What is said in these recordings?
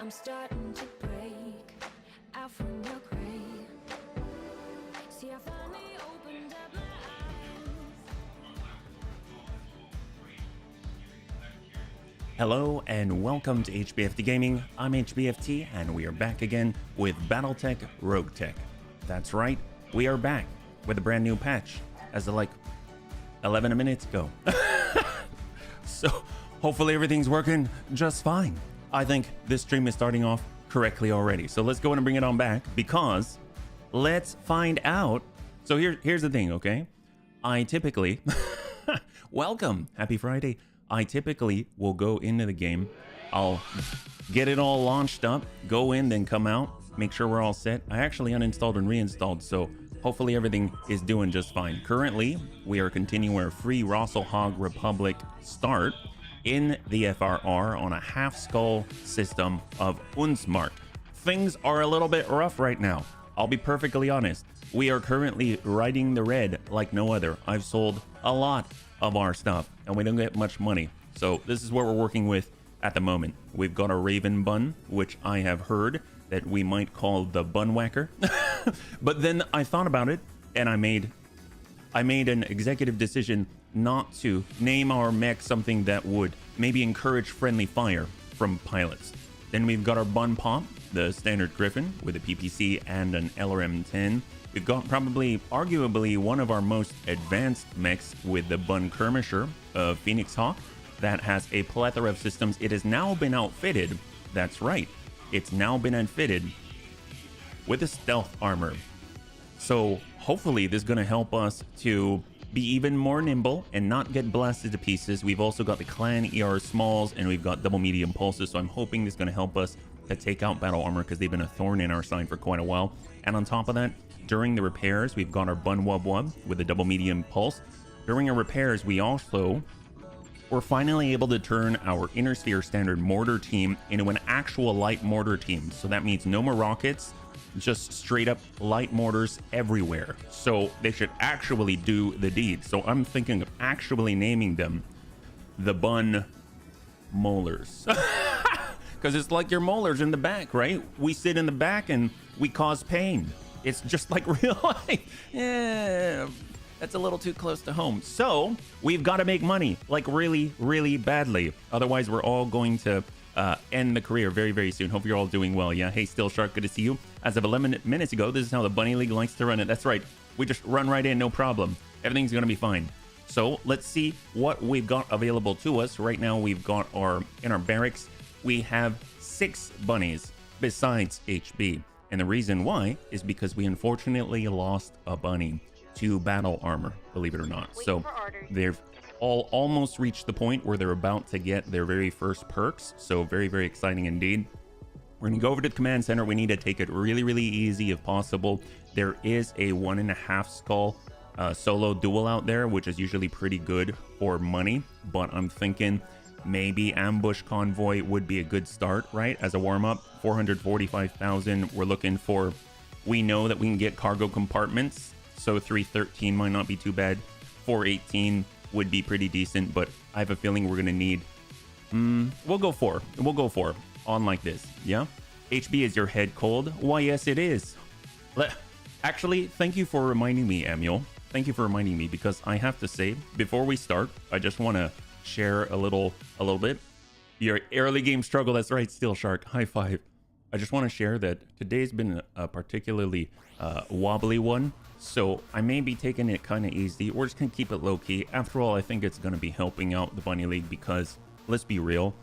I'm starting to break out from your grave. See, I finally opened up my Hello and welcome to HBFT Gaming. I'm HBFT and we are back again with Battletech Roguetech. That's right, we are back with a brand new patch as of like 11 minutes ago. So hopefully everything's working just fine. I think this stream is starting off correctly already. So let's go ahead and bring it on back because let's find out. So here's the thing, okay? I typically, welcome, happy Friday. I typically will go into the game, I'll get it all launched up, go in, then come out, make sure we're all set. I actually uninstalled and reinstalled, so hopefully everything is doing just fine. Currently, we are continuing our free Rasalhague Republic start in the FRR on a half skull system of Unsmark. Things are a little bit rough right now. I'll be perfectly honest. We are currently riding the red like no other. I've sold a lot of our stuff and we don't get much money, so this is what we're working with at the moment. We've got a raven bun, which I have heard that we might call the bun whacker. But then I thought about it and I made an executive decision not to name our mech something that would maybe encourage friendly fire from pilots. Then we've got our bun pop, the standard griffin with a PPC and an LRM-10. We've got probably, arguably, one of our most advanced mechs with the Bun Skirmisher of Phoenix Hawk that has a plethora of systems. It has now been outfitted. That's right. It's now been outfitted with a stealth armor. So hopefully this is going to help us to be even more nimble and not get blasted to pieces. We've also got the Clan ER Smalls and we've got double medium pulses. So I'm hoping this is going to help us to take out battle armor because they've been a thorn in our side for quite a while. And on top of that, during the repairs, we've got our Bun Wub Wub with a double medium pulse. During our repairs, we also were finally able to turn our Inner Sphere standard mortar team into an actual light mortar team. So that means no more rockets, just straight up light mortars everywhere. So they should actually do the deed. So I'm thinking of actually naming them the Bun Molars. Because it's like your molars in the back, right? We sit in the back and we cause pain. It's just like real life. Yeah, that's a little too close to home. So we've got to make money, like really, really badly. Otherwise, we're all going to end the career very, very soon. Hope you're all doing well. Yeah, hey, Still Shark, good to see you. As of 11 minutes ago, this is how the Bunny League likes to run it. That's right. We just run right in, no problem. Everything's going to be fine. So let's see what we've got available to us. Right now, we've got in our barracks, we have 6 bunnies besides HB. And the reason why is because we unfortunately lost a bunny to battle armor, believe it or not. So they've all almost reached the point where they're about to get their very first perks. So very, very exciting indeed. We're gonna go over to the command center. We need to take it really, really easy if possible. There is a 1.5 skull solo duel out there, which is usually pretty good for money, but I'm thinking maybe ambush convoy would be a good start, right? As a warm-up. 445,000 we're looking for. We know that we can get cargo compartments, so 313 might not be too bad. 418 would be pretty decent, but I have a feeling we're gonna need we'll go 4 on like this. Yeah, HB, is your head cold? Why, yes it is. Actually, thank you for reminding me, Manuel. Thank you for reminding me, because I have to say, before we start, I just want to share a little bit. Your early game struggle, that's right, Steel Shark, high five. I just want to share that today's been a particularly wobbly one, so I may be taking it kind of easy. We're just gonna keep it low-key. After all, I think it's gonna be helping out the Bunny League, because let's be real,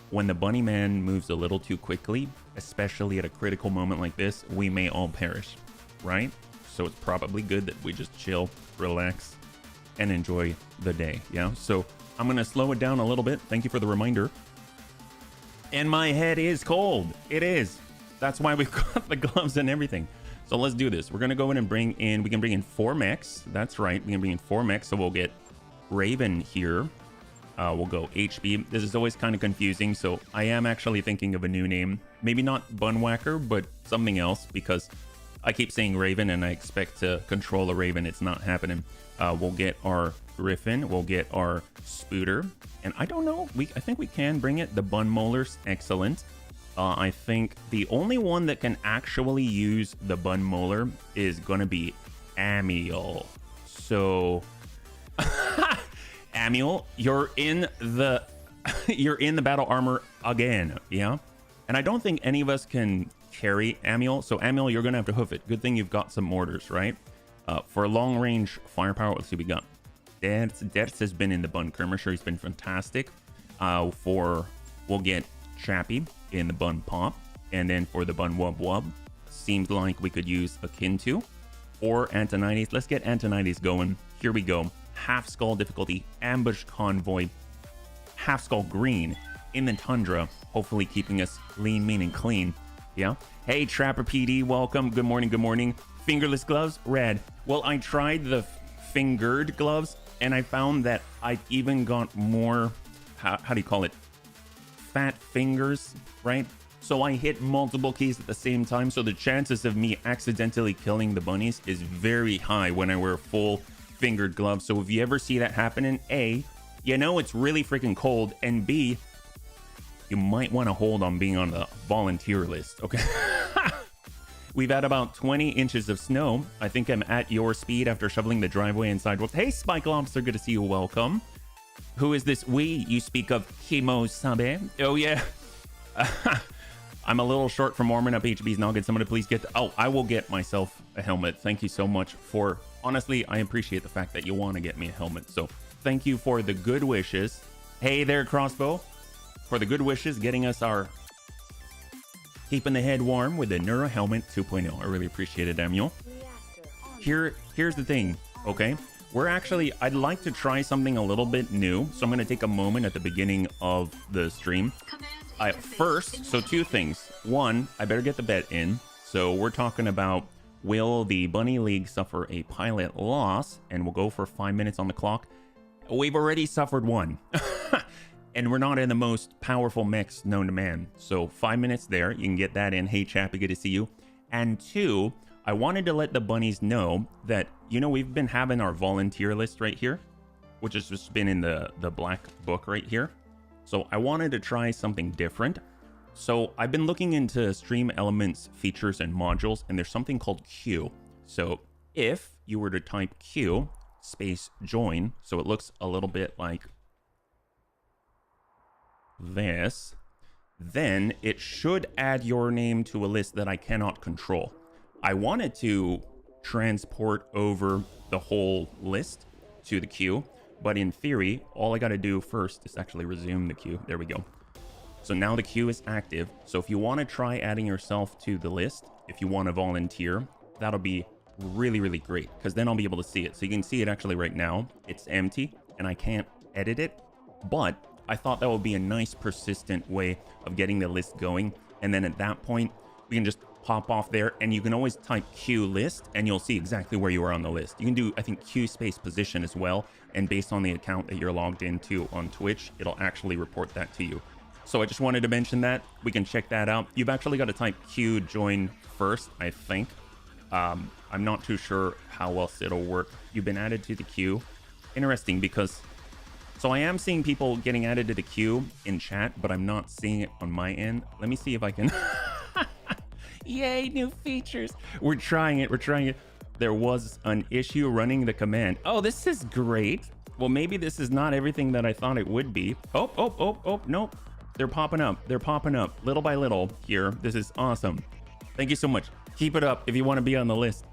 when the Bunny Man moves a little too quickly, especially at a critical moment like this, we may all perish, right? So it's probably good that we just chill, relax, and enjoy the day. Yeah, so I'm gonna slow it down a little bit. Thank you for the reminder. And my head is cold. It is. That's why we've got the gloves and everything. So let's do this. We're gonna go in and we can bring in 4 mechs. That's right, we can bring in 4 mechs. So we'll get Raven here. We'll go HB. This is always kind of confusing, so I am actually thinking of a new name. Maybe not Bunwhacker, but something else, because I keep saying Raven and I expect to control a Raven. It's not happening. We'll get our Griffin. We'll get our Spooter. And I don't know. I think we can bring it. The Bun Molars. Excellent. I think the only one that can actually use the bun molar is gonna be Amiel. So Amiel, you're in the you're in the battle armor again, yeah? And I don't think any of us can carry Amiel. So Amiel, you're gonna have to hoof it. Good thing you've got some mortars, right? For long range firepower, let's see what we got. Dertz has been in the bun skirmisher. He's been fantastic. We'll get Chappie in the bun pop, and then for the bun wub wub, seems like we could use a Kintu or Antonides. Let's get Antonides going. Here we go. Half skull difficulty, ambush convoy, half skull green in the tundra, hopefully keeping us lean, mean, and clean. Yeah. Hey, Trapper PD, welcome. Good morning. Good morning. Fingerless gloves, red. Well, I tried the fingered gloves, and I found that I've even got more, how do you call it? Fat fingers, right? So I hit multiple keys at the same time. So the chances of me accidentally killing the bunnies is very high when I wear full fingered gloves. So if you ever see that happening, A, you know it's really freaking cold, and B, you might want to hold on being on the volunteer list, okay? We've had about 20 inches of snow. I think I'm at your speed after shoveling the driveway and sidewalks. Hey, Spike Lobster, good to see you. Welcome. Who is this we? You speak of Kimo Sabe? Oh, yeah. I'm a little short from warming up HB's noggin. Someone to please get... Oh, I will get myself a helmet. Thank you so much for... Honestly, I appreciate the fact that you want to get me a helmet. So thank you for the good wishes. Hey there, Crossbow. For the good wishes, getting us our... Keeping the head warm with the Neuro Helmet 2.0. I really appreciate it, Daniel. Here's the thing, okay? I'd like to try something a little bit new. So I'm going to take a moment at the beginning of the stream. First, so two things. One, I better get the bet in. So we're talking about, will the Bunny League suffer a pilot loss? And we'll go for 5 minutes on the clock. We've already suffered one. And we're not in the most powerful mechs known to man. So 5 minutes there. You can get that in. Hey, Chappie, good to see you. And two, I wanted to let the bunnies know that, you know, we've been having our volunteer list right here, which has just been in the black book right here. So I wanted to try something different. So I've been looking into Stream Elements features and modules, and there's something called Q. So if you were to type Q space join, so it looks a little bit like this, then it should add your name to a list that I cannot control. I wanted to transport over the whole list to the queue, but in theory, all I got to do first is actually resume the queue. There we go. So now the queue is active. So if you want to try adding yourself to the list, if you want to volunteer, that'll be really, really great, because then I'll be able to see it. So you can see it actually right now. It's empty and I can't edit it, but I thought that would be a nice persistent way of getting the list going. And then at that point, we can just pop off there, and you can always type Q list and you'll see exactly where you are on the list. You can do, I think, Q space position as well. And based on the account that you're logged into on Twitch, it'll actually report that to you. So I just wanted to mention that. We can check that out. You've actually got to type Q join first, I think. I'm not too sure how else it'll work. You've been added to the queue. Interesting, because so I am seeing people getting added to the queue in chat, but I'm not seeing it on my end. Let me see if I can. Yay, new features. We're trying it. We're trying it. There was an issue running the command. Oh, this is great. Well, maybe this is not everything that I thought it would be. Oh, nope. They're popping up. They're popping up little by little here. This is awesome. Thank you so much. Keep it up if you want to be on the list.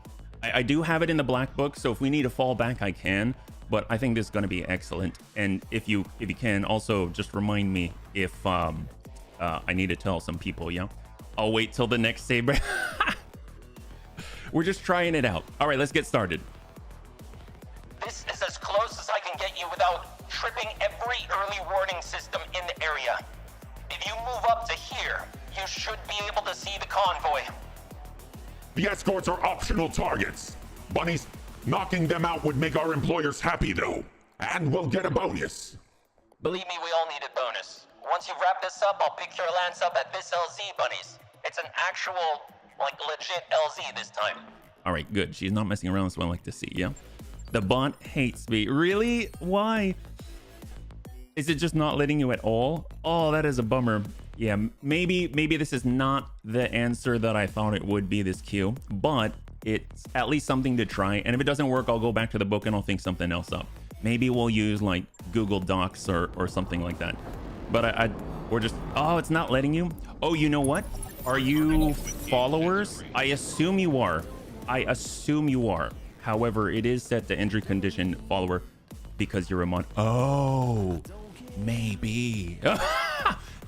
I do have it in the black book, so if we need to fall back, I can. But I think this is going to be excellent. And if you can, also just remind me if I need to tell some people, yeah? I'll wait till the next saber. We're just trying it out. All right, let's get started. This is as close as I can get you without tripping every early warning system in the area. If you move up to here, you should be able to see the convoy. The escorts are optional targets. Bunnies, knocking them out would make our employers happy though. And we'll get a bonus. Believe me, we all need a bonus. Once you wrap this up, I'll pick your lance up at this LZ, bunnies. It's an actual, like, legit LZ this time. All right, good. She's not messing around, so I like to see, yeah? The bot hates me. Really? Why? Is it just not letting you at all? Oh, that is a bummer. Yeah, maybe this is not the answer that I thought it would be, this queue, but it's at least something to try. And if it doesn't work, I'll go back to the book and I'll think something else up. Maybe we'll use like Google Docs or something like that. But we're just, oh, it's not letting you. Oh, you know what? Are you followers? I assume you are. I assume you are. However, it is set to entry condition follower because you're a mod. Oh, maybe.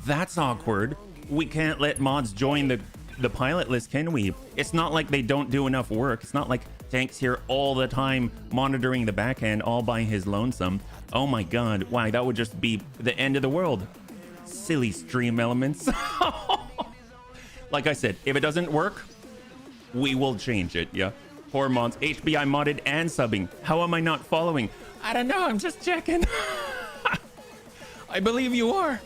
That's awkward. We can't let mods join the pilot list, can we? It's not like they don't do enough work. It's not like Tank's here all the time monitoring the back end all by his lonesome. Oh my god. Wow, that would just be the end of the world. Silly stream elements. Like I said, if it doesn't work, we will change it, yeah? Poor mods. HBI modded and subbing. How am I not following? I don't know, I'm just checking. I believe you are.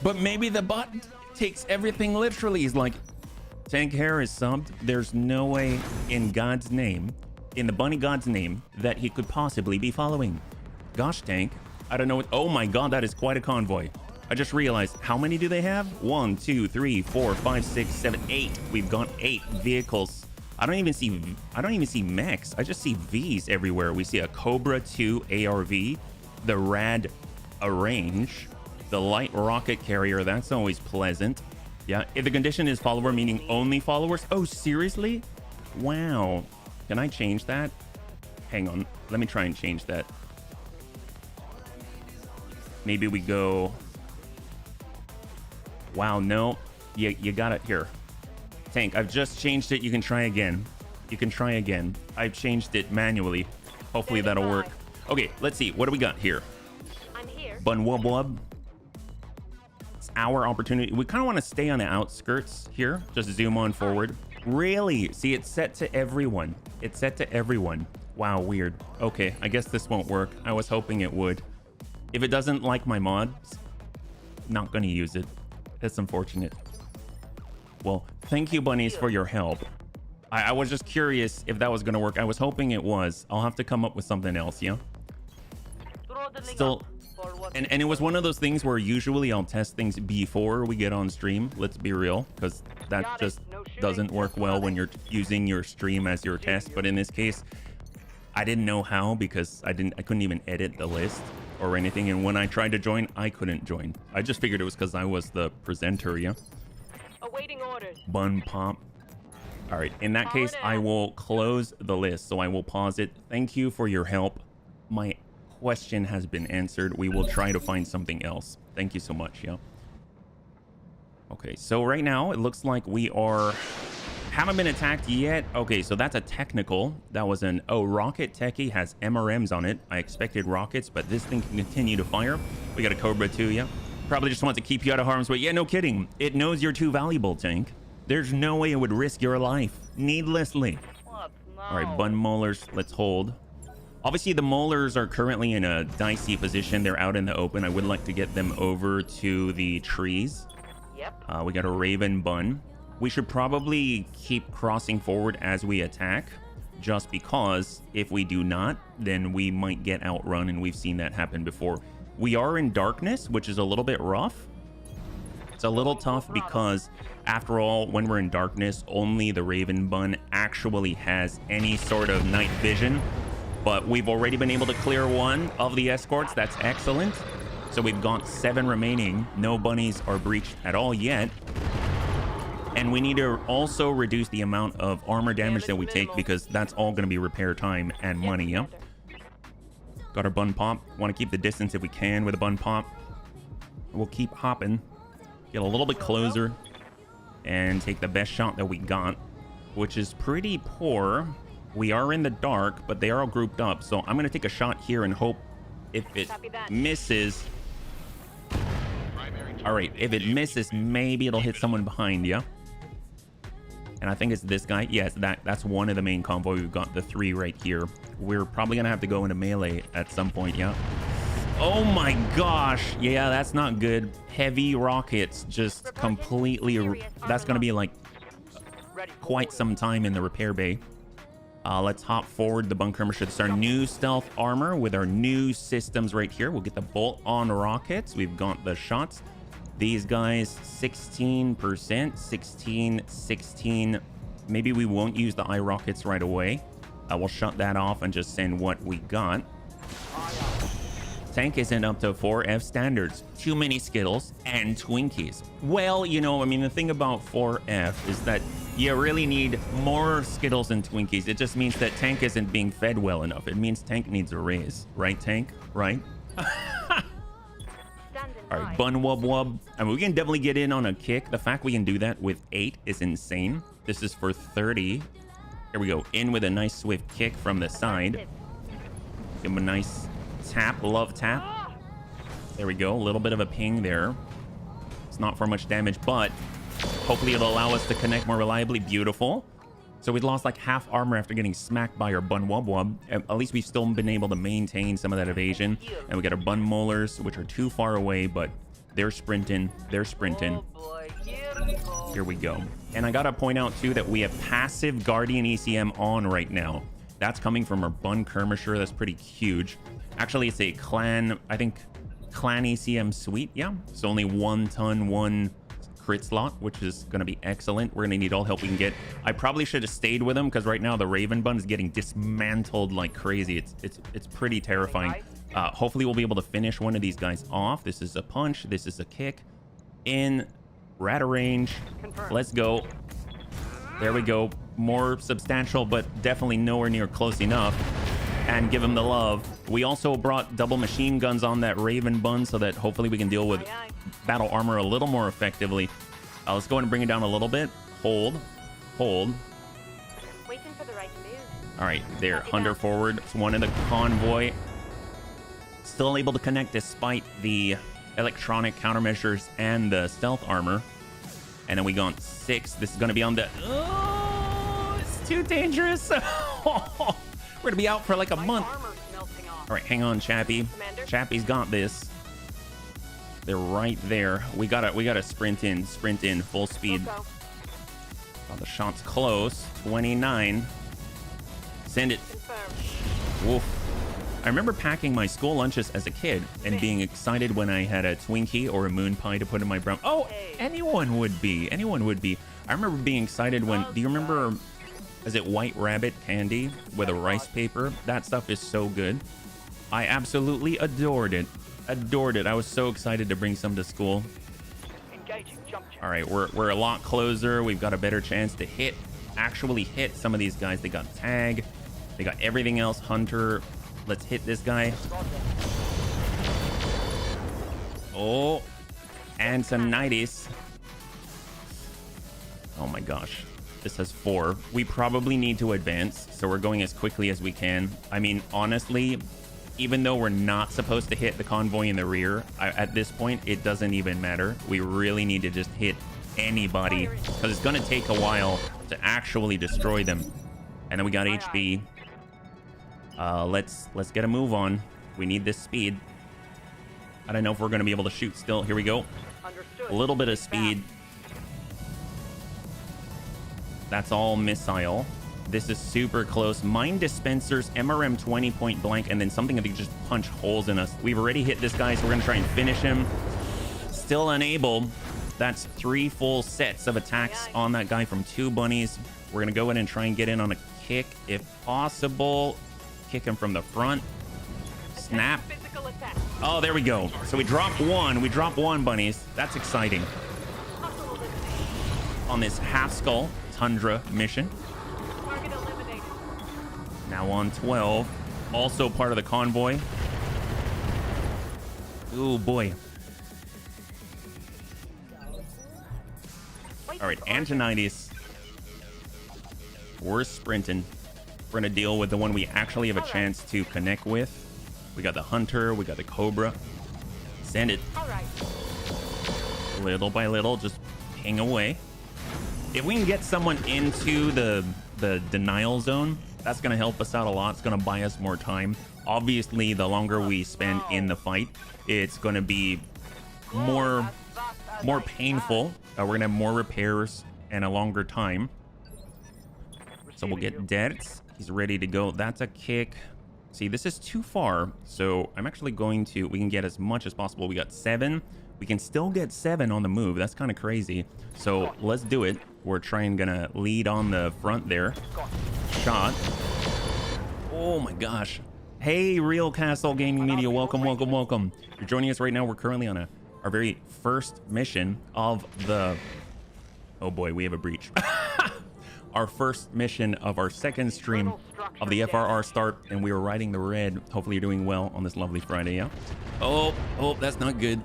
But maybe the bot takes everything literally. He's like, Tank Hair is subbed. There's no way in God's name, in the bunny God's name, that he could possibly be following. Gosh, Tank. I don't know what, oh my god, that is quite a convoy. I just realized, how many do they have? 1, 2, 3, 4, 5, 6, 7, 8. We've got 8 vehicles. I don't even see mechs. I just see Vs everywhere. We see a Cobra 2 ARV, the Rad Arrange, the light rocket carrier. That's always pleasant. Yeah, if the condition is follower, meaning only followers. Oh, seriously? Wow. Can I change that? Hang on. Let me try and change that. Maybe we go... Wow, no. You got it here. Tank, I've just changed it. You can try again. You can try again. I've changed it manually. Hopefully that'll work. Okay, let's see. What do we got here? I'm here. Bun wub wub. It's our opportunity. We kind of want to stay on the outskirts here. Just zoom on forward. Really? See, it's set to everyone. It's set to everyone. Wow, weird. Okay, I guess this won't work. I was hoping it would. If it doesn't like my mods, not going to use it. That's unfortunate. Well, thank you, bunnies, for your help. I was just curious if that was going to work. I was hoping it was. I'll have to come up with something else, yeah? Still, and it was one of those things where usually I'll test things before we get on stream. Let's be real, because that just doesn't work well when you're using your stream as your test. But in this case, I didn't know how because I couldn't even edit the list or anything. And when I tried to join, I couldn't join. I just figured it was because I was the presenter, yeah? Awaiting orders. Bun pop. All right, in that case, I will close the list, so I will pause it. Thank you for your help. My question has been answered. We will try to find something else. Thank you so much, yeah? Okay, so right now, it looks like we haven't been attacked yet. Okay, so that's a technical. That was an, oh, Roguetech has MRMs on it. I expected rockets, but this thing can continue to fire. We got a Cobra too, yeah? Probably just wants to keep you out of harm's way. Yeah, no kidding. It knows you're too valuable, Tank. There's no way it would risk your life needlessly. What? No. All right, bun molars, let's hold. Obviously, the molars are currently in a dicey position. They're out in the open. I would like to get them over to the trees. Yep. We got a raven bun. We should probably keep crossing forward as we attack, just because if we do not, then we might get outrun, and we've seen that happen before. We are in darkness, which is a little bit rough. It's a little tough because, after all, when we're in darkness, only the raven bun actually has any sort of night vision. But we've already been able to clear one of the escorts. That's excellent. So we've got 7 remaining. No bunnies are breached at all yet. And we need to also reduce the amount of armor damage that we take because that's all going to be repair time and money, yeah? Got our bun pop. Want to keep the distance if we can with a bun pop. We'll keep hopping. Get a little bit closer. And take the best shot that we got, which is pretty poor. We are in the dark, but they are all grouped up. So I'm going to take a shot here and hope if it misses. All right, if it misses, maybe it'll hit someone behind, yeah? And I think it's this guy. Yes, that's one of the main convoy. We've got the 3 right here. We're probably going to have to go into melee at some point, yeah? Oh my gosh. Yeah, that's not good. Heavy rockets just completely... That's going to be like quite some time in the repair bay. Let's hop forward the bunker. It's our new stealth armor with our new systems right here. We'll get the bolt-on rockets. We've got the shots. These guys, 16%, 16, 16. Maybe we won't use the eye rockets right away. We'll shut that off and just send what we got. Tank isn't up to 4F standards. Too many Skittles and Twinkies. Well, you know, I mean, the thing about 4F is that you really need more Skittles and Twinkies. It just means that Tank isn't being fed well enough. It means Tank needs a raise. Right, Tank? Right? All right, bun wub wub. I mean, we can definitely get in on a kick. The fact we can do that with 8 is insane. This is for 30. Here we go. In with a nice swift kick from the side. Give him a nice tap, love tap. There we go. A little bit of a ping there. It's not for much damage, but hopefully it'll allow us to connect more reliably. Beautiful. So we lost like half armor after getting smacked by our bun wub wub. At least we've still been able to maintain some of that evasion. And we got our bun molars, which are too far away, but they're sprinting. They're sprinting. Here we go. And I gotta point out too that we have passive Guardian ECM on right now. That's coming from our bun Kermisher. That's pretty huge. Actually, it's a clan, I think, clan ECM suite. Yeah, it's only 1 ton, 1 crit slot, which is going to be excellent. We're going to need all help we can get. I probably should have stayed with him because right now the Raven bun is getting dismantled like crazy. It's pretty terrifying. Hopefully we'll be able to finish one of these guys off. This is a punch. This is a kick. In. We're out of range. Let's go. There we go. More substantial, but definitely nowhere near close enough. And give him the love. We also brought double machine guns on that Raven bun so that hopefully we can deal with battle armor a little more effectively. Let's go ahead and bring it down a little bit. Hold. Hold. Waiting for the right move. All right, there. Hunter forward. It's one in the convoy. Still able to connect despite the electronic countermeasures and the stealth armor. And then we got 6. This is going to be on the... Oh, it's too dangerous. We're going to be out for like a month. All right, hang on, Chappie. Chappie's got this. They're right there. We gotta sprint in, full speed. Oh, the shot's close. 29. Send it. Woof. I remember packing my school lunches as a kid and being excited when I had a Twinkie or a moon pie to put in my brown. Oh, anyone would be. Anyone would be. I remember being excited when. Do you remember? Is it White Rabbit candy with a rice paper? That stuff is so good. I absolutely adored it. Adored it. I was so excited to bring some to school. All right, we're a lot closer. We've got a better chance to actually hit some of these guys. They got tag. They got everything else. Hunter. Let's hit this guy. Oh, and some 90s. Oh my gosh. This has 4. We probably need to advance, so we're going as quickly as we can. I mean, honestly, even though we're not supposed to hit the convoy in the rear, at this point, it doesn't even matter. We really need to just hit anybody, because it's going to take a while to actually destroy them. And then we got HB. Let's get a move on. We need this speed. I don't know if we're going to be able to shoot still. Here we go. A little bit of speed. That's all missile. This is super close. Mine dispensers, MRM 20 point blank, and then something that can just punch holes in us. We've already hit this guy, so we're going to try and finish him. Still unable. That's 3 full sets of attacks on that guy from 2 bunnies. We're going to go in and try and get in on a kick if possible. Kick him from the front. Snap. Oh, there we go. So we dropped 1. We dropped 1, bunnies. That's exciting. On this half skull Tundra mission. Now on 12. Also part of the convoy. Oh boy. All right, Antonides. We're sprinting. We're going to deal with the one we actually have a chance to connect with. We got the Hunter. We got the Cobra. Send it. Little by little, just ping away. If we can get someone into the denial zone, that's going to help us out a lot. It's going to buy us more time. Obviously, the longer we spend in the fight, it's going to be more painful. We're going to have more repairs and a longer time. So we'll get Dertz. He's ready to go. That's a kick. See, this is too far. So I'm actually going to... We can get as much as possible. We got 7. We can still get 7 on the move. That's kind of crazy. So let's do it. We're gonna lead on the front there. Shot. Oh my gosh. Hey, Real Castle Gaming Media. Welcome, welcome, welcome. If you're joining us right now, we're currently on our very first mission of the... Oh boy, we have a breach. Our first mission of our second stream of the FRR start, and we are riding the red. Hopefully you're doing well on this lovely Friday, yeah? Oh, that's not good.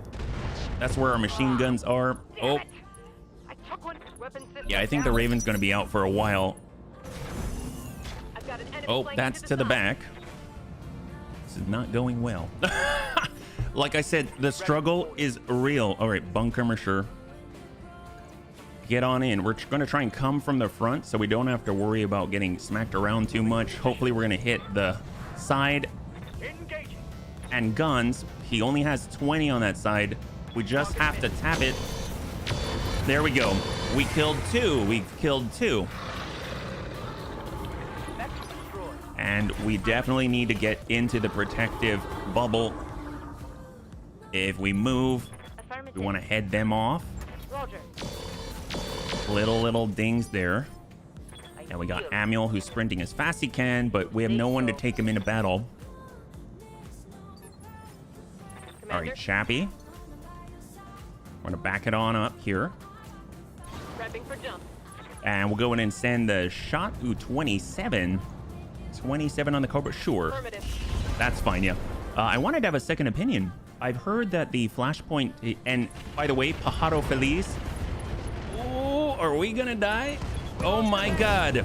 That's where our machine guns are. Oh. Yeah, I think the Raven's going to be out for a while. Oh, that's to the back. This is not going well. Like I said, the struggle is real. All right, bunker, get on in. We're going to try and come from the front so we don't have to worry about getting smacked around too much. Hopefully we're going to hit the side. And guns, he only has 20 on that side. We just have to tap it. There we go. We killed 2. We've killed 2. And we definitely need to get into the protective bubble. If we move, we want to head them off. Little dings there. And we got Manuel, who's sprinting as fast as he can, but we have no one to take him into battle. All right, Chappie. We're gonna back it on up here. And we'll go in and send the shot. Ooh, 27. 27 on the Cobra. Sure. That's fine, yeah. I wanted to have a second opinion. I've heard that the flashpoint, and by the way, Pajaro Feliz. Oh, are we gonna die? Oh my god.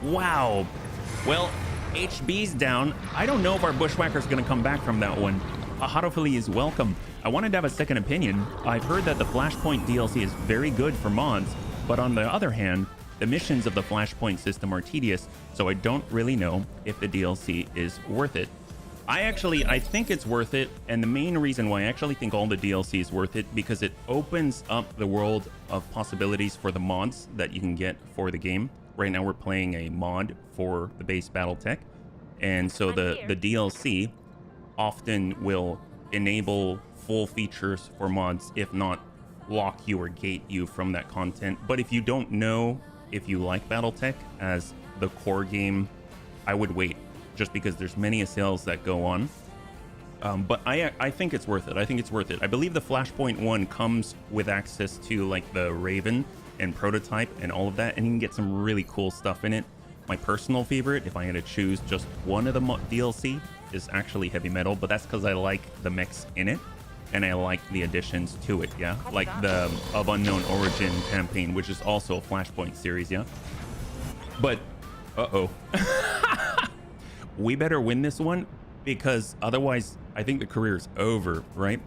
Wow. Well, HB's down. I don't know if our Bushwhacker's gonna come back from that one. Pajaro Feliz, welcome. I wanted to have a second opinion. I've heard that the Flashpoint DLC is very good for mods, but on the other hand, the missions of the Flashpoint system are tedious, so I don't really know if the DLC is worth it. I think it's worth it, and the main reason why I actually think all the DLC is worth it, because it opens up the world of possibilities for the mods that you can get for the game. Right now we're playing a mod for the base Battletech, and so the DLC often will enable full features for mods, if not lock you or gate you from that content. But if you don't know if you like Battletech as the core game, I would wait, just because there's many sales that go on. But I think it's worth it. I think it's worth it. I believe the Flashpoint 1 comes with access to like the Raven and Prototype and all of that, and you can get some really cool stuff in it. My personal favorite, if I had to choose just one of the DLC, is actually Heavy Metal, but that's because I like the mechs in it, and I like the additions to it, yeah? Like the Of Unknown Origin campaign, which is also a Flashpoint series, yeah? But, uh-oh. We better win this one, because otherwise, I think the career's over, right?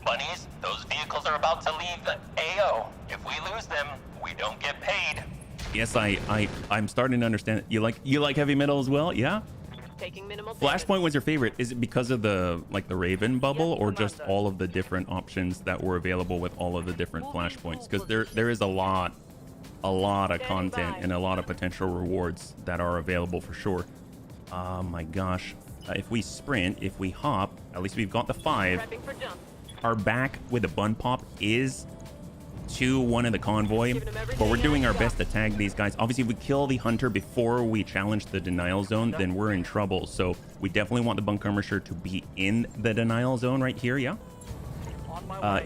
Bunnies, those vehicles are about to leave the AO. If we lose them, we don't get paid. Yes, I'm starting to understand. You like Heavy Metal as well, yeah? Taking minimal Flashpoint was your favorite. Is it because of the Raven bubble, or just all of the different options that were available with all of the different Flashpoints? Because there is a lot of content and a lot of potential rewards that are available for sure. Oh my gosh. If we sprint, if we hop, at least we've got the 5. Our back with the bun pop is to one of the convoy, but we're doing our best to tag these guys. Obviously, if we kill the hunter before we challenge the denial zone, then we're in trouble. So we definitely want the bunker to be in the denial zone right here, yeah?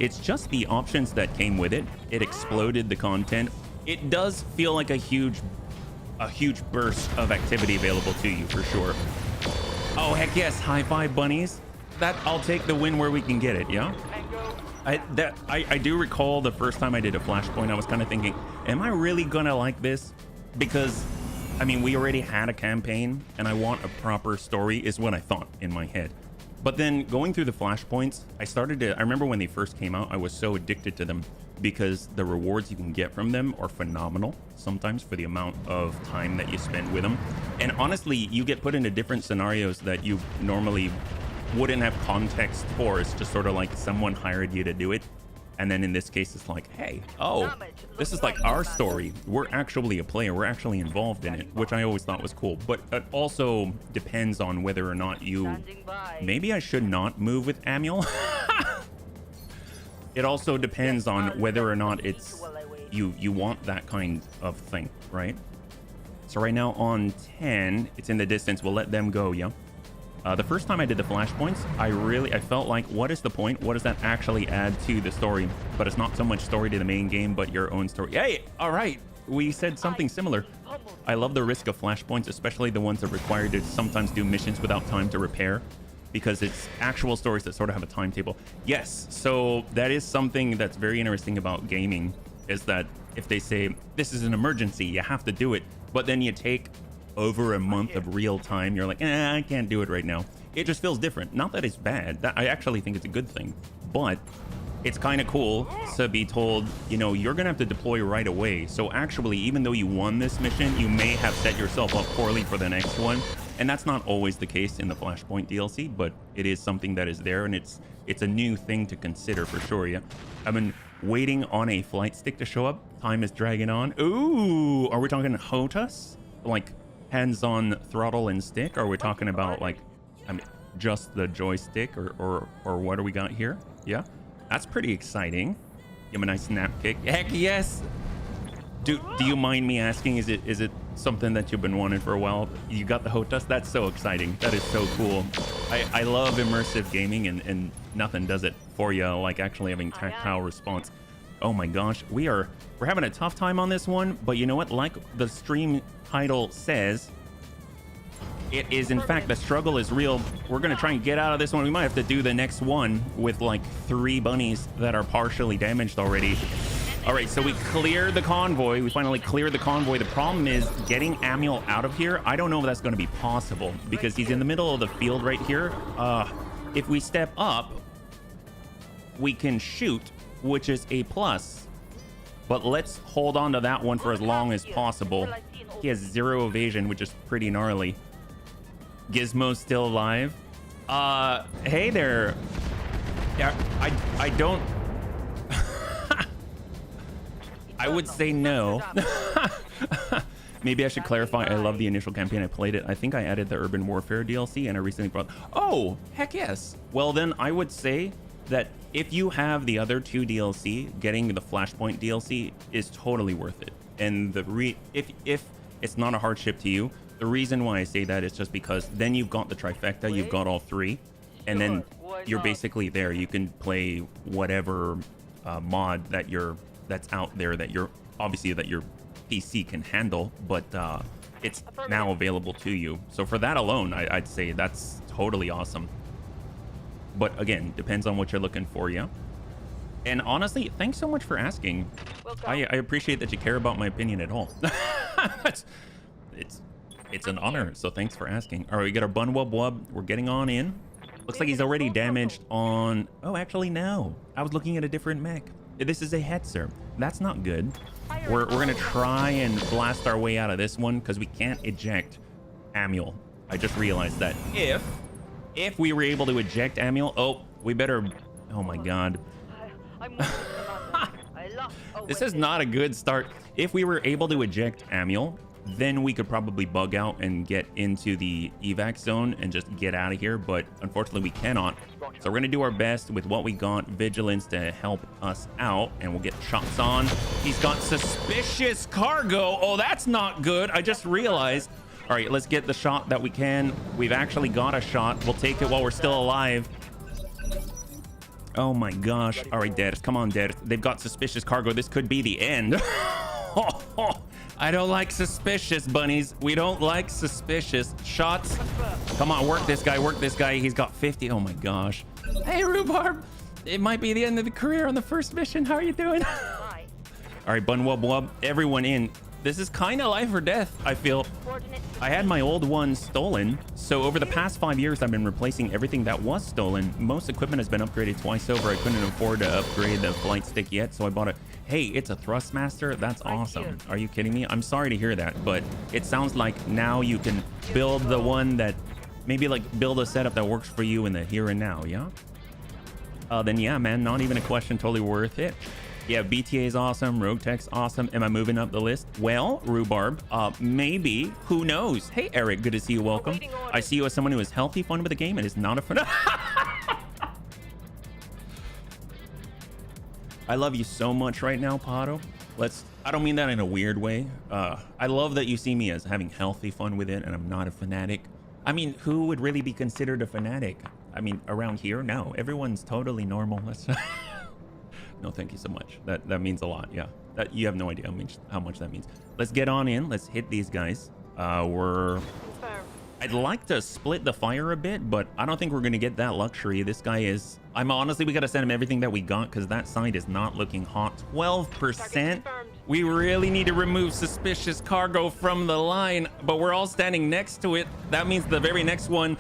It's just the options that came with it. It exploded the content. It does feel like a huge burst of activity available to you for sure. Oh, heck yes. High five, bunnies. I'll take the win where we can get it, yeah? I do recall the first time I did a Flashpoint, I was kind of thinking, am I really gonna like this? Because, I mean, we already had a campaign, and I want a proper story, is what I thought in my head. But then going through the Flashpoints, I remember when they first came out, I was so addicted to them because the rewards you can get from them are phenomenal sometimes for the amount of time that you spend with them. And honestly, you get put into different scenarios that you normally wouldn't have context for. It's just sort of like someone hired you to do it, and then in this case it's like, hey, oh, this is like our story, we're actually a player, we're actually involved in it, which I always thought was cool. But it also depends on whether or not you... Maybe I should not move with Manuel. it also depends on whether or not it's you want that kind of thing, right? So right now on 10, it's in the distance. We'll let them go, yeah. The first time I did the flashpoints, I felt like, what is the point? What does that actually add to the story? But it's not so much story to the main game, but your own story. Hey, all right. We said something similar. I love the risk of flashpoints, especially the ones that require you to sometimes do missions without time to repair, because it's actual stories that sort of have a timetable. Yes, so that is something that's very interesting about gaming, is that if they say, this is an emergency, you have to do it, but then you take over a month of real time, you're like, I can't do it right now. It just feels different. Not that it's bad. I actually think it's a good thing, but it's kind of cool to be told, you know, you're gonna have to deploy right away. So actually, even though you won this mission, you may have set yourself up poorly for the next one. And that's not always the case in the Flashpoint DLC, but it is something that is there, and it's a new thing to consider for sure. Yeah, I've been waiting on a flight stick to show up. Time is dragging on. Ooh, are we talking HOTAS? Like hands-on throttle and stick? Or are we talking about like, I mean, just the joystick, or what do we got here? Yeah. That's pretty exciting. Give him a nice snap kick. Heck yes. Do you mind me asking, is it something that you've been wanting for a while? You got the HOTAS? That's so exciting. That is so cool. I love immersive gaming, and nothing does it for you like actually having tactile response. Oh my gosh, we're having a tough time on this one, but you know what? Like the stream title says, it is, in fact, the struggle is real. We're gonna try and get out of this one. We might have to do the next one with like 3 bunnies that are partially damaged already. All right, so we cleared the convoy. We finally cleared the convoy. The problem is getting Amiel out of here. I don't know if that's gonna be possible because he's in the middle of the field right here. If we step up, we can shoot, which is a plus. But let's hold on to that one for as long as possible. He has 0 evasion, which is pretty gnarly. Gizmo's still alive. Hey there. Yeah, I don't. I would say no. Maybe I should clarify. I love the initial campaign. I played it. I think I added the Urban Warfare DLC, and I recently brought. Oh, heck yes. Well, then I would say that if you have the other 2 DLC, getting the Flashpoint DLC is totally worth it. And if it's not a hardship to you. The reason why I say that is just because then you've got the trifecta, you've got all 3, and then you're basically there. You can play whatever mod that's out there that your PC can handle, but it's now available to you. So for that alone, I'd say that's totally awesome. But again, depends on what you're looking for, yeah. And honestly, thanks so much for asking. I appreciate that you care about my opinion at all. It's an honor, so thanks for asking. All right, we got our bun wub wub. We're getting on in. Looks like he's already damaged on... Oh, actually, no. I was looking at a different mech. This is a Hetzer. That's not good. We're going to try and blast our way out of this one because we can't eject Amiel. I just realized that. If we were able to eject Amiel... Oh, we better... Oh, my God. This is not a good start. If we were able to eject Amiel, then we could probably bug out and get into the evac zone and just get out of here, but unfortunately we cannot. So we're gonna do our best with what we got, vigilance to help us out, and we'll get shots on. He's got suspicious cargo. Oh, that's not good. I just realized. All right, let's get the shot that we can. We've actually got a shot. We'll take it while we're still alive. Oh my gosh. All right, Dad, come on, Dad. They've got suspicious cargo. This could be the end. I don't like suspicious, bunnies. We don't like suspicious shots. Come on, work this guy, work this guy. He's got 50. Oh my gosh. Hey, Rhubarb. It might be the end of the career on the first mission. How are you doing? All right, bun wub wub. Everyone in. This is kind of life or death, I feel. I had my old one stolen, so over the past 5 years, I've been replacing everything that was stolen. Most equipment has been upgraded twice over. I couldn't afford to upgrade the flight stick yet, so I bought it. Hey, it's a Thrustmaster? That's awesome. Are you kidding me? I'm sorry to hear that, but it sounds like now you can build the one that, maybe like build a setup that works for you in the here and now, yeah? Then yeah, man, not even a question, totally worth it. Yeah, BTA is awesome. Roguetech's awesome. Am I moving up the list? Well, Rhubarb, maybe. Who knows? Hey, Eric, good to see you. Welcome. I see you as someone who is healthy, fun with the game, and is not a fun. I love you so much right now, Pato. I don't mean that in a weird way. I love that you see me as having healthy fun with it and I'm not a fanatic. I mean, who would really be considered a fanatic? I mean, around here, no. Everyone's totally normal. No, thank you so much. That means a lot, yeah. You have no idea how much that means. Let's get on in. Let's hit these guys. I'd like to split the fire a bit, but I don't think we're going to get that luxury. This guy is... honestly, we got to send him everything that we got because that side is not looking hot. 12%. We really need to remove suspicious cargo from the line, but we're all standing next to it. That means the very next one...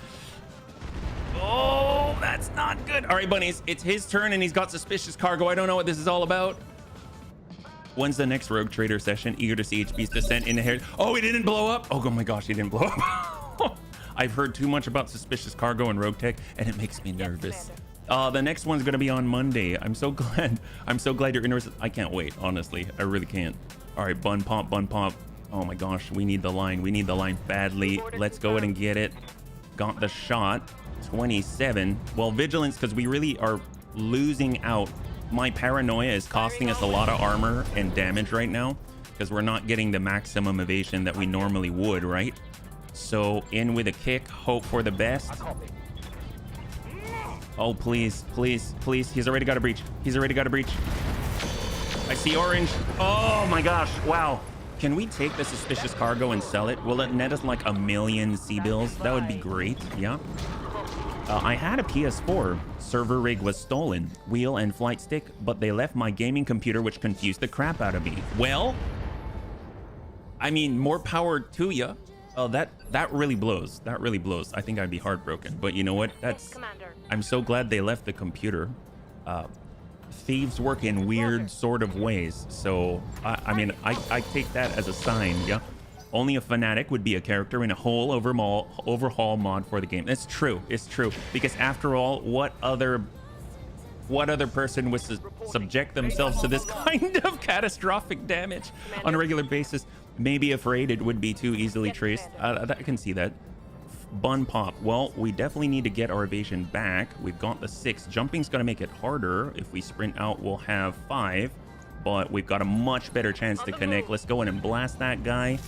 Oh, that's not good. All right, bunnies, it's his turn and he's got suspicious cargo. I don't know what this is all about. When's the next Rogue Trader session? Eager to see HB's descent into here. Oh, he didn't blow up. Oh my gosh, he didn't blow up. I've heard too much about suspicious cargo and Roguetech and it makes me nervous. The next one's gonna be on Monday. I'm so glad you're interested. I can't wait, honestly. I really can't. All right, bun pop. Oh my gosh, we need the line. We need the line badly. Let's go ahead and get it. Got the shot. 27. Well, vigilance, because we really are losing out. My paranoia is costing us a lot of armor and damage right now because we're not getting the maximum evasion that we normally would, right? So in with a kick, hope for the best. Oh, please. He's already got a breach. I see orange. Oh my gosh. Wow. Can we take the suspicious cargo and sell it? Will it net us like 1 million C-bills? That would be great. Yeah. I had a PS4. Server rig was stolen. Wheel and flight stick, but they left my gaming computer, which confused the crap out of me. Well, I mean, more power to you. Oh, that really blows. That really blows. I think I'd be heartbroken. But you know what? I'm so glad they left the computer. Thieves work in weird sort of ways. So, I mean, I take that as a sign, yeah? Only a fanatic would be a character in a whole overhaul mod for the game. It's true. It's true. Because after all, what other person was to subject themselves to this kind of catastrophic damage on a regular basis? Maybe afraid it would be too easily traced. I can see that. Bun pop. Well, we definitely need to get our evasion back. We've got the 6. Jumping's going to make it harder. If we sprint out, we'll have 5. But we've got a much better chance to connect. Let's go in and blast that guy.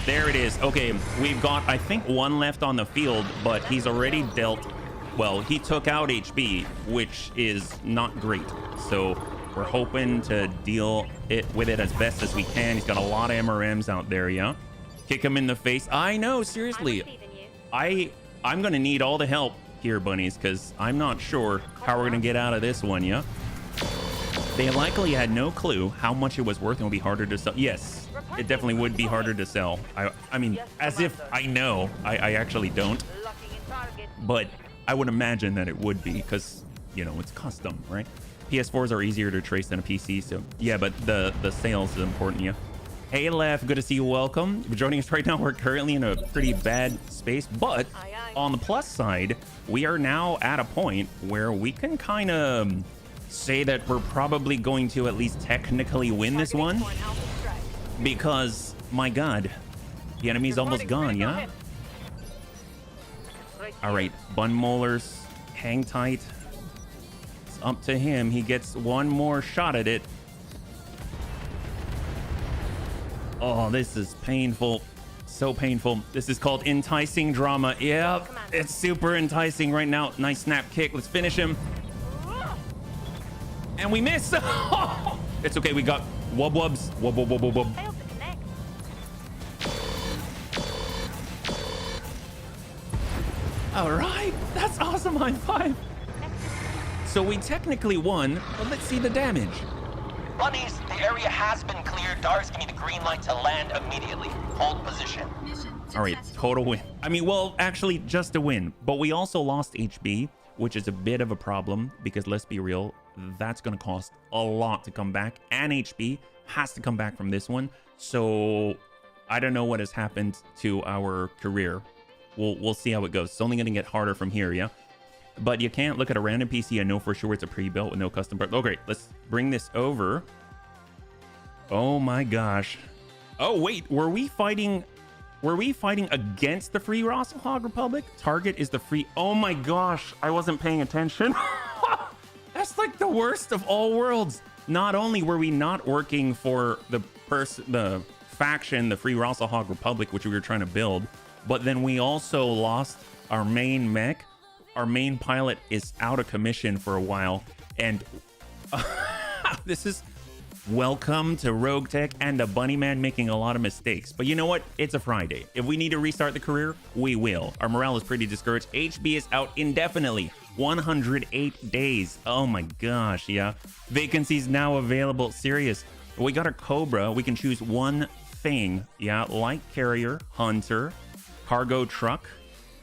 There it is. Okay, we've got, I think, 1 left on the field, but he's already dealt... Well, he took out HB, which is not great. So we're hoping to deal with it as best as we can. He's got a lot of MRMs out there, yeah? Kick him in the face. I know, seriously. I'm going to need all the help here, bunnies, because I'm not sure how we're going to get out of this one, yeah? They likely had no clue how much it was worth and would be harder to sell. Yes, it definitely would be harder to sell. I mean, as if I know. I actually don't. But I would imagine that it would be because, you know, it's custom, right? PS4s are easier to trace than a PC. So, yeah, but the sales is important, yeah. Hey, Lef, good to see you. Welcome. If you're joining us right now, we're currently in a pretty bad space. But on the plus side, we are now at a point where we can kind of say that we're probably going to at least technically win this one. Because, my God, the enemy's almost gone, yeah? All right, bun molars, hang tight. It's up to him. He gets one more shot at it. Oh, this is painful. So painful. This is called enticing drama. Yeah, it's super enticing right now. Nice snap kick. Let's finish him. And we miss. It's okay. We got wub-wubs. Wub. All right. That's awesome. High five. So we technically won, but let's see the damage. Bunnies, the area has been cleared. Dars, give me the green light to land immediately. Hold position. All right, total win. I mean, well, actually, just a win. But we also lost HB, which is a bit of a problem because let's be real, that's going to cost a lot to come back. And HB has to come back from this one. So I don't know what has happened to our career. We'll see how it goes. It's only going to get harder from here, yeah? But you can't look at a random PC and know for sure it's a pre-built with no custom parts. Oh, great. Let's bring this over. Oh my gosh. Oh, wait. Were we fighting against the free Rasalhague Republic? Target is the free... Oh my gosh. I wasn't paying attention. That's like the worst of all worlds. not only were we not working for the faction, the Free Rasalhague Republic, which we were trying to build, but then we also lost our main mech. Our main pilot is out of commission for a while, and this is welcome to Roguetech and the Bunny Man making a lot of mistakes. But you know what? It's a Friday. If we need to restart the career, we will. Our morale is pretty discouraged. HB is out indefinitely. 108 days. Oh my gosh, yeah. Vacancies now available. Serious. We got a Cobra. We can choose one thing. Yeah, light carrier, hunter, cargo truck,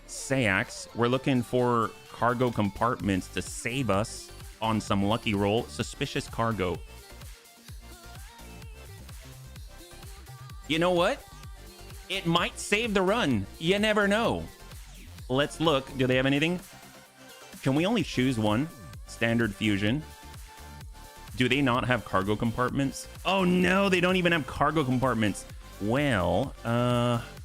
Sayax. We're looking for cargo compartments to save us on some lucky roll. Suspicious cargo. You know what? It might save the run. You never know. Let's look. Do they have anything? Can we only choose one? Standard fusion. Do they not have cargo compartments? Oh no, they don't even have cargo compartments. Well,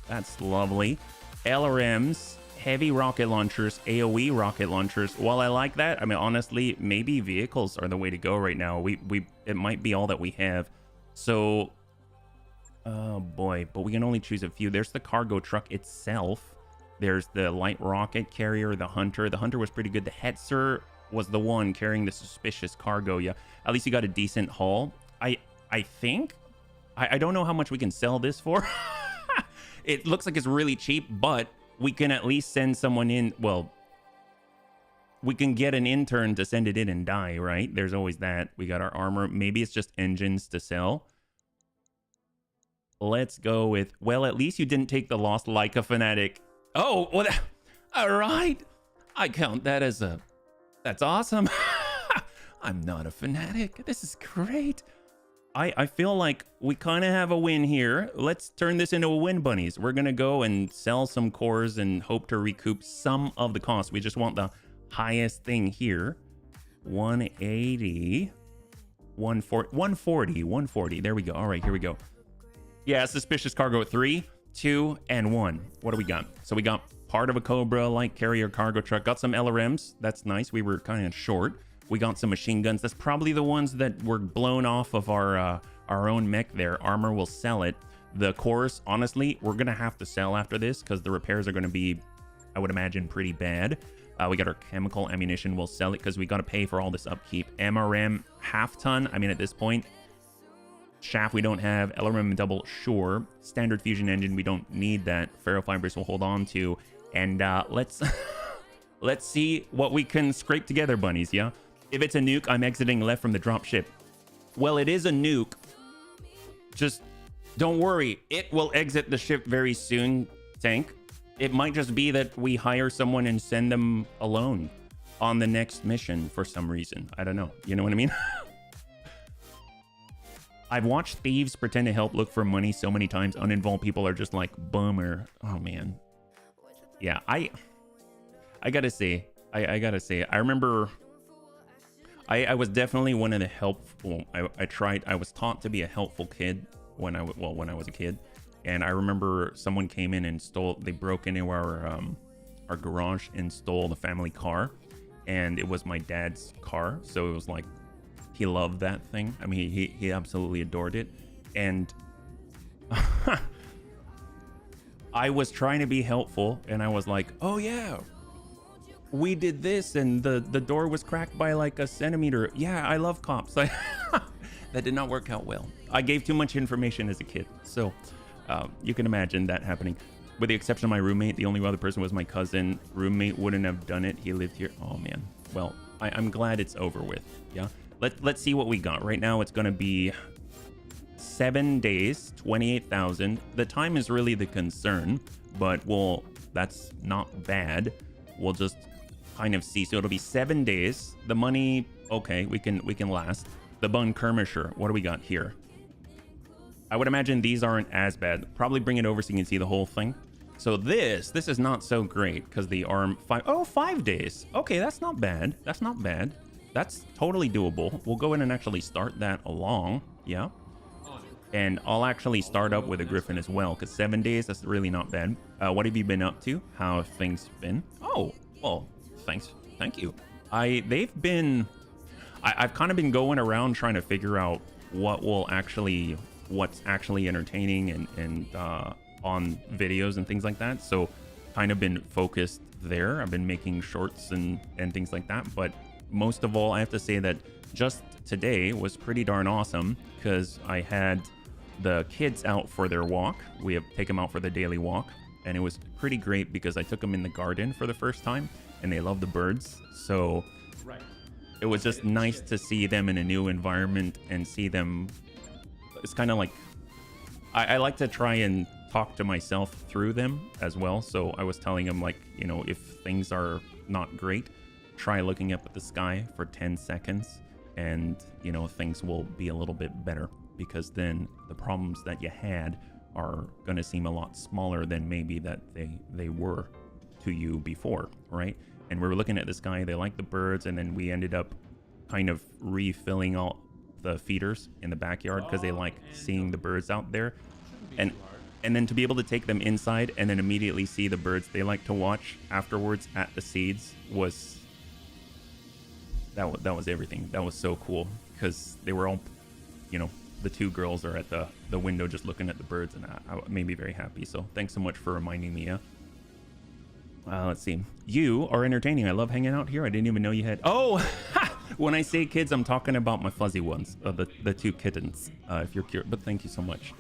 that's lovely. LRMs, heavy rocket launchers, AoE rocket launchers. While I like that, I mean, honestly, maybe vehicles are the way to go right now. It might be all that we have. So, oh boy, but we can only choose a few. There's the cargo truck itself. There's the light rocket carrier, the hunter. The hunter was pretty good. The Hetzer was the one carrying the suspicious cargo. Yeah, at least you got a decent haul. I think. I don't know how much we can sell this for. It looks like it's really cheap, but we can at least send someone in. Well, we can get an intern to send it in and die, right? There's always that. We got our armor. Maybe it's just engines to sell. Let's go with, well, at least you didn't take the loss like a fanatic. Oh, well, all right. I count that as a, that's awesome. I'm not a fanatic. This is great. I feel like we kind of have a win here. Let's turn this into a win, bunnies. We're going to go and sell some cores and hope to recoup some of the cost. We just want the highest thing here. 180, 140. There we go. All right, here we go. Yeah, suspicious cargo at 3, 2, and 1. What do we got? So we got part of a Cobra, light carrier, cargo truck. Got some LRMs. That's nice. We were kind of short. We got some machine guns. That's probably the ones that were blown off of our own mech there. Armor will sell it. The cores, honestly, we're going to have to sell after this because the repairs are going to be, I would imagine, pretty bad. We got our chemical ammunition. We'll sell it because we got to pay for all this upkeep. MRM, half ton. I mean, at this point, shaft we don't have. LRM double, sure. Standard fusion engine, we don't need that. Ferrofibers we'll hold on to. And let's let's see what we can scrape together, bunnies, yeah? If it's a nuke, I'm exiting left from the dropship. Well, it is a nuke. Just don't worry. It will exit the ship very soon, Tank. It might just be that we hire someone and send them alone on the next mission for some reason. I don't know. You know what I mean? I've watched thieves pretend to help look for money so many times. Uninvolved people are just like, bummer. Oh, man. Yeah, I gotta say, I gotta say, I remember... I was definitely one of the helpful. I was taught to be a helpful kid when I was a kid, and I remember someone came in and they broke into our garage and stole the family car, and it was my dad's car, so it was like he loved that thing. I mean, he absolutely adored it, and I was trying to be helpful, and I was like, oh yeah, we did this and the door was cracked by like a centimeter. Yeah, I love cops. That did not work out well. I gave too much information as a kid. So you can imagine that happening. With the exception of my roommate, the only other person was my cousin. Roommate wouldn't have done it. He lived here. Oh man. Well, I'm glad it's over with. Yeah. Let's see what we got. Right now it's going to be 7 days, 28,000. The time is really the concern, but that's not bad. We'll just kind of see. So it'll be 7 days. The money, okay, we can last. The Bun Kermisher, what do we got here? I would imagine these aren't as bad. Probably bring it over so you can see the whole thing. So this is not so great because the arm 5 days. Okay, that's not bad. That's not bad. That's totally doable. We'll go in and actually start that along. Yeah. And I'll actually start up with a Griffin as well because 7 days, that's really not bad. What have you been up to? How have things been? Oh, well, thanks. Thank you. They've been... I've kind of been going around trying to figure out what's actually entertaining and on videos and things like that. So kind of been focused there. I've been making shorts and things like that. But most of all, I have to say that just today was pretty darn awesome because I had the kids out for their walk. We have take them out for the daily walk, and it was pretty great because I took them in the garden for the first time, and they love the birds. So it was just nice to see them in a new environment and see them. It's kind of like I like to try and talk to myself through them as well. So I was telling them, like, you know, if things are not great, try looking up at the sky for 10 seconds and, you know, things will be a little bit better, because then the problems that you had are going to seem a lot smaller than maybe that they were to you before, right? And we were looking at the sky, they liked the birds, and then we ended up kind of refilling all the feeders in the backyard because they like seeing the birds out there. And then to be able to take them inside and then immediately see the birds they like to watch afterwards at the seeds was that was everything. That was so cool because they were all, you know, the two girls are at the window just looking at the birds, and I made me very happy. So thanks so much for reminding me. Let's see. You are entertaining. I love hanging out here. I didn't even know you had. Oh, when I say kids, I'm talking about my fuzzy ones, the two kittens. If you're curious, but thank you so much.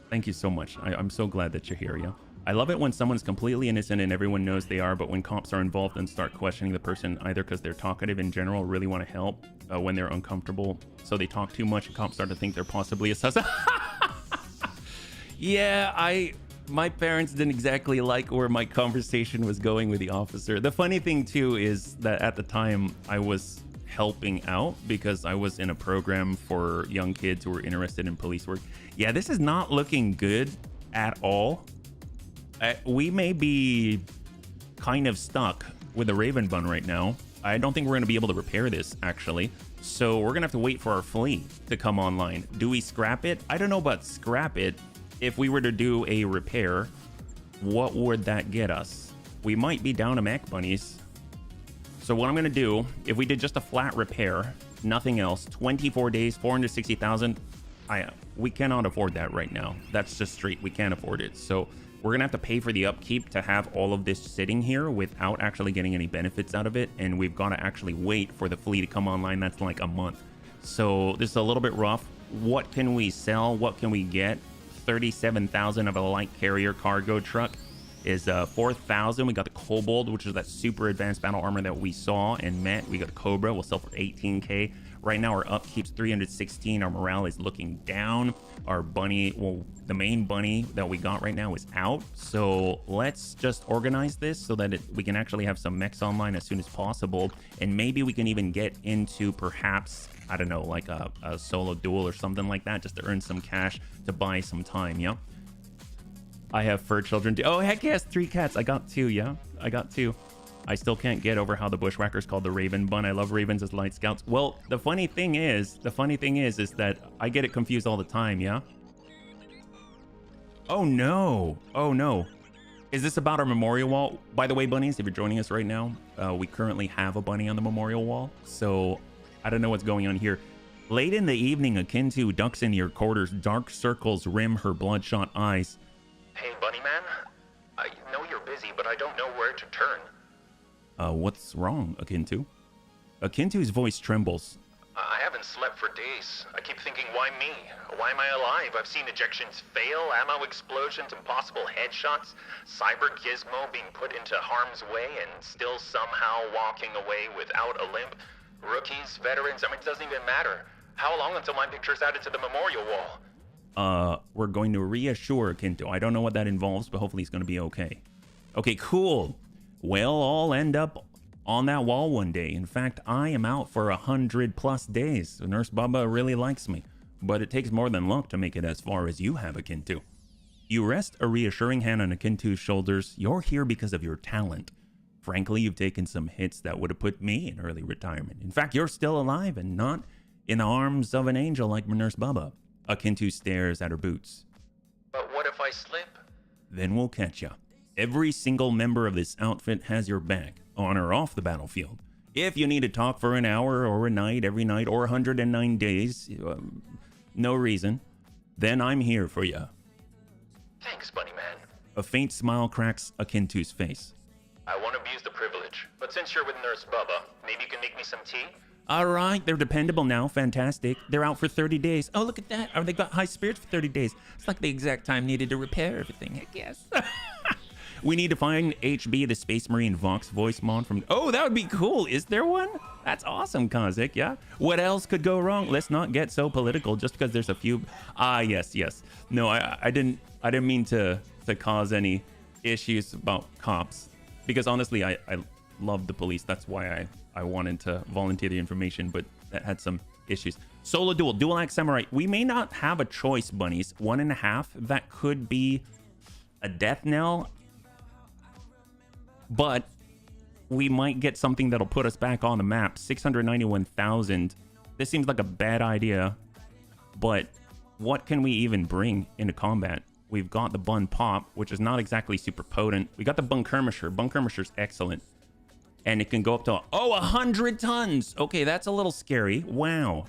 Thank you so much. I'm so glad that you're here. Yeah. I love it when someone's completely innocent and everyone knows they are, but when cops are involved and start questioning the person, either because they're talkative in general, really want to help, when they're uncomfortable, so they talk too much, and cops start to think they're possibly a suspect. Yeah, my parents didn't exactly like where my conversation was going with the officer. The funny thing too is that at the time I was helping out because I was in a program for young kids who were interested in police work. Yeah, this is not looking good at all. We may be kind of stuck with the Raven Bun right now. I don't think we're going to be able to repair this, actually. So we're going to have to wait for our fleet to come online. Do we scrap it? I don't know about scrap it. If we were to do a repair, what would that get us? We might be down to mech bunnies. So what I'm going to do, if we did just a flat repair, nothing else, 24 days, 460,000, we cannot afford that right now. That's just straight. We can't afford it. So we're going to have to pay for the upkeep to have all of this sitting here without actually getting any benefits out of it. And we've got to actually wait for the fleet to come online. That's like a month. So this is a little bit rough. What can we sell? What can we get? 37,000 of a light carrier cargo truck is 4,000. We got the Kobold, which is that super advanced battle armor that we saw and met. We got the Cobra. We'll sell for 18K. Right now, our upkeep's 316. Our morale is looking down. Our bunny, well, the main bunny that we got right now is out. So let's just organize this so that we can actually have some mechs online as soon as possible. And maybe we can even get into perhaps, I don't know, like a solo duel or something like that, just to earn some cash to buy some time, yeah? I have fur children. Oh, heck yes, 3 cats. I got 2, yeah? I got 2. I still can't get over how the bushwhackers called the Raven Bun. I love ravens as light scouts. Well, the funny thing is that I get it confused all the time, yeah? Oh no. Oh no. Is this about our memorial wall? By the way, bunnies, if you're joining us right now, we currently have a bunny on the memorial wall. So I don't know what's going on here. Late in the evening, akin to ducks in your quarters, dark circles rim her bloodshot eyes. Hey, Bunny Man. I know you're busy, but I don't know where to turn. What's wrong, Akintu? Akintu's voice trembles. I haven't slept for days. I keep thinking, why me? Why am I alive? I've seen ejections fail, ammo explosions, impossible headshots, cyber gizmo being put into harm's way and still somehow walking away without a limp. Rookies, veterans, I mean, it doesn't even matter. How long until my picture's added to the memorial wall? We're going to reassure Akintu. I don't know what that involves, but hopefully he's going to be okay. Okay, cool. We'll all end up on that wall one day. In fact, I am out for 100+ days. Nurse Bubba really likes me, but it takes more than luck to make it as far as you have, Akintu. You rest a reassuring hand on Akintu's shoulders. You're here because of your talent. Frankly, you've taken some hits that would have put me in early retirement. In fact, you're still alive and not in the arms of an angel like Nurse Bubba. Akintu stares at her boots. But what if I slip? Then we'll catch ya. Every single member of this outfit has your back, on or off the battlefield. If you need to talk for an hour or a night, every night, or 109 days, no reason, then I'm here for you. Thanks, Bunny Man. A faint smile cracks Akintu's face. I won't abuse the privilege, but since you're with Nurse Bubba, maybe you can make me some tea? All right, they're dependable now. Fantastic. They're out for 30 days. Oh, look at that. Oh, they got high spirits for 30 days. It's like the exact time needed to repair everything, I guess. We need to find HB, the Space Marine Vox voice mod from... Oh, that would be cool. Is there one? That's awesome, Kazik, yeah? What else could go wrong? Let's not get so political just because there's a few... Ah, yes. No, I didn't mean to cause any issues about cops. Because honestly, I love the police. That's why I wanted to volunteer the information, but that had some issues. Solo dual axe samurai. We may not have a choice, bunnies. 1.5. That could be a death knell. But we might get something that'll put us back on the map. 691,000. This seems like a bad idea. But what can we even bring into combat? We've got the Bun Pop, which is not exactly super potent. We got the Bunkermisher. Bunkermisher's excellent. And it can go up to, 100 tons. Okay, that's a little scary. Wow.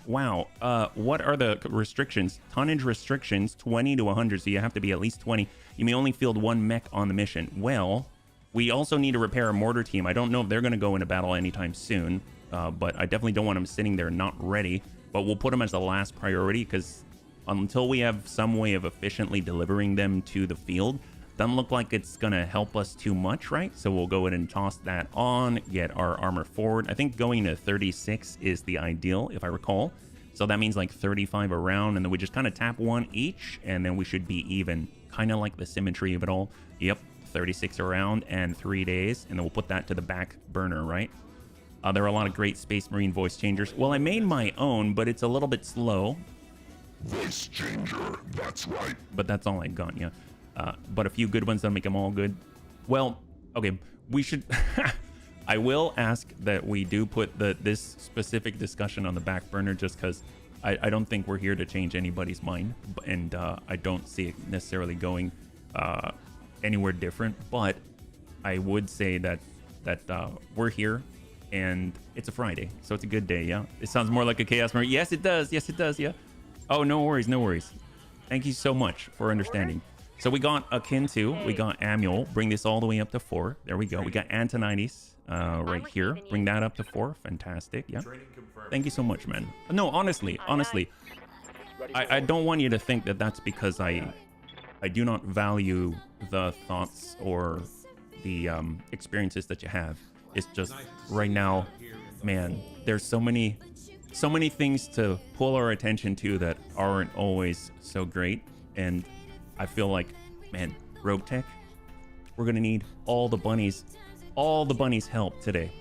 What are the restrictions? Tonnage restrictions, 20 to 100. So you have to be at least 20. You may only field one mech on the mission. Well... We also need to repair a mortar team. I don't know if they're going to go into battle anytime soon, but I definitely don't want them sitting there not ready. But we'll put them as the last priority because until we have some way of efficiently delivering them to the field, doesn't look like it's going to help us too much, right? So we'll go ahead and toss that on, get our armor forward. I think going to 36 is the ideal, if I recall. So that means like 35 around, and then we just kind of tap one each, and then we should be even. Kind of like the symmetry of it all. Yep. 36 around and 3 days, and then we'll put that to the back burner, right? There are a lot of great Space Marine voice changers. Well, I made my own, but it's a little bit slow. Voice changer, that's right. But that's all I got, yeah. But a few good ones that'll make them all good. Well, okay, we should... I will ask that we do put this specific discussion on the back burner just because I don't think we're here to change anybody's mind, and I don't see it necessarily going... anywhere different, but I would say that we're here and it's a Friday, so it's a good day. Yeah, it sounds more like a Chaos Marine. Yes it does, yeah. Oh, no worries. Thank you so much for understanding. So we got Akintu, we got Manuel. Bring this all the way up to 4. There we go. We got Antonides right here. Bring that up to 4. Fantastic. Yeah, thank you so much, man. No, honestly, I don't want you to think that that's because I do not value the thoughts or the experiences that you have. It's just right now, man, there's so many things to pull our attention to that aren't always so great. And I feel like, man, Roguetech, we're going to need all the bunnies help today.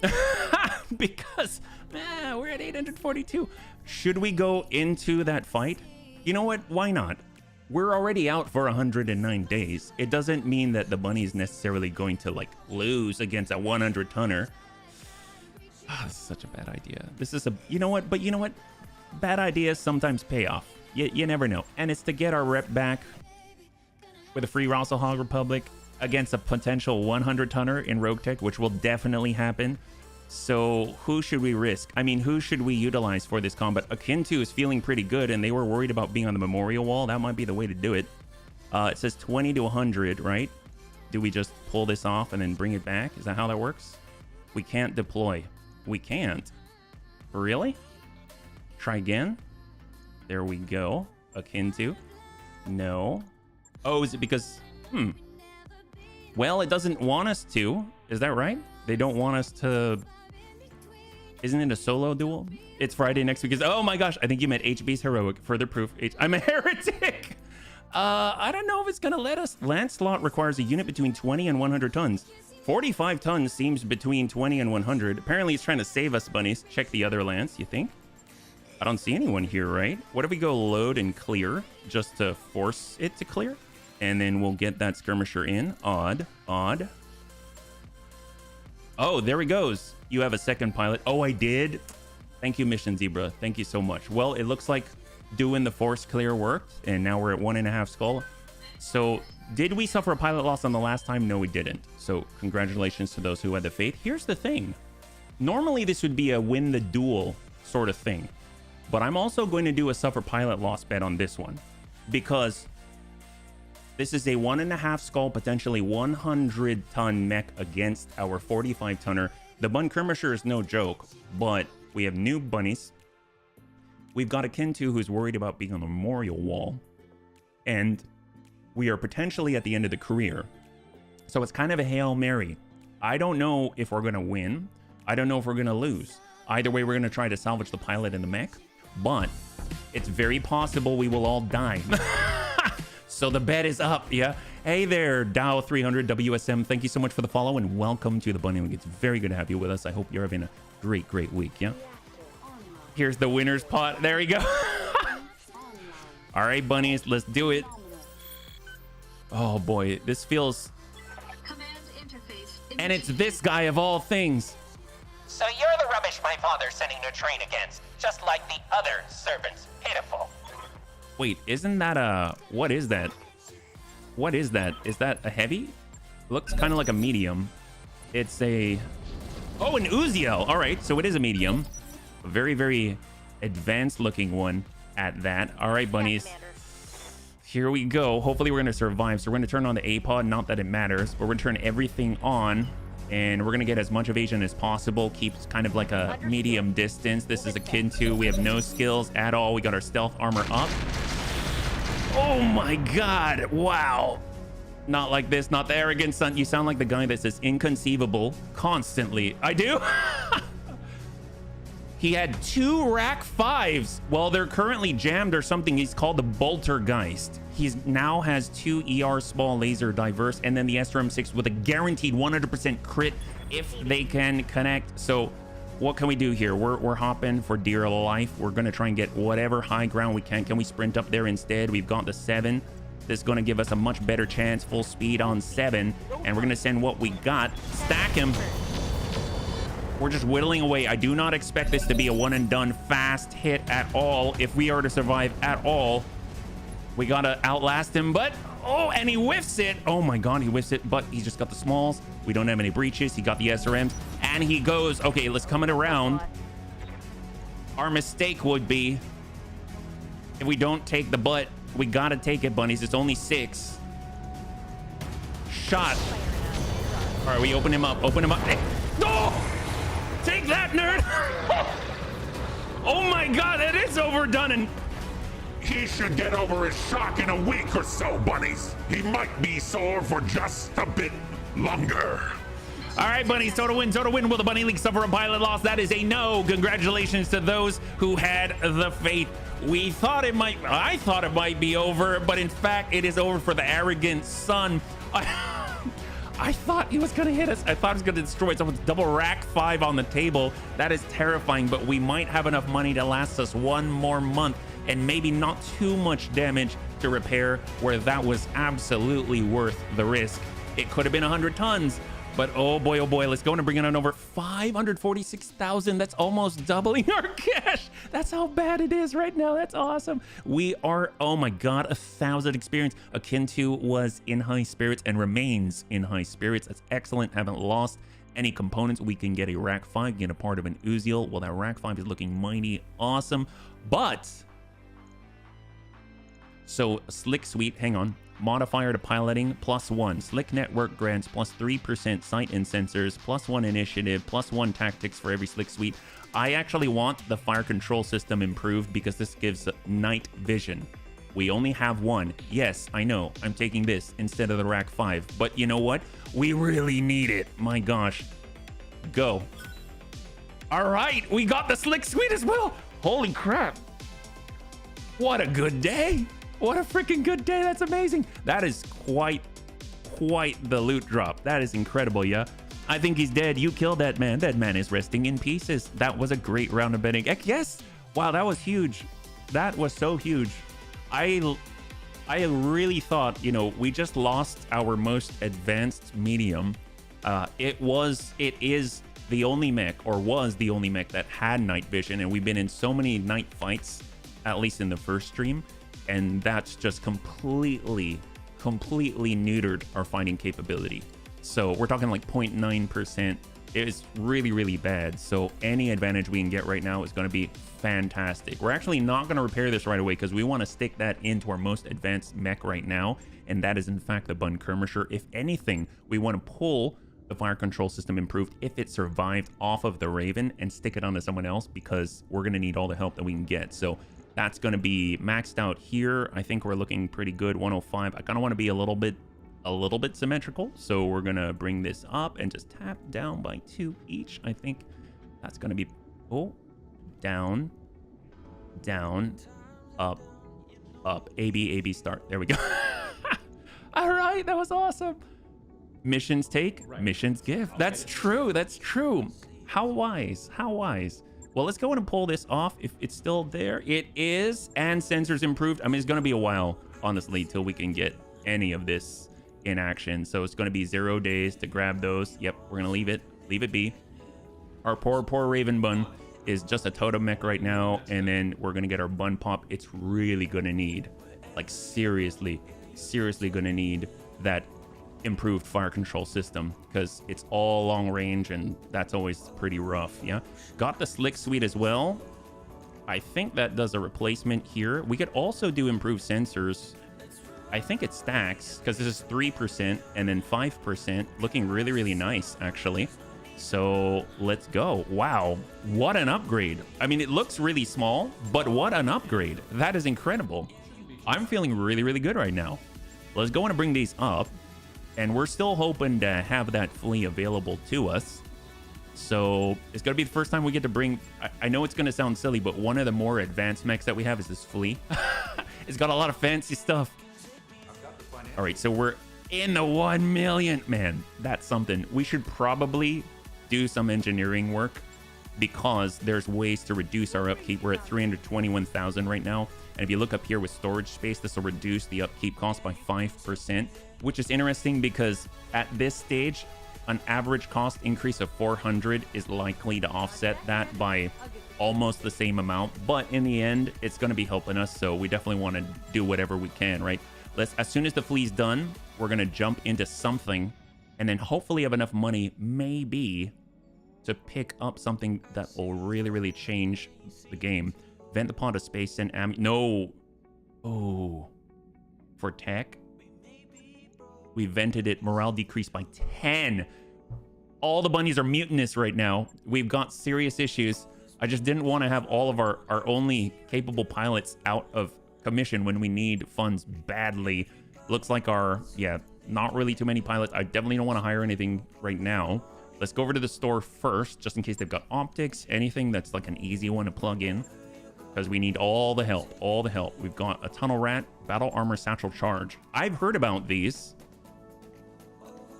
Because, man, we're at 842. Should we go into that fight? You know what? Why not? We're already out for 109 days. It doesn't mean that the bunny is necessarily going to like lose against a 100 tonner. This is such a bad idea. This is you know what? Bad ideas sometimes pay off. You never know. And it's to get our rep back with a free Rasalhague Republic against a potential 100 tonner in Roguetech, which will definitely happen. So who should we risk? I mean, who should we utilize for this combat? Akintu is feeling pretty good, and they were worried about being on the memorial wall. That might be the way to do it. It says 20 to 100, right? Do we just pull this off and then bring it back? Is that how that works? We can't deploy. We can't. Really? Try again. There we go. Akintu. No. Oh, is it because... Well, it doesn't want us to. Is that right? They don't want us to... Isn't it a solo duel? It's Friday next week. Oh my gosh, I think you meant HB's heroic. Further proof. I'm a heretic. I don't know if it's gonna let us. Lancelot requires a unit between 20 and 100 tons. 45 tons seems between 20 and 100. Apparently it's trying to save us, bunnies. Check the other lance, you think? I don't see anyone here, right? What if we go load and clear just to force it to clear? And then we'll get that skirmisher in. Odd. Oh, there he goes. You have a second pilot. Oh, I did. Thank you, Mission Zebra. Thank you so much. Well, it looks like doing the force clear worked, and now we're at 1.5 skull. So did we suffer a pilot loss on the last time? No, we didn't. So congratulations to those who had the faith. Here's the thing. Normally, this would be a win the duel sort of thing. But I'm also going to do a suffer pilot loss bet on this one. Because this is a 1.5 skull, potentially 100-ton mech against our 45-tonner. The Bunkermisher is no joke, but we have new bunnies. We've got a Kin2 who's worried about being on the memorial wall. And we are potentially at the end of the career. So it's kind of a Hail Mary. I don't know if we're going to win. I don't know if we're going to lose. Either way, we're going to try to salvage the pilot and the mech. But it's very possible we will all die. So the bet is up, yeah? Hey there, Dow300 WSM. Thank you so much for the follow and welcome to the Bunny League. It's very good to have you with us. I hope you're having a great, great week, yeah? Here's the winner's pot. There we go. All right, bunnies, let's do it. Oh boy, this feels... And it's this guy of all things. So you're the rubbish my father's sending to train against, just like the other servants. Pitiful. Wait, isn't that a... What is that? What is that? Is that a heavy? Looks kind of like a medium. It's a... Oh, an Uziel. All right, so it is a medium. A very, very advanced looking one at that. All right, bunnies. Here we go. Hopefully we're going to survive. So we're going to turn on the APOD. Not that it matters, but we're going to turn everything on. And we're going to get as much evasion as possible. Keep kind of like a medium distance. This is a Kin2. We have no skills at all. We got our stealth armor up. Oh my god. Wow. Not like this. Not the arrogant son. You sound like the guy that says inconceivable constantly. I do? He had 2 rack 5s. Well, they're currently jammed or something. He's called the Boltergeist. He now has 2 ER small laser diverse and then the SRM6 with a guaranteed 100% crit if they can connect. So what can we do here? We're hopping for dear life. We're going to try and get whatever high ground we can. Can we sprint up there instead? We've got the 7. This is going to give us a much better chance. Full speed on 7. And we're going to send what we got. Stack him. We're just whittling away. I do not expect this to be a one and done fast hit at all. If we are to survive at all, we gotta outlast him. But oh, and he whiffs it. Oh my god, he whiffs it, but he's just got the smalls. We don't have any breaches. He got the SRMs and he goes, okay, let's come it around. Our mistake would be if we don't take the butt. We gotta take it, bunnies. It's only 6 shot. All right, we open him up. Open him up. Hey. No! Take that, nerd! Oh my god, that is overdone. And he should get over his shock in a week or so, bunnies. He might be sore for just a bit longer. All right, bunnies, total win, total win. Will the Bunny League suffer a pilot loss? That is a no. Congratulations to those who had the faith. We thought it might, I thought it might be over, but in fact, it is over for the arrogant son. I thought he was going to hit us. I thought he was going to destroy us. Someone's double rack 5 on the table. That is terrifying, but we might have enough money to last us 1 more month and maybe not too much damage to repair, where that was absolutely worth the risk. It could have been 100 tons, but oh boy, let's go and bring it on over 546,000. That's almost doubling our cash. That's how bad it is right now. That's awesome. We are, oh my god, 1,000 experience. Kin2 was in high spirits and remains in high spirits. That's excellent. Haven't lost any components. We can get a rack 5, get a part of an Uziel. Well, that rack 5 is looking mighty awesome. But so Slick Suite, hang on. Modifier to piloting +1. Slick Network grants +3% sight and sensors, +1 initiative, +1 tactics for every Slick Suite. I actually want the fire control system improved because this gives night vision. We only have 1. Yes, I know. I'm taking this instead of the rack 5. But you know what? We really need it. My gosh. Go. All right. We got the Slick Suite as well. Holy crap. What a good day. What a freaking good day. That's amazing. That is quite the loot drop. That is incredible, yeah? I think he's dead. You killed that man. That man is resting in pieces. That was a great round of betting. Heck yes. Wow, that was huge. That was so huge. I really thought, you know, we just lost our most advanced medium. It is the only mech, or was the only mech that had night vision, and we've been in so many night fights, at least in the first stream. And that's just completely neutered our fighting capability. So we're talking like 0.9% It is really, really bad. So any advantage we can get right now is going to be fantastic. We're actually not going to repair this right away because we want to stick that into our most advanced mech right now. And that is in fact the Bunkermisher. If anything, we want to pull the fire control system improved if it survived off of the Raven and stick it onto someone else, because we're going to need all the help that we can get. So that's going to be maxed out here. I think we're looking pretty good. 105. I kind of want to be a little bit symmetrical, so we're going to bring this up and just tap down by 2 each. I think that's going to be down, up, AB start. There we go. All right, that was awesome. Missions take, missions give. That's true. That's true. How wise. How wise. Well, let's go ahead and pull this off if it's still there. It is, and sensors improved. I mean, it's going to be a while, honestly, till we can get any of this in action. So it's going to be 0 days to grab those. Yep, we're going to leave it be. Our poor Raven Bun is just a totem mech right now, and then we're going to get our Bun Pop. It's really going to need, like, seriously going to need that improved fire control system, because it's all long range and that's always pretty rough. Yeah, got the Slick Suite as well. I think that does a replacement here. We could also do improved sensors. I think it stacks because this is 3% and then 5%, looking really nice actually. So let's go. Wow, what an upgrade. I mean, it looks really small, but what an upgrade. That is incredible. I'm feeling really good right now. Let's go and bring these up. And we're still hoping to have that flea available to us. So it's going to be the first time we get to bring... I know it's going to sound silly, but one of the more advanced mechs that we have is this flea. It's got a lot of fancy stuff. All right, so we're in the 1 million. Man, that's something. We should probably do some engineering work, because there's ways to reduce our upkeep. We're at 321,000 right now. And if you look up here with storage space, this will reduce the upkeep cost by 5%, which is interesting because at this stage, an average cost increase of 400 is likely to offset that by almost the same amount. But in the end, it's going to be helping us. So we definitely want to do whatever we can, right? As soon as the flea's done, we're going to jump into something and then hopefully have enough money, maybe, to pick up something that will really change the game. Vent the pod of space and no. Oh, for tech, we vented it. Morale decreased by 10. All the bunnies are mutinous right now. We've got serious issues. I just didn't want to have all of our only capable pilots out of commission when we need funds badly. Looks like not really too many pilots. I definitely don't want to hire anything right now. Let's go over to the store first, just in case they've got optics, anything that's like an easy one to plug in, because we need all the help. We've got a tunnel rat, battle armor satchel charge. I've heard about these.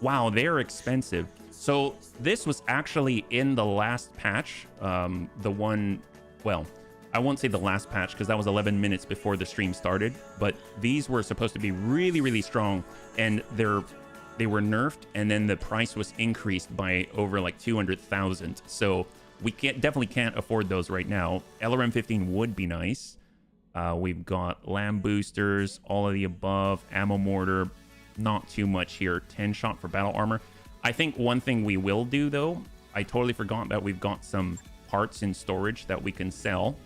Wow, they're expensive. So this was actually in the last patch. The one, well, I won't say the last patch because that was 11 minutes before the stream started, but these were supposed to be really strong, and they were nerfed, and then the price was increased by over like 200,000. So we definitely can't afford those right now. LRM 15 would be nice. We've got lamb boosters, all of the above, ammo mortar, not too much here. 10 shot for battle armor. I think one thing we will do though, I totally forgot that we've got some parts in storage that we can sell.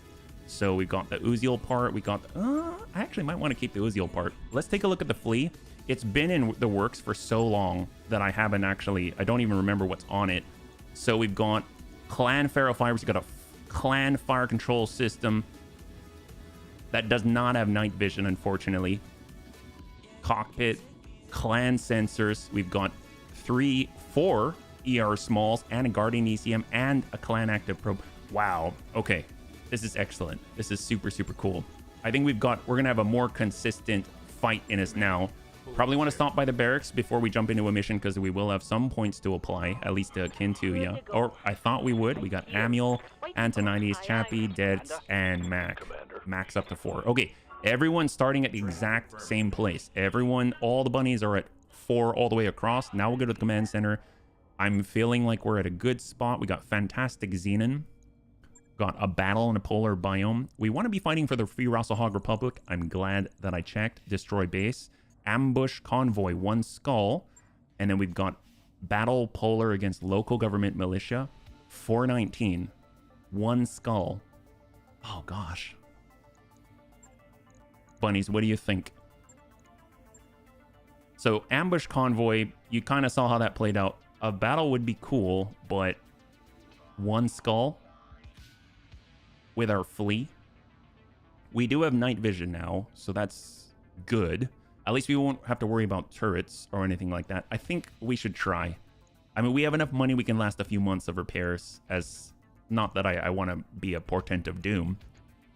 So we've got the Uziel part. We got, I actually might want to keep the Uziel part. Let's take a look at the flea. It's been in the works for so long that I don't even remember what's on it. So we've got clan ferrofibers. We've got a clan fire control system that does not have night vision, unfortunately. Cockpit, clan sensors. We've got 4 ER smalls and a guardian ECM and a clan active probe. Wow. Okay. This is excellent. This is super cool. I think we're going to have a more consistent fight in us now. Probably want to stop by the barracks before we jump into a mission, because we will have some points to apply, at least akin to, yeah. Or I thought we would. We got Amuel, Antonides, Chappie, Deads, and Mac. Mac's up to 4. Okay, everyone's starting at the exact same place. All the bunnies are at 4 all the way across. Now we'll go to the command center. I'm feeling like we're at a good spot. We got fantastic Xenon. Got a battle in a polar biome. We want to be fighting for the free Rasalhague Republic. I'm glad that I checked. Destroy base. Ambush convoy, 1 skull. And then we've got Battle polar against local government militia. 419. 1 skull. Oh, gosh. Bunnies, what do you think? So, ambush convoy, you kind of saw how that played out. A battle would be cool, but 1 skull with our flea. We do have night vision now, so that's good. At least we won't have to worry about turrets or anything like that. I think we should try. I mean, we have enough money we can last a few months of repairs, as not that I want to be a portent of doom.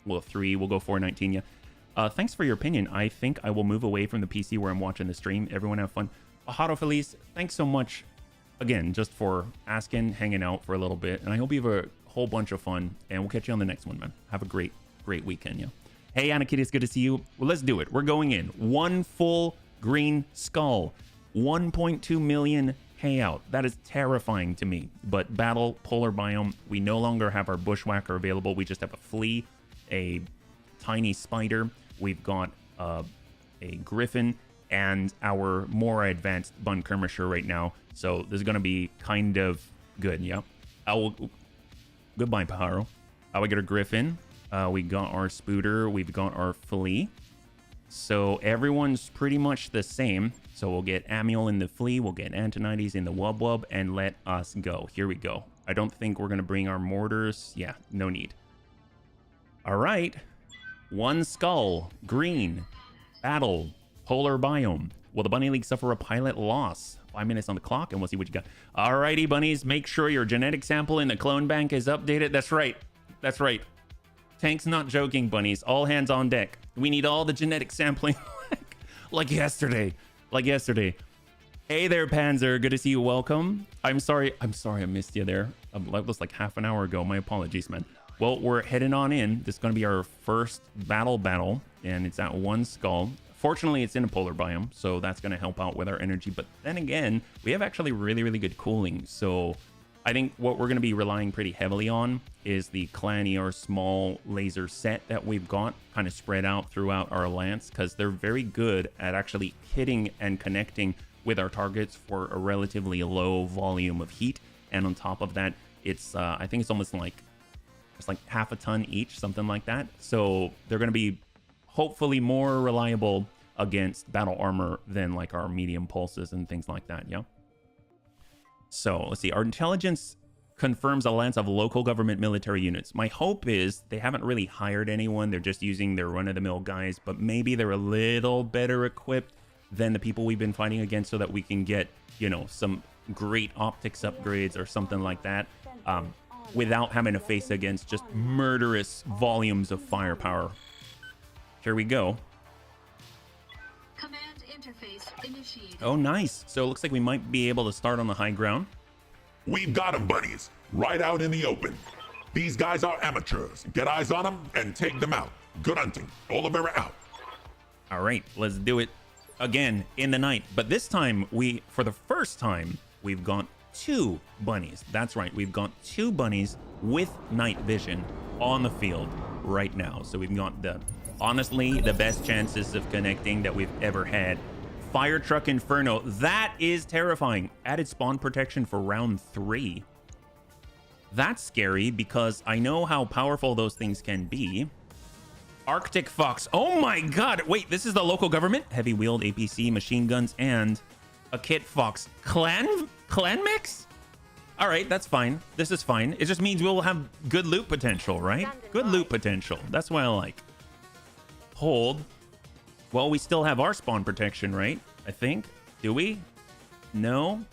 Well, 3, we'll go 419, yeah. Thanks for your opinion. I think I will move away from the PC where I'm watching the stream. Everyone have fun. Ahado Feliz, thanks so much again, just for asking, hanging out for a little bit. And I hope you have a whole bunch of fun, and we'll catch you on the next one, man. Have a great weekend, yeah. Hey, Anakitty, it's good to see you. Well, let's do it. We're going in. 1 full green skull. 1.2 million payout. That is terrifying to me. But battle, polar biome, we no longer have our bushwhacker available. We just have a flea, a tiny spider. We've got a griffin, and our more advanced Bunkermisher right now. So this is going to be kind of good, yeah. Goodbye, Pajaro. We got a griffin. We got our spooter. We've got our flea. So everyone's pretty much the same. So we'll get Amiel in the flea. We'll get Antonides in the wub wub, and let us go. Here we go. I don't think we're going to bring our mortars. Yeah, no need. All right. 1 skull. Green. Battle. Polar biome. Will the Bunny League suffer a pilot loss? 5 minutes on the clock, and we'll see what you got. Alrighty, bunnies. Make sure your genetic sample in the clone bank is updated. That's right. That's right. Tank's not joking, bunnies. All hands on deck. We need all the genetic sampling like yesterday. Like yesterday. Hey there, Panzer. Good to see you. Welcome. I'm sorry I missed you there. That was like half an hour ago. My apologies, man. Well, we're heading on in. This is going to be our first battle, and it's at 1 skull. Fortunately, it's in a polar biome, so that's going to help out with our energy. But then again, we have actually really good cooling. So I think what we're going to be relying pretty heavily on is the Clanny or small laser set that we've got kind of spread out throughout our lance, because they're very good at actually hitting and connecting with our targets for a relatively low volume of heat. And on top of that, it's I think it's almost like it's like half a ton each, something like that. So they're going to be hopefully more reliable against battle armor than like our medium pulses and things like that, yeah? So let's see, our intelligence confirms a lance of local government military units. My hope is they haven't really hired anyone. They're just using their run-of-the-mill guys, but maybe they're a little better equipped than the people we've been fighting against, so that we can get, you know, some great optics upgrades or something like that, without having to face against just murderous volumes of firepower. Here we go. Command interface initiated. Oh, nice. So it looks like we might be able to start on the high ground. We've got them, bunnies, right out in the open. These guys are amateurs. Get eyes on them and take them out. Good hunting. Olivera out. All right, let's do it again in the night. But this time, for the first time, we've got 2 bunnies. That's right, we've got 2 bunnies with night vision on the field right now. So we've got honestly the best chances of connecting that we've ever had. Fire Truck Inferno, that is terrifying. Added spawn protection for round 3. That's scary because I know how powerful those things can be. Arctic Fox, oh my god, wait, this is the local government? Heavy wheeled APC, machine guns, and a Kit Fox. Clan mix? All right, that's fine. This is fine. It just means we'll have good loot potential, right? Good loot potential. That's what I like. Hold. Well, we still have our spawn protection, right? I think. Do we? No?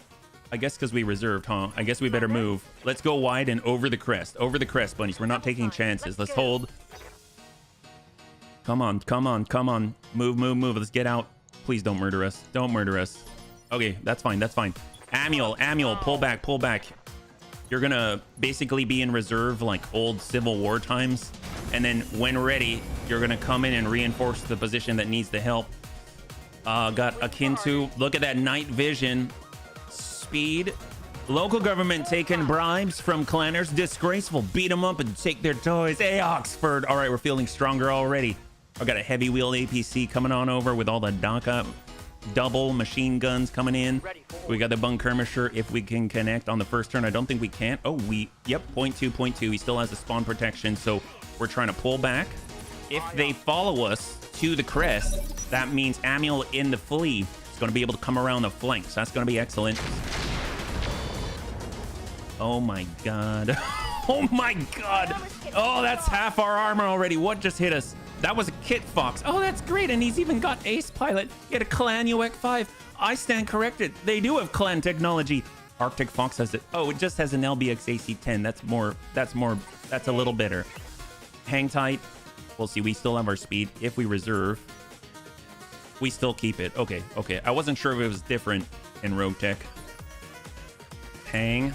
I guess because we reserved, huh? I guess we better move. Let's go wide and over the crest. Over the crest, bunnies. We're not taking chances. Let's hold. Come on, come on, come on. Move, move, move. Let's get out. Please don't murder us. Don't murder us. Okay, that's fine. That's fine. Amiel, pull back, pull back. You're gonna basically be in reserve like old Civil War times. And then when ready, you're gonna come in and reinforce the position that needs the help. Got akin to, look at that night vision. Speed. Local government taking bribes from clanners. Disgraceful. Beat them up and take their toys. Hey, Oxford. All right, we're feeling stronger already. I've got a heavy wheel APC coming on over with all the DACA. double machine guns coming in. We got the Bunkermisher if we can connect on the first turn. I don't think we can. Oh, yep, 0.2. He still has a spawn protection, so we're trying to pull back. If they follow us to the crest, that means Amiel in the flea is going to be able to come around the flanks. That's going to be excellent. Oh my god. Oh my god. Oh, that's half our armor already. What just hit us? That was a Kit Fox. Oh, that's great. And he's even got Ace Pilot. He had a Clan UX 5. I stand corrected. They do have Clan technology. Arctic Fox has it. Oh, it just has an LBX AC-10. That's a little better. Hang tight. We'll see. We still have our speed. If we reserve, we still keep it. Okay. I wasn't sure if it was different in Roguetech. Hang.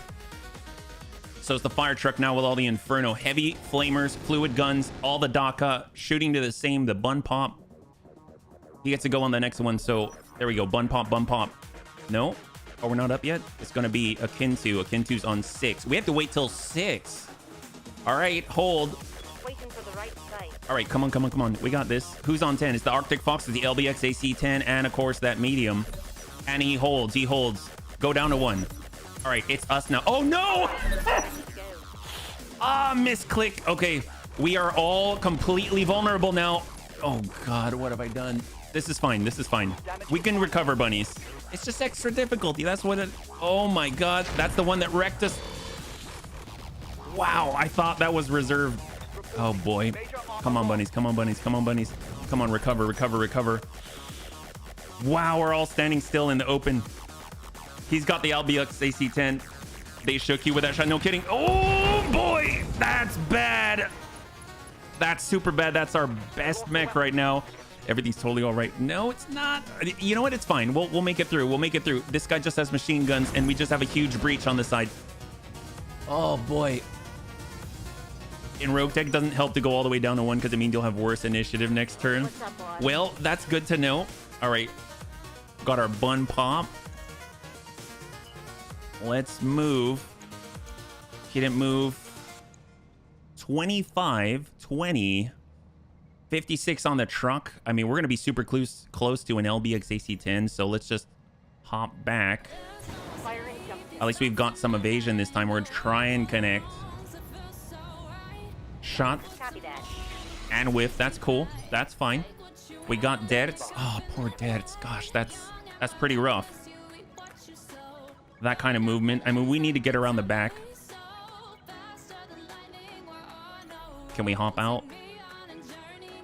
So it's the fire truck now with all the Inferno. Heavy flamers, fluid guns, all the DACA shooting to the bun pop. He gets to go on the next one. So there we go. Bun pop. No. Oh, we're not up yet. It's going to be akin to. Akin to's on 6. We have to wait till 6. All right. Hold. Waiting for the right site. All right. Come on. We got this. Who's on 10? It's the Arctic Fox, it's the LBX AC-10, and of course that medium. And he holds. Go down to 1. All right, it's us now. Oh, no! Misclick. Okay, we are all completely vulnerable now. Oh, God, what have I done? This is fine. We can recover, bunnies. It's just extra difficulty. That's what it... Oh, my God. That's the one that wrecked us. Wow, I thought that was reserved. Oh, boy. Come on, bunnies. Come on, recover. Wow, we're all standing still in the open. He's got the LBX AC-10. They shook you with that shot. No kidding. Oh, boy. That's bad. That's super bad. That's our best mech right now. Everything's totally all right. No, it's not. You know what? It's fine. We'll make it through. This guy just has machine guns, and we just have a huge breach on the side. Oh, boy. In Roguetech, doesn't help to go all the way down to 1 because it means you'll have worse initiative next turn. What's up, boss? Well, that's good to know. All right. Got our bun pop. Let's move. He didn't move. 25, 20, 56 on the truck. I mean, we're going to be super close to an LBX AC-10, so let's just hop back. Firing jump. At least we've got some evasion this time. We're going to try and connect. Shot. Copy that. And whiff. That's cool. That's fine. We got Dertz. Oh, poor Dertz. Gosh, that's pretty rough. That kind of movement. I mean, we need to get around the back. Can we hop out?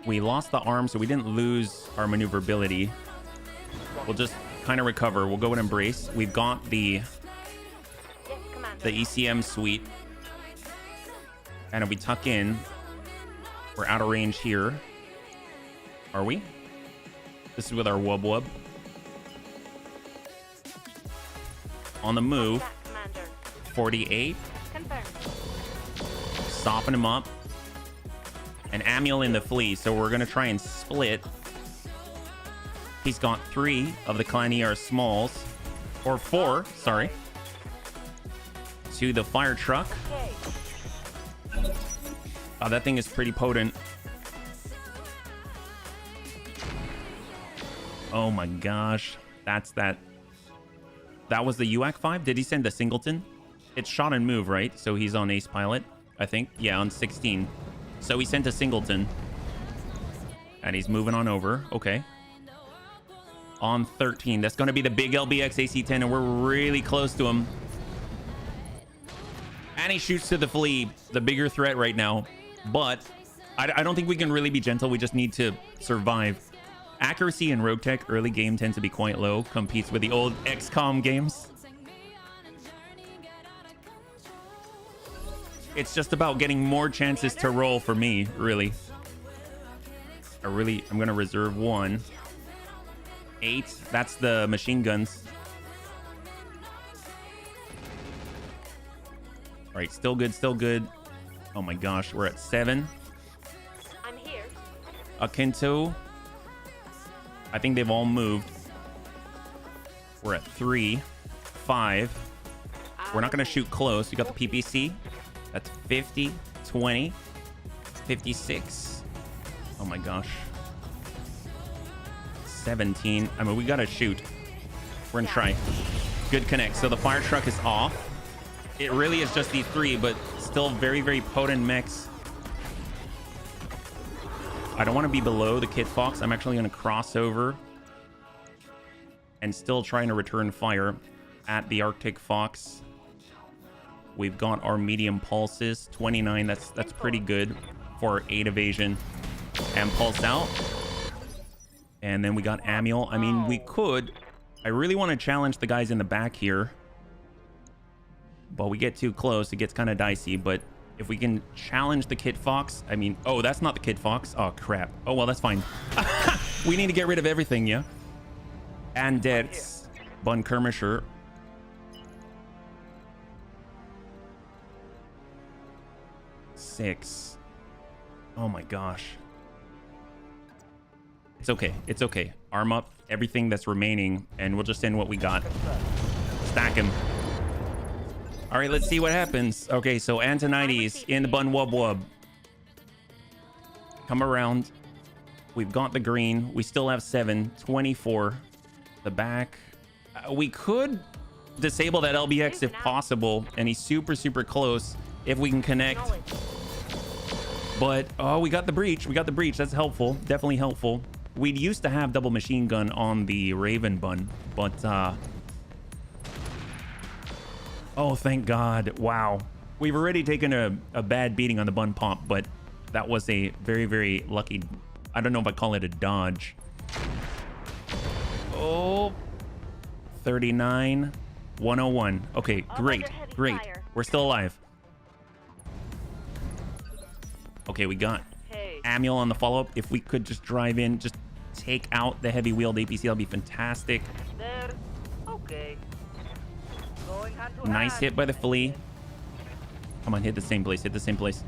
We lost the arm, so we didn't lose our maneuverability. We'll just kind of recover. We'll go and embrace. We've got the ECM suite. And if we tuck in, we're out of range here. Are we? This is with our wub wub. On the move. 48. Confirmed. Soften him up. And Amiel in the flea, so we're going to try and split. He's got 3 of the Clan ER smalls. Or 4, sorry. To the fire truck. Okay. Oh, that thing is pretty potent. Oh my gosh. That was the UAC 5? Did he send the Singleton? It's shot and move, right? So he's on Ace Pilot, I think. Yeah, on 16. So he sent a Singleton. And he's moving on over. Okay. On 13. That's going to be the big LBX AC-10, and we're really close to him. And he shoots to the flea, the bigger threat right now. But I don't think we can really be gentle. We just need to survive. Accuracy in Roguetech early game tends to be quite low. Competes with the old XCOM games. It's just about getting more chances to roll for me, really. I'm going to reserve 1. 8. That's the machine guns. All right, still good. Oh my gosh, we're at 7. I'm here. Akinto. I think they've all moved. We're at 3. 5. We're not going to shoot close. You got the PPC. That's 50, 20, 56. Oh my gosh. 17. I mean, we gotta shoot. We're gonna try. Good connect. So the fire truck is off. It really is just these three, but still very, very potent mechs. I don't want to be below the Kit Fox. I'm actually going to cross over and still trying to return fire at the Arctic Fox. We've got our medium pulses, 29. That's pretty good for 8 evasion and pulse out. And then we got Amiel. I mean, we could. I really want to challenge the guys in the back here, but we get too close. It gets kind of dicey. But if we can challenge the Kit Fox, I mean, oh, that's not the Kit Fox. Oh, crap. Oh, well, that's fine. We need to get rid of everything, yeah? And Dertz, Bun Kermisher. Six. Oh my gosh. It's okay. It's okay. Arm up everything that's remaining, and we'll just end what we got. Stack him. All right, let's see what happens. Okay, so Antonides in the Bun Wub Wub. Come around. We've got the green. We still have 7. 24. The back. We could disable that LBX if possible, and he's super, super close if we can connect. But, oh, we got the breach. We got the breach. That's helpful. Definitely helpful. We used to have double machine gun on the Raven Bun, but, oh, thank God. Wow. We've already taken a bad beating on the Bun Pop, but that was a very, very lucky... I don't know if I call it a dodge. Oh, 39, 101. Okay, great, great. We're still alive. Okay, we got Amiel on the follow-up. If we could just drive in, just take out the heavy wheeled APC, that'll be fantastic. Okay. Nice hit by the flea. Come on, hit the same place, hit the same place.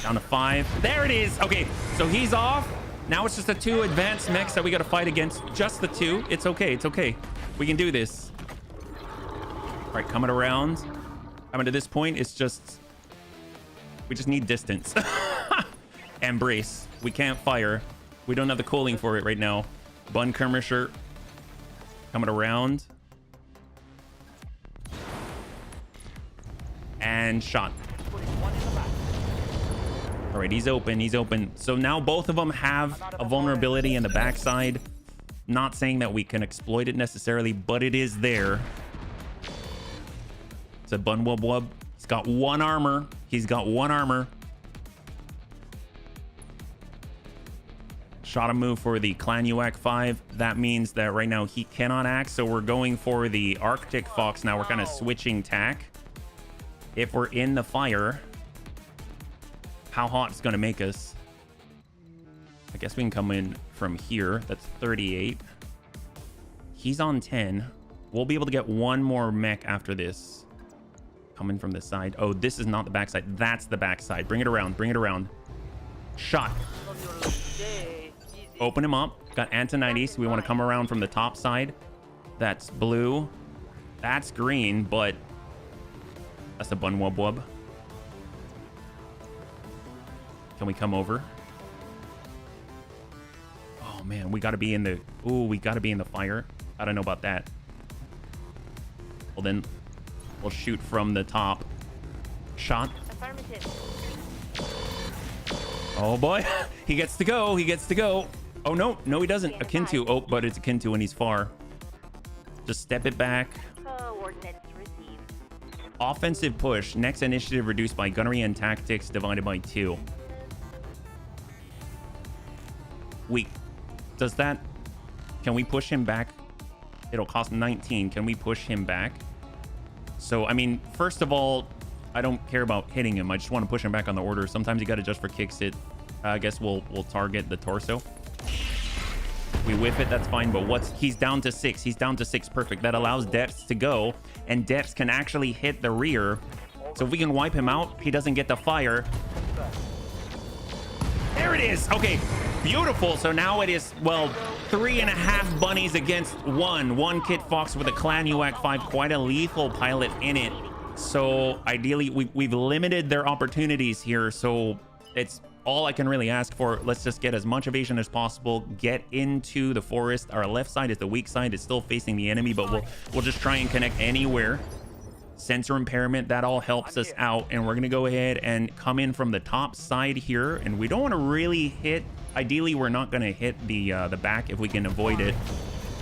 Down to 5. There it is. Okay, so he's off. Now it's just the 2 advanced mechs that we got to fight against. Just the 2. It's okay. It's okay. We can do this. All right, coming around. I mean, to this point, it's just... we just need distance. And brace. We can't fire. We don't have the cooling for it right now. Bun Kermisher coming around. And shot. All right, he's open. He's open. So now both of them have a vulnerability in the backside. Not saying that we can exploit it necessarily, but it is there. It's a Bun Wub Wub. He's got 1 armor. He's got 1 armor. Shot a move for the Clan UAC 5. That means that right now he cannot act. So we're going for the Arctic Fox now. We're kind of switching tack. If we're in the fire, how hot it's going to make us. I guess we can come in from here. That's 38. He's on 10. We'll be able to get 1 more mech after this. Coming from this side. Oh, this is not the backside. That's the backside. Bring it around. Bring it around. Shot. Open him up. Got Antonides. We want to come around from the top side. That's blue. That's green, but that's a Bun Wub Wub. Can we come over? Oh man, we got to be in the... ooh, we got to be in the fire. I don't know about that. Well then, we'll shoot from the top. Shot. Oh boy, he gets to go. He gets to go. Oh no, no he doesn't. Akin to. Oh, but it's akin to when he's far. Just step it back. Offensive push. Next initiative reduced by gunnery and tactics divided by 2. Does that... can we push him back? It'll cost 19. Can we push him back? So, I mean, first of all, I don't care about hitting him. I just want to push him back on the order. Sometimes you got to just for kicks it. I guess we'll target the torso. We whiff it, that's fine. But he's down to 6. He's down to 6. Perfect. That allows Dertz to go. And Dertz can actually hit the rear. So if we can wipe him out, he doesn't get the fire. There it is. Okay, beautiful. So now it is, well, 3.5 bunnies against 1. 1 Kit Fox with a Clan UAC 5. Quite a lethal pilot in it. So ideally, we've limited their opportunities here. So it's all I can really ask for. Let's just get as much evasion as possible, get into the forest. Our left side is the weak side. It's still facing the enemy, but we'll just try and connect anywhere. Sensor impairment, that all helps us out. And we're gonna go ahead and come in from the top side here. And we don't want to really hit, ideally we're not gonna hit the back if we can avoid it.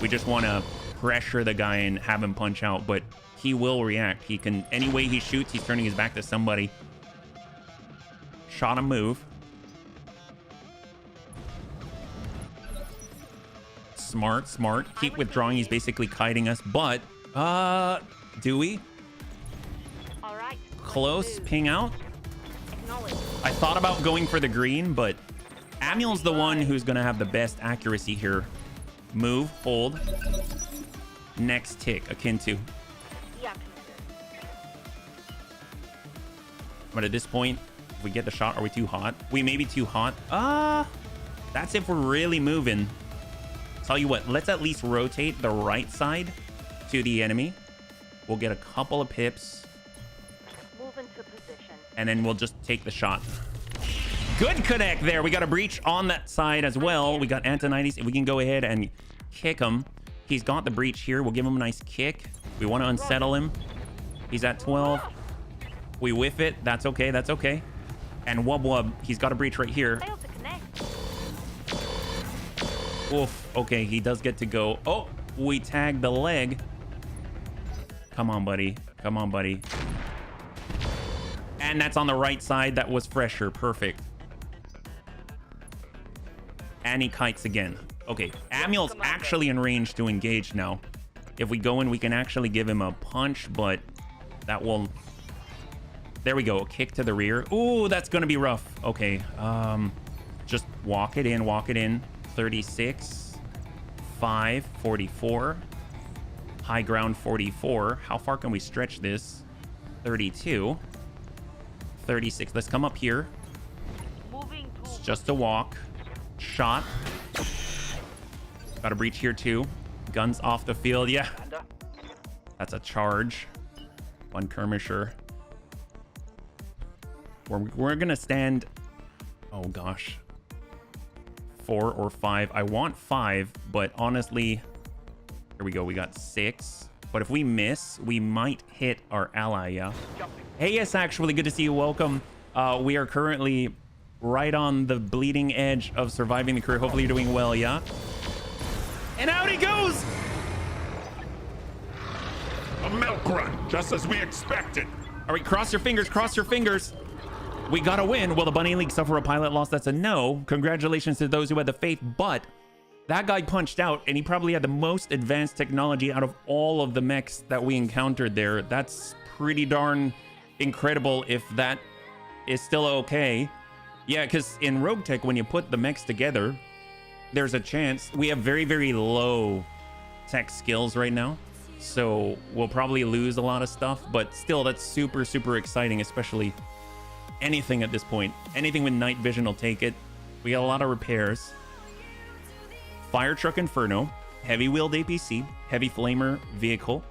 We just want to pressure the guy and have him punch out, but he will react. He can, any way he shoots, he's turning his back to somebody. Shot him, move. Smart, smart. Keep withdrawing. He's basically kiting us, but do we? All right. Close, ping out. Acknowledge. I thought about going for the green, but Manuel's the one who's gonna have the best accuracy here. Move, hold. Next tick, akin to. Yeah. But at this point, if we get the shot, are we too hot? We may be too hot. That's if we're really moving. Tell you what, let's at least rotate the right side to the enemy. We'll get a couple of pips. Move into position. And then we'll just take the shot. Good connect there. We got a breach on that side as well. We got Antonides. We can go ahead and kick him. He's got the breach here. We'll give him a nice kick. We want to unsettle him. He's at 12. We whiff it. That's okay. That's okay. And wub wub. He's got a breach right here. Failed to connect. Oof. Okay, he does get to go. Oh, we tagged the leg. Come on, buddy. Come on, buddy. And that's on the right side. That was fresher. Perfect. And he kites again. Okay, Manuel's actually in range to engage now. If we go in, we can actually give him a punch, but that will... There we go. A kick to the rear. Ooh, that's going to be rough. Okay, just walk it in. Walk it in. 36. 5. 44. High ground 44. How far can we stretch this? 32. 36. Let's come up here. Moving to It's just a walk. Shot. Got a breach here too. Guns off the field. Yeah. That's a charge. One Kermisher. We're going to stand... Oh, gosh. 4 or 5. I want 5, but honestly... Here we go. We got 6. But if we miss, we might hit our ally, yeah? Hey, yes, actually. Good to see you. Welcome. We are currently right on the bleeding edge of surviving the career. Hopefully you're doing well, yeah? And out he goes! A milk run, just as we expected. All right, cross your fingers, cross your fingers. We got to win. Will the Bunny League suffer a pilot loss? That's a no. Congratulations to those who had the faith, but that guy punched out, and he probably had the most advanced technology out of all of the mechs that we encountered there. That's pretty darn incredible if that is still okay. Yeah, because in Roguetech, when you put the mechs together, there's a chance. We have very, very low tech skills right now, so we'll probably lose a lot of stuff, but still, that's super, super exciting, especially anything at this point. Anything with night vision will take it. We got a lot of repairs. Fire Truck Inferno, heavy wheeled APC, heavy flamer vehicle,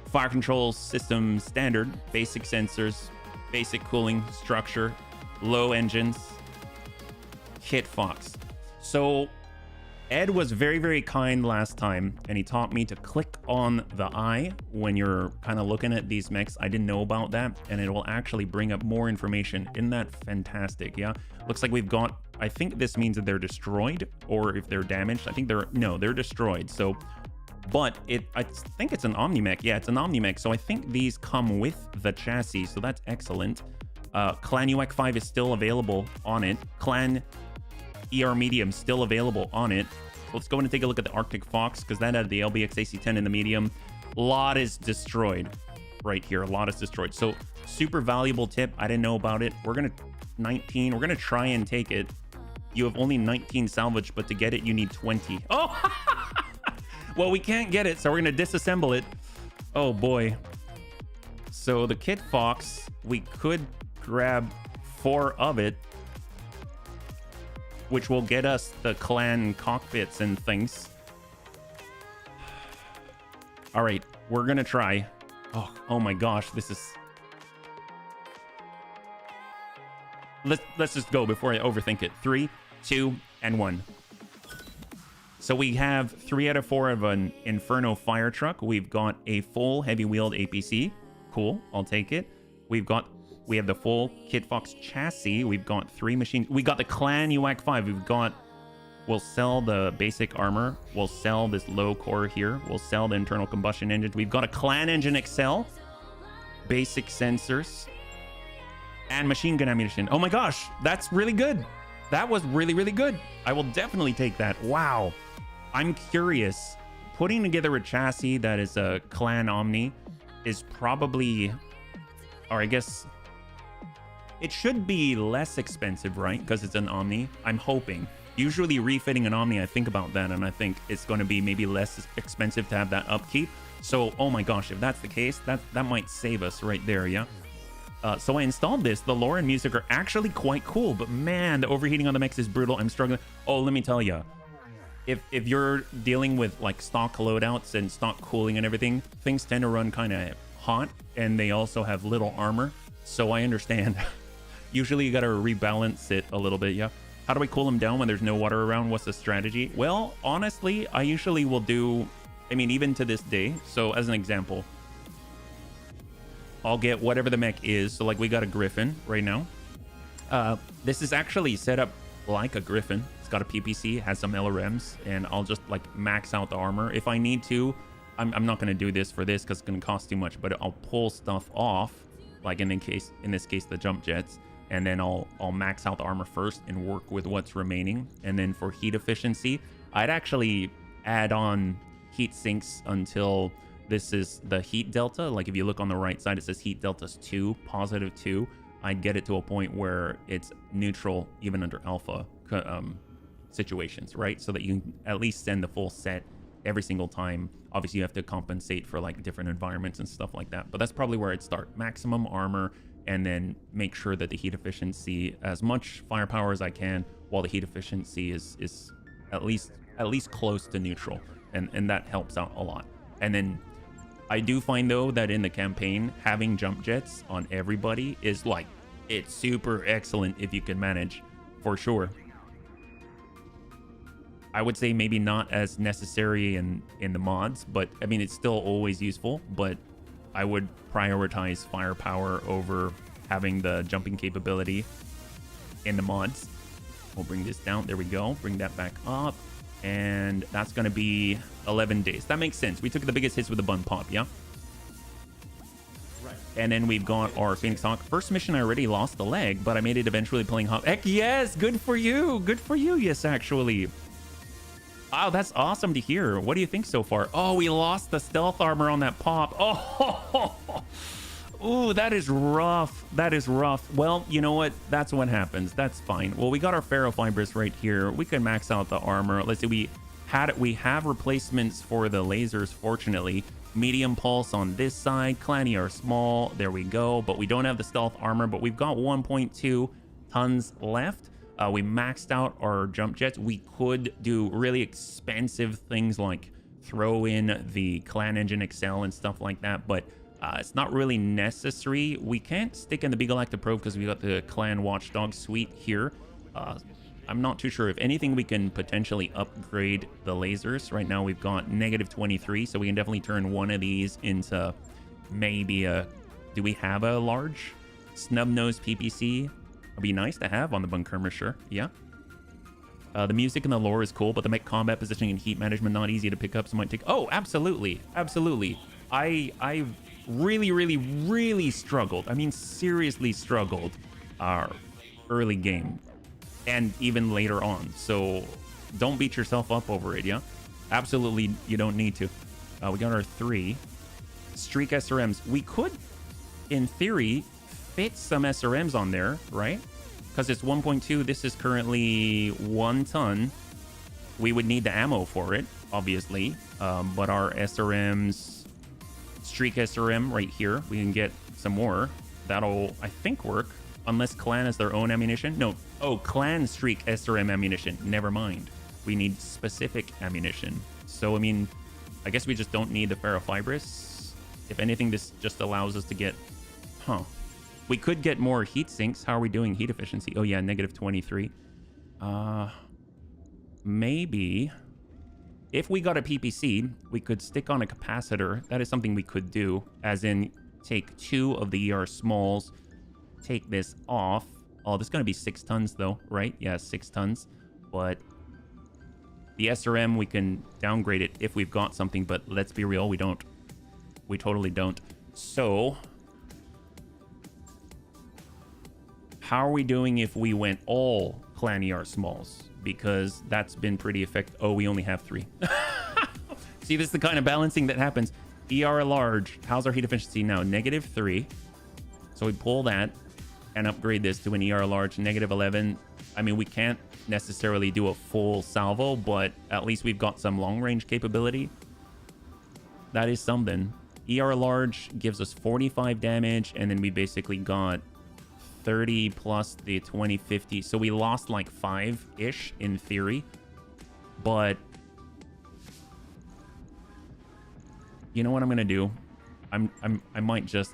fire control system standard, basic sensors, basic cooling structure, low engines, Kit Fox. So Ed was very, very kind last time, and he taught me to click on the eye when you're kind of looking at these mechs. I didn't know about that, and it will actually bring up more information. Isn't that fantastic? Yeah, looks like we've got, I think this means that they're destroyed, or if they're damaged. I think they're destroyed. So, but I think it's an Omni-Mech. Yeah, it's an Omni-Mech. So I think these come with the chassis, so that's excellent. Clan UX 5 is still available on it. Clan ER Medium still available on it. Let's go in and take a look at the Arctic Fox, because that had the LBX AC10 in the medium. A lot is destroyed right here. A lot is destroyed. So super valuable tip. I didn't know about it. We're gonna try and take it. You have only 19 salvage, but to get it you need 20. Oh well, we can't get it, so we're gonna disassemble it. Oh boy. So the Kit Fox, we could grab 4 of it, which will get us the clan cockpits and things. All right, we're gonna try. Oh my gosh, this is... let's just go before I overthink it. 3, 2, and 1. So we have 3 out of 4 of an Inferno fire truck. We've got a full heavy wheeled APC. Cool, I'll take it. We have the full Kit Fox chassis. We've got 3 machines. We got the Clan UAC 5. We'll sell the basic armor. We'll sell this low core here. We'll sell the internal combustion engines. We've got a Clan Engine XL, basic sensors, and machine gun ammunition. Oh my gosh, that's really good. That was really, really good. I will definitely take that. Wow. I'm curious. Putting together a chassis that is a Clan Omni is probably, or I guess it should be less expensive, right? Because it's an Omni. I'm hoping. Usually refitting an Omni, I think about that, and I think it's going to be maybe less expensive to have that upkeep. So, oh my gosh, if that's the case, that might save us right there, yeah? So I installed this. The lore and music are actually quite cool, but man, the overheating on the mechs is brutal. I'm struggling. Oh, let me tell you. If you're dealing with like stock loadouts and stock cooling and everything, things tend to run kind of hot, and they also have little armor. So I understand. Usually you got to rebalance it a little bit, yeah? How do I cool them down when there's no water around? What's the strategy? Well, honestly, I usually will do, I mean, even to this day. So as an example, I'll get whatever the mech is. So like we got a Griffin right now. This is actually set up like a Griffin. It's got a PPC, has some LRMs, and I'll just like max out the armor. If I need to, I'm not going to do this for this because it's going to cost too much, but I'll pull stuff off, like in this case, the jump jets. And then I'll max out the armor first and work with what's remaining. And then for heat efficiency, I'd actually add on heat sinks until this is the heat delta. Like if you look on the right side, it says heat delta's 2, positive 2. I'd get it to a point where it's neutral even under alpha situations, right? So that you can at least send the full set every single time. Obviously, you have to compensate for like different environments and stuff like that. But that's probably where I'd start. Maximum armor, and then make sure that the heat efficiency, as much firepower as I can, while the heat efficiency is at least close to neutral, and that helps out a lot. And then I do find though that in the campaign, having jump jets on everybody is like, it's super excellent if you can manage, for sure. I would say maybe not as necessary in the mods, but I mean it's still always useful, but I would prioritize firepower over having the jumping capability in the mods. We'll bring this down. There we go. Bring that back up. And that's going to be 11 days. That makes sense. We took the biggest hits with the bun pop, yeah? Right. And then we've got our Phoenix Hawk. First mission, I already lost the leg, but I made it eventually playing Hawk. Heck yes! Good for you! Good for you, yes, actually. Wow, that's awesome to hear. What do you think so far? Oh, we lost the stealth armor on that pop. Oh, ooh, that is rough. That is rough. Well, you know what? That's what happens. That's fine. Well, we got our ferrofibrous right here. We can max out the armor. Let's see. We have replacements for the lasers, fortunately. Medium pulse on this side. Clanny are small. There we go. But we don't have the stealth armor. But we've got 1.2 tons left. We maxed out our jump jets. We could do really expensive things like throw in the Clan Engine XL and stuff like that, but it's not really necessary. We can't stick in the Beagle Active Probe because we got the Clan Watchdog suite here. I'm not too sure. If anything, we can potentially upgrade the lasers. Right now we've got -23, so we can definitely turn one of these into maybe a... Do we have a large snub-nosed PPC? It'd be nice to have on the Bunkermer, sure. Yeah. The music and the lore is cool, but the mech combat positioning and heat management not easy to pick up, so might take... Oh, absolutely. Absolutely. I really struggled. I mean, seriously struggled early game and even later on. So don't beat yourself up over it, yeah? Absolutely, you don't need to. We got our 3 Streak SRMs. We could, in theory, fit some SRMs on there, right? Because it's 1.2. This is currently 1 ton. We would need the ammo for it, obviously. But our SRMs, Streak SRM right here, we can get some more. That'll, I think, work. Unless Clan has their own ammunition. No. Oh, Clan Streak SRM ammunition. Never mind. We need specific ammunition. So, I mean, I guess we just don't need the ferrofibrous. If anything, this just allows us to get... Huh. We could get more heat sinks. How are we doing heat efficiency? Oh yeah, negative 23. Maybe if we got a PPC, we could stick on a capacitor. That is something we could do, as in take 2 of the ER smalls, take this off. Oh, this is going to be 6 tons though, right? Yeah, 6 tons. But the SRM, we can downgrade it if we've got something, but let's be real, we don't. We totally don't. So how are we doing if we went all clan ER smalls? Because that's been pretty effective. Oh, we only have 3. See, this is the kind of balancing that happens. ER large, how's our heat efficiency now? Negative 3. So we pull that and upgrade this to an ER large, negative 11. I mean, we can't necessarily do a full salvo, but at least we've got some long range capability. That is something. ER large gives us 45 damage, and then we basically got 30 plus the 2050. So we lost like 5-ish in theory. But you know what I'm gonna do? I might just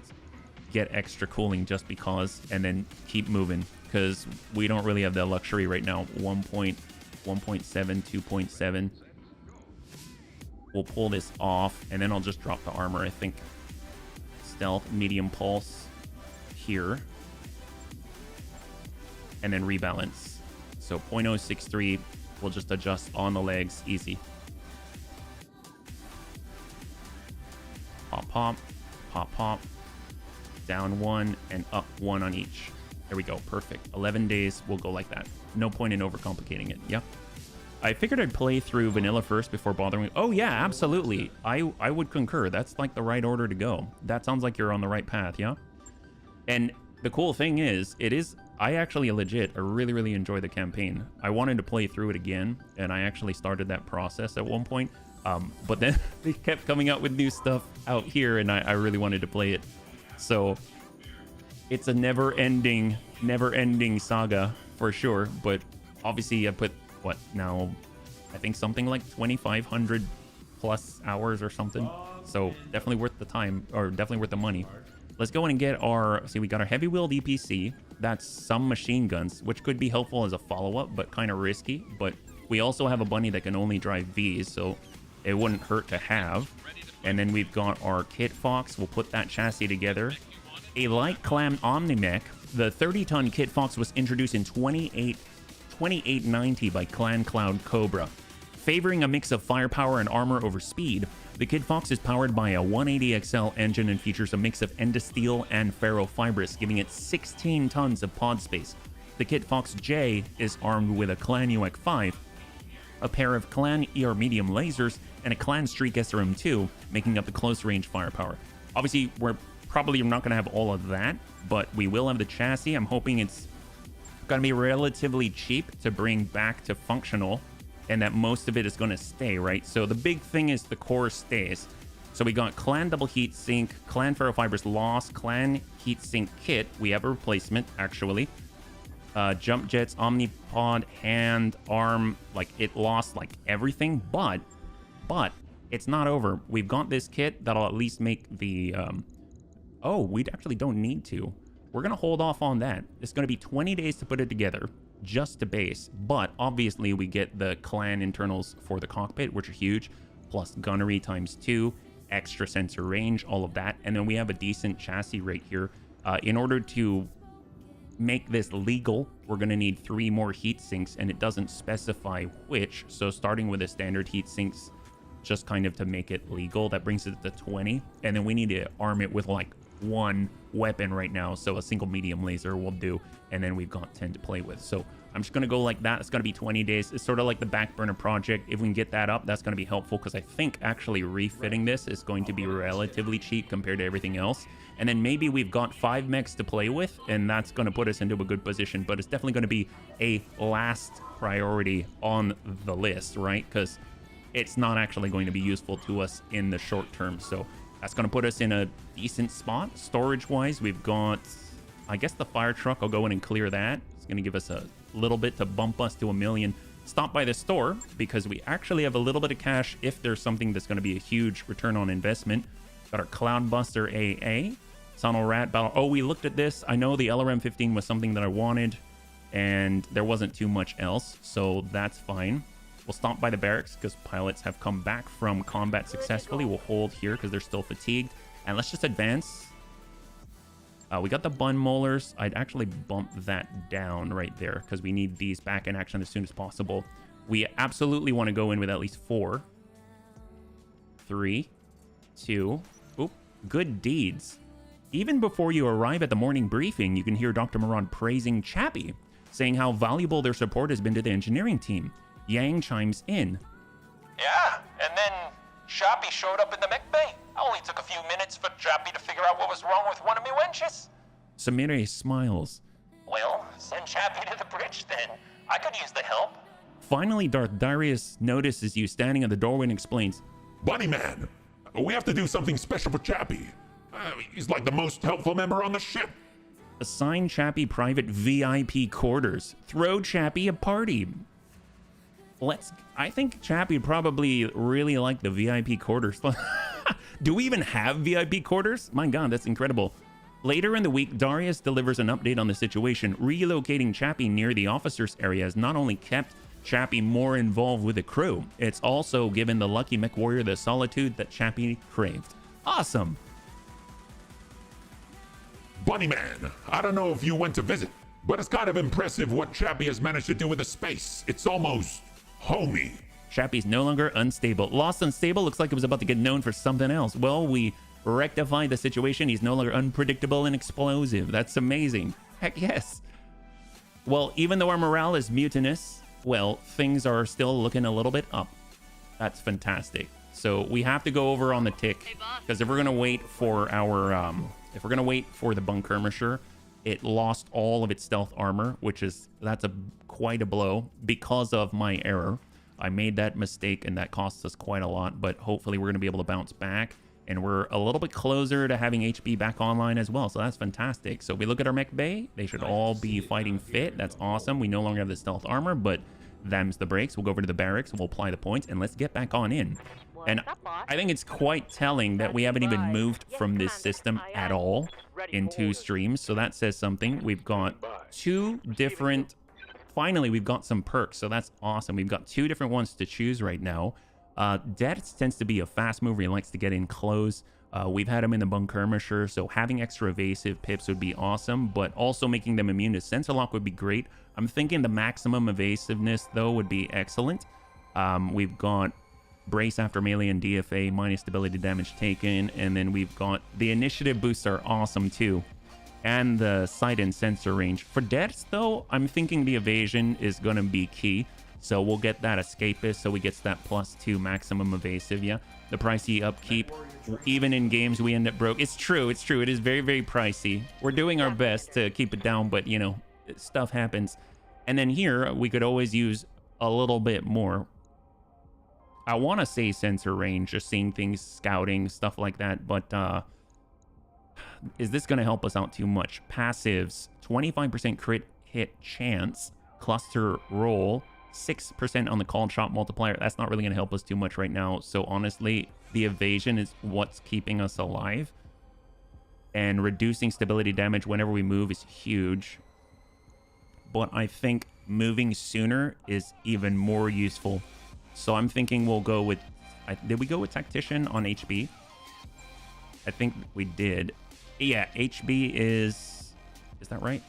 get extra cooling just because, and then keep moving, because we don't really have that luxury right now. 1.7, 2.7. We'll pull this off, and then I'll just drop the armor, I think. Stealth, medium pulse here. And then rebalance. So 0.063, we'll just adjust on the legs, easy. Pop, pop, pop, pop. Down 1 and up 1 on each. There we go, perfect. 11 days, we'll go like that. No point in overcomplicating it, yeah. I figured I'd play through vanilla first before bothering. Oh yeah, absolutely. I would concur. That's like the right order to go. That sounds like you're on the right path, yeah? And the cool thing is, I actually legit, I really enjoy the campaign. I wanted to play through it again, and I actually started that process at one point. But then they kept coming out with new stuff out here, and I really wanted to play it. So it's a never-ending saga for sure. But obviously I put, what now, I think something like 2,500 plus hours or something. So definitely worth the time, or definitely worth the money. Let's go in and get our, see, we got our heavy-wheeled EPC. That's some machine guns, which could be helpful as a follow-up, but kind of risky. But we also have a bunny that can only drive Vs, so it wouldn't hurt to have. And then we've got our Kit Fox. We'll put that chassis together. A light clam Omnimech. The 30-ton Kit Fox was introduced in 2890 by Clan Cloud Cobra. Favoring a mix of firepower and armor over speed, the Kit Fox is powered by a 180XL engine and features a mix of endosteel and ferrofibrous, giving it 16 tons of pod space. The Kit Fox J is armed with a Clan UX-5, a pair of Clan ER medium lasers, and a Clan Streak SRM-2, making up the close-range firepower. Obviously, we're probably not going to have all of that, but we will have the chassis. I'm hoping it's going to be relatively cheap to bring back to functional, and that most of it is going to stay, right? So the big thing is the core stays. So we got Clan Double Heat Sink, Clan Ferrofibrous Lost, Clan Heat Sink Kit. We have a replacement, actually. Jump Jets, Omnipod, hand, arm, like it lost like everything, but it's not over. We've got this kit that'll at least make the, oh, we actually don't need to. We're going to hold off on that. It's going to be 20 days to put it together, just to base. But obviously we get the clan internals for the cockpit, which are huge, plus gunnery ×2, extra sensor range, all of that. And then we have a decent chassis right here. In order to make this legal, we're going to need 3 more heat sinks, and it doesn't specify which. So starting with the standard heat sinks, just kind of to make it legal, that brings it to 20. And then we need to arm it with like 1 weapon right now, so a single medium laser will do, and then we've got 10 to play with. So I'm just going to go like that. It's going to be 20 days. It's sort of like the back burner project. If we can get that up, that's going to be helpful, because I think actually refitting this is going to be relatively cheap compared to everything else. And then maybe we've got 5 mechs to play with, and that's going to put us into a good position. But it's definitely going to be a last priority on the list, right? Because it's not actually going to be useful to us in the short term. So that's going to put us in a decent spot. Storage-wise, we've got, I guess, the fire truck. I'll go in and clear that. It's going to give us a little bit to bump us to 1 million. Stop by the store, because we actually have a little bit of cash if there's something that's going to be a huge return on investment. Got our Cloudbuster AA. Tunnel Rat Battle. Oh, we looked at this. I know the LRM-15 was something that I wanted, and there wasn't too much else, so that's fine. We'll stop by the barracks because pilots have come back from combat successfully. We'll hold here because they're still fatigued. And let's just advance. We got the bun molars. I'd actually bump that down right there because we need these back in action as soon as possible. We absolutely want to go in with at least 4. 3, 2. Oop, good deeds. Even before you arrive at the morning briefing, you can hear Dr. Moran praising Chappie, saying how valuable their support has been to the engineering team. Yang chimes in. Yeah, and then Chappie showed up in the mech bay. Only took a few minutes for Chappie to figure out what was wrong with one of me wenches. Samire smiles. Well, send Chappie to the bridge then. I could use the help. Finally, Darth Darius notices you standing at the doorway and explains. Bunny Man, we have to do something special for Chappie. He's like the most helpful member on the ship. Assign Chappie private VIP quarters. Throw Chappie a party. I think Chappie probably really like the VIP quarters. Do we even have VIP quarters? My God, that's incredible. Later in the week, Darius delivers an update on the situation. Relocating Chappie near the officers' area has not only kept Chappie more involved with the crew, it's also given the lucky mech warrior the solitude that Chappie craved. Awesome. Bunny Man, I don't know if you went to visit, but it's kind of impressive what Chappie has managed to do with the space. It's almost homey. Chappie's no longer unstable. Lost Unstable looks like it was about to get known for something else. Well, we rectified the situation. He's no longer unpredictable and explosive. That's amazing. Heck yes. Well, even though our morale is mutinous, well, things are still looking a little bit up. That's fantastic. So we have to go over on the tick, because if we're gonna wait for our the bunker, it lost all of its stealth armor, that's quite a blow because of my error. I made that mistake and that cost us quite a lot, but hopefully we're going to be able to bounce back, and we're a little bit closer to having HB back online as well, so that's fantastic. So we look at our mech bay, they should all be fighting fit. That's awesome. We no longer have the stealth armor, but them's the breaks. We'll go over to the barracks, we'll apply the points, and let's get back on in. And I think it's quite telling that we haven't even moved from this system at all into streams, so that says something. We've got 2 different... Finally, we've got some perks, so that's awesome. We've got 2 different ones to choose right now. Death tends to be a fast mover. He likes to get in close. We've had him in the bunker, so having extra evasive pips would be awesome, but also making them immune to sensor lock would be great. I'm thinking the maximum evasiveness, though, would be excellent. We've got brace after melee and DFA, minus stability damage taken, and then we've got the initiative boosts are awesome, too. And the sight and sensor range. For deaths, though, I'm thinking the evasion is going to be key. So we'll get that escapist, so we get that +2 maximum evasive, yeah. The pricey upkeep, even in games we end up broke. It's true, it's true. It is very, very pricey. We're doing our best to keep it down, but, you know, stuff happens. And then here, we could always use a little bit more. I want to say sensor range, just seeing things, scouting, stuff like that, but, is this going to help us out too much? Passives, 25% crit hit chance, cluster roll, 6% on the called shot multiplier. That's not really going to help us too much right now. So honestly, the evasion is what's keeping us alive. And reducing stability damage whenever we move is huge. But I think moving sooner is even more useful. So I'm thinking we'll go with... Did we go with Tactician on HB? I think we did. Yeah, HB is that right?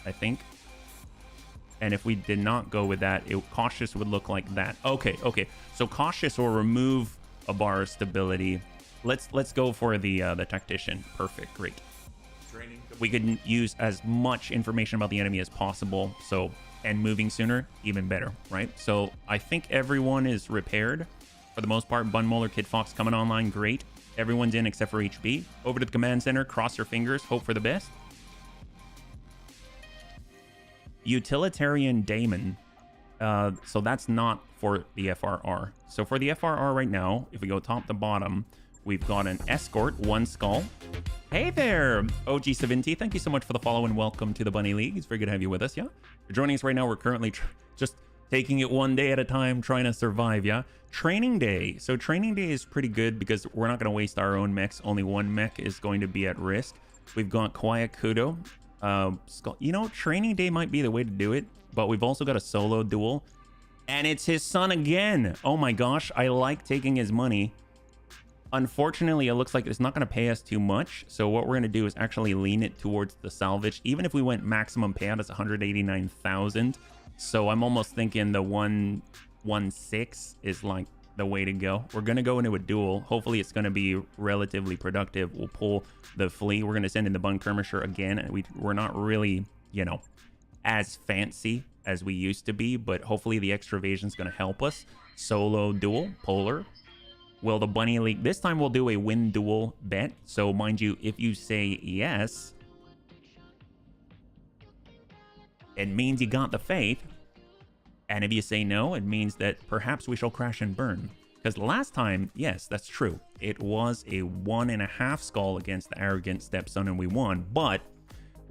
I think. And if we did not go with that, cautious would look like that. Okay. So cautious will remove a bar of stability. Let's go for the tactician. Perfect, great. We could use as much information about the enemy as possible. So, and moving sooner, even better, right? So I think everyone is repaired for the most part. Bun Molar, Kid Fox coming online, great. Everyone's in except for HB. Over to the command center, cross your fingers, hope for the best. Utilitarian Daemon. So that's not for the FRR. So for the FRR right now, if we go top to bottom, we've got an escort, 1 skull. Hey there, OG70. Thank you so much for the follow and welcome to the Bunny League. It's very good to have you with us, yeah? You're joining us right now. We're currently just taking it one day at a time, trying to survive, yeah? Training day. So training day is pretty good because we're not going to waste our own mechs. Only 1 mech is going to be at risk. We've got Kwayakudo. You know, training day might be the way to do it, but we've also got a solo duel. And it's his son again. Oh my gosh, I like taking his money. Unfortunately, it looks like it's not going to pay us too much. So what we're going to do is actually lean it towards the salvage. Even if we went maximum payout, it's 189,000. So I'm almost thinking the 116 is like the way to go. We're going to go into a duel. Hopefully it's going to be relatively productive. We'll pull the flea. We're going to send in the Bunkermisher again. We're not really, you know, as fancy as we used to be, but hopefully the extra evasion is going to help us. Solo duel, polar. Will the bunny league this time? We'll do a win duel bet. So mind you, if you say yes, it means you got the faith. And if you say no, it means that perhaps we shall crash and burn. Because last time, yes, that's true, it was a 1.5 skull against the arrogant stepson and we won, but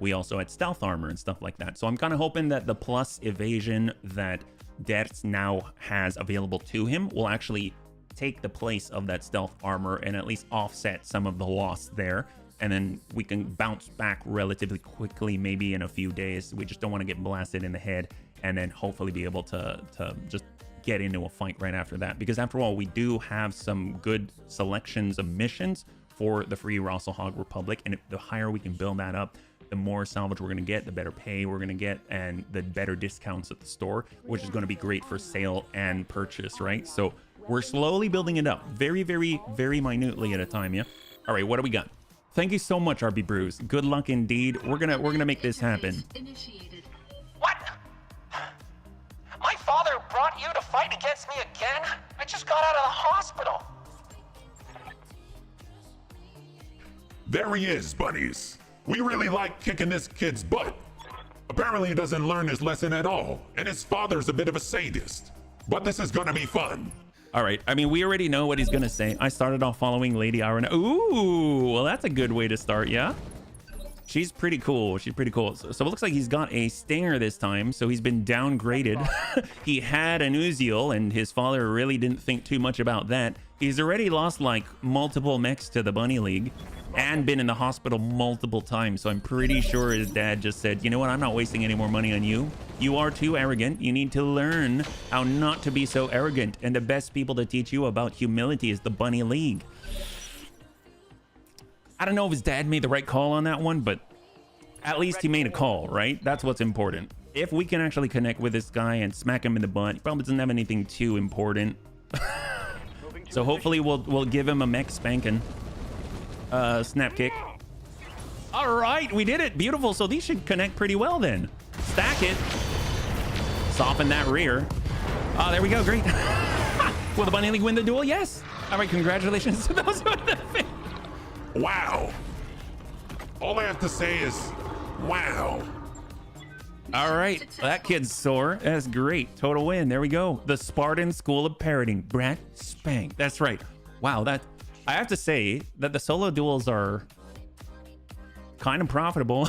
we also had stealth armor and stuff like that. So I'm kind of hoping that the plus evasion that Dertz now has available to him will actually take the place of that stealth armor and at least offset some of the loss there. And then we can bounce back relatively quickly, maybe in a few days. We just don't want to get blasted in the head and then hopefully be able to just get into a fight right after that. Because after all, we do have some good selections of missions for the free Rasalhague Republic. And the higher we can build that up, the more salvage we're going to get, the better pay we're going to get, and the better discounts at the store, which is going to be great for sale and purchase, right? So we're slowly building it up, very, very, very minutely at a time, yeah? All right, what do we got? Thank you so much, RB Brews. Good luck indeed. We're gonna make this happen. Initiated. What? My father brought you to fight against me again? I just got out of the hospital. There he is, bunnies. We really like kicking this kid's butt. Apparently he doesn't learn his lesson at all, and his father's a bit of a sadist. But this is gonna be fun. All right, I mean, we already know what he's gonna say. I started off following Lady Iron. Ooh, well, that's a good way to start, yeah? She's pretty cool. She's pretty cool. So it looks like he's got a stinger this time. So he's been downgraded. He had an Uziel, and his father really didn't think too much about that. He's already lost like multiple mechs to the Bunny League and been in the hospital multiple times. So I'm pretty sure his dad just said, you know what? I'm not wasting any more money on you. You are too arrogant. You need to learn how not to be so arrogant. And the best people to teach you about humility is the Bunny League. I don't know if his dad made the right call on that one, but at least he made a call, right? That's what's important. If we can actually connect with this guy and smack him in the butt, he probably doesn't have anything too important. So hopefully we'll give him a mech spanking. Snap kick. All right, we did it. Beautiful. So these should connect pretty well then. Stack it. Soften that rear. Oh, there we go. Great. Will the Bunny League win the duel? Yes. All right, congratulations to those with the fit. Wow. All I have to say is, wow. All right, that kid's sore. That's great. Total win. There we go. The Spartan School of Parroting. Brat Spank. That's right. Wow, that I have to say that the solo duels are kind of profitable.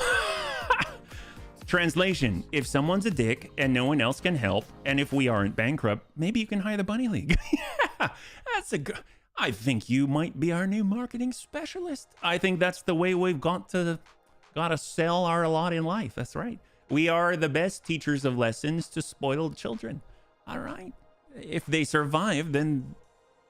Translation: if someone's a dick and no one else can help, and if we aren't bankrupt, maybe you can hire the Bunny League. Yeah, that's a good. I think you might be our new marketing specialist. I think that's the way we've gotta sell our lot in life. That's right. We are the best teachers of lessons to spoiled children. All right. If they survive, then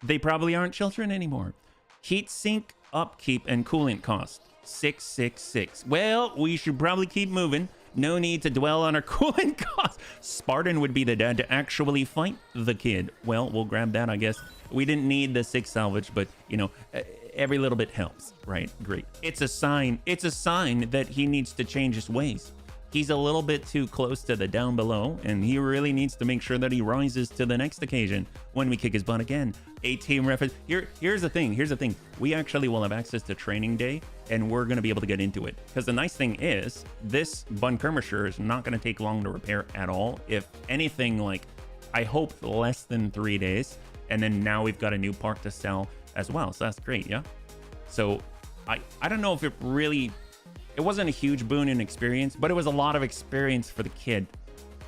they probably aren't children anymore. Heat sink, upkeep, and coolant cost. 666. Well, we should probably keep moving. No need to dwell on our coolant costs. Spartan would be the dad to actually fight the kid. Well, we'll grab that, I guess. We didn't need the 6 salvage, but, you know, every little bit helps, right? Great. It's a sign. It's a sign that he needs to change his ways. He's a little bit too close to the down below, and he really needs to make sure that he rises to the next occasion when we kick his butt again. 18 reference. Here's the thing. Here's the thing. We actually will have access to training day, and we're going to be able to get into it. Because the nice thing is, this Bunkermisher is not going to take long to repair at all. If anything, like, I hope less than 3 days. And then now we've got a new part to sell as well. So that's great, yeah? So I don't know if it really... It wasn't a huge boon in experience, but it was a lot of experience for the kid.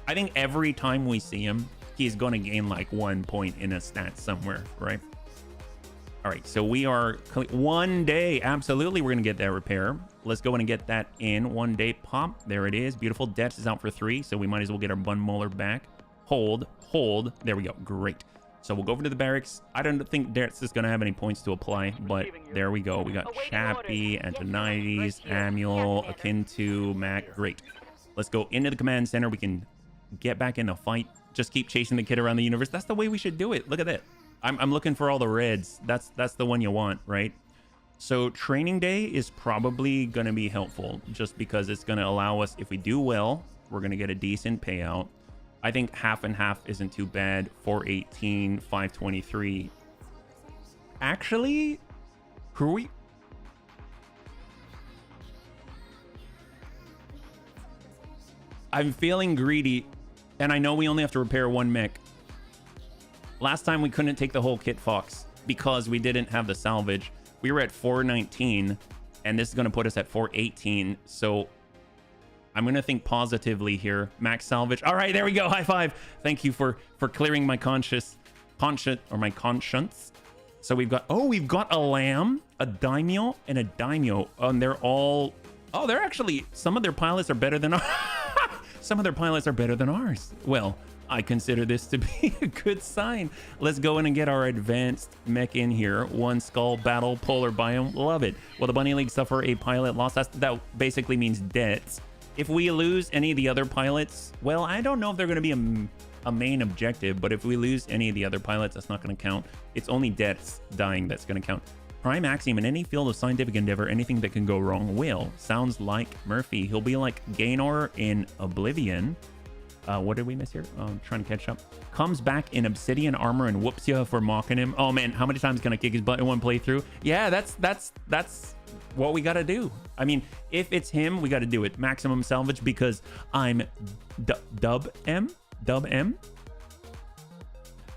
I think every time we see him, he's going to gain like 1 point in a stat somewhere, right? All right, so we are 1 day. Absolutely, we're gonna get that repair. Let's go in and get that in 1 day. Pop, there it is. Beautiful. Dex is out for 3, so we might as well get our bun molar back. Hold. There we go. Great. So we'll go over to the barracks. I don't think Dex is gonna have any points to apply, but there we go. We got Chappie, Antonides, Amuel, akin to Mac. Great. Let's go into the command center. We can get back in the fight. Just keep chasing the kid around the universe. That's the way we should do it. Look at that. I'm looking for all the reds. That's the one you want, right? So training day is probably going to be helpful just because it's going to allow us, if we do well, we're going to get a decent payout. I think half and half isn't too bad. 418, 523. Actually, who are we? I'm feeling greedy, and I know we only have to repair 1 mech. Last time we couldn't take the whole kit Fox because we didn't have the salvage. We were at 419, and this is going to put us at 418. So I'm going to think positively here. Max salvage. All right, there we go. High five. Thank you for clearing my conscience. So we've got a lamb, a daimyo, and a daimyo. And they're all... Oh, they're actually... Some of their pilots are better than ours. Some of their pilots are better than ours. Well... I consider this to be a good sign. Let's go in and get our advanced mech in here. 1 skull, battle, polar biome. Love it. Will the Bunny League suffer a pilot loss? That basically means debts. If we lose any of the other pilots, well, I don't know if they're going to be a main objective, but if we lose any of the other pilots, that's not going to count. It's only debts dying that's going to count. Prime axiom: in any field of scientific endeavor, anything that can go wrong will. Sounds like Murphy. He'll be like Gaynor in Oblivion. What did we miss here? I'm trying to catch up. Comes back in obsidian armor and whoops you for mocking him. Oh man, how many times can I kick his butt in one playthrough? Yeah, that's what we gotta do. I mean, if it's him, we gotta do it. Maximum salvage because I'm dub M.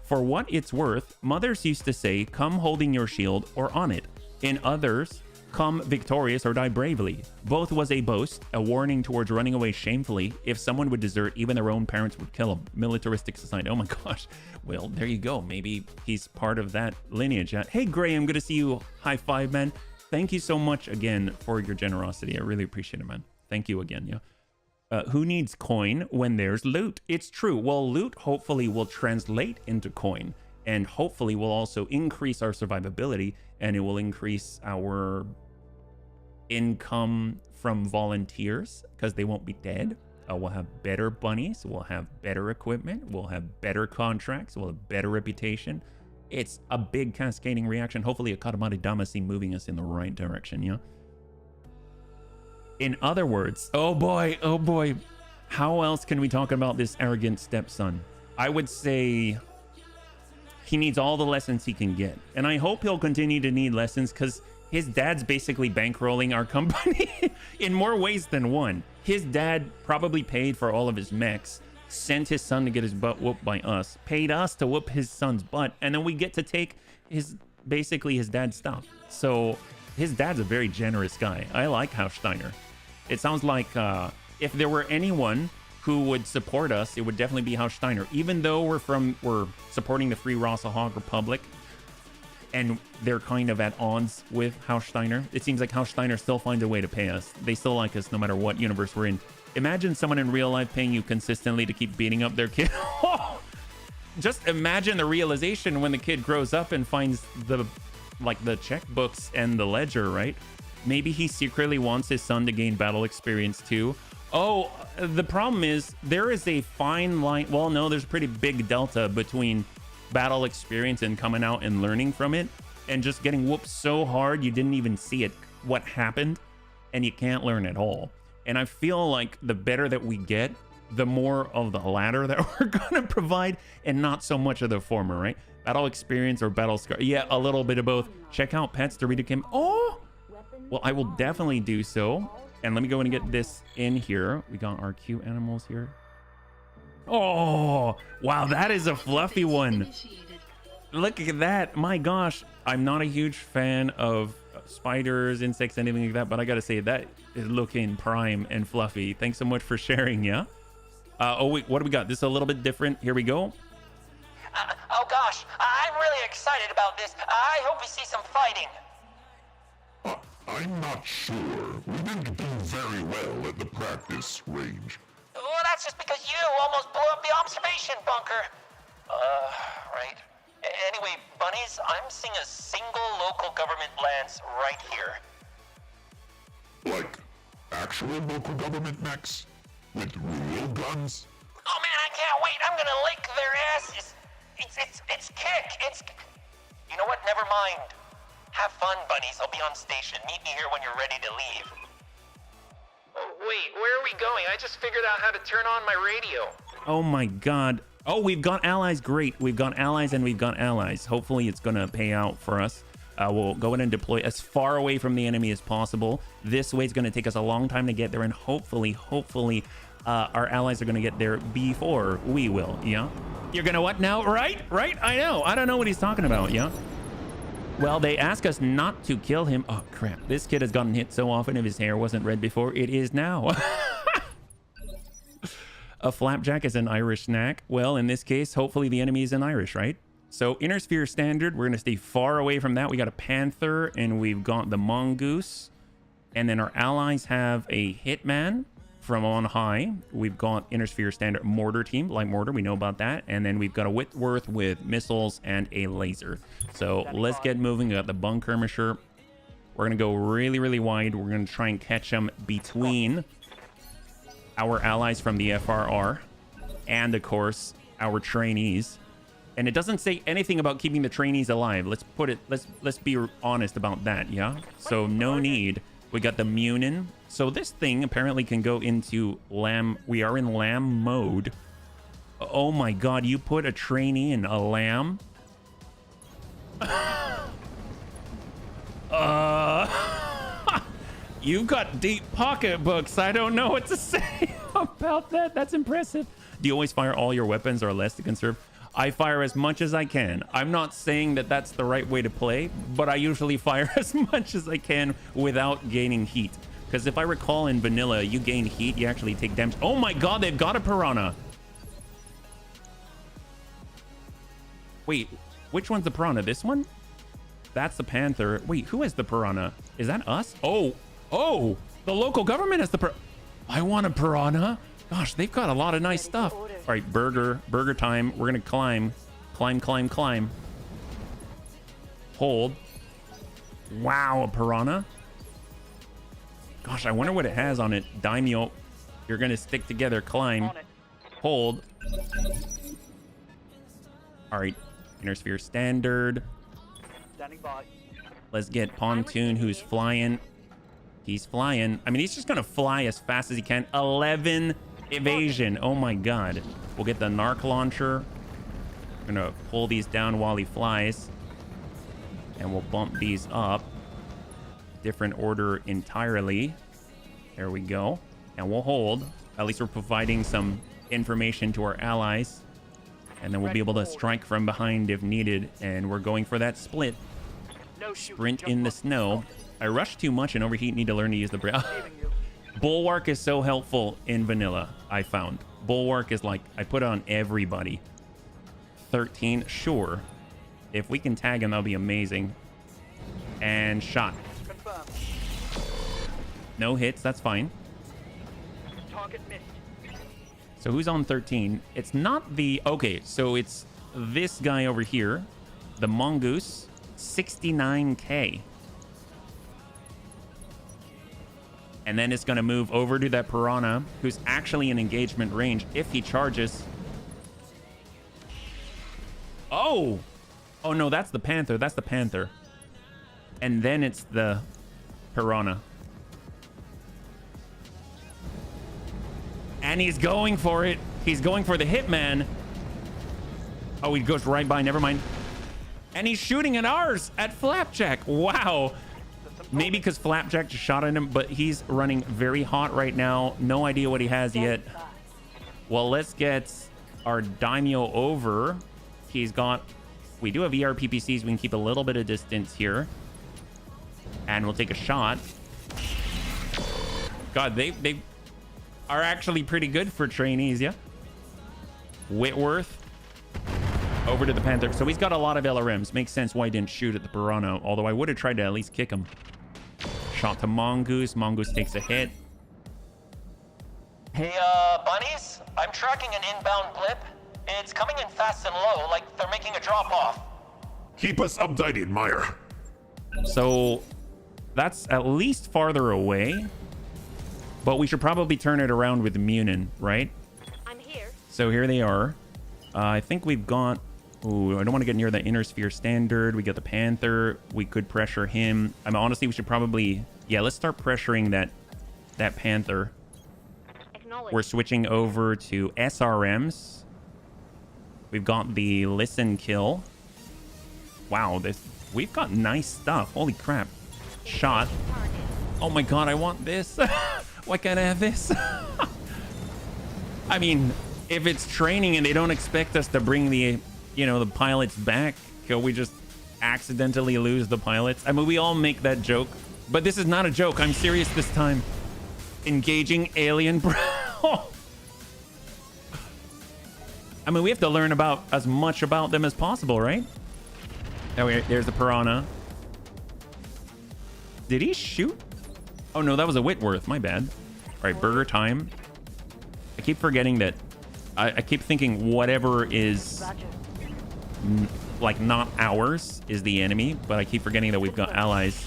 For what it's worth, mothers used to say, "Come holding your shield or on it." In others, "Come victorious or die bravely." Both was a boast, a warning towards running away shamefully. If someone would desert, even their own parents would kill him. Militaristic society. Oh my gosh. Well, there you go. Maybe he's part of that lineage. Hey, Graham, good to see you. High five, man. Thank you so much again for your generosity. I really appreciate it, man. Thank you again. Yeah. Who needs coin when there's loot? It's true. Well, loot hopefully will translate into coin, and hopefully will also increase our survivability, and it will increase our income from volunteers because they won't be dead. We'll have better bunnies, we'll have better equipment, we'll have better contracts, we'll have better reputation. It's a big cascading reaction. Hopefully a Katamari Damacy moving us in the right direction, yeah? In other words, oh boy, how else can we talk about this arrogant stepson? I would say he needs all the lessons he can get. And I hope he'll continue to need lessons because his dad's basically bankrolling our company in more ways than one. His dad probably paid for all of his mechs, sent his son to get his butt whooped by us, paid us to whoop his son's butt, and then we get to take basically his dad's stuff. So his dad's a very generous guy. I like Haussteiner. It sounds like if there were anyone who would support us, it would definitely be Haussteiner. Even though we're supporting the Free Rasalhague Republic, and they're kind of at odds with Haussteiner. It seems like Haussteiner still finds a way to pay us. They still like us no matter what universe we're in. Imagine someone in real life paying you consistently to keep beating up their kid. Just imagine the realization when the kid grows up and finds the checkbooks and the ledger, right? Maybe he secretly wants his son to gain battle experience too. Oh, the problem is there is a fine line. Well, no, there's a pretty big delta between battle experience and coming out and learning from it and just getting whooped so hard you didn't even see it, what happened, and you can't learn at all. And I feel like the better that we get, the more of the latter that we're gonna provide and not so much of the former, right? Battle experience or battle scar. Yeah, a little bit of both. Check out pets to read a Kim. Oh, well, I will definitely do so. And let me go and get this in here. We got our cute animals here. Oh, wow, that is a fluffy one. Look at that. My gosh, I'm not a huge fan of spiders, insects, anything like that, but I gotta say that is looking prime and fluffy. Thanks so much for sharing, yeah? Oh, wait, what do we got? This is a little bit different. Here we go. Oh gosh, I'm really excited about this. I hope we see some fighting. I'm not sure. We didn't do very well at the practice range. Well, that's just because you almost blew up the observation bunker. Right. Anyway, bunnies, I'm seeing a single local government lance right here. Like, actual local government mechs? With real guns? Oh man, I can't wait. I'm gonna lick their asses. It's kick. You know what? Never mind. Have fun, bunnies. I'll be on station. Meet me here when you're ready to leave. Oh, wait, where are we going? I just figured out how to turn on my radio. Oh my god. Oh, we've got allies. Great. We've got allies and we've got allies. Hopefully it's going to pay out for us. We'll go in and deploy as far away from the enemy as possible. This way it's going to take us a long time to get there. And hopefully, our allies are going to get there before we will. Yeah. You're going to what now? Right? I know. I don't know what he's talking about. Yeah. Well, they ask us not to kill him. Oh, crap. This kid has gotten hit so often. If his hair wasn't red before, it is now. A flapjack is an Irish snack. Well, in this case, hopefully the enemy is an Irish, right? So inner sphere standard, we're going to stay far away from that. We got a panther and we've got the mongoose. And then our allies have a hitman from on high. We've got inner sphere standard mortar team, light mortar. We know about that. And then we've got a Whitworth with missiles and a laser. So let's get moving. We got the Bunkermisher. We're going to go really, really wide. We're going to try and catch them between our allies from the FRR and, of course, our trainees. And it doesn't say anything about keeping the trainees alive. Let's be honest about that, yeah? So no need. We got the Munin. So this thing apparently can go into lamb. We are in lamb mode. Oh my god, you put a trainee in a lamb? You've got deep pocketbooks. I don't know what to say about that. That's impressive. Do you always fire all your weapons or less to conserve? I fire as much as I can. I'm not saying that that's the right way to play, but I usually fire as much as I can without gaining heat. Because if I recall in vanilla, you gain heat, you actually take damage. Oh my god, they've got a piranha. Wait, which one's the piranha? This one? That's the panther. Wait, who is the piranha? Is that us? Oh, the local government has the I want a piranha. Gosh, they've got a lot of nice stuff. All right, burger time. We're going to climb. Hold. Wow, a piranha. Gosh, I wonder what it has on it. Daimyo, you're going to stick together. Climb. Hold. All right, inner sphere standard. Standing by. Let's get Pontoon, who's flying. He's flying. I mean, he's just going to fly as fast as he can. 11 evasion. Oh, my God. We'll get the narc launcher. We're going to pull these down while he flies. And we'll bump these up. Different order entirely. There we go. And we'll hold. At least we're providing some information to our allies. And then we'll be able to strike from behind if needed. And we're going for that split. Sprint in the snow. I rush too much and overheat. Need to learn to use the braille. Bulwark is so helpful in vanilla, I found. Bulwark is like, I put on everybody. 13, sure. If we can tag him, that'll be amazing. And shot. Confirmed. No hits, that's fine. Target missed. So who's on 13? It's not the... Okay, so it's this guy over here. The mongoose. 69k. And then it's going to move over to that piranha, who's actually in engagement range if he charges. Oh! Oh, no, that's the panther. That's the panther. And then it's the piranha. And he's going for it. He's going for the hitman. Oh, he goes right by. Never mind. And he's shooting at ours, at Flapjack. Wow. Maybe because Flapjack just shot at him, but he's running very hot right now. No idea what he has yet. Well, let's get our Daimyo over. He's got... We do have ERPPCs. We can keep a little bit of distance here. And we'll take a shot. God, they are actually pretty good for trainees, yeah? Whitworth. Over to the Panther. So he's got a lot of LRMs. Makes sense why he didn't shoot at the Piranha. Although I would have tried to at least kick him. Shot to Mongoose. Mongoose takes a hit. Hey, bunnies? I'm tracking an inbound blip. It's coming in fast and low, like they're making a drop-off. Keep us updated, Meyer. So that's at least farther away. But we should probably turn it around with Munin, right? I'm here. So here they are. I think we've got... Ooh, I don't want to get near the inner sphere standard. We got the Panther. We could pressure him. I mean, honestly, we should probably... Yeah, let's start pressuring that Panther. Acknowledge. We're switching over to SRMs. We've got the listen kill. Wow, we've got nice stuff. Holy crap. Shot. Oh my god, I want this. Why can't I have this? I mean, if it's training and they don't expect us to bring the, the pilots back, can we just accidentally lose the pilots? I mean, we all make that joke, but this is not a joke. I'm serious this time. Engaging alien bro. I mean, we have to learn about as much about them as possible, right? Oh, there's the Piranha. Did he shoot? Oh no, that was a Whitworth. My bad. All right, burger time. I keep forgetting that. I keep thinking whatever is like not ours is the enemy, but I keep forgetting that we've got allies.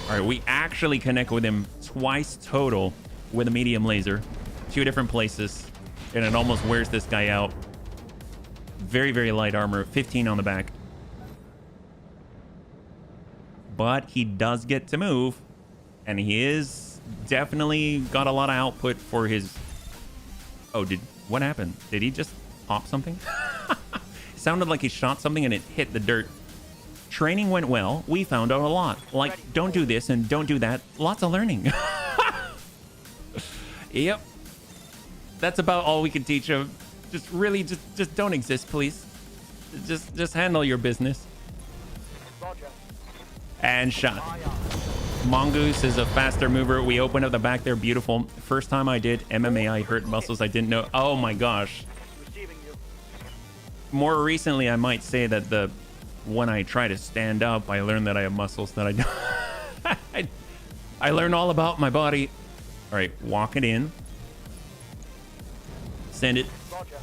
All right, we actually connect with him twice total with a medium laser, 2 different places, and it almost wears this guy out. Very, very light armor, 15 on the back. But he does get to move, and he is definitely got a lot of output for his... Oh, what happened? Did he just pop something? It sounded like he shot something and it hit the dirt. Training went well. We found out a lot. Like, don't do this and don't do that. Lots of learning. Yep. That's about all we can teach him. Just really, just don't exist, please. Just handle your business. Roger. And shot. Mongoose is a faster mover. We open up the back there. Beautiful. First time I did MMA, I hurt muscles I didn't know. Oh my gosh. Receiving you. More recently, I might say that when I try to stand up, I learned that I have muscles that I don't. I learned all about my body. All right, walk it in. Send it. Roger.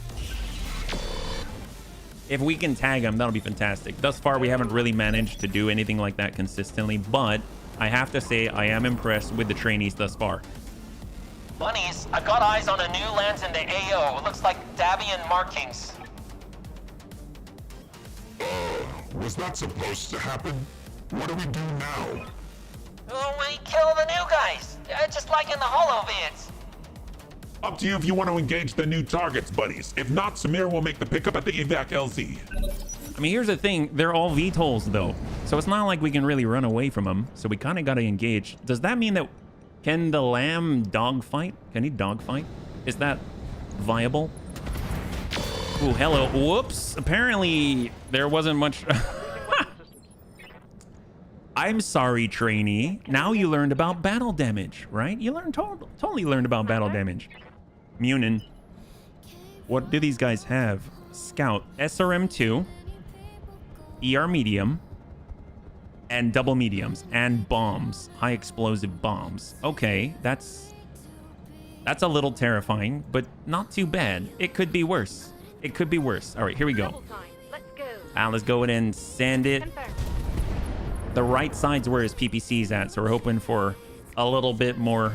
If we can tag him, that'll be fantastic. Thus far, we haven't really managed to do anything like that consistently, but I have to say I am impressed with the trainees thus far. Bunnies, I've got eyes on a new lands in the AO. It looks like Davian markings. Was that supposed to happen? What do we do now? Oh, we kill the new guys, just like in the holo vids. Up to you if you want to engage the new targets, buddies. If not, Samir will make the pickup at the evac LZ. I mean, here's the thing. They're all VTOLs, though. So it's not like we can really run away from them. So we kind of got to engage. Does that mean that... Can the lamb dogfight? Can he dogfight? Is that viable? Oh, hello. Whoops. Apparently, there wasn't much... I'm sorry, trainee. Now you learned about battle damage, right? You learned totally learned about battle damage. Munin. What do these guys have? Scout. SRM-2. ER medium. And double mediums. And bombs. High explosive bombs. Okay, that's a little terrifying, but not too bad. It could be worse. It could be worse. All right, here we go. Double time. Let's go. Let's go in and send it. Confirm. The right side's where his PPC's at, so we're hoping for a little bit more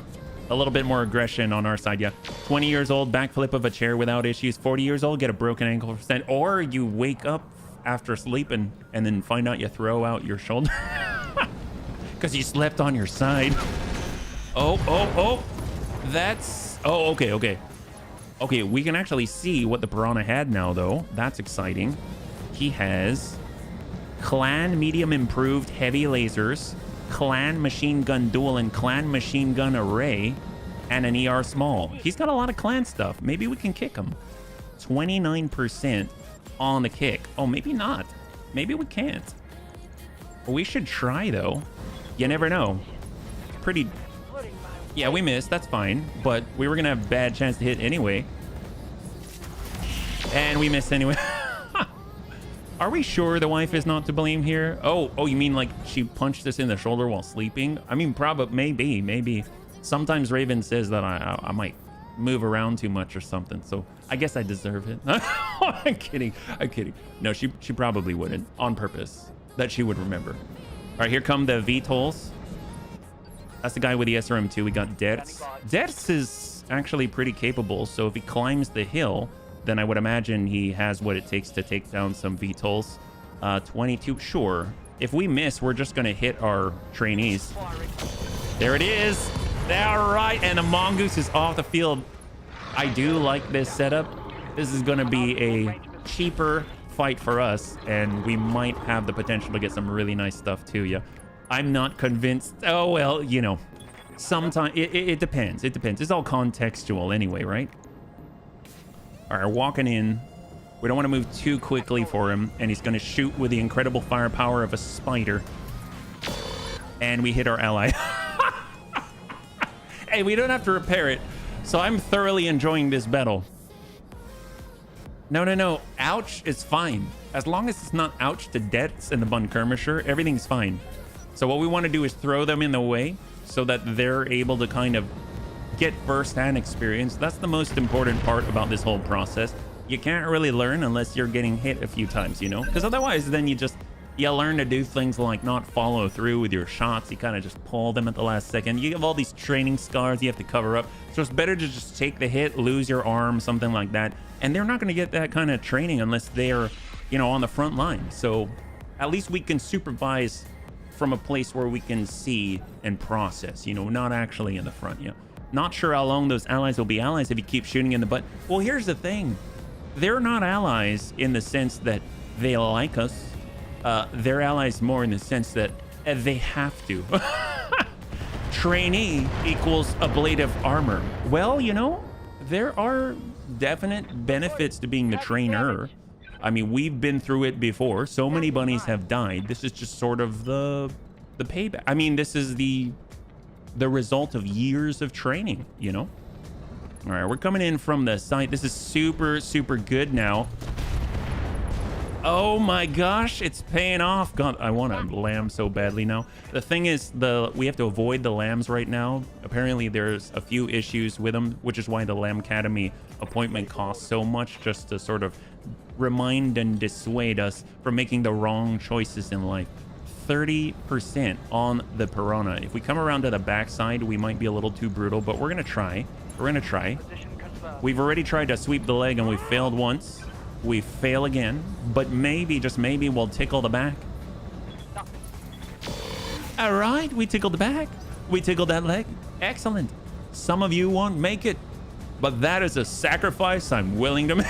aggression on our side. Yeah, 20 years old, backflip of a chair without issues. 40 years old, get a broken ankle %, or you wake up after sleeping and then find out you throw out your shoulder because you slept on your side. Oh, that's okay. We can actually see what the Piranha had now, though. That's exciting. He has Clan medium improved heavy lasers, Clan machine gun dual and Clan machine gun array, and an ER small. He's got a lot of Clan stuff. Maybe we can kick him. 29% on the kick. Oh, maybe not. Maybe we can't. We should try, though. You never know. Pretty... Yeah, we missed. That's fine. But we were going to have a bad chance to hit anyway. And we missed anyway. Are we sure the wife is not to blame here? Oh, you mean like she punched us in the shoulder while sleeping? I mean, probably, maybe. Sometimes Raven says that I might move around too much or something, so I guess I deserve it. I'm kidding. No, she probably wouldn't, on purpose, that she would remember. All right, here come the VTOLs. That's the guy with the SRM2. We got Dertz. Dertz is actually pretty capable, so if he climbs the hill, then I would imagine he has what it takes to take down some VTOLs. 22, sure. If we miss, we're just gonna hit our trainees. There it is. All right, and the mongoose is off the field. I do like this setup. This is gonna be a cheaper fight for us, and we might have the potential to get some really nice stuff too. Yeah, I'm not convinced. Oh well, you know, sometimes it depends. It depends. It's all contextual anyway, right? All right, walking in. We don't want to move too quickly for him, and he's going to shoot with the incredible firepower of a spider. And we hit our ally. Hey, we don't have to repair it, so I'm thoroughly enjoying this battle. No. Ouch is fine. As long as it's not ouch to Dertz and the Bunkermisher, everything's fine. So what we want to do is throw them in the way so that they're able to kind of get first-hand experience. That's the most important part about this whole process. You can't really learn unless you're getting hit a few times, you know? Because otherwise, then you learn to do things like not follow through with your shots. You kind of just pull them at the last second. You have all these training scars you have to cover up. So it's better to just take the hit, lose your arm, something like that. And they're not going to get that kind of training unless they're, you know, on the front line. So at least we can supervise from a place where we can see and process, you know, not actually in the front, yeah. Not sure how long those allies will be allies if you keep shooting in the butt. Well, here's the thing. They're not allies in the sense that they like us. They're allies more in the sense that they have to. Trainee equals a blade of armor. Well, you know, there are definite benefits to being the trainer. I mean, we've been through it before. So many bunnies have died. This is just sort of the payback. I mean, this is the result of years of training, you know? All right, we're coming in from the side. This is super, super good now. Oh my gosh, it's paying off. God, I want a lamb so badly now. The thing is, we have to avoid the lambs right now. Apparently, there's a few issues with them, which is why the Lamb Academy appointment costs so much, just to sort of remind and dissuade us from making the wrong choices in life. 30% on the piranha. If we come around to the backside, we might be a little too brutal, but we're gonna try. We've already tried to sweep the leg and we failed once. We fail again, but maybe, just maybe, we'll tickle the back. All right, we tickled the back. We tickled that leg. Excellent. Some of you won't make it, but that is a sacrifice I'm willing to make.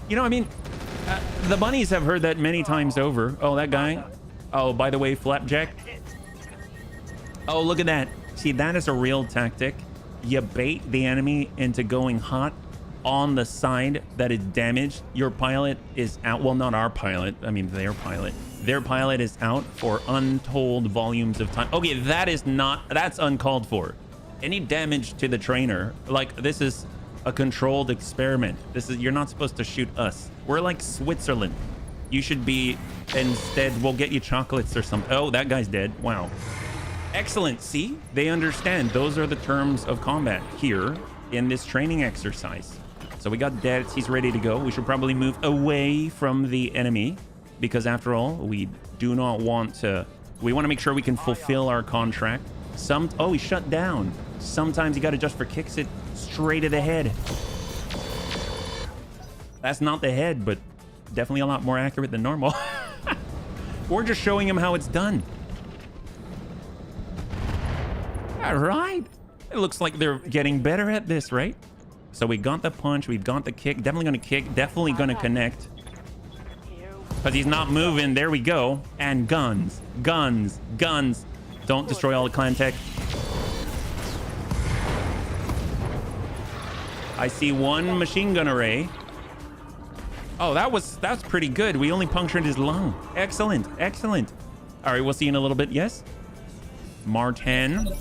You know, I mean, the bunnies have heard that many times over. Oh, that guy. Oh, by the way, Flapjack. Oh, look at that. See, that is a real tactic. You bait the enemy into going hot on the side that is damaged. Your pilot is out. Well, not our pilot. I mean, their pilot. Their pilot is out for untold volumes of time. Okay, that's uncalled for. Any damage to the trainer, like, this is a controlled experiment. You're not supposed to shoot us. We're like Switzerland. You should be, instead, we'll get you chocolates or something. Oh, that guy's dead. Wow. Excellent. See, they understand. Those are the terms of combat here in this training exercise. So we got Dertz. He's ready to go. We should probably move away from the enemy because, after all, we do not want to. We want to make sure we can fulfill our contract. Oh, he shut down. Sometimes you got to just for kicks it straight to the head. That's not the head, but definitely a lot more accurate than normal. We're just showing him how it's done. All right. It looks like they're getting better at this, right? So we got the punch, we've got the kick. Definitely gonna kick, definitely gonna connect. Because he's not moving. There we go. And guns, guns, guns. Don't destroy all the clan tech. I see one machine gun array. Oh, that's pretty good. We only punctured his lung. Excellent, excellent. All right, we'll see you in a little bit. Yes? Martín.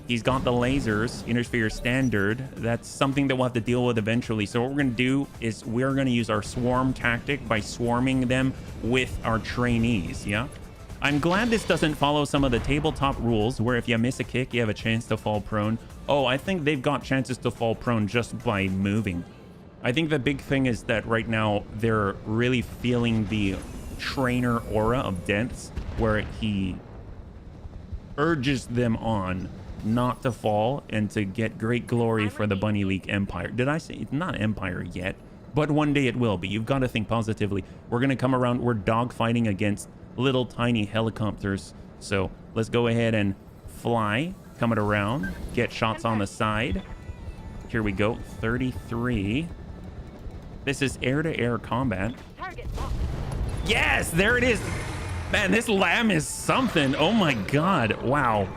He's got the lasers, inner sphere standard. That's something that we'll have to deal with eventually. So what we're going to do is we're going to use our swarm tactic by swarming them with our trainees, yeah? I'm glad this doesn't follow some of the tabletop rules where if you miss a kick, you have a chance to fall prone. Oh, I think they've got chances to fall prone just by moving. I think the big thing is that right now they're really feeling the trainer aura of Dents, where he urges them on not to fall and to get great glory for the Bunny League Empire. Did I say it's not Empire yet, but one day it will be. You've got to think positively. We're going to come around. We're dogfighting against little tiny helicopters. So let's go ahead and fly, coming around, get shots on the side. Here we go. 33. This is air-to-air combat. Target locked. Yes, there it is. Man, this lamb is something. Oh my God. Wow.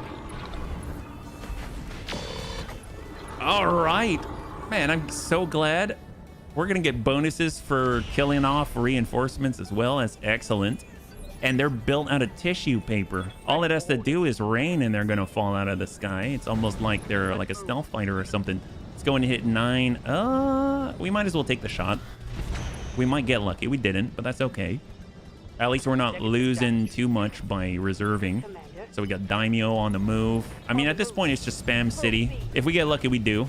All right. Man, I'm so glad. We're going to get bonuses for killing off reinforcements as well. As excellent. And they're built out of tissue paper. All it has to do is rain and they're going to fall out of the sky. It's almost like they're like a stealth fighter or something. Let's go and hit 9. We might as well take the shot. We might get lucky. We didn't, but that's okay. At least we're not losing too much by reserving. So we got Daimyo on the move. I mean, at this point, it's just spam city. If we get lucky, we do.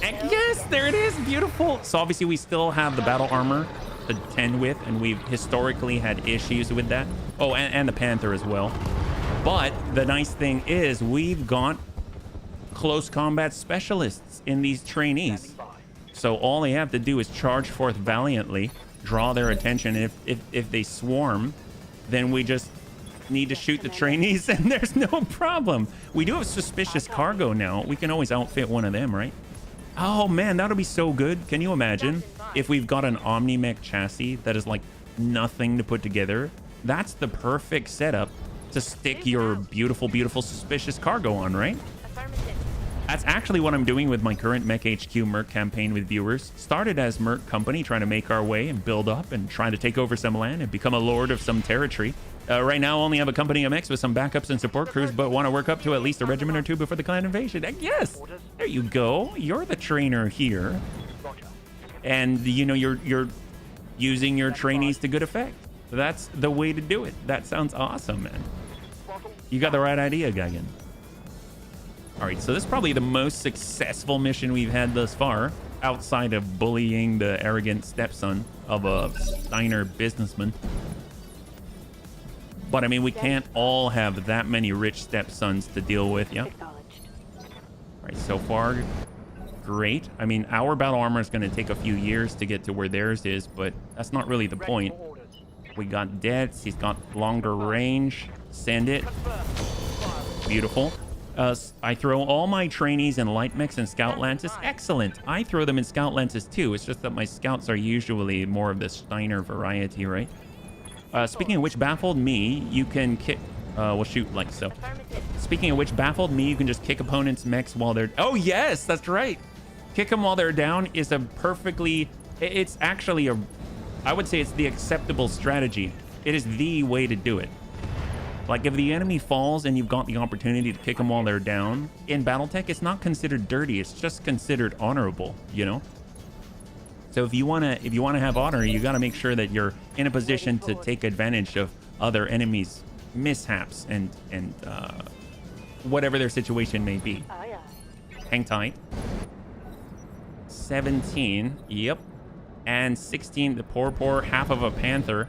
And yes, there it is. Beautiful. So obviously, we still have the battle armor to tend with, and we've historically had issues with that. Oh, and the Panther as well. But the nice thing is we've got close combat specialists in these trainees. So all they have to do is charge forth valiantly, draw their attention. And if they swarm, then we just need to shoot the trainees and there's no problem. We do have suspicious cargo now. We can always outfit one of them, right? Oh man, that'll be so good. Can you imagine if we've got an Omni-Mech chassis that is like nothing to put together? That's the perfect setup to stick your beautiful, beautiful suspicious cargo on, right? Affirmative. That's actually what I'm doing with my current Mech HQ Merc campaign with viewers. Started as Merc Company, trying to make our way and build up and trying to take over some land and become a lord of some territory. Right now, I only have a company of mechs with some backups and support crews, but want to work up to at least a regiment or two before the clan invasion. Yes, there you go. You're the trainer here. And, you know, you're using your trainees to good effect. That's the way to do it. That sounds awesome, man. You got the right idea, Geigen. All right, so this is probably the most successful mission we've had thus far, outside of bullying the arrogant stepson of a Steiner businessman. But I mean, we can't all have that many rich stepsons to deal with, yeah? All right, so far, great. I mean, our battle armor is going to take a few years to get to where theirs is, but that's not really the point. We got Dets, he's got longer range. Send it. Beautiful. I throw all my trainees in light mechs and scout lances. Excellent. I throw them in scout lances too. It's just that my scouts are usually more of the Steiner variety, right? Speaking of which, baffled me, you can kick. We'll shoot like so. Speaking of which, baffled me, you can just kick opponents' mechs while they're. Oh yes, that's right. Kick them while they're down is a perfectly. It's actually a. I would say it's the acceptable strategy. It is the way to do it. Like if the enemy falls and you've got the opportunity to kick them while they're down, in Battletech, it's not considered dirty. It's just considered honorable, you know? So if you wanna have honor, you gotta make sure that you're in a position to take advantage of other enemies' mishaps and whatever their situation may be. Hang tight. 17, yep. And 16, the poor half of a Panther.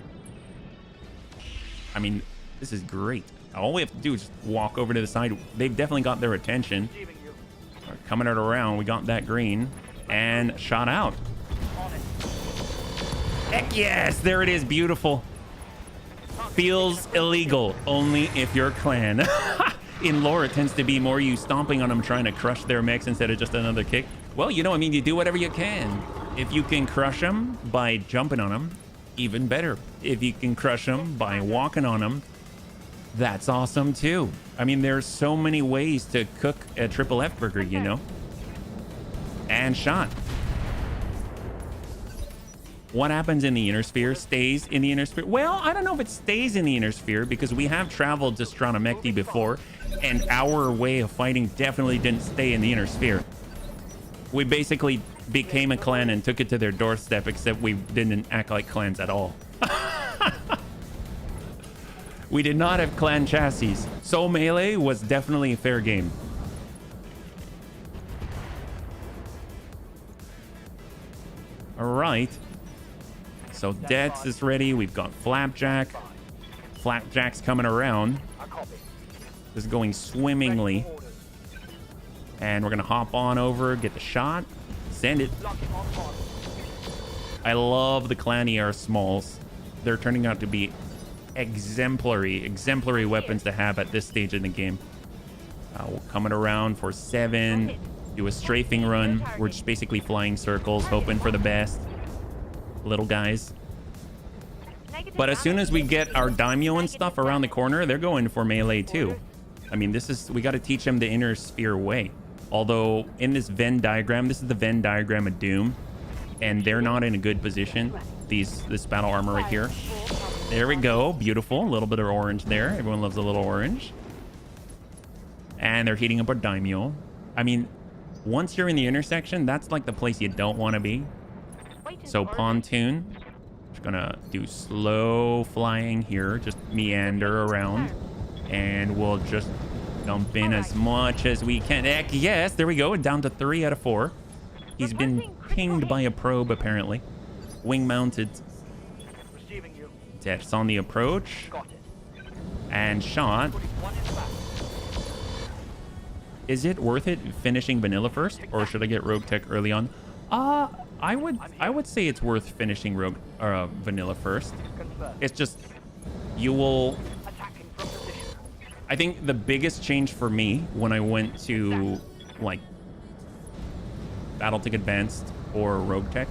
I mean, this is great. All we have to do is just walk over to the side. They've definitely got their attention. Coming it around, we got that green. And shot out. Heck yes, there it is, beautiful. Feels illegal, only if you're clan. In lore, it tends to be more you stomping on them, trying to crush their mechs instead of just another kick. Well, you know, I mean, you do whatever you can. If you can crush them by jumping on them, even better. If you can crush them by walking on them, that's awesome too. I mean, there's so many ways to cook a triple F burger, you know? And shot. What happens in the inner sphere stays in the inner sphere. Well, I don't know if it stays in the inner sphere because we have traveled to Stranamekti before And our way of fighting definitely didn't stay in the inner sphere. We basically became a clan and took it to their doorstep, except we didn't act like clans at all. We did not have clan chassis. So melee was definitely a fair game. All right. So Dex is ready. We've got Flapjack. Flapjack's coming around. I copy. This is going swimmingly. And we're going to hop on over, get the shot, send it. Locking on target. I love the clan ER smalls. They're turning out to be exemplary weapons to have at this stage in the game. We're coming around for 7. Do a strafing run. We're just basically flying circles, hoping for the best. Little guys. But as soon as we get our daimyo and stuff around the corner, they're going for melee too. I mean, we got to teach them the inner sphere way. Although in this Venn diagram, this is the Venn diagram of Doom, and they're not in a good position. This battle armor right here. There we go. Beautiful. A little bit of orange there. Everyone loves a little orange. And they're heating up our daimyo. I mean, once you're in the intersection, that's like the place you don't want to be. So pontoon. Just gonna do slow flying here. Just meander around. And we'll just dump in as much as we can. Heck, yes, there we go. Down to 3 out of 4. He's been pinged by a probe, apparently. Wing mounted. Receiving you. Death's on the approach. Got it. And shot. Putting one in back. Is it worth it finishing vanilla first, or should I get Roguetech early on? I would say it's worth finishing vanilla first. Confirmed. It's just you will. Attacking from position. I think the biggest change for me when I went to like Battletech Advanced or Roguetech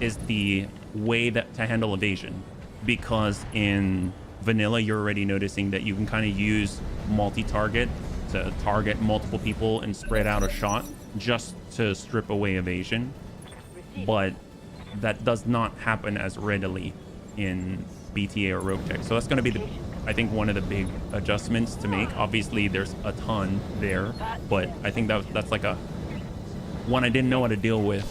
is the way that to handle evasion, because in vanilla you're already noticing that you can kind of use multi-target to target multiple people and spread out a shot just to strip away evasion, but that does not happen as readily in BTA or Roguetech. So that's going to be I think one of the big adjustments to make. Obviously there's a ton there, but I think that's like a one I didn't know how to deal with,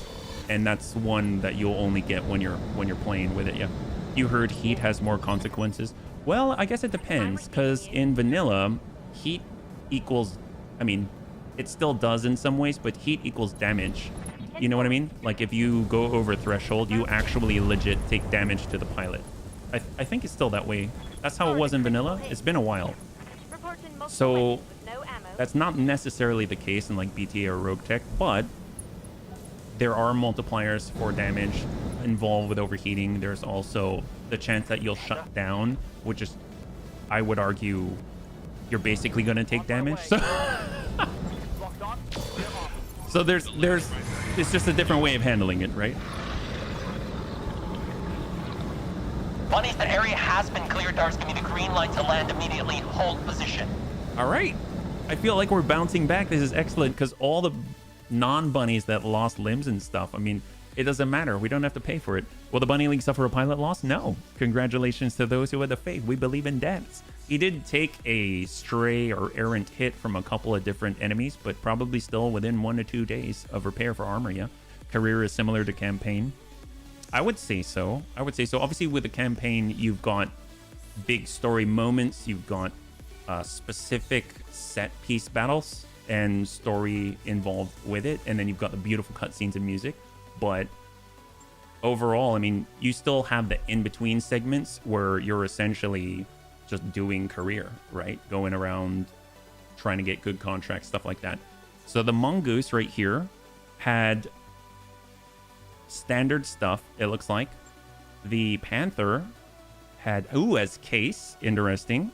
and that's one that you'll only get when you're playing with it. Yeah, you heard heat has more consequences. Well, I guess it depends, because in vanilla heat equals, I mean, it still does in some ways, but heat equals damage. You know what I mean? Like if you go over threshold, you actually legit take damage to the pilot. I think it's still that way. That's how it was in vanilla. It's been a while. So that's not necessarily the case in like BTA or Roguetech, but there are multipliers for damage involved with overheating. There's also the chance that you'll shut down, which is, I would argue, you're basically going to take damage. So there's it's just a different way of handling it, right? Bunnies, the area has been cleared. Dars, give me the green light to land immediately. Hold position. All right. I feel like we're bouncing back. This is excellent, because all the non-bunnies that lost limbs and stuff, I mean, it doesn't matter. We don't have to pay for it. Will the Bunny League suffer a pilot loss? No. Congratulations to those who had the faith. We believe in deaths. He did take a stray or errant hit from a couple of different enemies, but probably still within 1 to 2 days of repair for armor, yeah? Career is similar to campaign. I would say so. Obviously, with the campaign, you've got big story moments. You've got specific set-piece battles and story involved with it. And then you've got the beautiful cutscenes and music. But overall, I mean, you still have the in-between segments where you're essentially just doing career, right? Going around trying to get good contracts, stuff like that. So the mongoose right here had standard stuff, it looks like. The panther had, as case, interesting.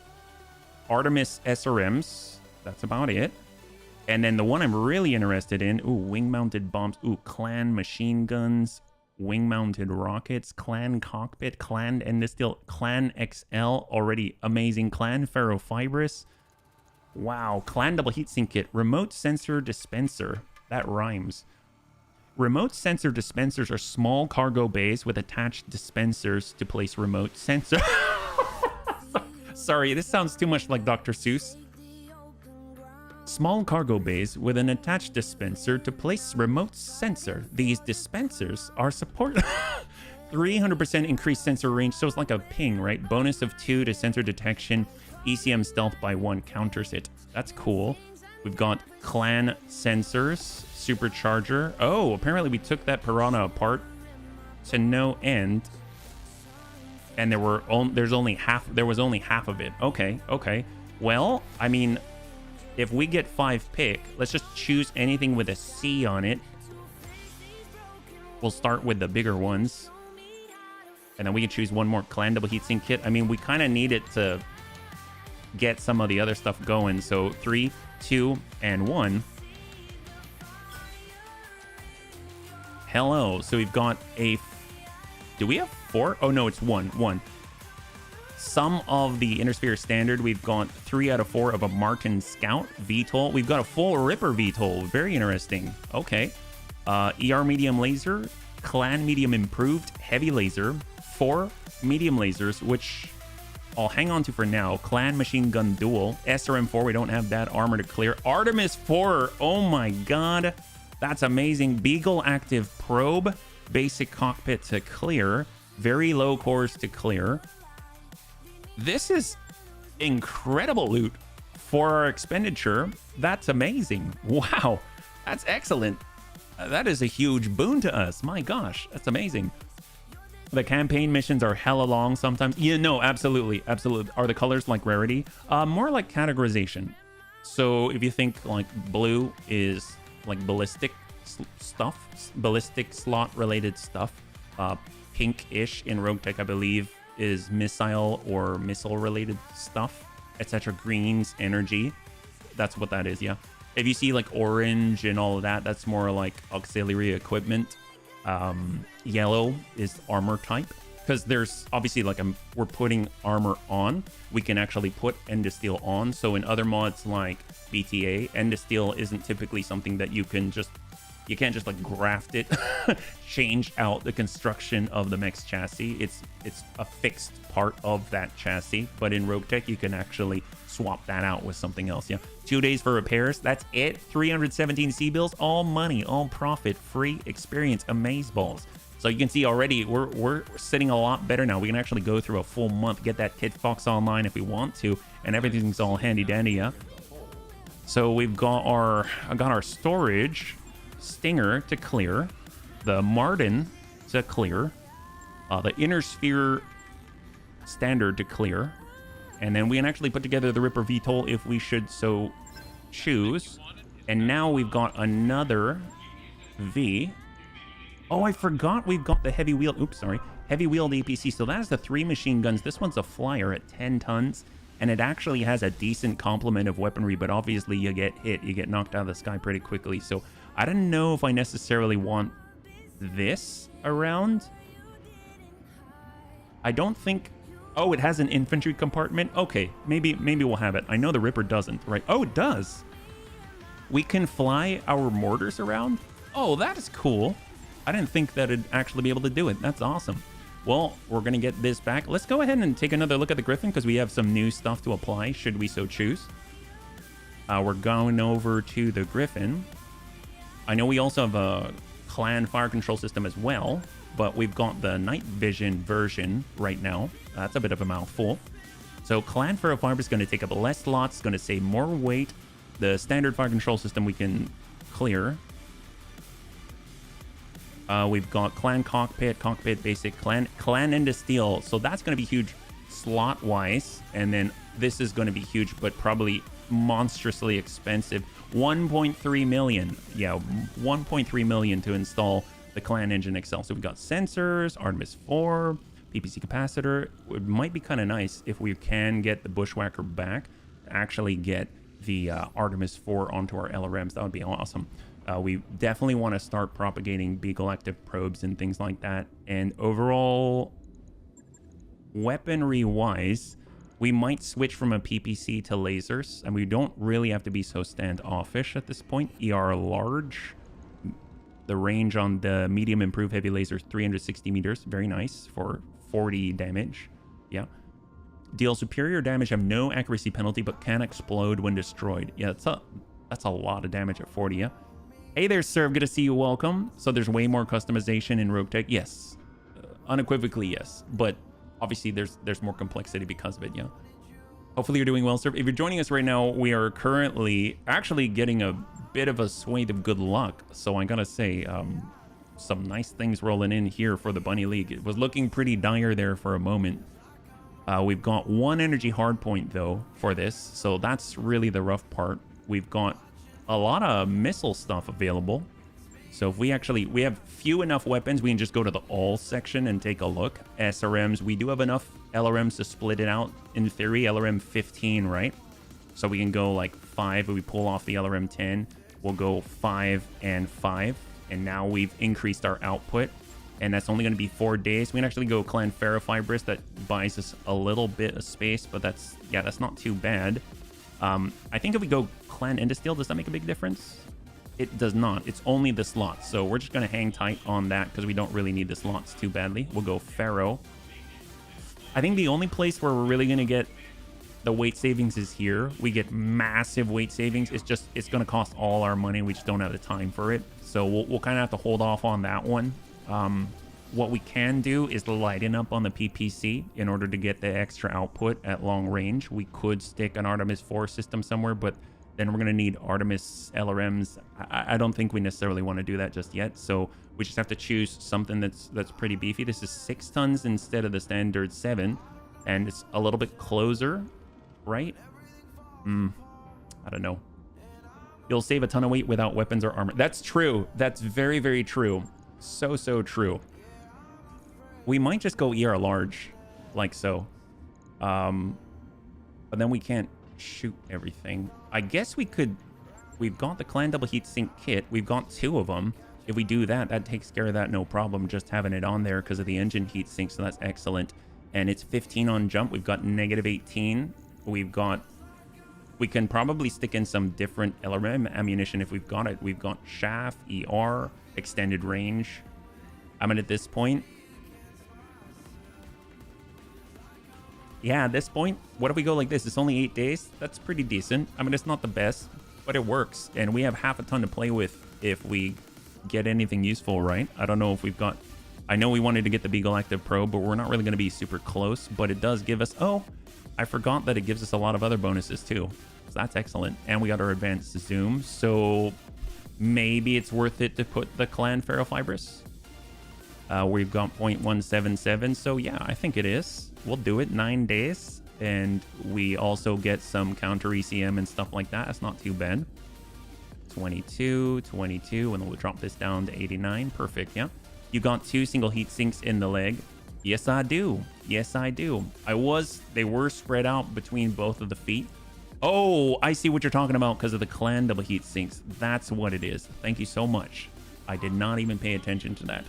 Artemis SRMs, that's about it. And then the one I'm really interested in, wing-mounted bombs, clan machine guns, wing-mounted rockets, clan cockpit, clan, and this still clan XL, already amazing. Clan ferrofibrous, wow. Clan double heatsink kit, remote sensor dispenser, that rhymes. Remote sensor dispensers are small cargo bays with attached dispensers to place remote sensor. Sorry, this sounds too much like Dr. Seuss. Small cargo bays with an attached dispenser to place remote sensor. These dispensers are support 300% increased sensor range, so it's like a ping, right? Bonus of 2 to sensor detection. ECM stealth by 1 counters it. That's cool. We've got clan sensors, supercharger. Oh, apparently we took that piranha apart to no end, and there was only half of it. Okay. Well, I mean, if we get 5 pick, let's just choose anything with a C on it. We'll start with the bigger ones, and then we can choose one more clan double heatsink kit. I mean, we kind of need it to get some of the other stuff going. So 3, 2, and 1. Hello. So we've got a... Do we have 4? Oh, no, it's 1. Some of the Intersphere Standard, we've got 3 out of 4 of a Martin Scout VTOL. We've got a full Ripper VTOL. Very interesting. Okay. ER medium laser, clan medium improved, heavy laser, 4 medium lasers, which I'll hang on to for now. Clan machine gun duel, SRM4, we don't have that. Armor to clear. Artemis 4, oh my god, that's amazing. Beagle active probe, basic cockpit to clear, very low cores to clear. This is incredible loot for our expenditure. That's amazing. Wow, that's excellent. That is a huge boon to us. My gosh, that's amazing. The campaign missions are hella long sometimes. Yeah, no, absolutely. Are the colors like rarity? More like categorization. So if you think like blue is like ballistic stuff, ballistic slot related stuff. Pink-ish in Roguetech, I believe, is missile or missile related stuff, etc. Greens, energy. That's what that is, yeah. If you see like orange and all of that, that's more like auxiliary equipment. Yellow is armor type, because there's obviously like we're putting armor on. We can actually put Endosteel on. So in other mods like BTA, Endosteel isn't typically something that you can't just like graft it, change out the construction of the mech's chassis. It's a fixed part of that chassis. But in Roguetech, you can actually swap that out with something else. Yeah, 2 days for repairs. That's it. 317 C-bills, all money, all profit, free experience, amazeballs. So you can see already we're sitting a lot better now. We can actually go through a full month, get that kit box online if we want to, and everything's all handy dandy. Yeah. So I got our storage. Stinger to clear, the Martin to clear, the Intersphere Standard to clear, and then we can actually put together the Ripper VTOL if we should so choose. And now we've got another V. Oh, I forgot we've got the heavy wheel. Oops, sorry. Heavy wheeled APC. So that is the 3 machine guns. This one's a flyer at 10 tons. And it actually has a decent complement of weaponry, but obviously you get hit. You get knocked out of the sky pretty quickly. So I don't know if I necessarily want this around. I don't think... Oh, it has an infantry compartment? Okay, maybe we'll have it. I know the Ripper doesn't, right? Oh, it does. We can fly our mortars around? Oh, that is cool. I didn't think that it'd actually be able to do it. That's awesome. Well, we're going to get this back. Let's go ahead and take another look at the Griffin, because we have some new stuff to apply, should we so choose. We're going over to the Griffin. I know we also have a clan fire control system as well, but we've got the night vision version right now. That's a bit of a mouthful. So clan fire is going to take up less slots, it's going to save more weight. The standard fire control system we can clear. We've got clan cockpit basic, clan Endosteel. So that's going to be huge slot wise. And then this is going to be huge, but probably monstrously expensive. 1.3 million. Yeah, 1.3 million to install the clan engine XL. So we've got sensors, Artemis 4, PPC capacitor. It might be kind of nice if we can get the Bushwhacker back to actually get the Artemis 4 onto our LRMs. That would be awesome. We definitely want to start propagating Beagle active probes and things like that. And overall, weaponry wise, we might switch from a PPC to lasers, and we don't really have to be so standoffish at this point. ER large. The range on the medium improved heavy laser is 360 meters. Very nice for 40 damage. Yeah. Deal superior damage, have no accuracy penalty, but can explode when destroyed. Yeah, That's a lot of damage at 40, yeah. Hey there, Serve. Good to see you. Welcome. So there's way more customization in Roguetech. Yes. Unequivocally, yes. But obviously, there's more complexity because of it, yeah. Hopefully you're doing well, Serve. If you're joining us right now, we are currently actually getting a bit of a swathe of good luck. So I gotta say, some nice things rolling in here for the Bunny League. It was looking pretty dire there for a moment. We've got 1 energy hardpoint, though, for this. So that's really the rough part. We've got a lot of missile stuff available. So if we have few enough weapons, we can just go to the all section and take a look. SRMs, we do have enough LRMs to split it out. In theory, LRM 15, right? So we can go like 5 if we pull off the LRM 10. We'll go 5 and 5. And now we've increased our output. And that's only going to be 4 days. We can actually go Clan Ferrofibrous. That buys us a little bit of space, but that's not too bad. I think if we go Clan Endosteel, does that make a big difference? It does not. It's only the slots. So we're just going to hang tight on that because we don't really need the slots too badly. We'll go Pharaoh. I think the only place where we're really going to get the weight savings is here. We get massive weight savings. It's going to cost all our money. We just don't have the time for it. So we'll kind of have to hold off on that one. What we can do is lighten up on the PPC in order to get the extra output at long range. We could stick an Artemis 4 system somewhere, but then we're going to need Artemis LRMs. I don't think we necessarily want to do that just yet. So we just have to choose something that's pretty beefy. This is 6 tons instead of the standard 7, and it's a little bit closer, right? I don't know. You'll save a ton of weight without weapons or armor. That's true. That's very, very true. So true. We might just go ER large, like so. But then we can't shoot everything. I guess we could. We've got the Clan Double Heat Sink kit. We've got 2 of them. If we do that, that takes care of that, no problem. Just having it on there because of the engine heat sink, so that's excellent. And it's 15 on jump. We've got -18. We can probably stick in some different LRM ammunition if we've got it. We've got Chaff, ER, extended range. I mean, at this point, yeah, at this point, what if we go like this? It's only 8 days. That's pretty decent. I mean, it's not the best, but it works. And we have half a ton to play with if we get anything useful, right? I don't know if we've got... I know we wanted to get the Beagle Active Pro, but we're not really going to be super close. But it does give us... Oh, I forgot that it gives us a lot of other bonuses too. So that's excellent. And we got our advanced zoom. So maybe it's worth it to put the Clan Ferrofibrous. We've got 0.177. So yeah, I think it is. We'll do it 9 days. And we also get some counter ECM and stuff like that. That's not too bad. 22, and then we'll drop this down to 89. Perfect, yeah. You got 2 single heat sinks in the leg. Yes, I do. Yes, I do. They were spread out between both of the feet. Oh, I see what you're talking about because of the Clan double heat sinks. That's what it is. Thank you so much. I did not even pay attention to that.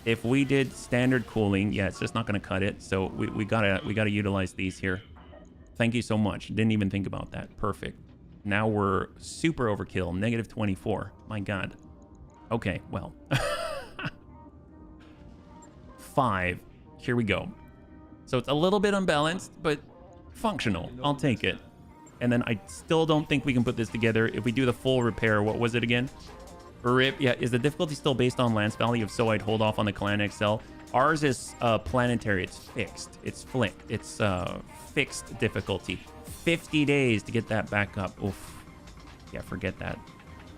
If we did standard cooling, yeah, it's just not going to cut it. So we gotta utilize these here. Thank you so much. Didn't even think about that. Perfect. Now we're super overkill. -24. My God. Okay, well. 5. Here we go. So it's a little bit unbalanced, but functional. I'll take it. And then I still don't think we can put this together. If we do the full repair, what was it again? RIP. Yeah, is the difficulty still based on lance value? If so, I'd hold off on the Clan XL. Ours is planetary. It's fixed. It's flicked. It's fixed difficulty. 50 days to get that back up. Oof. Yeah, forget that.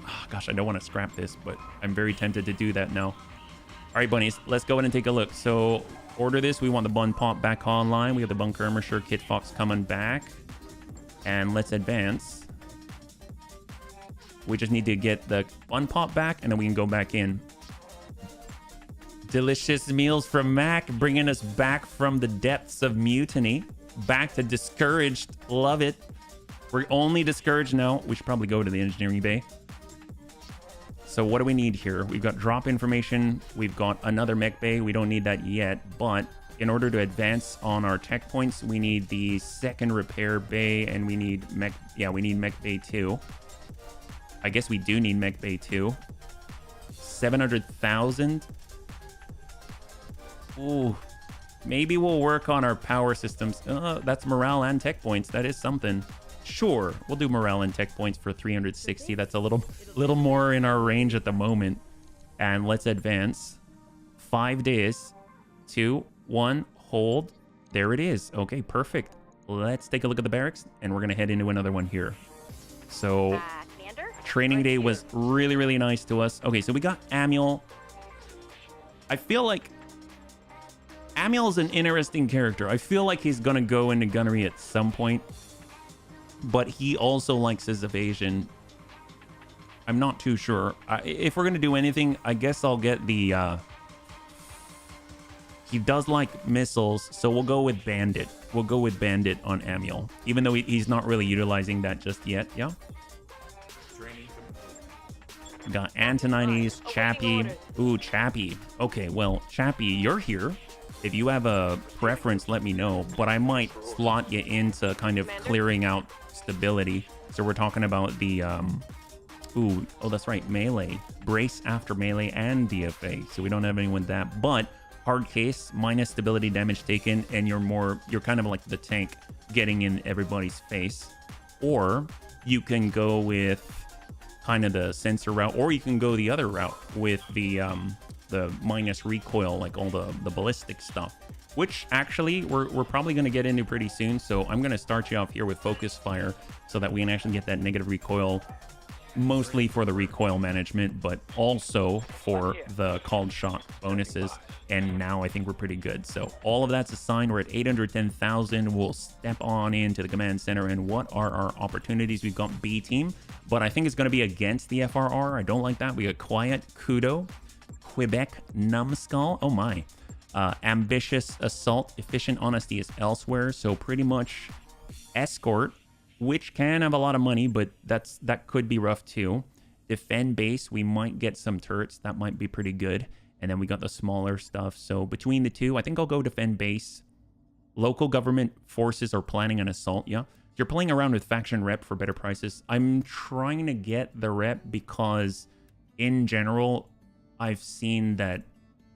Oh, gosh, I don't want to scrap this, but I'm very tempted to do that now. All right, bunnies, let's go ahead and take a look. So order this. We want the bun pop back online. We have the bunker armature Kit Fox coming back. And let's advance. We just need to get the bun pop back, and then we can go back in. Delicious meals from Mac, bringing us back from the depths of mutiny. Back to discouraged. Love it. We're only discouraged now. We should probably go to the engineering bay. So what do we need here? We've got drop information. We've got another mech bay. We don't need that yet, but in order to advance on our tech points, we need the second repair bay, and we need mech. Yeah, we need mech bay 2. I guess we do need mech bay 2. 700,000. Ooh, maybe we'll work on our power systems. That's morale and tech points. That is something. Sure, we'll do morale and tech points for 360. That's a little more in our range at the moment. And let's advance. 5 days. 2, 1, hold. There it is. Okay, perfect. Let's take a look at the barracks, and we're going to head into another one here. So, Commander? training day was really, really nice to us. Okay, so we got Amiel. I feel like Amiel's an interesting character. I feel like he's going to go into gunnery at some point, but he also likes his evasion. I'm not too sure. If we're going to do anything, I guess I'll get the... He does like missiles, so we'll go with Bandit. We'll go with Bandit on Amiel, even though he's not really utilizing that just yet. Yeah. We got Antonides, Chappie. Ooh, Chappie. Okay, well, Chappie, you're here. If you have a preference, let me know. But I might slot you into kind of clearing out stability. So we're talking about the... oh, that's right, melee. Brace after melee and DFA. So we don't have anyone with that. But... hard case, minus stability damage taken, and you're kind of like the tank getting in everybody's face. Or you can go with kind of the sensor route, or you can go the other route with the minus recoil, like all the ballistic stuff, which actually we're probably going to get into pretty soon. So I'm going to start you off here with focus fire so that we can actually get that negative recoil, mostly for the recoil management, but also for the called shot bonuses. And now I think we're pretty good. So all of that's assigned. We're at 810,000. We'll step on into the command center. And what are our opportunities? We've got B team, but I think it's going to be against the FRR. I don't like that. We got Quiet, Kudo, Quebec, Numbskull. Oh my. Ambitious Assault, Efficient Honesty is elsewhere. So pretty much Escort, which can have a lot of money, but that could be rough too. Defend base, we might get some turrets. That might be pretty good. And then we got the smaller stuff. So between the two, I think I'll go defend base. Local government forces are planning an assault. Yeah, you're playing around with faction rep for better prices. I'm trying to get the rep because in general, I've seen that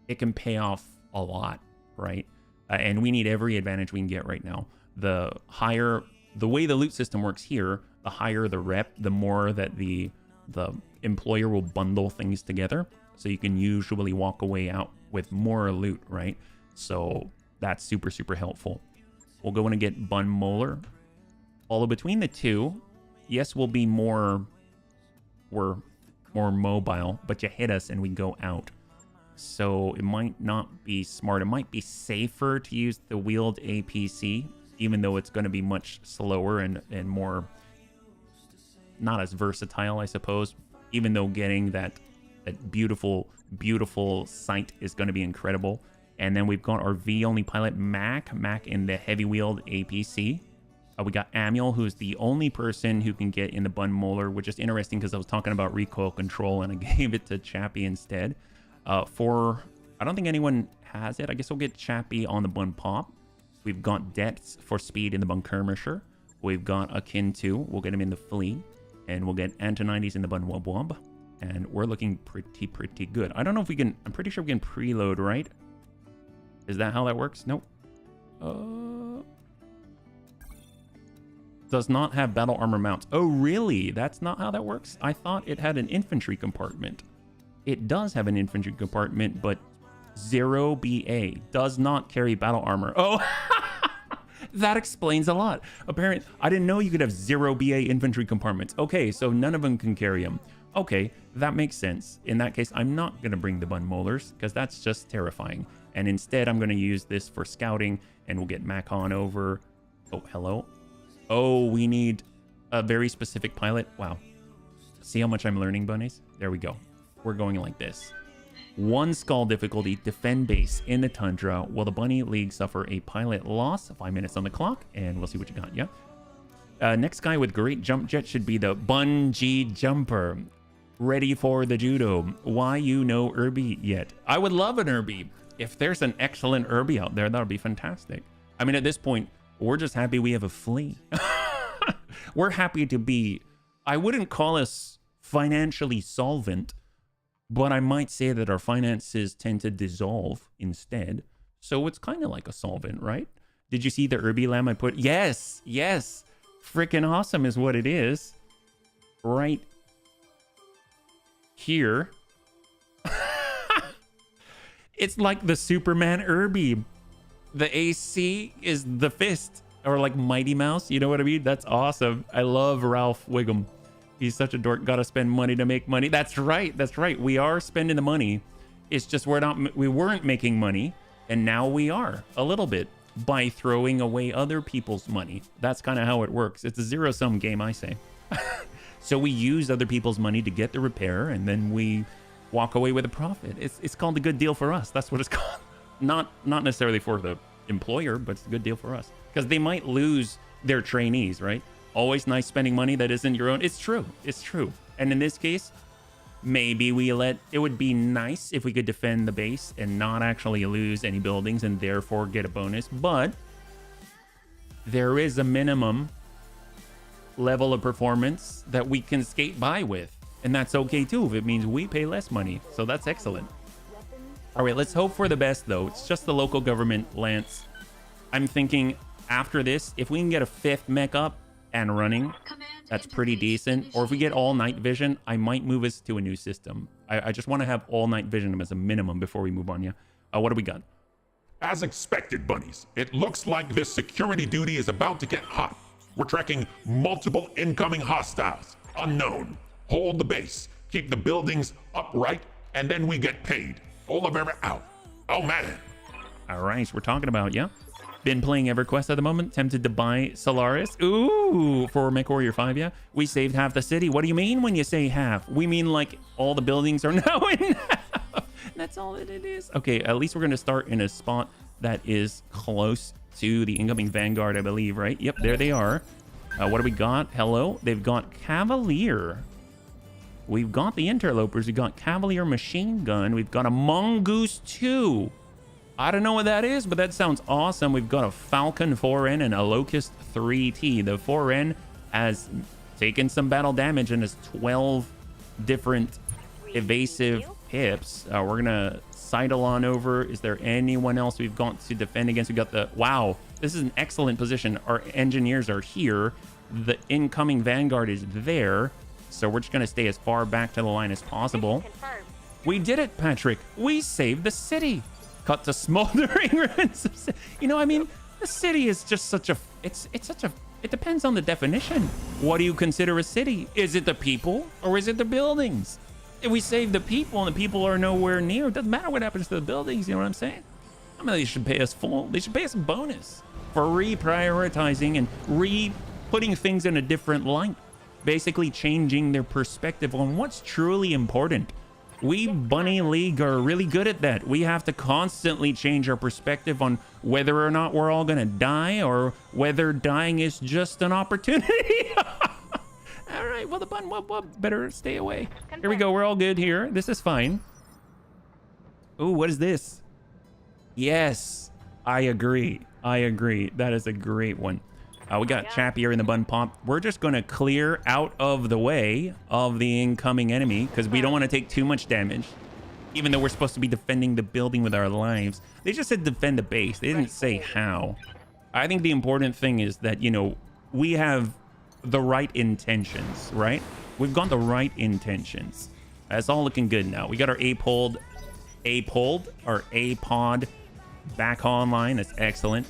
it can pay off a lot, right? And we need every advantage we can get right now. The way the loot system works here, the higher the rep, the more that the employer will bundle things together. So you can usually walk away out with more loot, right? So that's super, super helpful. We'll go in and get Bun Molar. Although between the two, yes, we're more mobile, but you hit us and we go out. So it might not be smart. It might be safer to use the wheeled APC, even though it's going to be much slower and more, not as versatile, I suppose, even though getting that beautiful, beautiful sight is going to be incredible. And then we've got our V-only pilot, Mac in the heavy-wheeled APC. We got Amiel, who's the only person who can get in the Bun Molar, which is interesting because I was talking about recoil control and I gave it to Chappie instead. I don't think anyone has it. I guess we'll get Chappie on the Bun Pop. We've got Depths for speed in the Bunkermisher. We've got Akin 2. We'll get him in the Flea. And we'll get Antonides in the Bun Wub Wub. And we're looking pretty good. I don't know if we can... I'm pretty sure we can preload, right? Is that how that works? Nope. Does not have battle armor mounts. Oh, really? That's not how that works? I thought it had an infantry compartment. It does have an infantry compartment, but 0 BA does not carry battle armor. Oh, that explains a lot. Apparently, I didn't know you could have 0 BA infantry compartments. Okay, so none of them can carry them. Okay, that makes sense. In that case, I'm not going to bring the Bun Molars because that's just terrifying. And instead, I'm going to use this for scouting and we'll get Mac on over. Oh, hello. Oh, we need a very specific pilot. Wow. See how much I'm learning, bunnies? There we go. We're going like this. 1 skull difficulty, defend base in the tundra. Will the Bunny League suffer a pilot loss? 5 minutes on the clock, and we'll see what you got, yeah? Next guy with great jump jet should be the Bungee Jumper. Ready for the judo. Why you no Irby yet? I would love an Irby. If there's an excellent Irby out there, that would be fantastic. I mean, at this point, we're just happy we have a flea. We're happy to be... I wouldn't call us financially solvent, but I might say that our finances tend to dissolve instead. So it's kind of like a solvent, right? Did you see the Irby lamb I put? Yes, yes. Freaking awesome is what it is. Right here. It's like the Superman Irby. The AC is the fist, or like Mighty Mouse. You know what I mean? That's awesome. I love Ralph Wiggum. He's such a dork. Gotta spend money to make money. That's right. That's right. We are spending the money. It's just we weren't making money, and now we are a little bit by throwing away other people's money. That's kind of how it works. It's a zero-sum game, I say. So we use other people's money to get the repair, and then we walk away with a profit. It's called a good deal for us. That's what it's called. Not necessarily for the employer, but it's a good deal for us, because they might lose their trainees, right? Always nice spending money that isn't your own. It's true. It's true. And in this case, maybe it would be nice if we could defend the base and not actually lose any buildings and therefore get a bonus. But there is a minimum level of performance that we can skate by with. And that's okay too if it means we pay less money. So that's excellent. All right, let's hope for the best though. It's just the local government, Lance. I'm thinking after this, if we can get a 5th mech up and running, that's pretty decent. Or if we get all night vision, I might move us to a new system. I just want to have all night vision as a minimum before we move on. Yeah. What do we got? As expected, bunnies, it looks like this security duty is about to get hot. We're tracking multiple incoming hostiles. Unknown. Hold the base. Keep the buildings upright, and then we get paid. Oliver out. Oh, man. All right, we're talking about, yeah. Been playing EverQuest at the moment. Tempted to buy Solaris. Ooh, for MechWarrior 5, yeah. We saved half the city. What do you mean when you say half? We mean like all the buildings are now in half. That's all that it is. Okay, at least we're going to start in a spot that is close to the incoming Vanguard, I believe, right? Yep, there they are. What do we got? Hello. They've got Cavalier. We've got the Interlopers. We've got Cavalier Machine Gun. We've got a Mongoose 2. I don't know what that is, but that sounds awesome. We've got a Falcon 4N and a Locust 3T. The 4N has taken some battle damage and has 12 different evasive hips. We're going to sidle on over. Is there anyone else we've got to defend against? We've got the... Wow, this is an excellent position. Our engineers are here. The incoming Vanguard is there. So we're just going to stay as far back to the line as possible. We did it, Patrick. We saved the city. Cut to smoldering ruins. You know, I mean, the city is just such a... It depends on the definition. What do you consider a city? Is it the people or is it the buildings? If we save the people and the people are nowhere near, it doesn't matter what happens to the buildings. You know what I'm saying? I mean, they should pay us full. They should pay us a bonus for reprioritizing and putting things in a different light. Basically changing their perspective on what's truly important. We Bunny League are really good at that. We have to constantly change our perspective on whether or not we're all gonna die or whether dying is just an opportunity. All right, well, the bun better stay away. Here we go, we're all good here. This is fine. Oh, what is this? Yes, I agree. That is a great one. We got Chappy here in the bun pop. We're just going to clear out of the way of the incoming enemy because we don't want to take too much damage. Even though we're supposed to be defending the building with our lives. They just said defend the base. They didn't say how. I think the important thing is that, you know, we have the right intentions, right? We've got the right intentions. That's all looking good now. We got our APOD back online. That's excellent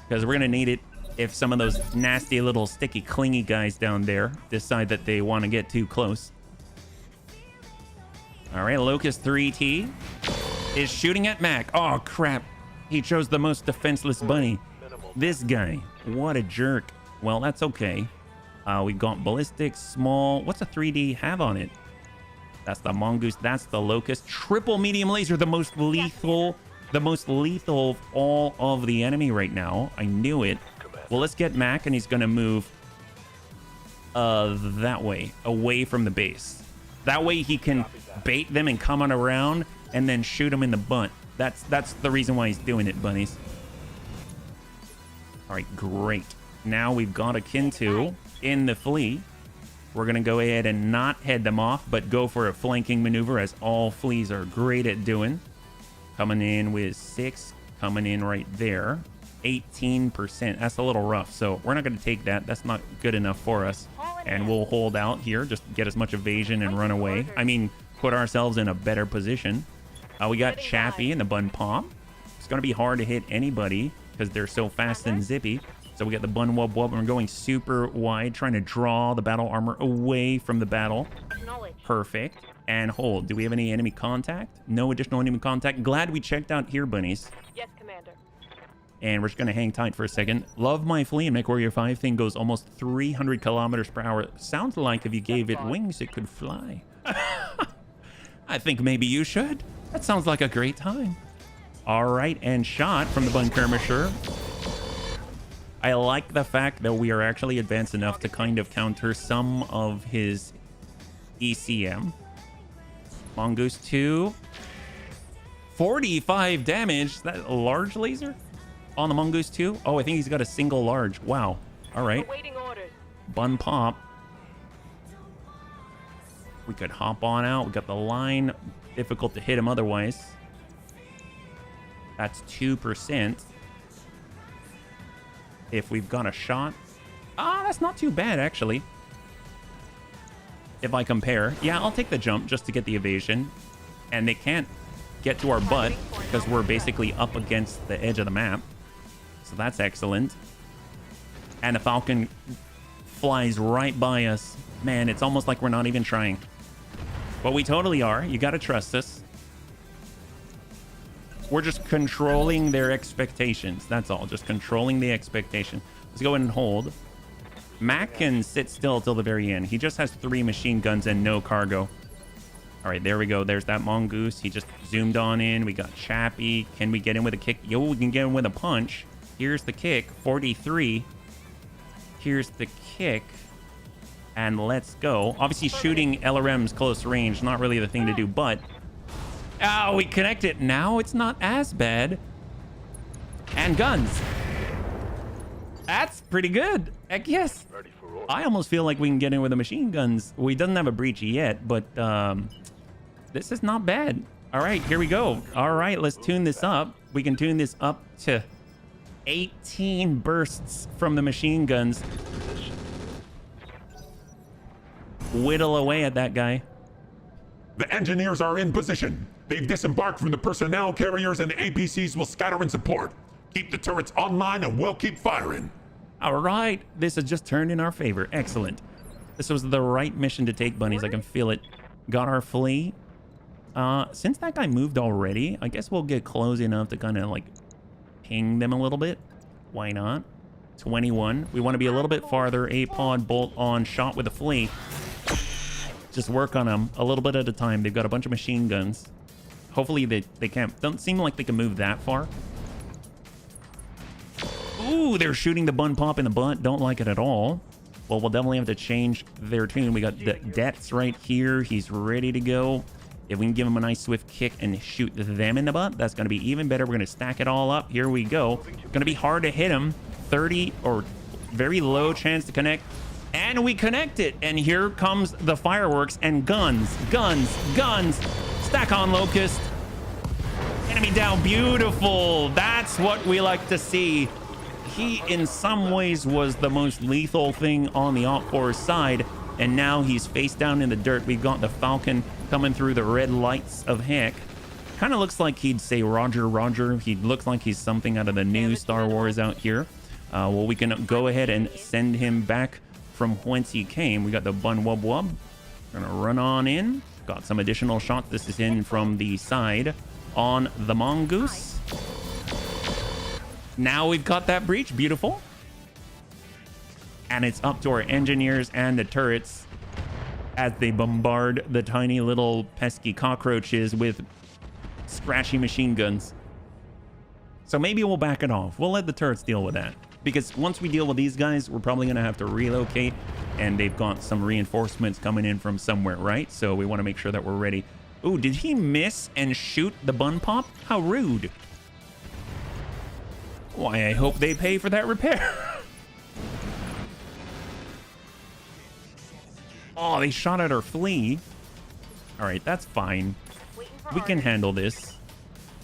because we're going to need it. If some of those nasty little sticky clingy guys down there decide that they want to get too close. All right, Locust 3T is shooting at Mac. Oh, crap. He chose the most defenseless bunny. This guy. What a jerk. Well, that's okay. We've got ballistic, small. What's a 3D have on it? That's the Mongoose. That's the Locust. Triple medium laser, the most lethal of all of the enemy right now. I knew it. Well, let's get Mac, and he's going to move that way, away from the base. That way he can bait them and come on around and then shoot them in the butt. That's the reason why he's doing it, bunnies. All right, great. Now we've got a Kintu in the flea. We're going to go ahead and not head them off, but go for a flanking maneuver, as all fleas are great at doing. Coming in with 6, coming in right there. 18%. That's a little rough, so we're not going to take that. That's not good enough for us. And we'll hold out here, just get as much evasion and run away. I mean, put ourselves in a better position. We got Chappie and the Bun Pop. It's going to be hard to hit anybody because they're so fast and zippy. So we got the Bun Wub Wub, and we're going super wide, trying to draw the battle armor away from the battle. Perfect. And hold. Do we have any enemy contact? No additional enemy contact. Glad we checked out here, bunnies. Yes, Commander. And we're just going to hang tight for a second. Love my flea. MechWarrior 5 thing goes almost 300 kilometers per hour. Sounds like if you gave it wings, it could fly. I think maybe you should. That sounds like a great time. All right, and shot from the Bun Skirmisher. I like the fact that we are actually advanced enough to kind of counter some of his ECM. Mongoose 2. 45 damage. Is that a large laser on the Mongoose 2? Oh, I think he's got a single large. Wow. All right. Awaiting orders. Bun Pop. We could hop on out. We got the line. Difficult to hit him otherwise. That's 2%. If we've got a shot. That's not too bad, actually. If I compare. Yeah, I'll take the jump just to get the evasion. And they can't get to our butt because we're basically up against the edge of the map. So that's excellent. And the Falcon flies right by us. Man, it's almost like we're not even trying. But we totally are. You got to trust us. We're just controlling their expectations. That's all. Just controlling the expectation. Let's go ahead and hold. Mac can sit still till the very end. He just has 3 machine guns and no cargo. All right, there we go. There's that Mongoose. He just zoomed on in. We got Chappie. Can we get him with a kick? Yo, we can get him with a punch. Here's the kick. 43. Here's the kick. And let's go. Obviously, shooting LRM's close range, not really the thing to do, but... Oh, we connect it. Now it's not as bad. And guns. That's pretty good. Heck yes. I almost feel like we can get in with the machine guns. We doesn't have a breach yet, but this is not bad. All right, here we go. All right, let's tune this up. We can tune this up to 18 bursts from the machine guns. Whittle away at that guy. The engineers are in position. They've disembarked from the personnel carriers, and the APCs will scatter in support. Keep the turrets online and we'll keep firing. All right, this has just turned in our favor. Excellent. This was the right mission to take, bunnies. I can feel it. Got our flea. Since that guy moved already, I guess we'll get close enough to kind of like ping them a little bit. Why not? 21. We want to be a little bit farther. A-pod, bolt on, shot with a flea. Just work on them a little bit at a time. They've got a bunch of machine guns. Hopefully they can't. Don't seem like they can move that far. Ooh, they're shooting the Bun Pop in the butt. Don't like it at all. Well, we'll definitely have to change their tune. We got the Debts right here. He's ready to go. If we can give him a nice swift kick and shoot them in the butt, that's going to be even better. We're going to stack it all up. Here we go. Going to be hard to hit him. 30 or very low chance to connect. And we connect it. And here comes the fireworks and guns, guns, guns. Stack on Locust. Enemy down. Beautiful. That's what we like to see. He, in some ways, was the most lethal thing on the Op4 side. And now he's face down in the dirt. We've got the Falcon coming through the red lights of heck. Kind of looks like he'd say Roger, Roger. He looks like he's something out of the new Star Wars out here. Well, we can go ahead and send him back from whence he came. We got the Bun Wub Wub. Gonna run on in. Got some additional shots. This is in from the side on the Mongoose. Now we've got that breach. Beautiful. And it's up to our engineers and the turrets as they bombard the tiny little pesky cockroaches with scratchy machine guns. So maybe we'll back it off. We'll let the turrets deal with that. Because once we deal with these guys, we're probably going to have to relocate. And they've got some reinforcements coming in from somewhere, right? So we want to make sure that we're ready. Ooh, did he miss and shoot the Bun Pop? How rude. Why, I hope they pay for that repair. Oh, they shot at our flea. All right, that's fine. We can handle this.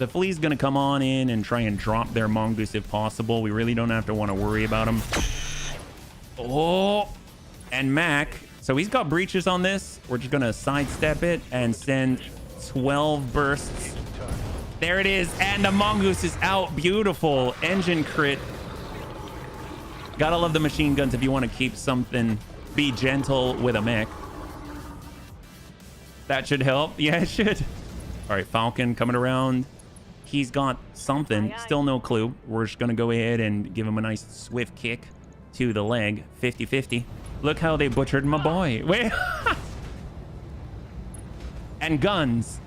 The flea's gonna come on in and try and drop their mongoose if possible. We really don't have to want to worry about them. Oh, and Mac. So he's got breaches on this. We're just gonna sidestep it and send 12 bursts. There it is, and the mongoose is out. Beautiful engine crit. Gotta love the machine guns if you want to keep something. Be gentle with a mech. That should help. Yeah, it should. All right, Falcon coming around. He's got something. Still no clue. We're just gonna go ahead and give him a nice swift kick to the leg. 50-50. Look how they butchered my boy. Wait. And guns.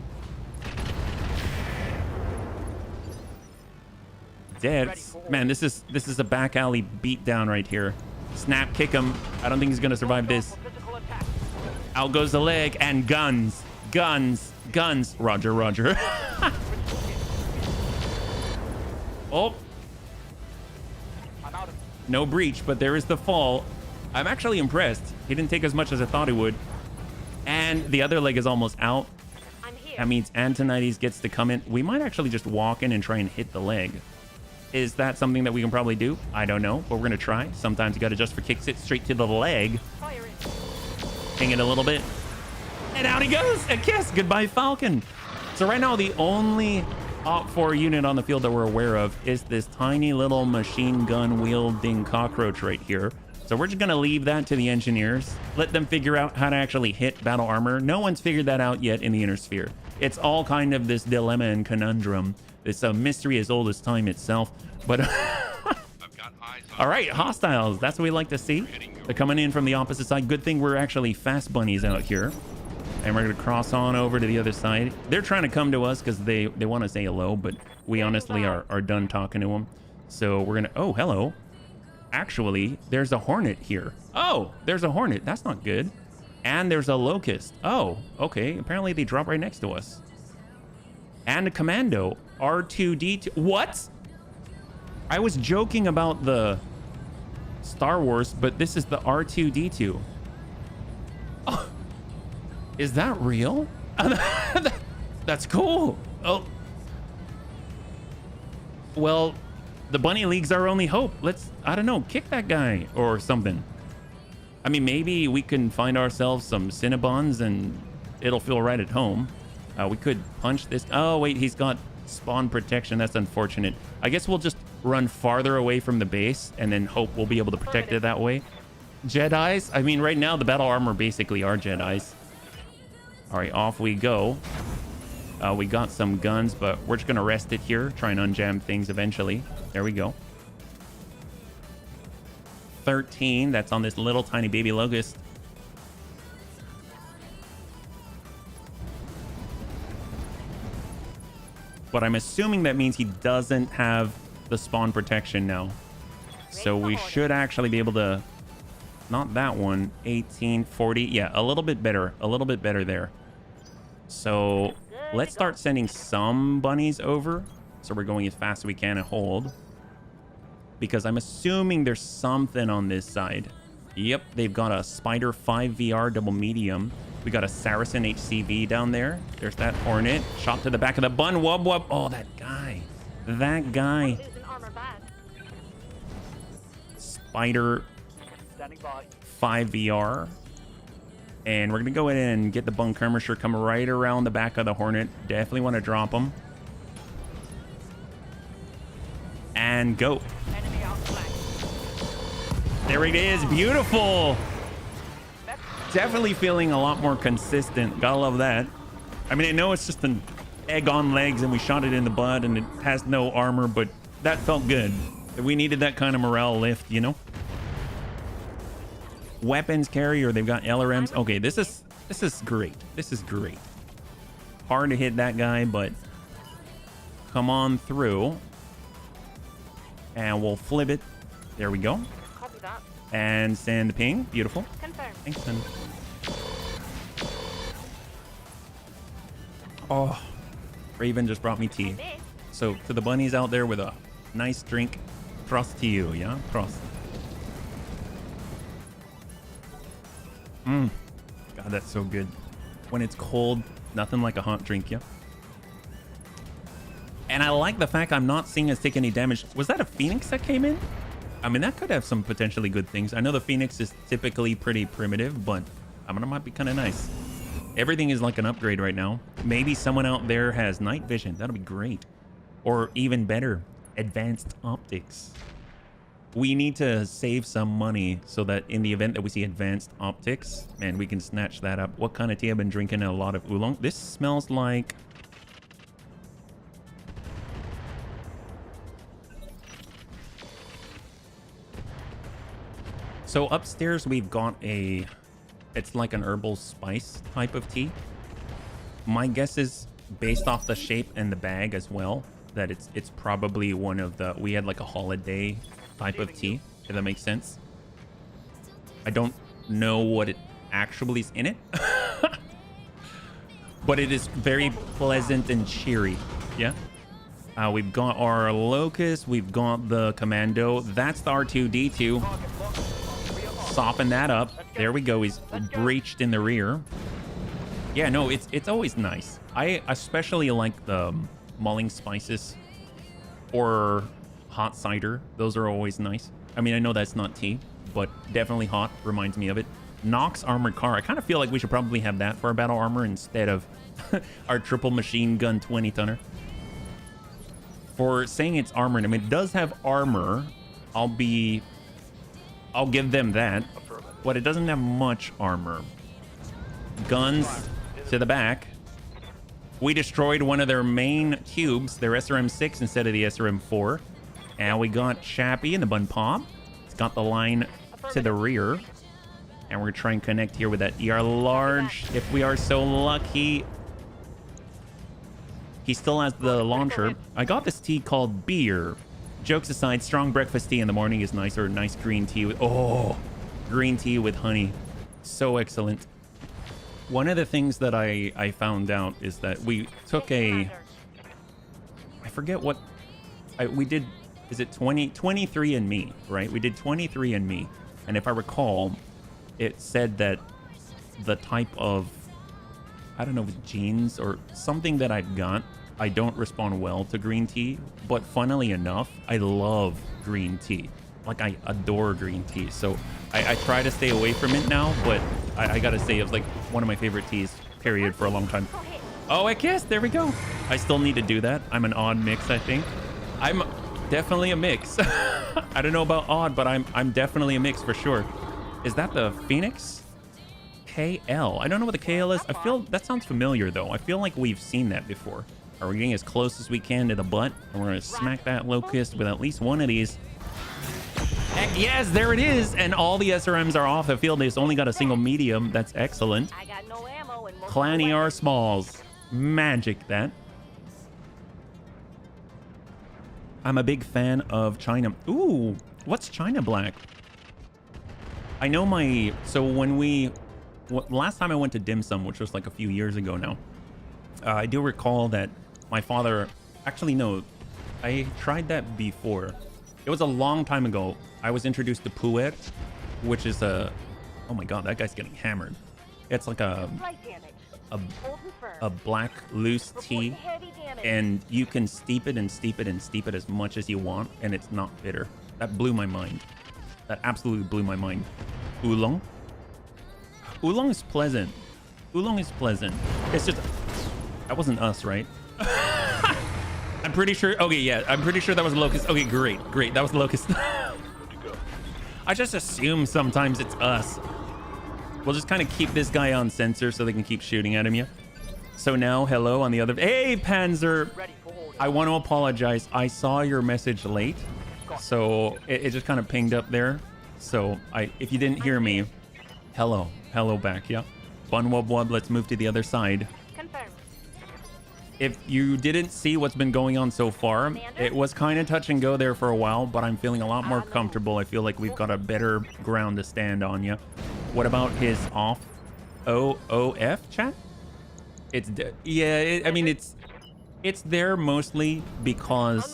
Dead. Man, this is a back alley beatdown right here. Snap kick him. I don't think he's gonna survive this. Out goes the leg and guns. Guns. Guns. Roger, roger. Oh. No breach, but there is the fall. I'm actually impressed. He didn't take as much as I thought he would. And the other leg is almost out. I'm here. That means Antonides gets to come in. We might actually just walk in and try and hit the leg. Is that something that we can probably do? I don't know, but we're gonna try. Sometimes you gotta just for kicks it straight to the leg. Fire it. Hang it a little bit. And out he goes. A kiss. Goodbye, Falcon. So right now, the only Op 4 unit on the field that we're aware of is this tiny little machine gun wielding cockroach right here. So we're just gonna leave that to the engineers. Let them figure out how to actually hit battle armor. No one's figured that out yet in the inner sphere. It's all kind of this dilemma and conundrum. It's a mystery as old as time itself. But all right, hostiles. That's what we like to see. They're coming in from the opposite side. Good thing we're actually fast bunnies out here. And we're going to cross on over to the other side. They're trying to come to us because they want to say hello, but we honestly are done talking to them. So we're going to... Oh, hello. Actually, there's a hornet here. Oh, there's a hornet. That's not good. And there's a locust. Oh, okay. Apparently they drop right next to us. And a commando. R2-D2. What? I was joking about the Star Wars, but this is the R2-D2. Oh. Is that real? That's cool. Oh. Well, the bunny league's our only hope. Let's, I don't know, kick that guy or something. I mean, maybe we can find ourselves some Cinnabons and it'll feel right at home. We could punch this. Oh, wait, he's got spawn protection. That's unfortunate. I guess we'll just run farther away from the base and then hope we'll be able to protect it that way. Jedis? I mean, right now, the battle armor basically are Jedis. All right, off we go. We got some guns, but we're just going to rest it here. Try and unjam things eventually. There we go. 13. That's on this little tiny baby locust. But I'm assuming that means he doesn't have the spawn protection now. So we should actually be able to... Not that one. 18, 40. Yeah, a little bit better. A little bit better there. So let's start sending some bunnies over. So we're going as fast as we can and hold. Because I'm assuming there's something on this side. Yep, they've got a Spider 5 VR double medium. We got a Saracen HCV down there. There's that Hornet. Shot to the back of the bun. Wub wub. Oh, that guy. That guy. Spider 5 VR. And we're going to go in and get the Bunkermisher. Come right around the back of the Hornet. Definitely want to drop him. And go. There it is. Beautiful. Definitely feeling a lot more consistent. Gotta love that. I mean, I know it's just an egg on legs and we shot it in the butt and it has no armor, but that felt good. We needed that kind of morale lift, you know? Weapons carrier, they've got LRMs. Okay, this is great. This is great. Hard to hit that guy, but come on through. And we'll flip it. There we go. Copy that. And send the ping. Beautiful. Confirm. Thanks, man. Oh, Raven just brought me tea. So to the bunnies out there with a nice drink, trust to you, yeah? Trust. God, that's so good. When it's cold, nothing like a hot drink, yeah? And I like the fact I'm not seeing us take any damage. Was that a Phoenix that came in? I mean, that could have some potentially good things. I know the Phoenix is typically pretty primitive, but I mean, it might be kind of nice. Everything is like an upgrade right now. Maybe someone out there has night vision. That'll be great. Or even better, advanced optics. We need to save some money so that in the event that we see advanced optics, man, we can snatch that up. What kind of tea? I've been drinking a lot of oolong. This smells like... So upstairs we've got a... It's like an herbal spice type of tea. My guess is, based off the shape and the bag as well, that it's probably one of the... We had like a holiday type of tea, if that makes sense. I don't know what it actually is in it. But it is very pleasant and cheery. Yeah. We've got our Locust. We've got the Commando. That's the R2-D2. Soften that up. There we go. He's breached in the rear. Yeah, no, it's always nice. I especially like the mulling spices or hot cider. Those are always nice. I mean, I know that's not tea, but definitely hot. Reminds me of it. Nox armored car. I kind of feel like we should probably have that for our battle armor instead of our triple machine gun 20-tonner. For saying it's armored, I mean, it does have armor. I'll give them that, but it doesn't have much armor. Guns to the back. We destroyed one of their main cubes, their SRM-6 instead of the SRM-4. And we got Chappie in the bun pop. It's got the line to the rear. And we're trying to connect here with that ER large. If we are so lucky. He still has the launcher. I got this tea called beer. Jokes aside, strong breakfast tea in the morning is nice, or nice green tea with, oh, green tea with honey. So excellent. One of the things that I found out is that we took I forget what, we did, is it 23andMe, right? We did 23andMe. And if I recall, it said that the type of, I don't know, genes or something that I've got, I don't respond well to green tea, but funnily enough, I love green tea. Like, I adore green tea. So I try to stay away from it now, but I gotta say, it was like one of my favorite teas, period, for a long time. Oh, I kissed. There we go. I still need to do that. I'm an odd mix, I think. I'm definitely a mix. I don't know about odd, but I'm definitely a mix for sure. Is that the Phoenix? KL. I don't know what the KL is. I feel that sounds familiar though. I feel like we've seen that before. Are we getting as close as we can to the butt? And we're gonna smack that Locust with at least one of these. Heck yes, there it is. And all the SRMs are off the field. They've only got a single medium. That's excellent. I got no ammo and Clan ER Smalls. Magic that. I'm a big fan of China. Ooh, what's China Black? I know my... So when we... last time I went to Dim Sum, which was like a few years ago now, I do recall that my father... Actually, no. I tried that before. It was a long time ago. I was introduced to Puer, which is a... Oh my god, that guy's getting hammered. It's like a black loose tea, and you can steep it and steep it and steep it as much as you want, and it's not bitter. That blew my mind. That absolutely blew my mind. Oolong? Oolong is pleasant. Oolong is pleasant. It's just... That wasn't us, right? I'm pretty sure... Okay, yeah. I'm pretty sure that was Locust. Okay, great. Great. That was Locust. I just assume sometimes it's us. We'll just kind of keep this guy on sensor so they can keep shooting at him, yeah? So now, hello on the other... Hey, Panzer! I want to apologize. I saw your message late. So it just kind of pinged up there. So if you didn't hear me, hello. Hello back, yeah? Bun wub wub, let's move to the other side. Confirmed. If you didn't see what's been going on so far, it was kind of touch and go there for a while, but I'm feeling a lot more comfortable. I feel like we've got a better ground to stand on, yeah? What about his off OOF chat? It's yeah, I mean it's there mostly because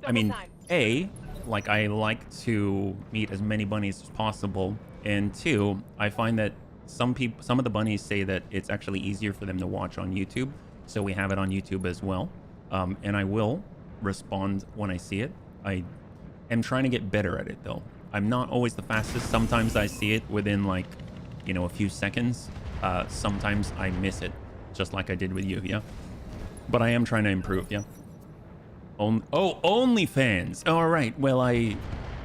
I mean, A, like I like to meet as many bunnies as possible, and two, I find that some of the bunnies say that it's actually easier for them to watch on YouTube, so we have it on YouTube as well. And I will respond when I see it. I am trying to get better at it though. I'm not always the fastest. Sometimes I see it within like, you know, a few seconds. Sometimes I miss it, just like I did with you, yeah? But I am trying to improve, yeah? Oh, OnlyFans. All right, well, I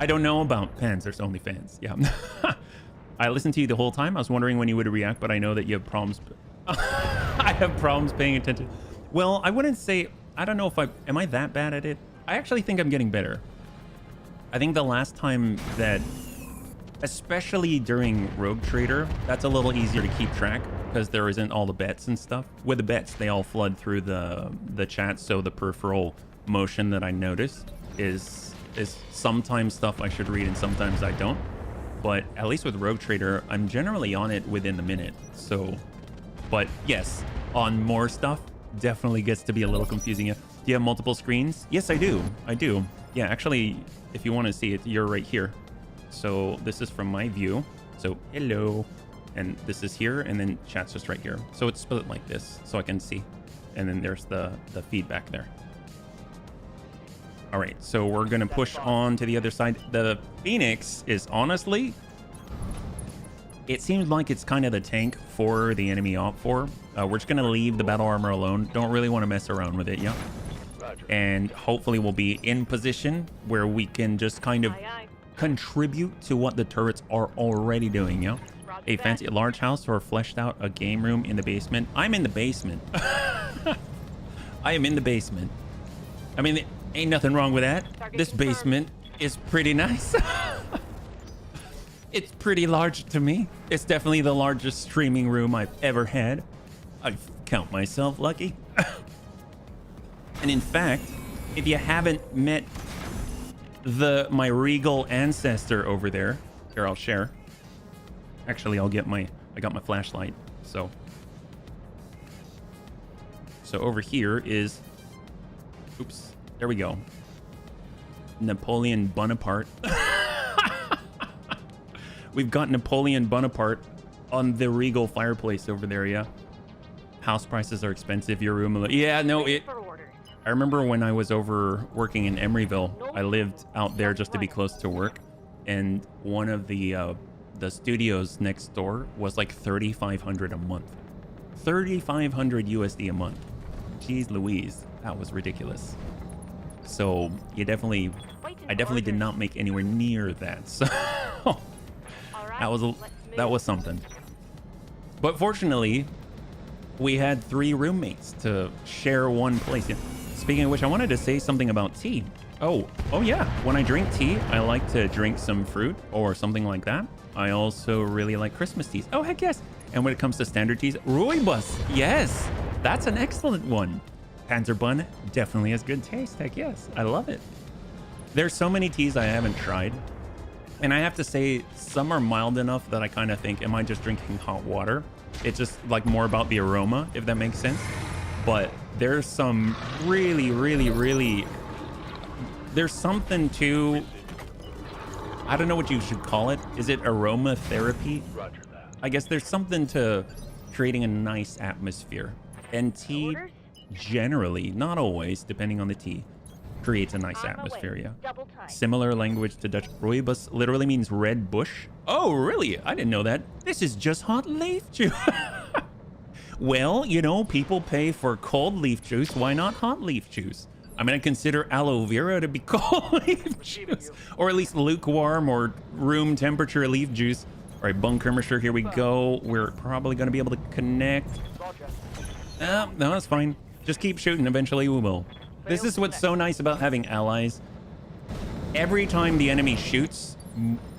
don't know about fans. There's OnlyFans, yeah. I listened to you the whole time. I was wondering when you would react, but I know that you have problems. I have problems paying attention. Well, I wouldn't say, I don't know if am I that bad at it? I actually think I'm getting better. I think the last time that, especially during Rogue Trader, that's a little easier to keep track because there isn't all the bets and stuff. With the bets, they all flood through the chat, so the peripheral motion that I notice is sometimes stuff I should read and sometimes I don't. But at least with Rogue Trader, I'm generally on it within the minute. So, but yes, on more stuff, definitely gets to be a little confusing. Do you have multiple screens? Yes, I do. I do. Yeah, actually, if you want to see it, you're right here. So this is from my view. So hello. And this is here, and then chat's just right here. So it's split like this, so I can see. And then there's the feedback there. All right, so we're gonna push on to the other side. The Phoenix is honestly, it seems like it's kind of the tank for the enemy op 4. We're just gonna leave the battle armor alone. Don't really want to mess around with it, yeah? Roger. And hopefully we'll be in position where we can just kind of Aye, aye. contribute to what the turrets are already doing, yeah? Roger A that. fancy large house or fleshed out a game room in the basement. I'm in the basement. I am in the basement. I mean, ain't nothing wrong with that. Target This confirmed. basement is pretty nice. It's pretty large to me. It's definitely the largest streaming room I've ever had. I count myself lucky. And in fact, if you haven't met my regal ancestor over there, here, I'll share. Actually, I got my flashlight. So over here is, oops, there we go. Napoleon Bonaparte. We've got Napoleon Bonaparte on the regal fireplace over there, yeah. House prices are expensive. Your room, yeah, no, Ready it. for order. I remember when I was over working in Emeryville, I lived out there just to be close to work, and one of the studios next door was like $3,500 a month. 3,500 USD a month. Jeez Louise, that was ridiculous. So I definitely did not make anywhere near that. So All right, that was let's that move. was something. But fortunately, we had 3 roommates to share one place. Yeah. Speaking of which, I wanted to say something about tea. Oh yeah. When I drink tea, I like to drink some fruit or something like that. I also really like Christmas teas. Oh, heck yes. And when it comes to standard teas, rooibos. Yes, that's an excellent one. Panzerbun definitely has good taste. Heck yes, I love it. There's so many teas I haven't tried. And I have to say, some are mild enough that I kind of think, am I just drinking hot water? It's just like more about the aroma, if that makes sense. But there's some really, there's something to, I don't know what you should call it. Is it aromatherapy? Roger that. I guess there's something to creating a nice atmosphere. And tea, Orders? generally, not always, depending on the tea, creates a nice On my atmosphere, way. yeah. Double time. Similar language to Dutch. Rooibos literally means red bush. Oh, really? I didn't know that. This is just hot leaf juice. Well, you know, people pay for cold leaf juice. Why not hot leaf juice? I'm going to consider aloe vera to be cold leaf juice. Or at least lukewarm or room temperature leaf juice. All right, Bunkermisher, here we go. We're probably going to be able to connect. No, that's fine. Just keep shooting. Eventually we will. This is what's so nice about having allies. Every time the enemy shoots,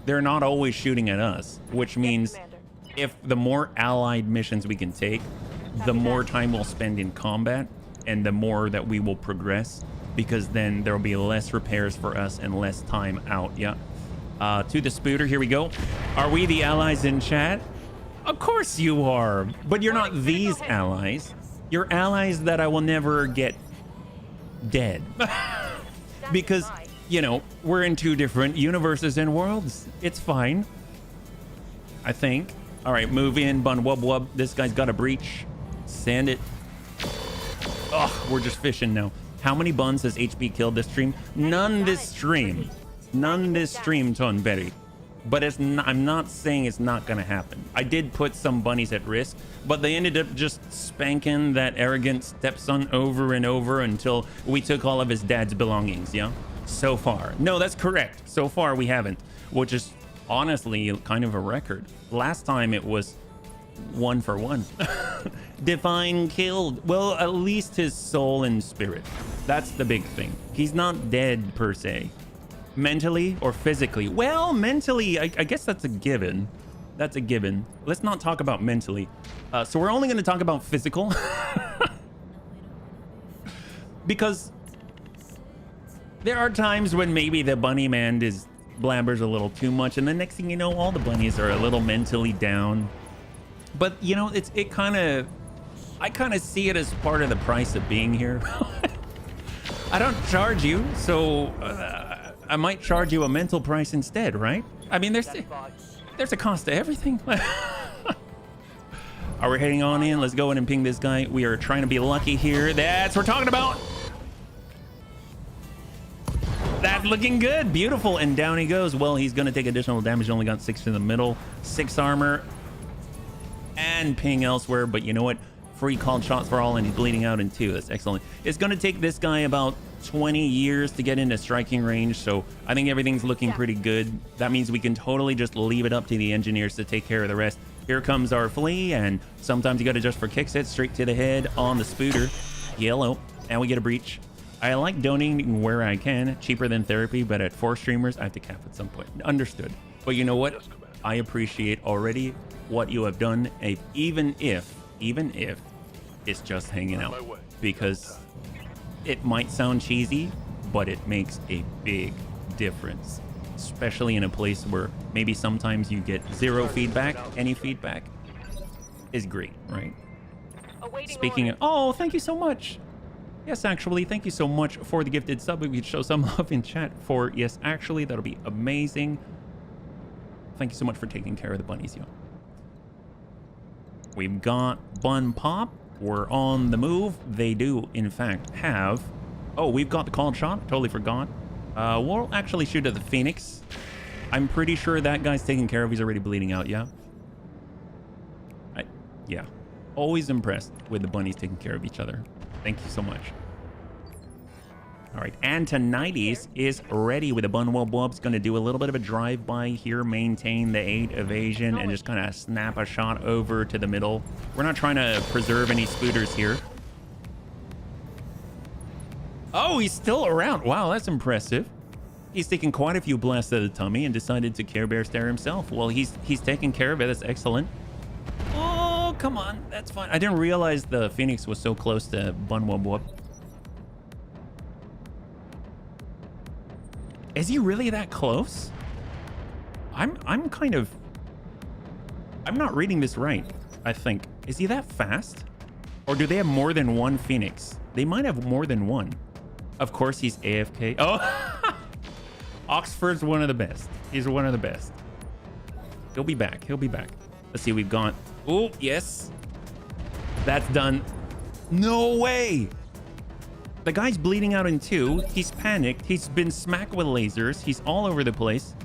they're not always shooting at us, which means Commander. if the more allied missions we can take, the more time we'll spend in combat and the more that we will progress, because then there'll be less repairs for us and less time out. Yeah. To the Spooter, here we go. Are we the allies in chat? Of course you are, but you're not these allies. You're allies that I will never get dead. Because, you know, we're in 2 different universes and worlds. It's fine, I think. All right, move in, bun wub wub. This guy's got a breach. Sand it. Oh, we're just fishing now. How many buns has HB killed this stream? None this stream. None this stream, Tonberry. But I'm not saying it's not gonna happen. I did put some bunnies at risk, but they ended up just spanking that arrogant stepson over and over until we took all of his dad's belongings, yeah? So far. No, that's correct. So far we haven't, which is honestly kind of a record. Last time it was 1 for 1. Define killed. Well, at least his soul and spirit. That's the big thing. He's not dead per se. Mentally or physically? Well, mentally, I guess that's a given. That's a given. Let's not talk about mentally. So we're only going to talk about physical. Because there are times when maybe the bunny man blabbers a little too much, and the next thing you know, all the bunnies are a little mentally down. But you know, I kind of see it as part of the price of being here. I don't charge you, so I might charge you a mental price instead, right? I mean, there's a cost to everything. Are we heading on in? Let's go in and ping this guy. We are trying to be lucky here. That's what we're talking about. That's looking good. Beautiful. And down he goes. Well, he's going to take additional damage. Only got 6 in the middle. 6 armor. And ping elsewhere. But you know what? Free called shots for all, and he's bleeding out in 2. That's excellent. It's going to take this guy about 20 years to get into striking range, so I think everything's looking pretty good. That means we can totally just leave it up to the engineers to take care of the rest. Here comes our flea, and sometimes you got to just for kicks it straight to the head on the spooter. Yellow, and we get a breach. I like donating where I can, cheaper than therapy, but at 4 streamers, I have to cap at some point. Understood. But you know what? I appreciate already what you have done, even if it's just hanging out, because it might sound cheesy, but it makes a big difference, especially in a place where maybe sometimes you get 0 feedback. Any feedback is great, right? Speaking of, oh, thank you so much. Yes, actually, thank you so much for the gifted sub. We could show some love in chat for yes, actually, that'll be amazing. Thank you so much for taking care of the bunnies, yo. We've got Bun Pop. We're on the move. They do, in fact, have... Oh, we've got the called shot. Totally forgot. We'll actually shoot at the Phoenix. I'm pretty sure that guy's taken care of. He's already bleeding out, yeah? Yeah. Always impressed with the bunnies taking care of each other. Thank you so much. All right, Antonides is ready with a bun wub. Going to do a little bit of a drive-by here, maintain the 8 evasion, and just kind of snap a shot over to the middle. We're not trying to preserve any spooters here. Oh, he's still around. Wow, that's impressive. He's taken quite a few blasts at the tummy and decided to Care Bear stare himself. Well, he's taking care of it. That's excellent. Oh, come on. That's fine. I didn't realize the Phoenix was so close to bun wub. Is he really that close? I'm not reading this right, I think. Is he that fast? Or do they have more than 1 Phoenix? They might have more than 1. Of course, he's AFK. Oh, Oxford's one of the best. He's one of the best. He'll be back. He'll be back. Let's see, we've gone. Oh, yes. That's done. No way. The guy's bleeding out in 2. He's panicked. He's been smacked with lasers. He's all over the place.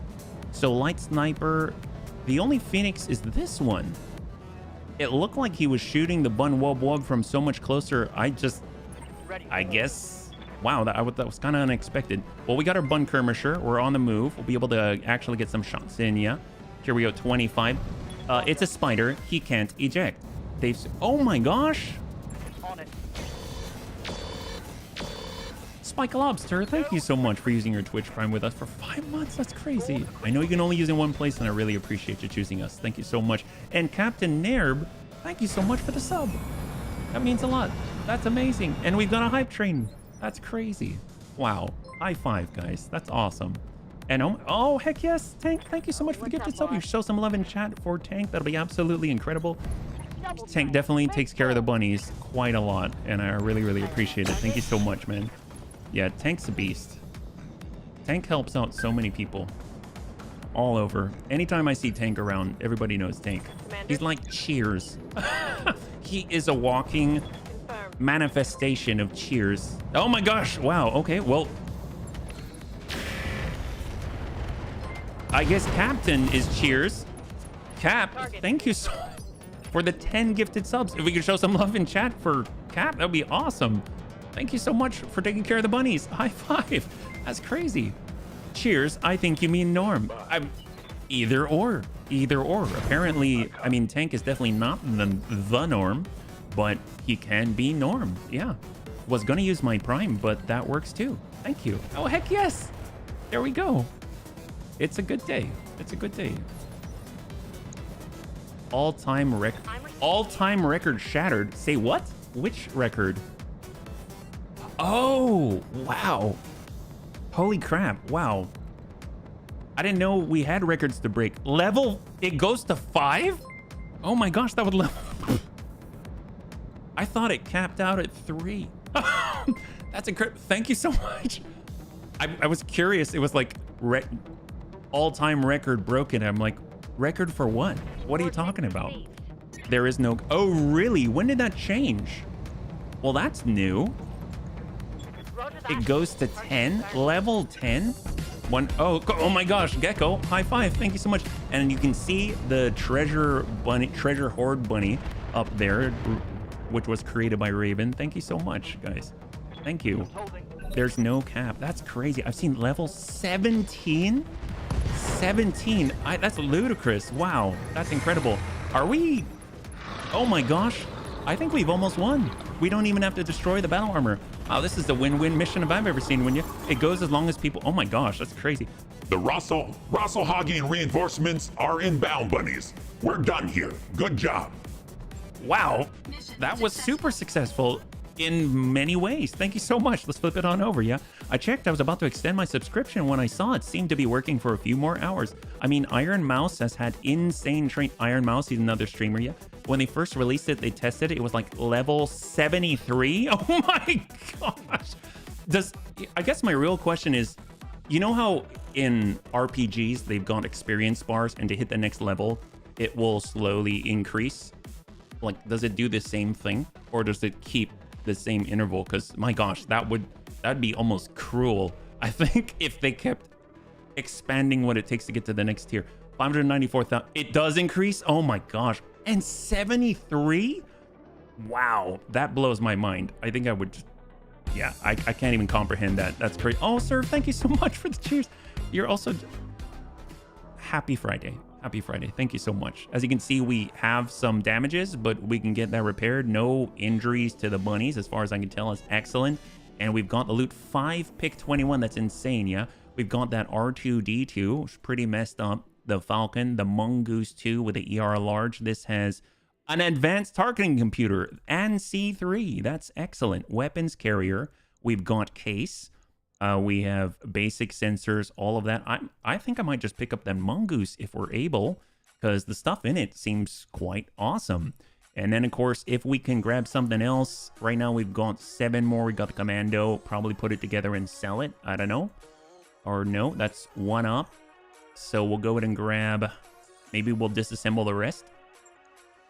So light sniper. The only Phoenix is this one. It looked like he was shooting the bun wub from so much closer. I guess. Wow, that was kind of unexpected. Well, we got our bun skirmisher. We're on the move. We'll be able to actually get some shots in, yeah. Here we go, 25. It's a spider. He can't eject. Oh my gosh. On it. Spike Lobster, thank you so much for using your Twitch Prime with us for 5 months. That's crazy. I know you can only use it in one place, and I really appreciate you choosing us. Thank you so much. And Captain Nerb, thank you so much for the sub. That means a lot. That's amazing. And we've got a hype train. That's crazy. Wow. High five, guys. That's awesome. And oh, heck yes, Tank. Thank you so much for the gifted sub. You show some love in chat for Tank. That'll be absolutely incredible. Tank definitely takes care of the bunnies quite a lot, and I really, really appreciate it. Thank you so much, man. Yeah, Tank's a beast. Tank helps out so many people all over. Anytime I see Tank around, everybody knows Tank. Commander? He's like Cheers. He is a walking Confirmed. manifestation of cheers. Oh my gosh. Wow. Okay. Well, I guess Captain is cheers. Cap, thank you so for the 10 gifted subs. If we could show some love in chat for Cap, that'd be awesome. Thank you so much for taking care of the bunnies. High five. That's crazy. Cheers. I think you mean Norm. Either or. Either or. Apparently, I mean, Tank is definitely not the norm, but he can be Norm. Yeah. Was gonna use my Prime, but that works too. Thank you. Oh, heck yes. There we go. It's a good day. It's a good day. All-time record shattered. Say what? Which record? Oh, wow. Holy crap. Wow. I didn't know we had records to break. Level, it goes to 5? Oh my gosh, that would level. I thought it capped out at 3. That's incredible. Thank you so much. I was curious. It was like all-time record broken. I'm like, record for what? What are you talking about? There is no... Oh, really? When did that change? Well, that's new. It goes to 10. Level 10. Oh my gosh, Gecko. High five. Thank you so much. And you can see the treasure hoard bunny up there, which was created by Raven. Thank you so much, guys. Thank you. There's no cap. That's crazy. I've seen level 17. 17. That's ludicrous. Wow. That's incredible. Are we... Oh my gosh. I think we've almost won. We don't even have to destroy the battle armor. Wow, this is the win-win mission if I've ever seen one. It goes as long as people... Oh my gosh, that's crazy. The Rasalhague reinforcements are inbound, bunnies. We're done here. Good job. Wow. That was super successful in many ways. Thank you so much. Let's flip it on over, yeah? I checked. I was about to extend my subscription when I saw it seemed to be working for a few more hours. I mean, Iron Mouse has had insane train. Iron Mouse, he's another streamer, yeah? When they first released it, they tested it. It was like level 73. Oh my gosh. I guess my real question is, you know how in RPGs, they've got experience bars and to hit the next level, it will slowly increase? Like, does it do the same thing or does it keep the same interval? Because my gosh, that'd be almost cruel, I think, if they kept expanding what it takes to get to the next tier. 594,000. It does increase. Oh my gosh. And 73. Wow, that blows my mind. I think I would just... Yeah, I can't even comprehend that. That's crazy. Oh, sir, thank you so much for the cheers. You're also... Happy Friday. Happy Friday. Thank you so much. As you can see, we have some damages, but we can get that repaired. No injuries to the bunnies, as far as I can tell. Is excellent. And we've got the loot 5 pick 21. That's insane, yeah? We've got that R2D2, which is pretty messed up. The Falcon, the Mongoose 2 with the ER large. This has an advanced targeting computer and C3. That's excellent. Weapons carrier. We've got case. We have basic sensors, all of that. I think I might just pick up that Mongoose if we're able, because the stuff in it seems quite awesome. And then, of course, if we can grab something else, right now we've got 7 more. We got the Commando, probably put it together and sell it. I don't know. Or no, that's 1 up. So we'll go ahead and grab, maybe we'll disassemble the rest.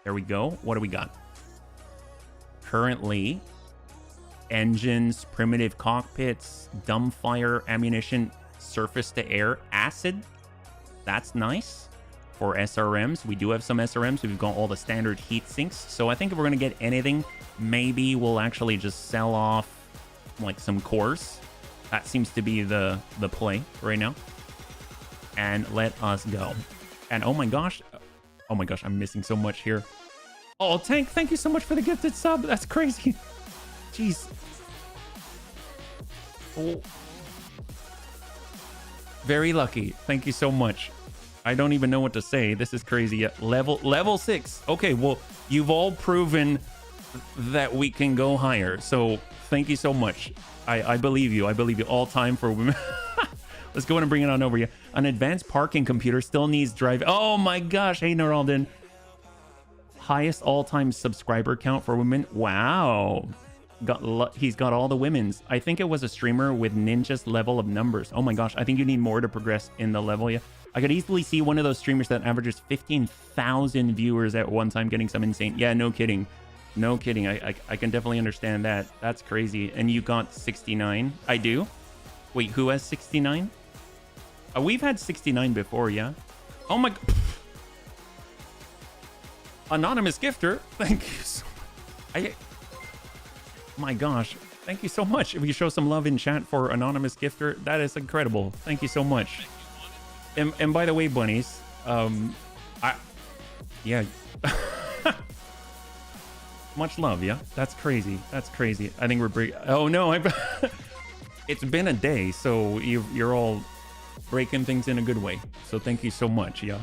There we go. What do we got? Currently, engines, primitive cockpits, dumbfire, ammunition, surface to air, acid. That's nice. For SRMs, we do have some SRMs. We've got all the standard heat sinks. So I think if we're going to get anything, maybe we'll actually just sell off like some cores. That seems to be the play right now. And let us go. And oh my gosh, I'm missing so much here. Oh, Tank, thank you so much for the gifted sub. That's crazy. Jeez. Oh. Very lucky. Thank you so much. I don't even know what to say. This is crazy. Level 6. Okay, well, you've all proven that we can go higher. So thank you so much. I believe you. I believe you. All time for women. Let's go in and bring it on over here. An advanced parking computer still needs drive. Oh my gosh. Hey, Noraldin. Highest all-time subscriber count for women. Wow. He's got all the women's. I think it was a streamer with Ninja's level of numbers. Oh my gosh. I think you need more to progress in the level. Yeah. I could easily see one of those streamers that averages 15,000 viewers at one time getting some insane. Yeah, no kidding. No kidding. I can definitely understand that. That's crazy. And you got 69. I do. Wait, who has 69? We've had 69 before, yeah? Oh my... Anonymous gifter. Thank you so much. My gosh. Thank you so much. If you show some love in chat for Anonymous gifter, that is incredible. Thank you so much. And by the way, bunnies, yeah. Much love, yeah? That's crazy. That's crazy. I think we're oh no, it's been a day, so you're all breaking things in a good way. So thank you so much, yeah.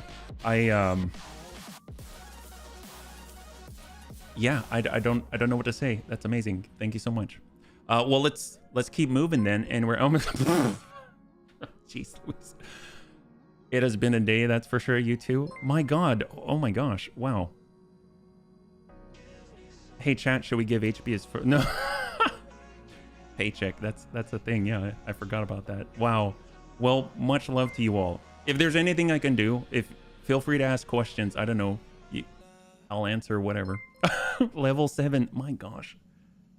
Yeah, I don't know what to say. That's amazing. Thank you so much. Well, let's keep moving then, and we're almost jeez Louise. It has been a day, that's for sure. You too. My god. Oh my gosh. Wow. Hey chat, should we give HB's for no paycheck? That's a thing. Yeah, I forgot about that. Wow. Well, much love to you all. If there's anything I can do, feel free to ask questions. I don't know. I'll answer whatever. Level 7. My gosh.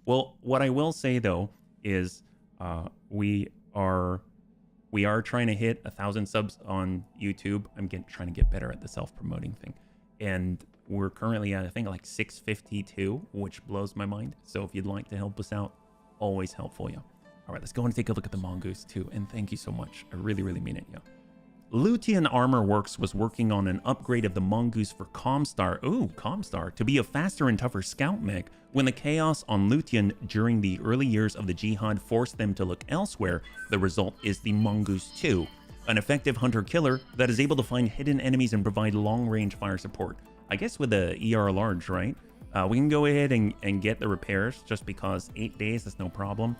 Well, what I will say though is we are trying to hit 1,000 subs on YouTube. I'm trying to get better at the self-promoting thing. And we're currently at, I think, like 652, which blows my mind. So if you'd like to help us out, always helpful, yeah. All right, let's go and take a look at the mongoose too. And thank you so much. I really, really mean it, yeah. Lutean Armor Works was working on an upgrade of the mongoose for Comstar. Ooh, Comstar. To be a faster and tougher scout mech. When the chaos on Lutean during the early years of the Jihad forced them to look elsewhere, the result is the Mongoose 2. An effective hunter-killer that is able to find hidden enemies and provide long-range fire support. I guess with the ER large, right? We can go ahead and get the repairs just because 8 days, that's no problem.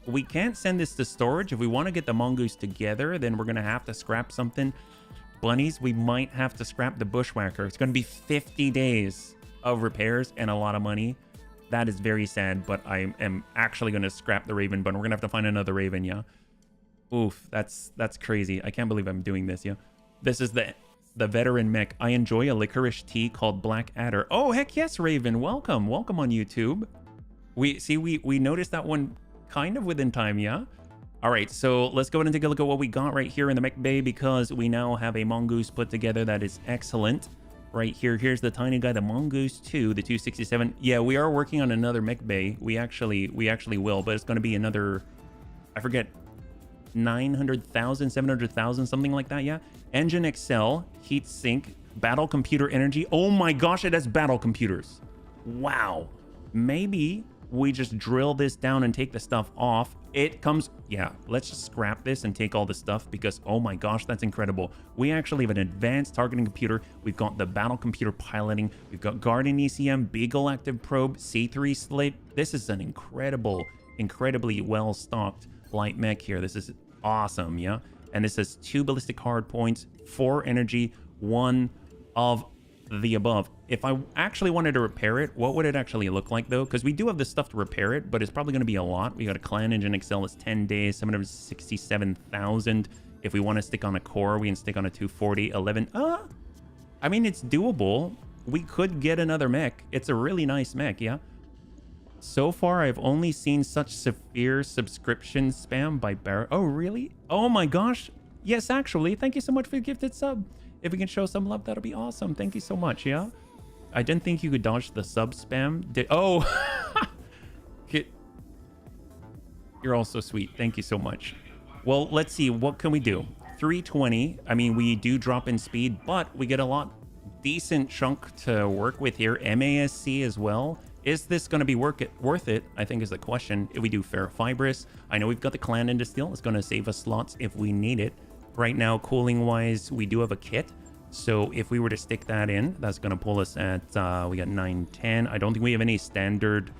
We can't send this to storage. If we want to get the mongoose together, then we're going to have to scrap something. Bunnies, we might have to scrap the bushwhacker. It's going to be 50 days of repairs and a lot of money. That is very sad, but I am actually going to scrap the Raven, but we're going to have to find another Raven, yeah? Oof, that's crazy. I can't believe I'm doing this, yeah? This is the veteran mech. I enjoy a licorice tea called Black Adder. Oh, heck yes, Raven. Welcome. Welcome on YouTube. We noticed that one kind of within time, yeah? All right, so let's go ahead and take a look at what we got right here in the mech bay, because we now have a mongoose put together that is excellent. Right here, here's the tiny guy, the Mongoose 2, the 267. Yeah, we are working on another mech bay. We actually will, but it's going to be another, I forget, 900,000, 700,000, something like that, yeah? Engine Excel, heat sink, battle computer energy. Oh my gosh, it has battle computers. Wow. Maybe we just drill this down and take the stuff off. It comes, yeah, let's just scrap this and take all the stuff because, oh my gosh, that's incredible. We actually have an advanced targeting computer. We've got the battle computer piloting. We've got Guardian ECM, Beagle active probe, C3 slate. This is an incredibly well-stocked light mech here. This is awesome, yeah? And this has 2 ballistic hard points, 4 energy, 1 of the above. If I actually wanted to repair it, what would it actually look like though? Because we do have the stuff to repair it, but it's probably going to be a lot. We got a clan engine Excel that's 10 days, 767,000. If we want to stick on a core, we can stick on a 240, 11. I mean, it's doable. We could get another mech. It's a really nice mech, yeah? So far, I've only seen such severe subscription spam by Barrett. Oh, really? Oh my gosh. Yes, actually. Thank you so much for the gifted sub. If we can show some love, that'll be awesome. Thank you so much, yeah? I didn't think you could dodge the sub spam. Oh! You're all so sweet. Thank you so much. Well, let's see. What can we do? 320. I mean, we do drop in speed, but we get a decent chunk to work with here. MASC as well. Is this going to be worth it? I think is the question. If we do ferrofibrous, I know we've got the clan into steel. It's going to save us slots if we need it. Right now, cooling wise, we do have a kit. So if we were to stick that in, that's going to pull us at, we got 910. I don't think we have any standard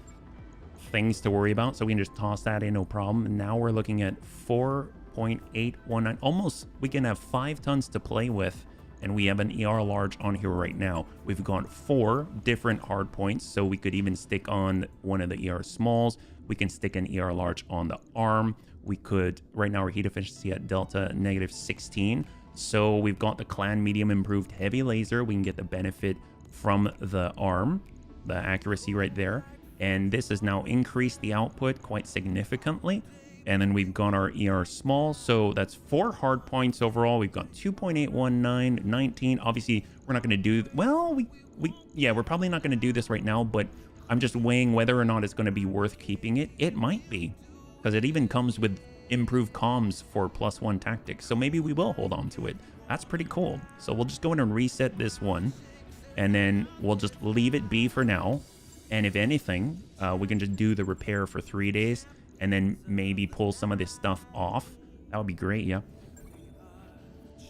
things to worry about. So we can just toss that in, no problem. And now we're looking at 4.819. Almost, we can have 5 tons to play with. And we have an ER large on here right now. We've got 4 different hard points. So we could even stick on one of the ER smalls. We can stick an ER large on the arm. We could, right now our heat efficiency at delta -16. So we've got the clan medium improved heavy laser. We can get the benefit from the arm, the accuracy right there. And this has now increased the output quite significantly. And then we've got our ER small. So that's 4 hard points overall. We've got 2.819, 19. Obviously, we're not going to do... Well, we're probably not going to do this right now, but I'm just weighing whether or not it's going to be worth keeping it. It might be, because it even comes with improved comms for +1 tactics. So maybe we will hold on to it. That's pretty cool. So we'll just go in and reset this one, and then we'll just leave it be for now. And if anything, we can just do the repair for 3 days, and then maybe pull some of this stuff off. That would be great, yeah.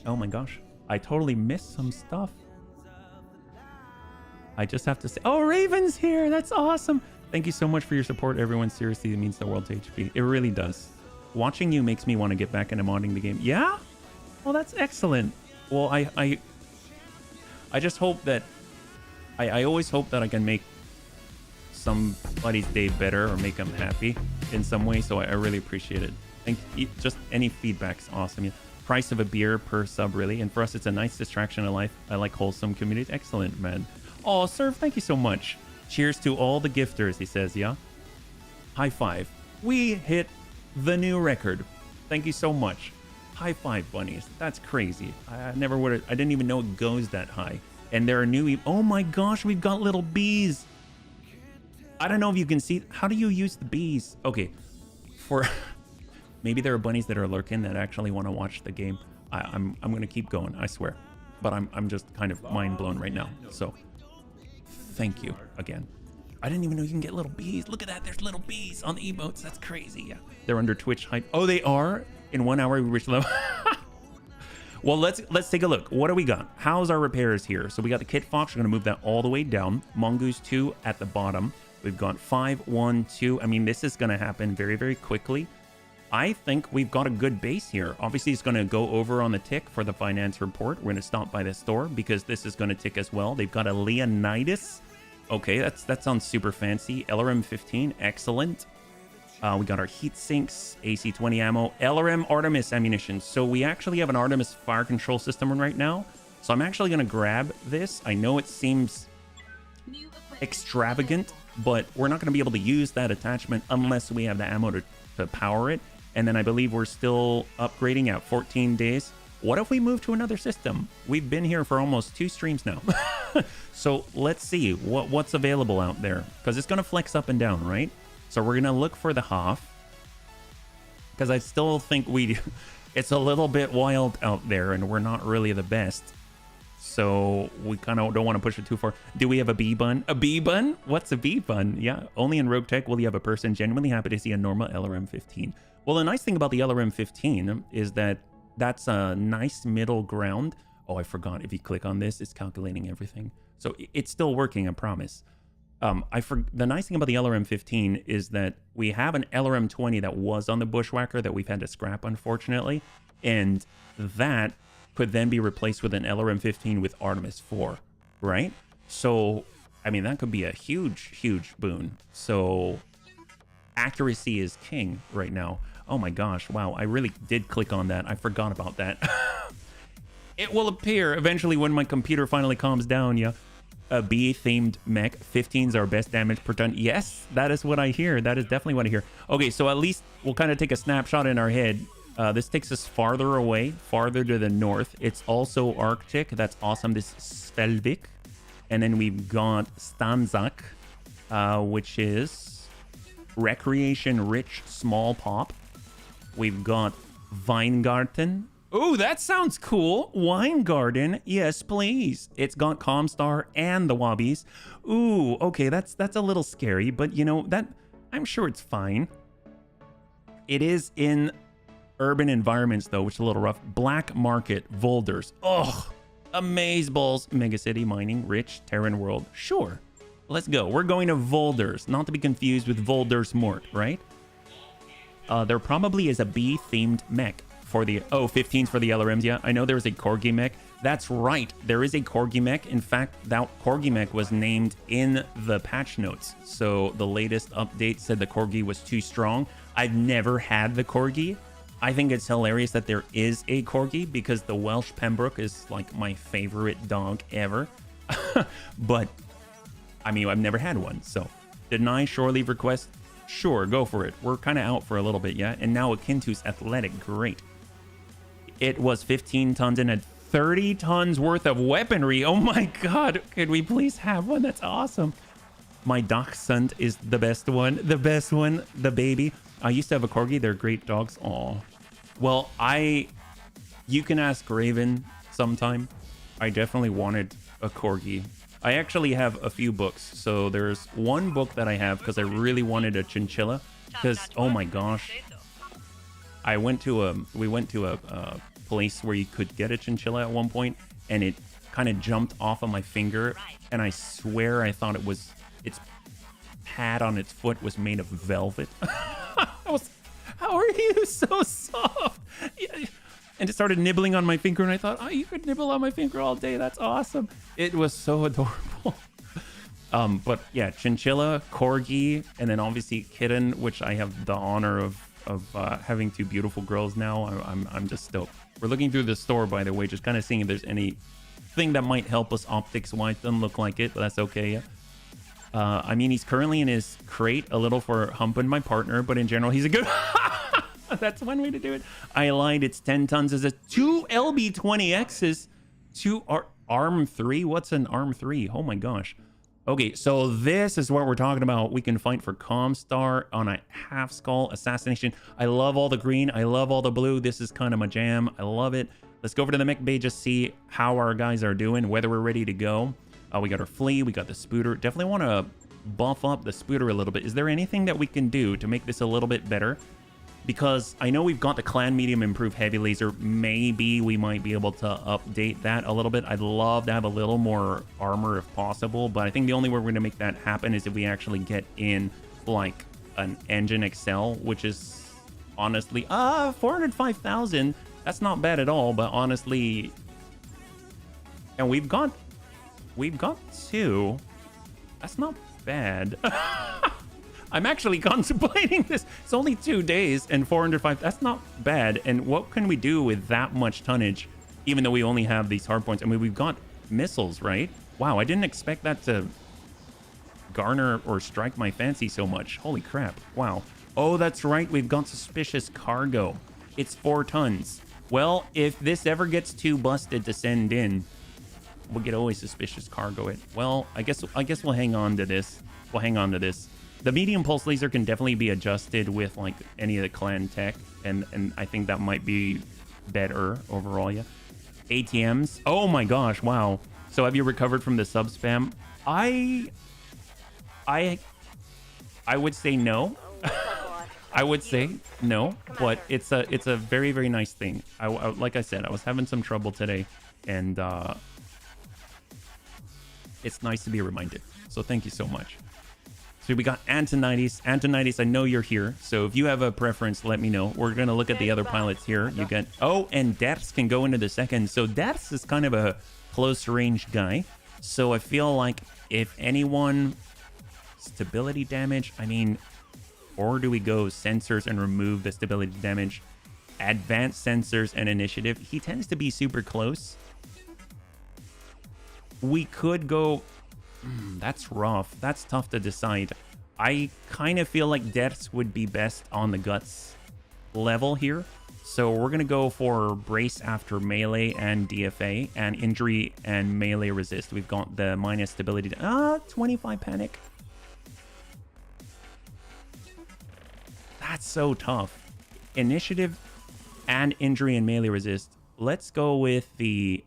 Oh my gosh. I totally missed some stuff. I just have to say... Oh, Raven's here! That's awesome! Thank you so much for your support, everyone. Seriously, it means the world to HP. It really does. Watching you makes me want to get back into modding the game. Yeah? Well, that's excellent. Well, I just hope that... I always hope that I can make somebody's day better or make them happy in some way, so I really appreciate it. Thank you. Just any feedback's awesome. Yeah. Price of a beer per sub, really, and for us it's a nice distraction in life. I like wholesome community. Excellent, man. Oh, Surf, thank you so much. Cheers to all the gifters, he says. Yeah, high five. We hit the new record. Thank you so much. High five, bunnies. That's crazy. I never would have... I didn't even know it goes that high. And there are new... Oh my gosh, we've got little bees. I don't know if you can see... How do you use the bees? Okay, for... Maybe there are bunnies that are lurking that actually want to watch the game. I'm going to keep going, I swear. But I'm just kind of mind blown right now. So, thank you again. I didn't even know you can get little bees. Look at that, there's little bees on the emotes. That's crazy, yeah. They're under Twitch hype. Oh, they are? In 1 hour, we reached level... Well, let's take a look. What do we got? How's our repairs here? So we got the Kit Fox. We're going to move that all the way down. Mongoose 2 at the bottom. We've got 5, 1, 2. I mean, this is going to happen very, very quickly. I think we've got a good base here. Obviously, it's going to go over on the tick for the finance report. We're going to stop by the store because this is going to tick as well. They've got a Leonidas. Okay, that sounds super fancy. LRM 15, excellent. We got our heat sinks, AC-20 ammo, LRM Artemis ammunition. So we actually have an Artemis fire control system right now. So I'm actually going to grab this. I know it seems extravagant, but we're not going to be able to use that attachment unless we have the ammo to power it. And then I believe we're still upgrading at 14 days. What if we move to another system? We've been here for almost 2 streams now. So let's see what's available out there, because it's going to flex up and down, right? So we're going to look for the Hoff, because I still think it's a little bit wild out there and we're not really the best. So we kind of don't want to push it too far. Do we have a bee bun? A bee bun? What's a bee bun? Yeah, only in Roguetech will you have a person genuinely happy to see a normal LRM 15. Well, the nice thing about the LRM 15 is that that's a nice middle ground. Oh, I forgot. If you click on this, it's calculating everything. So it's still working, I promise. The nice thing about the LRM 15 is that we have an LRM 20 that was on the Bushwhacker that we've had to scrap, unfortunately. And that could then be replaced with an LRM 15 with Artemis 4, right? So, I mean, that could be a huge, huge boon. So, accuracy is king right now. Oh my gosh, wow, I really did click on that. I forgot about that. It will appear eventually when my computer finally calms down, yeah. A bee-themed mech. 15's our best damage per ton. Yes, that is what I hear. That is definitely what I hear. Okay, so at least we'll kind of take a snapshot in our head. This takes us farther away, farther to the north. It's also Arctic. That's awesome. This is Svelvik. And then we've got Stanzak, which is recreation-rich small pop. We've got Weingarten. Oh, that sounds cool. Wine Garden. Yes, please. It's got Comstar and the Wobbies. Ooh, okay, that's a little scary, but you know, that I'm sure it's fine. It is in urban environments though, which is a little rough. Black Market, Volders. Oh, Amazeballs, Megacity, Mining, Rich, Terran World. Sure. Let's go. We're going to Volders, not to be confused with Volders Mort, right? There probably is a bee-themed mech for the... Oh, 15s for the LRMs, yeah. I know there was a Corgi mech. That's right. There is a Corgi mech. In fact, that Corgi mech was named in the patch notes. So the latest update said the Corgi was too strong. I've never had the Corgi. I think it's hilarious that there is a Corgi because the Welsh Pembroke is like my favorite dog ever. But I mean, I've never had one. So deny shore leave request. Sure, go for it. We're kind of out for a little bit, yeah. And now Akintu's athletic, great. It was 15 tons and had 30 tons worth of weaponry. Oh my god, could we please have one? That's awesome. My dachshund is the best one. The best one, the baby. I used to have a corgi. They're great dogs. Oh, well, you can ask Raven sometime. I definitely wanted a corgi. I actually have a few books. So there's one book that I have because I really wanted a chinchilla. Because, oh my gosh, we went to a place where you could get a chinchilla at one point, and it kind of jumped off of my finger, and I swear I thought its pad on its foot was made of velvet. How are you so soft? And it started nibbling on my finger, and I thought, oh, you could nibble on my finger all day. That's awesome. It was so adorable. But yeah, chinchilla, corgi, and then obviously kitten, which I have the honor of having two beautiful girls now. I'm just stoked. We're looking through the store, by the way, just kind of seeing if there's anything that might help us optics-wise. Doesn't look like it, but that's okay. Yeah. I mean, he's currently in his crate, a little for humping my partner, but in general, he's a good... That's one way to do it. I lied. It's 10 tons. Is a 2 LB20Xs, 2 ARM 3. What's an ARM 3? Oh my gosh. Okay, so this is what we're talking about. We can fight for Comstar on a half skull assassination. I love all the green. I love all the blue. This is kind of my jam. I love it. Let's go over to the mech bay, just see how our guys are doing, whether we're ready to go. We got our flea. We got the spooter. Definitely want to buff up the spooter a little bit. Is there anything that we can do to make this a little bit better? Because I know we've got the clan medium improved heavy laser. Maybe we might be able to update that a little bit. I'd love to have a little more armor if possible, but I think the only way we're going to make that happen is if we actually get in like an engine excel, which is honestly 405,000. That's not bad at all, but honestly, and we've got 2. That's not bad. I'm actually contemplating this. It's only 2 days and 405. That's not bad. And what can we do with that much tonnage, even though we only have these hard points? I mean, we've got missiles, right? Wow, I didn't expect that to garner or strike my fancy so much. Holy crap. Wow. Oh, that's right. We've got suspicious cargo. It's 4 tons. Well, if this ever gets too busted to send in, we'll get always suspicious cargo it. Well, I guess we'll hang on to this. We'll hang on to this. The medium pulse laser can definitely be adjusted with like any of the clan tech, and I think that might be better overall. Yeah. ATMs. Oh my gosh! Wow. So have you recovered from the sub spam? I would say no. I would say no, but it's a very, very nice thing. I like I said, I was having some trouble today, and it's nice to be reminded. So thank you so much. So we got Antonides. Antonides, I know you're here. So if you have a preference, let me know. We're going to look at the other pilots here. You get... Oh, and Ders can go into the second. So Ders is kind of a close range guy. So I feel like if anyone... Stability damage, I mean... Or do we go sensors and remove the stability damage? Advanced sensors and initiative. He tends to be super close. We could go... That's rough. That's tough to decide. I kind of feel like Ders would be best on the guts level here. So we're going to go for brace after melee and DFA, and injury and melee resist. We've got the minus stability. 25 panic. That's so tough. Initiative and injury and melee resist. Let's go with the...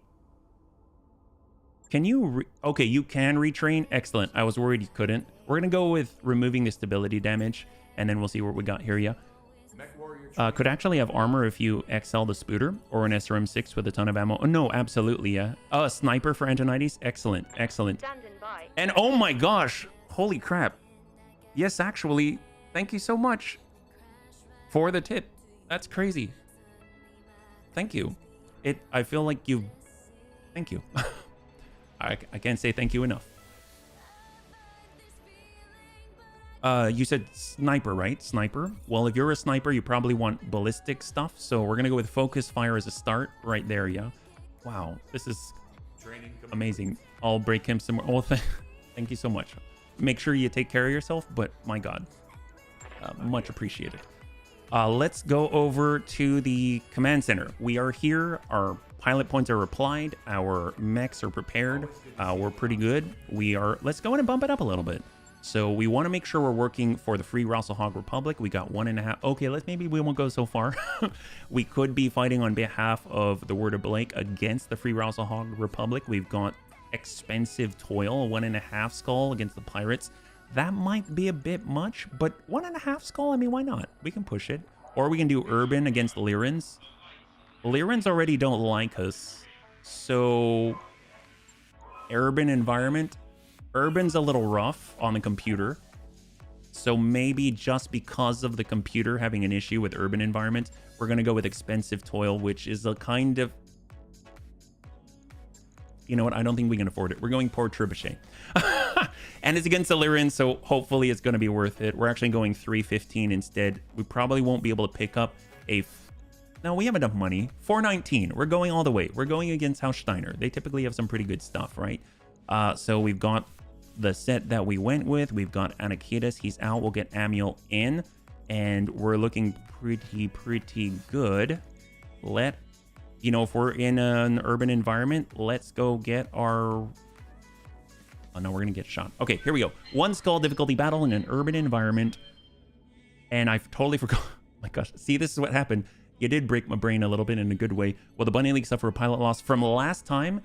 Can you... Okay, you can retrain. Excellent. I was worried you couldn't. We're going to go with removing the stability damage, and then we'll see what we got here, yeah? Could actually have armor if you XL the Spooter, or an SRM-6 with a ton of ammo. Oh, no, absolutely, yeah. Oh, a sniper for Antonides? Excellent, excellent. And oh my gosh, holy crap. Yes, actually, thank you so much for the tip. That's crazy. Thank you. I feel like you've... Thank you. I can't say thank you enough. You said sniper, right? Sniper. Well, if you're a sniper, you probably want ballistic stuff. So we're going to go with focus fire as a start right there, yeah? Wow, this is amazing. I'll break him some more. Oh, thank you so much. Make sure you take care of yourself, but my God, much appreciated. Let's go over to the command center. We are here. Our pilot points are applied. Our mechs are prepared. We're pretty good. Let's go in and bump it up a little bit. So we want to make sure we're working for the free Rasalhague Republic. We got 1.5. Okay, maybe we won't go so far. We could be fighting on behalf of the Word of Blake against the free Rasalhague Republic. We've got expensive toil, 1.5 skull against the pirates. That might be a bit much, but 1.5 skull, I mean, why not? We can push it. Or we can do urban against Lyrans. Lyrans already don't like us. So urban environment. Urban's a little rough on the computer. So maybe just because of the computer having an issue with urban environment, we're going to go with expensive toil, which is a kind of... You know what? I don't think we can afford it. We're going Port Trebuchet. And it's against the Lyran, so hopefully it's going to be worth it. We're actually going 315 instead. We probably won't be able to pick up a... No, we have enough money. 419. We're going all the way. We're going against House Steiner. They typically have some pretty good stuff, right? So we've got the set that we went with. We've got Anakitas. He's out. We'll get Amiel in. And we're looking pretty good. You know, if we're in an urban environment, let's go get our... Oh, no, we're going to get shot. Okay, here we go. 1 skull difficulty battle in an urban environment. And I totally forgot. Oh my gosh. See, this is what happened. You did break my brain a little bit in a good way. Will the Bunny League suffer a pilot loss from last time?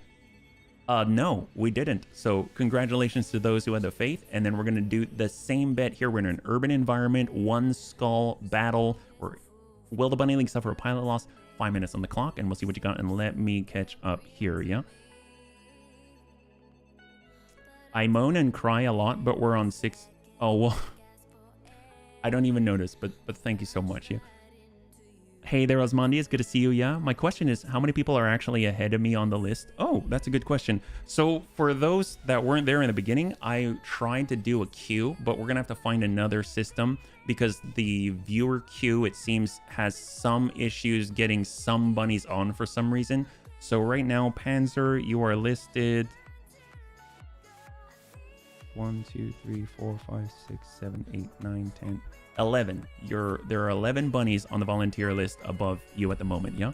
No, we didn't. So congratulations to those who had the faith. And then we're going to do the same bet here. We're in an urban environment, 1 skull battle. Will the Bunny League suffer a pilot loss? 5 minutes on the clock, and we'll see what you got. And let me catch up here, yeah? I moan and cry a lot, but we're on 6. Oh, well, I don't even notice, but thank you so much, yeah? Hey there, Osmondius. Good to see you, yeah? My question is, how many people are actually ahead of me on the list? Oh, that's a good question. So for those that weren't there in the beginning, I tried to do a queue, but we're going to have to find another system because the viewer queue, it seems, has some issues getting some bunnies on for some reason. So right now, Panzer, you are listed... 1, 2, 3, 4, 5, 6, 7, 8, 9, 10, 11. There are 11 bunnies on the volunteer list above you at the moment, yeah?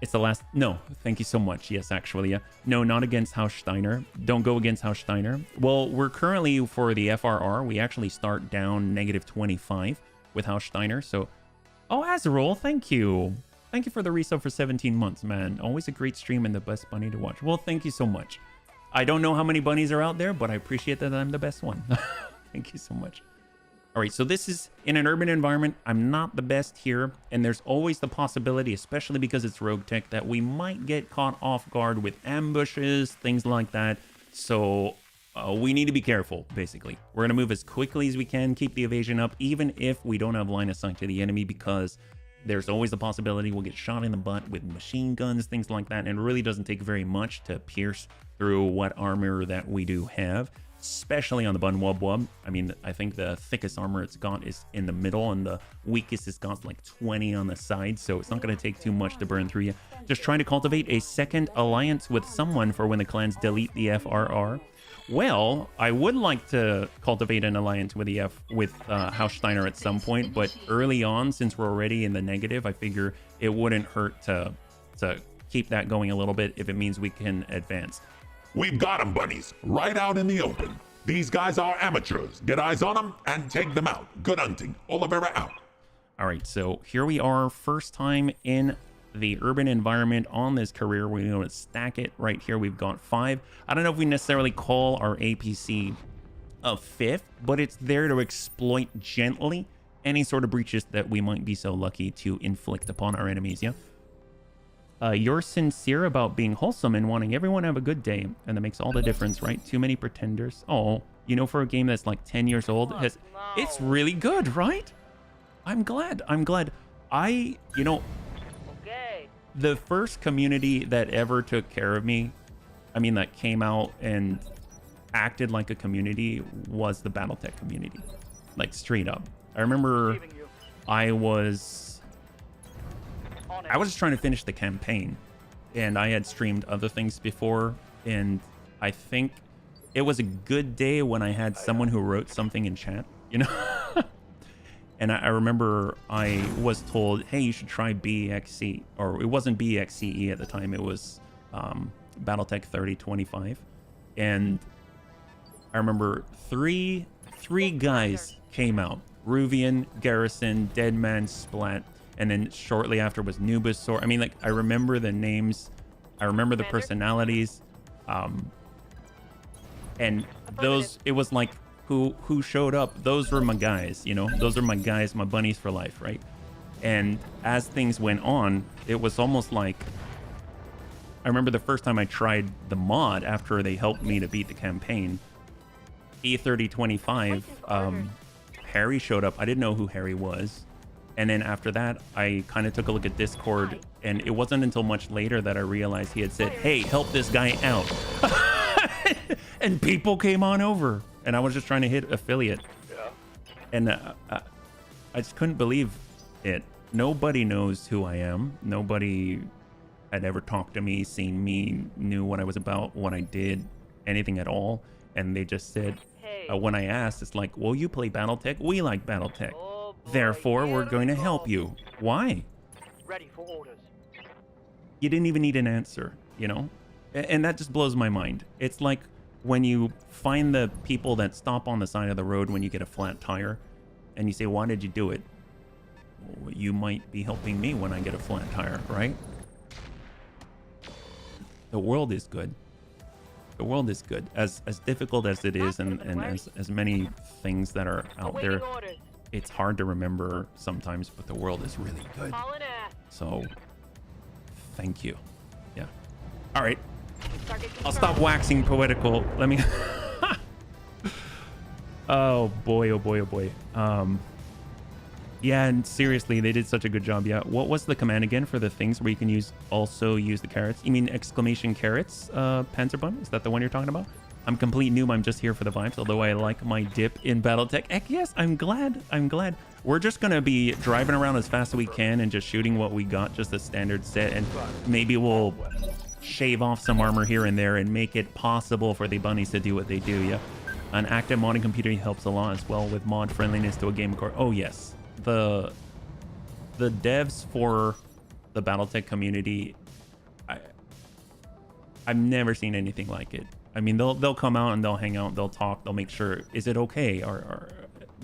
It's the last... No, thank you so much. Yes, actually, yeah. No, not against House Steiner. Don't go against House Steiner. Well, we're currently, for the FRR, we actually start down -25 with House Steiner, so... Oh, Azarol, thank you. Thank you for the resub for 17 months, man. Always a great stream and the best bunny to watch. Well, thank you so much. I don't know how many bunnies are out there, but I appreciate that I'm the best one. Thank you so much. All right, so this is in an urban environment. I'm not the best here, and there's always the possibility, especially because it's Roguetech, that we might get caught off guard with ambushes, things like that. So we need to be careful, basically. We're going to move as quickly as we can, keep the evasion up, even if we don't have line of sight to the enemy, because there's always the possibility we'll get shot in the butt with machine guns, things like that, and it really doesn't take very much to pierce through what armor that we do have, especially on the Bun Wub Wub. I mean, I think the thickest armor it's got is in the middle, and the weakest it's got like 20 on the side, so it's not going to take too much to burn through you. Just trying to cultivate a second alliance with someone for when the clans delete the FRR. Well, I would like to cultivate an alliance with House Steiner at some point, but early on, since we're already in the negative, I figure it wouldn't hurt to keep that going a little bit if it means we can advance. We've got them, bunnies, right out in the open. These guys are amateurs. Get eyes on them and take them out. Good hunting. Olivera out. All right, so here we are, first time in the urban environment on this career. We're going to stack it right here. We've got 5. I don't know if we necessarily call our APC a 5th, but it's there to exploit gently any sort of breaches that we might be so lucky to inflict upon our enemies, yeah? You're sincere about being wholesome and wanting everyone to have a good day, and that makes all the difference, right? Too many pretenders. Oh, you know, for a game that's like 10 years old, it's really good, right? I'm glad. You know, Okay. the first community that ever took care of me, I mean, that came out and acted like a community, was the Battletech community. Like, straight up. I remember Receiving you. I was just trying to finish the campaign, and I had streamed other things before, and I think it was a good day when I had someone who wrote something in chat, you know? And I remember I was told, hey, you should try BXC, or it wasn't BXCE at the time. It was Battletech 3025. And I remember three guys came out. Ruvian, Garrison, Deadman, Splat, and then shortly after was Nubasaur. I mean, like, I remember the names. I remember the personalities. And those, it was like, who showed up, those were my guys, you know? Those are my guys, my bunnies for life, right? And as things went on, it was almost like, I remember the first time I tried the mod after they helped me to beat the campaign, E3025, Harry showed up. I didn't know who Harry was. And then after that, I kind of took a look at Discord, and it wasn't until much later that I realized he had said, hey, help this guy out. And people came on over, and I was just trying to hit affiliate. Yeah. And I just couldn't believe it. Nobody knows who I am. Nobody had ever talked to me, seen me, knew what I was about, what I did, anything at all. And they just said, when I asked, it's like, well, you play Battletech. We like Battletech. Oh, boy, Therefore, we're here going to we help go. you. Why? Ready for orders. You didn't even need an answer, you know? And that just blows my mind. It's like when you find the people that stop on the side of the road when you get a flat tire, and you say, why did you do it? Well, you might be helping me when I get a flat tire, right? The world is good. The world is good. As difficult as it is, and as many things that are out there, it's hard to remember sometimes, but the world is really good. So, thank you. Yeah. All right. I'll stop waxing poetical. Let me... Oh boy, oh boy, oh boy. Yeah, and seriously, they did such a good job. Yeah. What was the command again for the things where you can also use the carrots? You mean exclamation carrots, Panzerbun? Is that the one you're talking about? I'm complete noob. I'm just here for the vibes, although I like my dip in Battletech. Heck yes, I'm glad. I'm glad. We're just going to be driving around as fast as we can and just shooting what we got, just a standard set. And maybe we'll shave off some armor here and there and make it possible for the bunnies to do what they do, yeah? An active modding computer helps a lot as well with mod friendliness to a game core. Oh, yes. The devs for the Battletech community, I've never seen anything like it. I mean, they'll come out and they'll hang out, they'll talk, they'll make sure, is it okay, or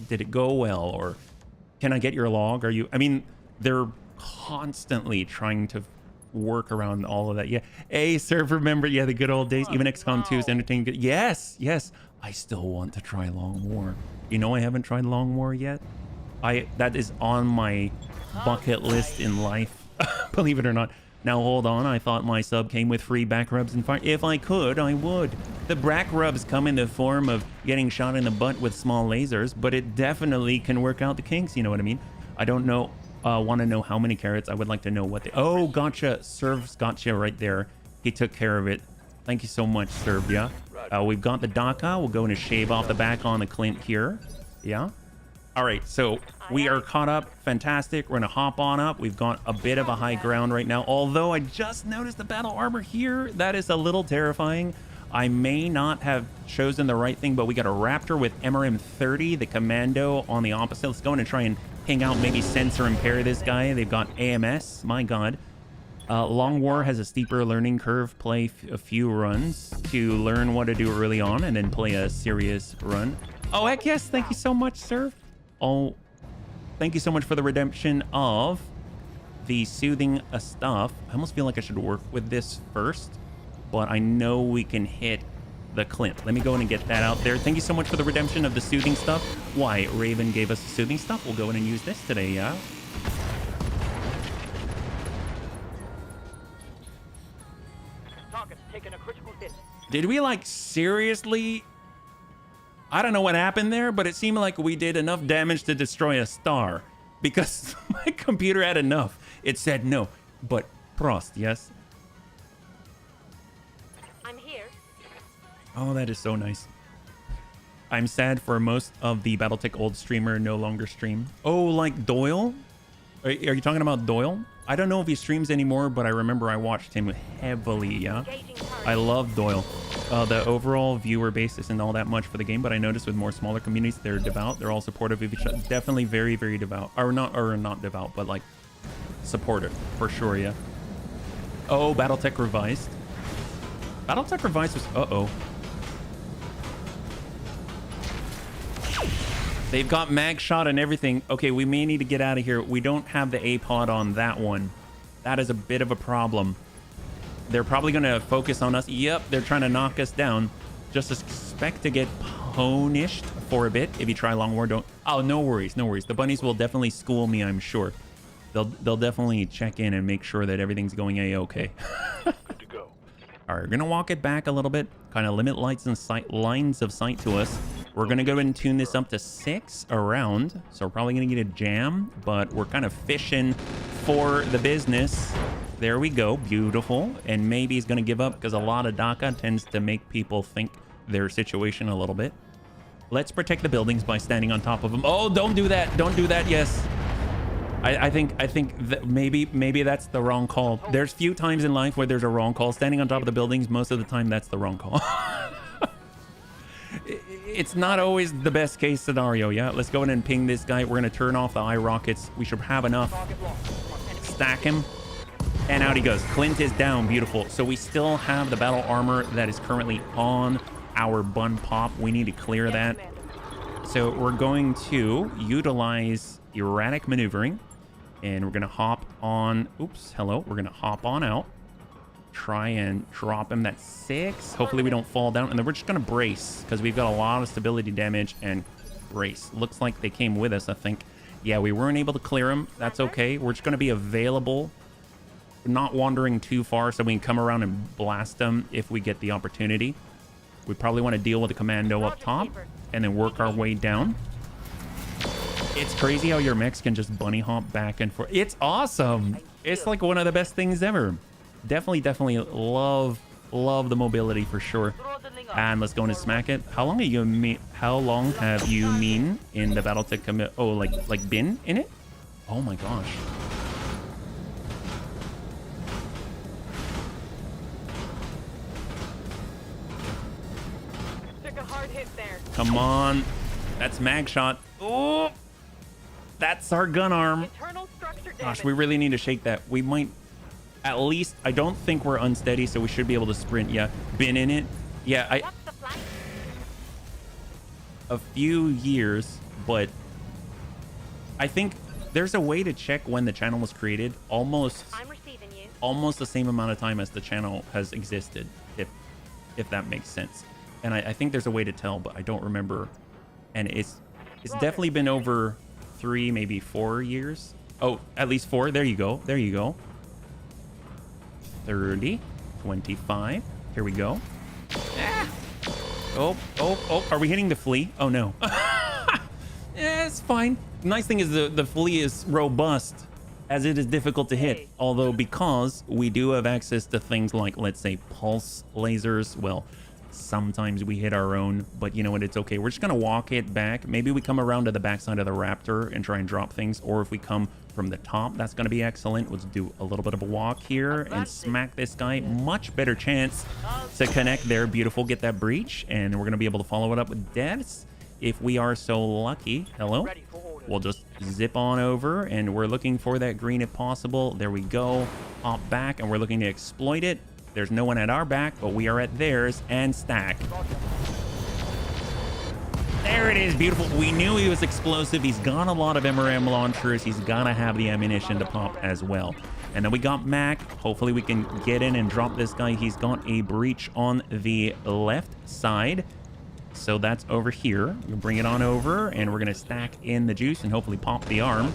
did it go well, or can I get your log? Are you? I mean, they're constantly trying to work around all of that. Yeah. Hey, server member. Yeah, the good old days. Even XCOM 2 is entertaining. Yes, yes. I still want to try Long War. You know, I haven't tried Long War yet. That is on my bucket list in life, believe it or not. Now hold on, I thought my sub came with free back rubs and fire. If I could, I would. The back rubs come in the form of getting shot in the butt with small lasers, but it definitely can work out the kinks, you know what I mean? I don't know, want to know how many carrots. I would like to know what they... Oh, gotcha. Serv's gotcha right there. He took care of it. Thank you so much, Serv, yeah? We've got the DACA. We'll go in and shave off the back on the Clint here. Yeah? All right, so we are caught up. Fantastic. We're going to hop on up. We've got a bit of a high ground right now, although I just noticed the battle armor here. That is a little terrifying. I may not have chosen the right thing, but we got a Raptor with MRM 30, the Commando on the opposite. Let's go in and try and hang out, maybe sensor impair this guy. They've got AMS. My God. Long War has a steeper learning curve. Play a few runs to learn what to do early on and then play a serious run. Oh, heck yes. Thank you so much, sir. Oh, thank you so much for the redemption of the soothing stuff. I almost feel like I should work with this first, but I know we can hit the Clint. Let me go in and get that out there. Thank you so much for the redemption of the soothing stuff. Why, Raven gave us the soothing stuff. We'll go in and use this today, yeah? Target's taking a critical hit. Did we, like, seriously... I don't know what happened there, but it seemed like we did enough damage to destroy a star because my computer had enough. It said no, but Prost, yes? I'm here. Oh, that is so nice. I'm sad for most of the Battletech old streamer no longer stream. Oh, like Doyle? Are you talking about Doyle? I don't know if he streams anymore, but I remember I watched him heavily, yeah? I love Doyle. The overall viewer base isn't all that much for the game, but I noticed with more smaller communities, they're devout. They're all supportive of each other. Definitely very, very devout. Or not devout, but like supportive, for sure, yeah. Oh, Battletech Revised. Battletech Revised was... Uh-oh. They've got mag shot and everything. Okay, we may need to get out of here. We don't have the A-pod on that one. That is a bit of a problem. They're probably going to focus on us. Yep, they're trying to knock us down. Just expect to get punished for a bit. If you try long war, don't... Oh, no worries, no worries. The bunnies will definitely school me, I'm sure. They'll definitely check in and make sure that everything's going A-okay. Good to go. All right, we're going to walk it back a little bit. Kind of limit lines of sight to us. We're going to go ahead and tune this up to 6 around. So we're probably going to get a jam, but we're kind of fishing for the business. There we go. Beautiful. And maybe he's going to give up because a lot of DACA tends to make people think their situation a little bit. Let's protect the buildings by standing on top of them. Oh, don't do that. Don't do that. Yes. I think that maybe that's the wrong call. There's few times in life where there's a wrong call. Standing on top of the buildings, most of the time, that's the wrong call. It's not always the best case scenario, yeah? Let's go ahead and ping this guy. We're going to turn off the eye rockets. We should have enough. Stack him. And out he goes. Clint is down. Beautiful. So we still have the battle armor that is currently on our bun pop. We need to clear that. So we're going to utilize erratic maneuvering. And we're going to hop on. Oops. Hello. We're going to hop on out. Try and drop him. That's 6. Hopefully we don't fall down. And then we're just going to brace because we've got a lot of stability damage and brace. Looks like they came with us, I think. Yeah, we weren't able to clear them. That's okay. We're just going to be available, not wandering too far so we can come around and blast them if we get the opportunity. We probably want to deal with the commando up top and then work our way down. It's crazy how your mechs can just bunny hop back and forth. It's awesome. It's like one of the best things ever. Definitely love the mobility for sure. And let's go and smack it. How long have you been in the Battletech commit? Oh, like been in it? Oh my gosh. Took a hard hit there. Come on. That's mag shot. Oh, that's our gun arm. Internal structure damage. Gosh, we really need to shake that. We might, at least, I don't think we're unsteady, so we should be able to sprint. Yeah, been in it. Yeah, What's the flank? a few years, but I think there's a way to check when the channel was created. Almost I'm receiving you. the same amount of time as the channel has existed, if that makes sense. And I think there's a way to tell, but I don't remember. And it's definitely been over 3, maybe 4 years. Oh, at least 4. There you go. There you go. 30, 25. Here we go. Oh, are we hitting the flea? Oh no. Yeah, it's fine. Nice thing is the flea is robust, as it is difficult to hit. Although because we do have access to things like, let's say, pulse lasers, well, sometimes we hit our own, but you know what, it's okay. We're just gonna walk it back. Maybe we come around to the backside of the raptor and try and drop things, or if we come from the top, that's gonna be excellent. Let's do a little bit of a walk here and smack this guy. Much better chance to connect there. Beautiful. Get that breach, and we're gonna be able to follow it up with deaths if we are so lucky. Hello. We'll just zip on over, and we're looking for that green if possible. There we go. Hop back, and we're looking to exploit it. There's no one at our back, but we are at theirs, and stack. There it is. Beautiful. We knew he was explosive. He's got a lot of MRM launchers. He's got to have the ammunition to pop as well. And then we got Mac. Hopefully we can get in and drop this guy. He's got a breach on the left side. So that's over here. We'll bring it on over, and we're going to stack in the juice and hopefully pop the arm.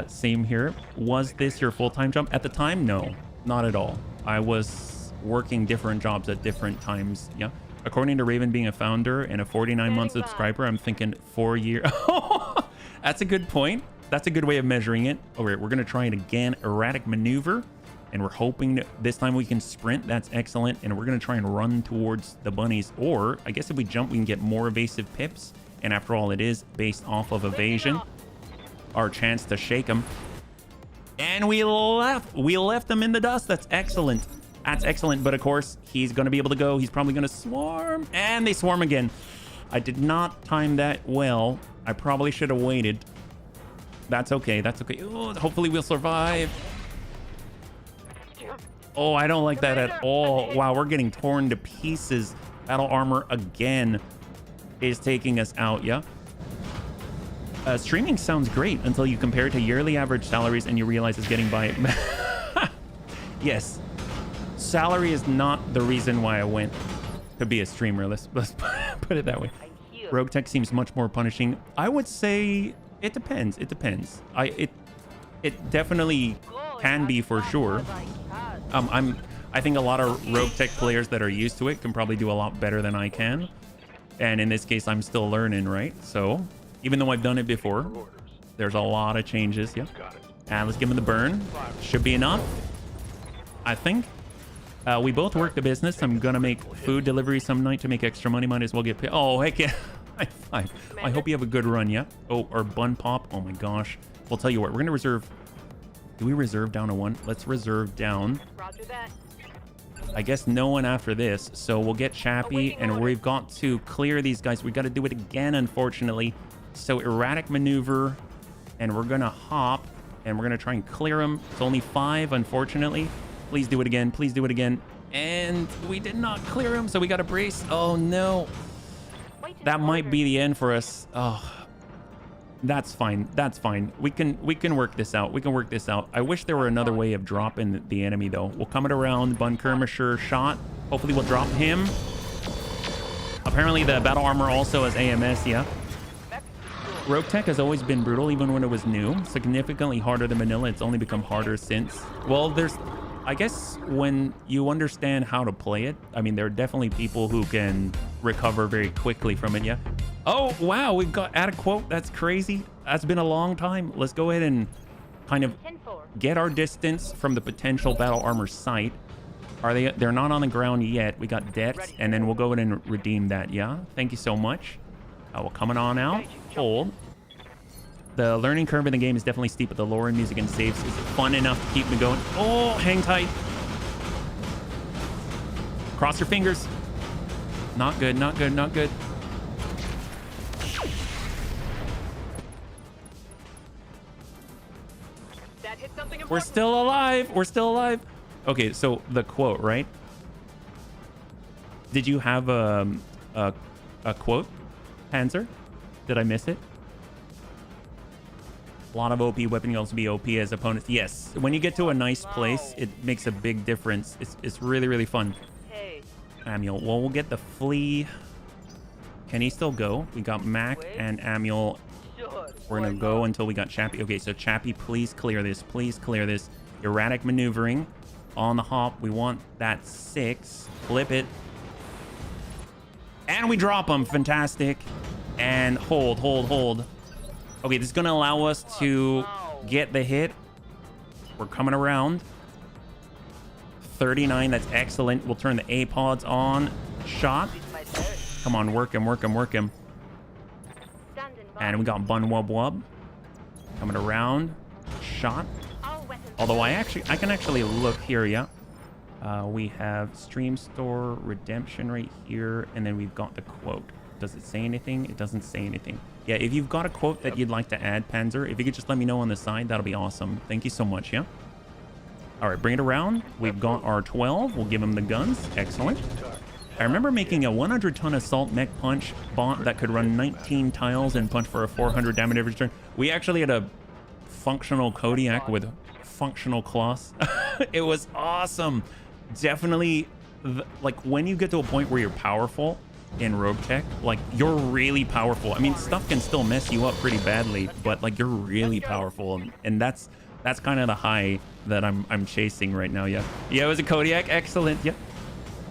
Same here. Was this your full-time job? At the time, no, not at all. I was working different jobs at different times. Yeah. According to Raven being a founder and a 49-month subscriber, I'm thinking 4 years. That's a good point. That's a good way of measuring it. All right, we're going to try it again. Erratic maneuver. And we're hoping that this time we can sprint. That's excellent. And we're going to try and run towards the bunnies. Or I guess if we jump, we can get more evasive pips. And after all, it is based off of evasion. Our chance to shake them. And we left him in the dust. That's excellent. That's excellent. But of course, he's going to be able to go. He's probably going to swarm. And they swarm again. I did not time that well. I probably should have waited. That's okay. That's okay. Ooh, hopefully we'll survive. Oh, I don't like that at all. Wow, we're getting torn to pieces. Battle armor again is taking us out, yeah? Streaming sounds great until you compare it to yearly average salaries and you realize it's getting by. Yes. Salary is not the reason why I went to be a streamer. Let's put it that way. Roguetech seems much more punishing. I would say it depends. It depends. It definitely can be for sure. I think a lot of Roguetech players that are used to it can probably do a lot better than I can. And in this case, I'm still learning, right? So even though I've done it before, there's a lot of changes. Yeah. And let's give him the burn. Should be enough, I think. We both work the business. I'm gonna make food delivery some night to make extra money. Might as well get paid. Oh, heck yeah. High five. I hope you have a good run, yeah? Oh, our bun pop. Oh my gosh. We'll tell you what, we're gonna reserve. Do we reserve down to one? Let's reserve down. Roger that. I guess no one after this. So we'll get Chappie and we've got to clear these guys. We got to do it again, unfortunately. So erratic maneuver and we're gonna hop and we're gonna try and clear them. It's only 5, unfortunately. Please do it again. Please do it again. And we did not clear him, so we got to brace. Oh no. That might be the end for us. Oh, that's fine. That's fine. We can work this out. We can work this out. I wish there were another way of dropping the enemy though. We'll come it around. Bunkermasher shot. Hopefully we'll drop him. Apparently the battle armor also has AMS, yeah. Roguetech has always been brutal, even when it was new. Significantly harder than vanilla. It's only become harder since. Well, I guess when you understand how to play it, I mean, there are definitely people who can recover very quickly from it, yeah? Oh, wow, we've got add a quote. That's crazy. That's been a long time. Let's go ahead and kind of get our distance from the potential battle armor site. They're not on the ground yet. We got deaths, and then we'll go ahead and redeem that, yeah? Thank you so much. We're coming on out. Hold. The learning curve in the game is definitely steep, but the lore and music and saves is fun enough to keep me going. Oh, hang tight. Cross your fingers. Not good, not good, not good. That hit something important. We're still alive. We're still alive. Okay, so the quote, right? Did you have a quote, Panzer? Did I miss it? A lot of OP weapon can also be OP as opponents. Yes, when you get to a nice place, it makes a big difference. It's really, really fun. Hey. Amiel, well, we'll get the flea. Can he still go? We got Mac and Amiel. We're gonna go until we got Chappie. Okay, so Chappie, please clear this. Please clear this. Erratic maneuvering on the hop. We want that 6. Flip it. And we drop him. Fantastic. And hold. Okay, this is going to allow us to get the hit. We're coming around. 39, that's excellent. We'll turn the A-pods on. Shot. Come on, work him. And we got Bun Wub Wub. Coming around. Shot. Although I can actually look here, yeah. We have Stream Store, Redemption right here, and then we've got the quote. Does it say anything? It doesn't say anything. Yeah, if you've got a quote that you'd like to add, Panzer, if you could just let me know on the side, that'll be awesome. Thank you so much, yeah? All right, bring it around. We've got our 12. We'll give him the guns. Excellent. I remember making a 100-ton assault mech punch bot that could run 19 tiles and punch for a 400 damage every turn. We actually had a functional Kodiak with functional claws. It was awesome. Definitely, like, when you get to a point where you're powerful in Roguetech, like, you're really powerful. I mean, stuff can still mess you up pretty badly, but like, you're really powerful, and that's kind of the high that I'm chasing right now. Yeah, it was a Kodiak. Excellent. Yeah,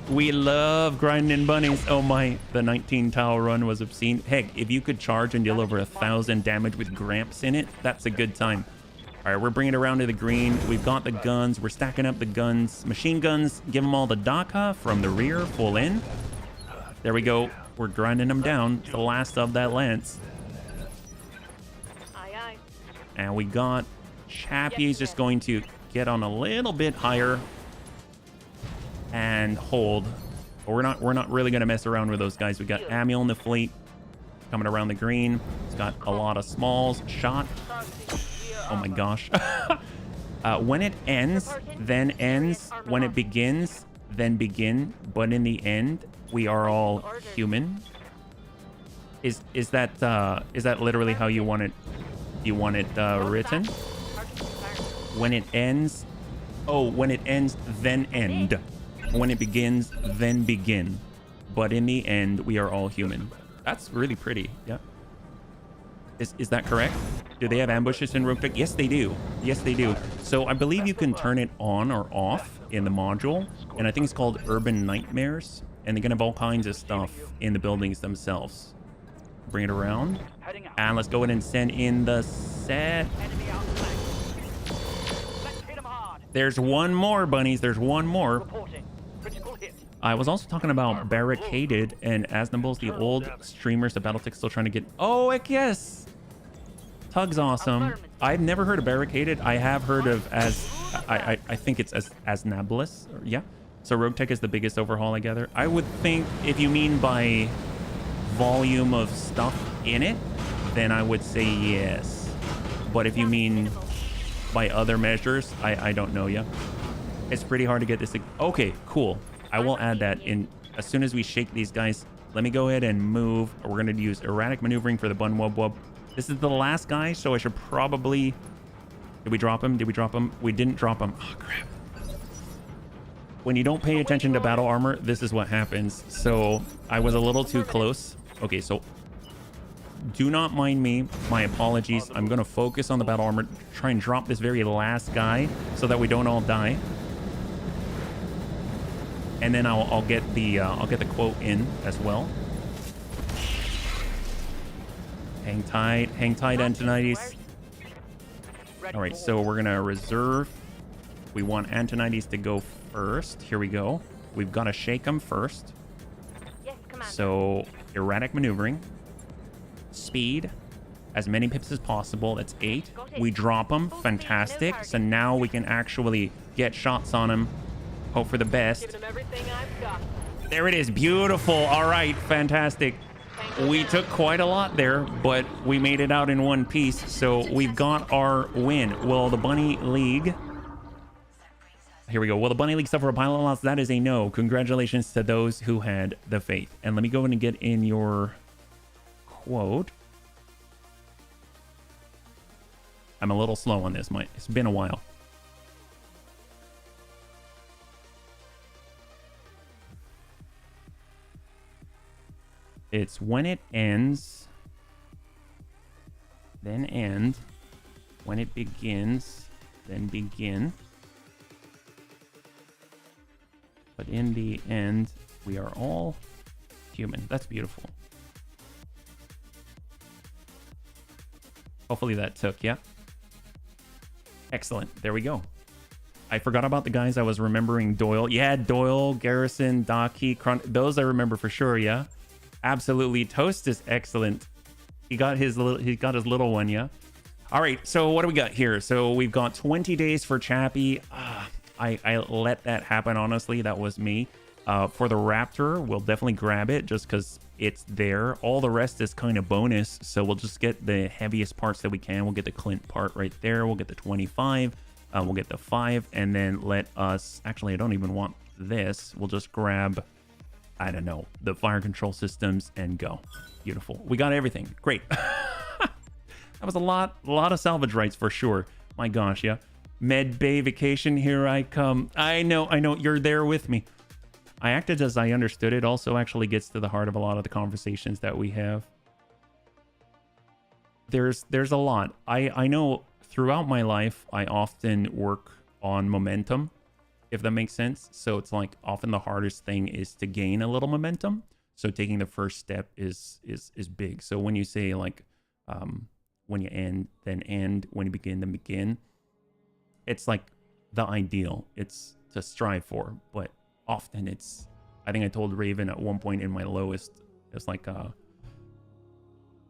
we love grinding bunnies. Oh my, the 19 tile run was obscene. Heck, if you could charge and deal over 1,000 damage with Gramps in it, that's a good time. All right, we're bringing it around to the green. We've got the guns. We're stacking up the guns. Machine guns, give them all the Daka from the rear, full in. There we go. We're grinding them down. It's the last of that lance. Aye, aye. And we got Chappie is just going to get on a little bit higher and hold. But we're not really gonna mess around with those guys. We got Amiel in the fleet coming around the green. It's got a lot of smalls. Shot. Oh my gosh. When it ends, then ends. When it begins, then begin. But in the end, we are all human. Is that literally how you want it? You want it written? When it ends. Oh, when it ends, then end. When it begins, then begin. But in the end, we are all human. That's really pretty. Yeah. Is that correct? Do they have ambushes in Roguetech? Yes, they do. Yes, they do. So I believe you can turn it on or off in the module. And I think it's called Urban Nightmares. And they're going to have all kinds of stuff in the buildings themselves. Bring it around. And let's go ahead and send in the set. There's one more, bunnies. There's one more. I was also talking about Barricaded and Asnables, the old streamers that Battletech still trying to get. Oh, heck yes. Tug's awesome. I've never heard of Barricaded. I have heard of I think it's Asnables. Yeah. So Roguetech is the biggest overhaul I gather. I would think if you mean by volume of stuff in it, then I would say yes. But if you mean by other measures, I don't know yet. It's pretty hard to get this. Okay, cool. I will add that in as soon as we shake these guys. Let me go ahead and move. We're going to use erratic maneuvering for the bun wub wub. This is the last guy, so I should probably... Did we drop him? Did we drop him? We didn't drop him. Oh, crap. When you don't pay attention to battle armor, this is what happens. So I was a little too close. Okay, so do not mind me. My apologies. I'm going to focus on the battle armor. Try and drop this very last guy so that we don't all die. And then I'll get the quote in as well. Hang tight, Antonides. All right, so we're gonna reserve. We want Antonides to go first. Here we go. We've got to shake him first. Yes, Commander. So erratic maneuvering, speed, as many pips as possible. That's 8. We drop him. Fantastic. So now we can actually get shots on him. Hope for the best. Giving them everything I've got. There it is. Beautiful. All right. Fantastic. We took quite a lot there, but we made it out in one piece. So we've got our win. Will the Bunny League... Here we go. Will the Bunny League suffer a pilot loss? That is a no. Congratulations to those who had the faith. And let me go in and get in your quote. I'm a little slow on this. It's been a while. It's when it ends, then end. When it begins, then begin. But in the end, we are all human. That's beautiful. Hopefully that took, yeah. Excellent. There we go. I forgot about the guys. I was remembering Doyle. Yeah, Doyle, Garrison, Daki, those I remember for sure, yeah. Absolutely. Toast is excellent. He got his little one, yeah. All right, so what do we got here? So we've got 20 days for Chappie. I let that happen, honestly. That was me. For the Raptor, we'll definitely grab it just because it's there. All the rest is kind of bonus, so we'll just get the heaviest parts that we can. We'll get the Clint part right there. We'll get the 25. We'll get the 5, and then let us... Actually, I don't even want this. We'll just grab... I don't know, the fire control systems and go. Beautiful. We got everything. Great. That was a lot of salvage rights for sure. My gosh, yeah. Med Bay vacation, here I come. I know, you're there with me. I acted as I understood. It also actually gets to the heart of a lot of the conversations that we have. There's a lot. I know throughout my life, I often work on momentum, if that makes sense. So it's like often the hardest thing is to gain a little momentum. So taking the first step is big. So when you say like, when you end, then end, when you begin, then begin, it's like the ideal. It's to strive for, but often it's, I think I told Raven at one point in my lowest, it's like,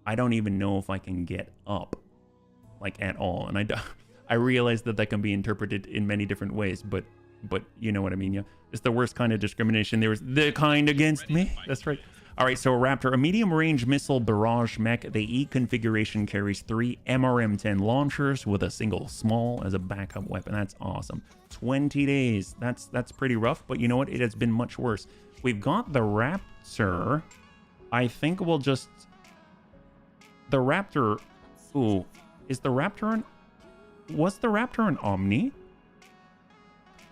I don't even know if I can get up like at all. And I realize that that can be interpreted in many different ways, but you know what I mean, yeah? It's the worst kind of discrimination. There was the kind against me. That's right. All right, so a Raptor, a medium-range missile barrage mech. The E configuration carries 3 MRM-10 launchers with a single small as a backup weapon. That's awesome. 20 days. That's pretty rough, but you know what? It has been much worse. We've got the Raptor. I think we'll just... The Raptor... Ooh, is the Raptor an... Was the Raptor an Omni?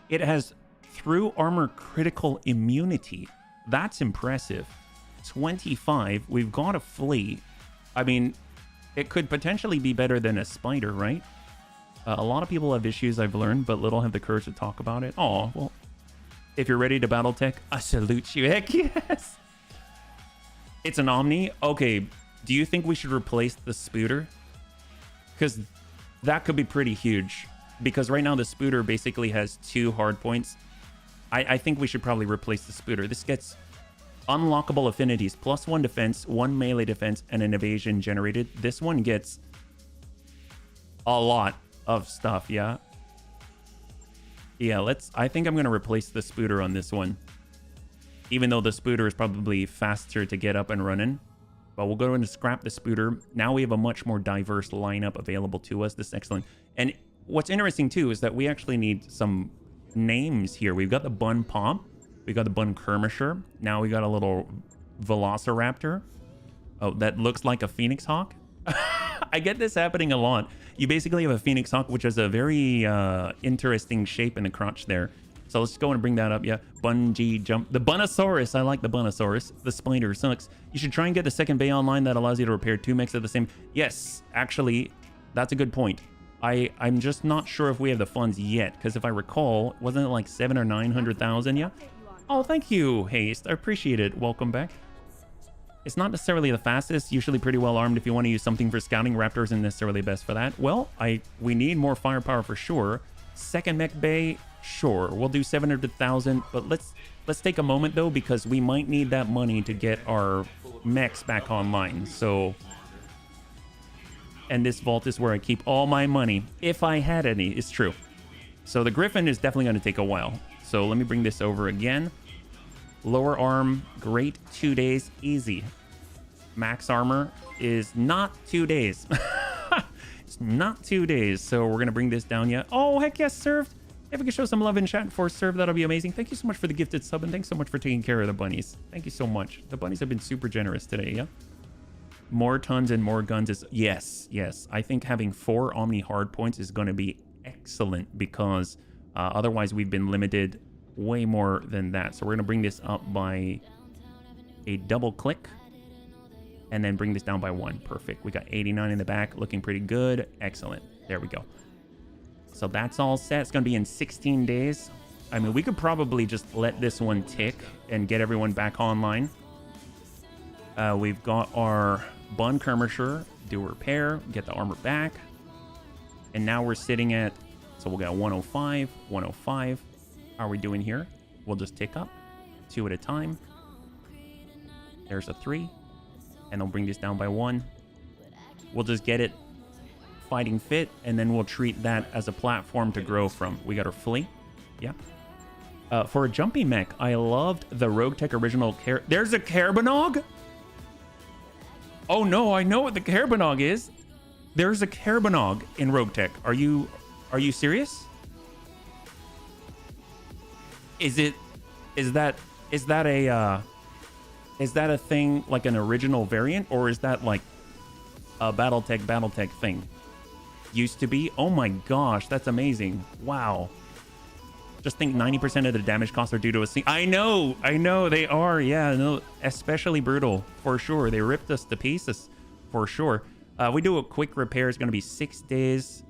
It has through armor critical immunity. That's impressive. 25. We've got a fleet. I mean, it could potentially be better than a spider, right? A lot of people have issues, I've learned, but little have the courage to talk about it. Oh, well, if you're ready to Battletech, I salute you. Heck yes. It's an Omni. Okay, do you think we should replace the Spooter? Because that could be pretty huge. Because right now the Spooter basically has 2 hard points. I think we should probably replace the Spooter. This gets unlockable affinities, +1 defense, 1 melee defense, and an evasion generated. This one gets a lot of stuff, yeah? Yeah, I think I'm going to replace the Spooter on this one. Even though the Spooter is probably faster to get up and running. But we'll go and scrap the Spooter. Now we have a much more diverse lineup available to us. This is excellent. And what's interesting too is that we actually need some names here. We've got the Bun Pomp. We got the Bun Kermisher. Now we got a little Velociraptor. Oh, that looks like a Phoenix Hawk. I get this happening a lot. You basically have a Phoenix Hawk, which has a very interesting shape in the crotch there. So let's go and bring that up. Yeah, Bungee Jump. The Bunosaurus. I like the Bunosaurus. The Spider sucks. You should try and get the second bay online that allows you to repair 2 mechs at the same. Yes, actually, that's a good point. I'm just not sure if we have the funds yet, because if I recall, wasn't it like 700,000 or 900,000? Yeah. Oh, thank you, Haste. I appreciate it. Welcome back. It's not necessarily the fastest, usually pretty well armed. If you want to use something for scouting, Raptor isn't necessarily best for that. Well, we need more firepower for sure. Second mech bay, sure. We'll do 700,000, but let's take a moment though, because we might need that money to get our mechs back online. So, and this vault is where I keep all my money, if I had any. It's true. So the Griffin is definitely going to take a while. So let me bring this over again. Lower arm, great, 2 days, easy. Max armor is not 2 days. It's not 2 days, so we're gonna bring this down yet. Oh, heck yes, served. If we could show some love in chat for serve, that'll be amazing. Thank you so much for the gifted sub, and thanks so much for taking care of the bunnies. Thank you so much. The bunnies have been super generous today, yeah? More tons and more guns is... Yes. I think having 4 Omni hard points is gonna be excellent, because otherwise we've been limited way more than that. So we're gonna bring this up by a double click and then bring this down by 1. Perfect. We got 89 in the back, looking pretty good. Excellent. There we go. So that's all set. It's gonna be in 16 days. I mean, we could probably just let this one tick and get everyone back online. We've got our Bun Kermisher, do a repair, get the armor back, and now we're sitting at, so we'll get 105, 105. How are we doing here? We'll just tick up 2 at a time. There's a 3, and they'll bring this down by 1. We'll just get it fighting fit, and then we'll treat that as a platform to grow from. We got our flea. Yeah. For a jumpy mech, I loved the Roguetech original. There's a Carbonog? Oh no, I know what the Carbonog is. There's a Carbonog in Roguetech. Are you serious? Is that a thing, like an original variant, or is that like a Battletech thing? Used to be? Oh my gosh, that's amazing. Wow. Just think 90% of the damage costs are due to a single. I know they are. Yeah, no, especially brutal for sure. They ripped us to pieces for sure. We do a quick repair. It's going to be 6 days.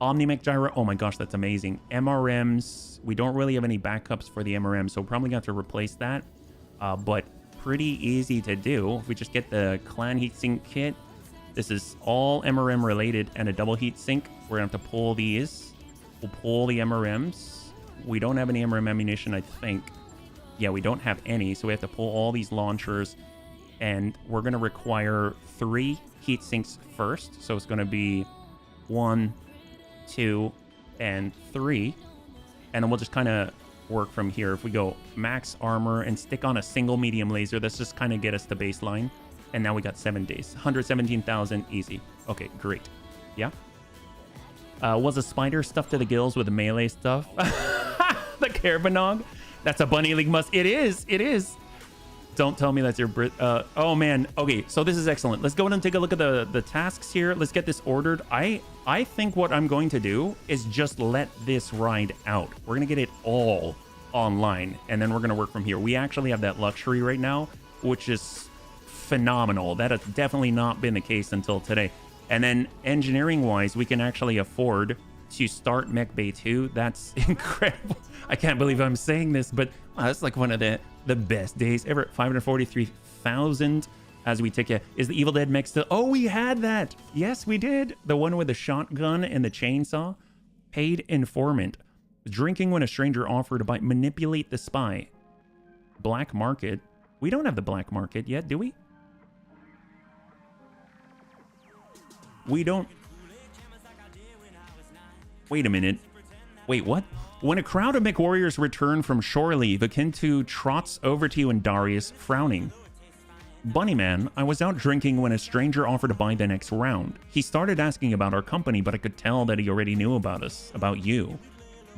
Omnimech Gyro. Oh my gosh, that's amazing. MRMs. We don't really have any backups for the MRM, so we're probably going to have to replace that. But pretty easy to do. If we just get the clan heatsink kit. This is all MRM related and a double heatsink. We're going to have to pull these. We'll pull the MRMs. We don't have any MRM ammunition, I think. Yeah, we don't have any, so we have to pull all these launchers. And we're going to require 3 heat sinks first. So it's going to be 1, 2, and 3. And then we'll just kind of work from here. If we go max armor and stick on a single medium laser, that's just kind of get us to baseline. And now we got 7 days. 117,000, easy. Okay, great. Yeah. Was a spider stuffed to the gills with the melee stuff? The Carbonog? That's a Bunny League must. It is. It is. Don't tell me that's your Brit. Oh, man. Okay, so this is excellent. Let's go ahead and take a look at the tasks here. Let's get this ordered. I think what I'm going to do is just let this ride out. We're going to get it all online, and then we're going to work from here. We actually have that luxury right now, which is phenomenal. That has definitely not been the case until today. And then engineering-wise, we can actually afford to start Mech Bay 2. That's incredible. I can't believe I'm saying this, but wow, that's like one of the best days ever. 543,000 as we take it. Is the Evil Dead mech still? Oh, we had that. Yes, we did. The one with the shotgun and the chainsaw. Paid informant. Drinking when a stranger offered to buy. Manipulate the spy. Black market. We don't have the black market yet, do we? We don't. Wait a minute. Wait, what? When a crowd of MechWarriors return from shore leave, Akintu trots over to you and Darius, frowning. Bunnyman, I was out drinking when a stranger offered to buy the next round. He started asking about our company, but I could tell that he already knew about us, about you.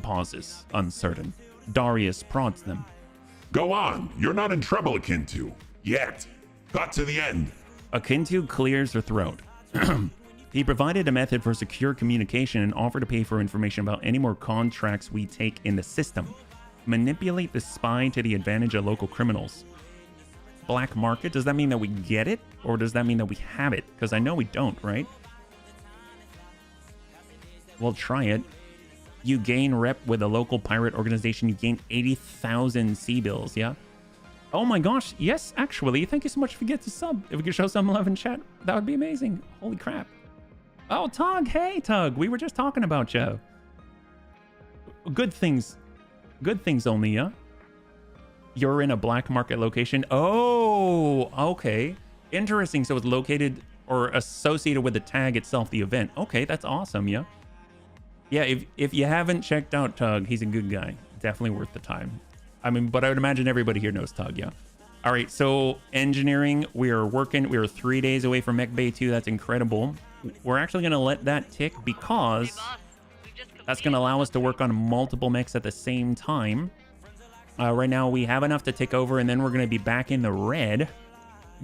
Pauses, uncertain. Darius prods them. Go on. You're not in trouble, Akintu. Yet. Got to the end. Akintu clears her throat. He provided a method for secure communication and offered to pay for information about any more contracts we take in the system. Manipulate the spy to the advantage of local criminals. Black market, does that mean that we get it? Or does that mean that we have it? Because I know we don't, right? We'll try it. You gain rep with a local pirate organization. You gain 80,000 C-bills, yeah? Oh my gosh, yes, actually. Thank you so much for getting to sub. If we could show some love in chat, that would be amazing. Holy crap. Oh, Tug. Hey, Tug. We were just talking about you. Good things. Good things only, yeah? You're in a black market location. Oh, okay. Interesting. So it's located or associated with the tag itself, the event. Okay, that's awesome, yeah? Yeah, if you haven't checked out Tug, he's a good guy. Definitely worth the time. I mean, but I would imagine everybody here knows Tug, yeah? All right, so engineering, we are working. We are 3 days away from Mech Bay 2. That's incredible. We're actually going to let that tick because that's going to allow us to work on multiple mechs at the same time. Right now, we have enough to tick over, and then we're going to be back in the red.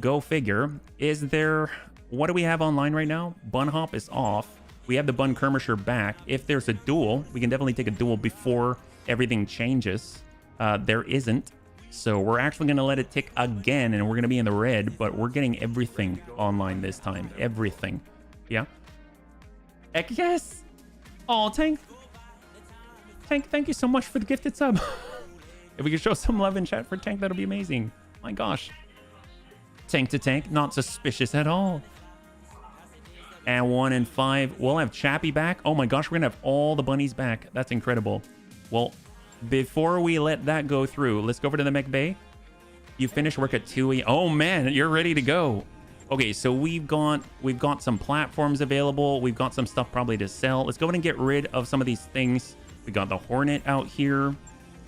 Go figure. Is there... What do we have online right now? Bun Hop is off. We have the Bun Kermisher back. If there's a duel, we can definitely take a duel before everything changes. There isn't. So we're actually going to let it tick again, and we're going to be in the red, but we're getting everything online this time. Everything. Yeah. Heck yes. Oh, Tank, thank you so much for the gifted sub. If we could show some love in chat for Tank, that'll be amazing. My gosh. Tank to Tank, not suspicious at all. And 1 and 5. We'll have Chappie back. Oh my gosh, we're going to have all the bunnies back. That's incredible. Well, before we let that go through, let's go over to the Mech Bay. You finish work at 2 a.m. Oh man, you're ready to go. Okay, so we've got some platforms available. We've got some stuff probably to sell. Let's go ahead and get rid of some of these things. We got the Hornet out here.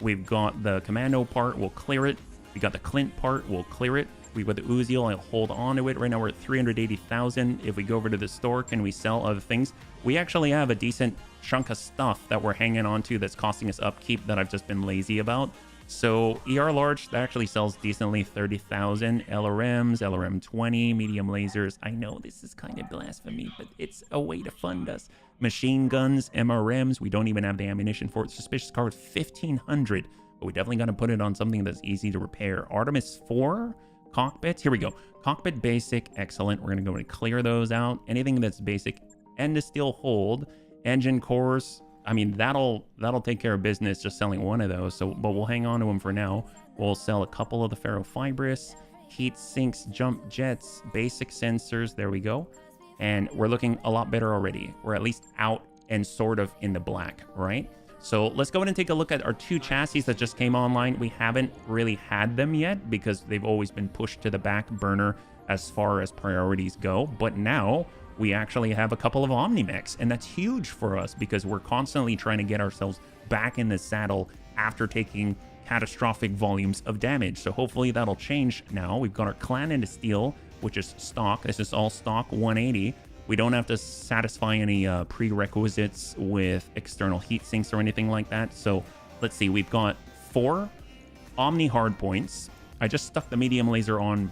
We've got the Commando part. We'll clear it. We got the Clint part. We'll clear it. We've got the Uzi. I'll hold on to it. Right now we're at 380,000. If we go over to the store, can we sell other things? We actually have a decent chunk of stuff that we're hanging on to that's costing us upkeep that I've just been lazy about. So ER large, that actually sells decently, 30,000. LRMs, LRM 20, medium lasers. I know this is kind of blasphemy, but it's a way to fund us. Machine guns, MRMs. We don't even have the ammunition for it. Suspicious card, 1,500. But we definitely got to put it on something that's easy to repair. Artemis 4, cockpits. Here we go. Cockpit basic, excellent. We're going to go and clear those out. Anything that's basic and to still hold. Engine cores. I mean, that'll take care of business just selling one of those. So, but we'll hang on to them for now. We'll sell a couple of the ferrofibrous, heat sinks, jump jets, basic sensors. There we go. And we're looking a lot better already. We're at least out and sort of in the black, right? So let's go ahead and take a look at our 2 chassis that just came online. We haven't really had them yet because they've always been pushed to the back burner as far as priorities go. But now we actually have a couple of Omnimex, and that's huge for us because we're constantly trying to get ourselves back in the saddle after taking catastrophic volumes of damage. So hopefully that'll change now. We've got our Clan into Steel, which is stock. This is all stock 180. We don't have to satisfy any prerequisites with external heat sinks or anything like that. So let's see, we've got 4 Omni hardpoints. I just stuck the medium laser on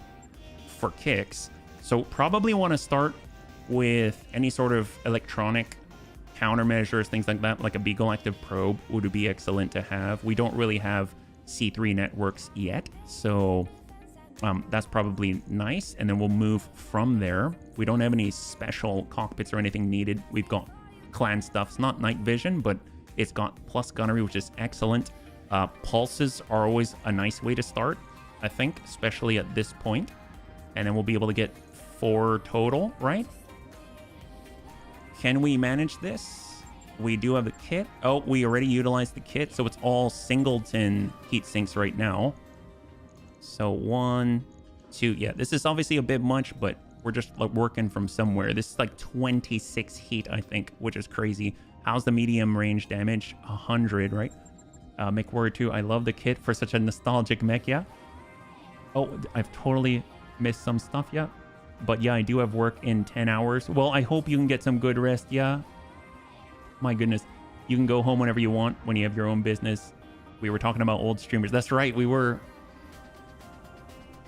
for kicks. So probably want to start with any sort of electronic countermeasures, things like that, like a Beagle Active Probe would be excellent to have. We don't really have C3 networks yet, so that's probably nice. And then we'll move from there. We don't have any special cockpits or anything needed. We've got clan stuff. It's not night vision, but it's got plus gunnery, which is excellent. Pulses are always a nice way to start, I think, especially at this point. And then we'll be able to get 4 total, right? Can we manage this? We do have the kit. Oh, we already utilized the kit, so it's all singleton heat sinks right now. So 1, 2, yeah, this is obviously a bit much, but we're just like working from somewhere. This is like 26 heat, I think, which is crazy. How's the medium range damage? 100, right? Mech Warrior 2, I love the kit for such a nostalgic mech, yeah? Oh, I've totally missed some stuff, yeah? But yeah, I do have work in 10 hours. Well, I hope you can get some good rest, yeah? My goodness. You can go home whenever you want when you have your own business. We were talking about old streamers. That's right, we were.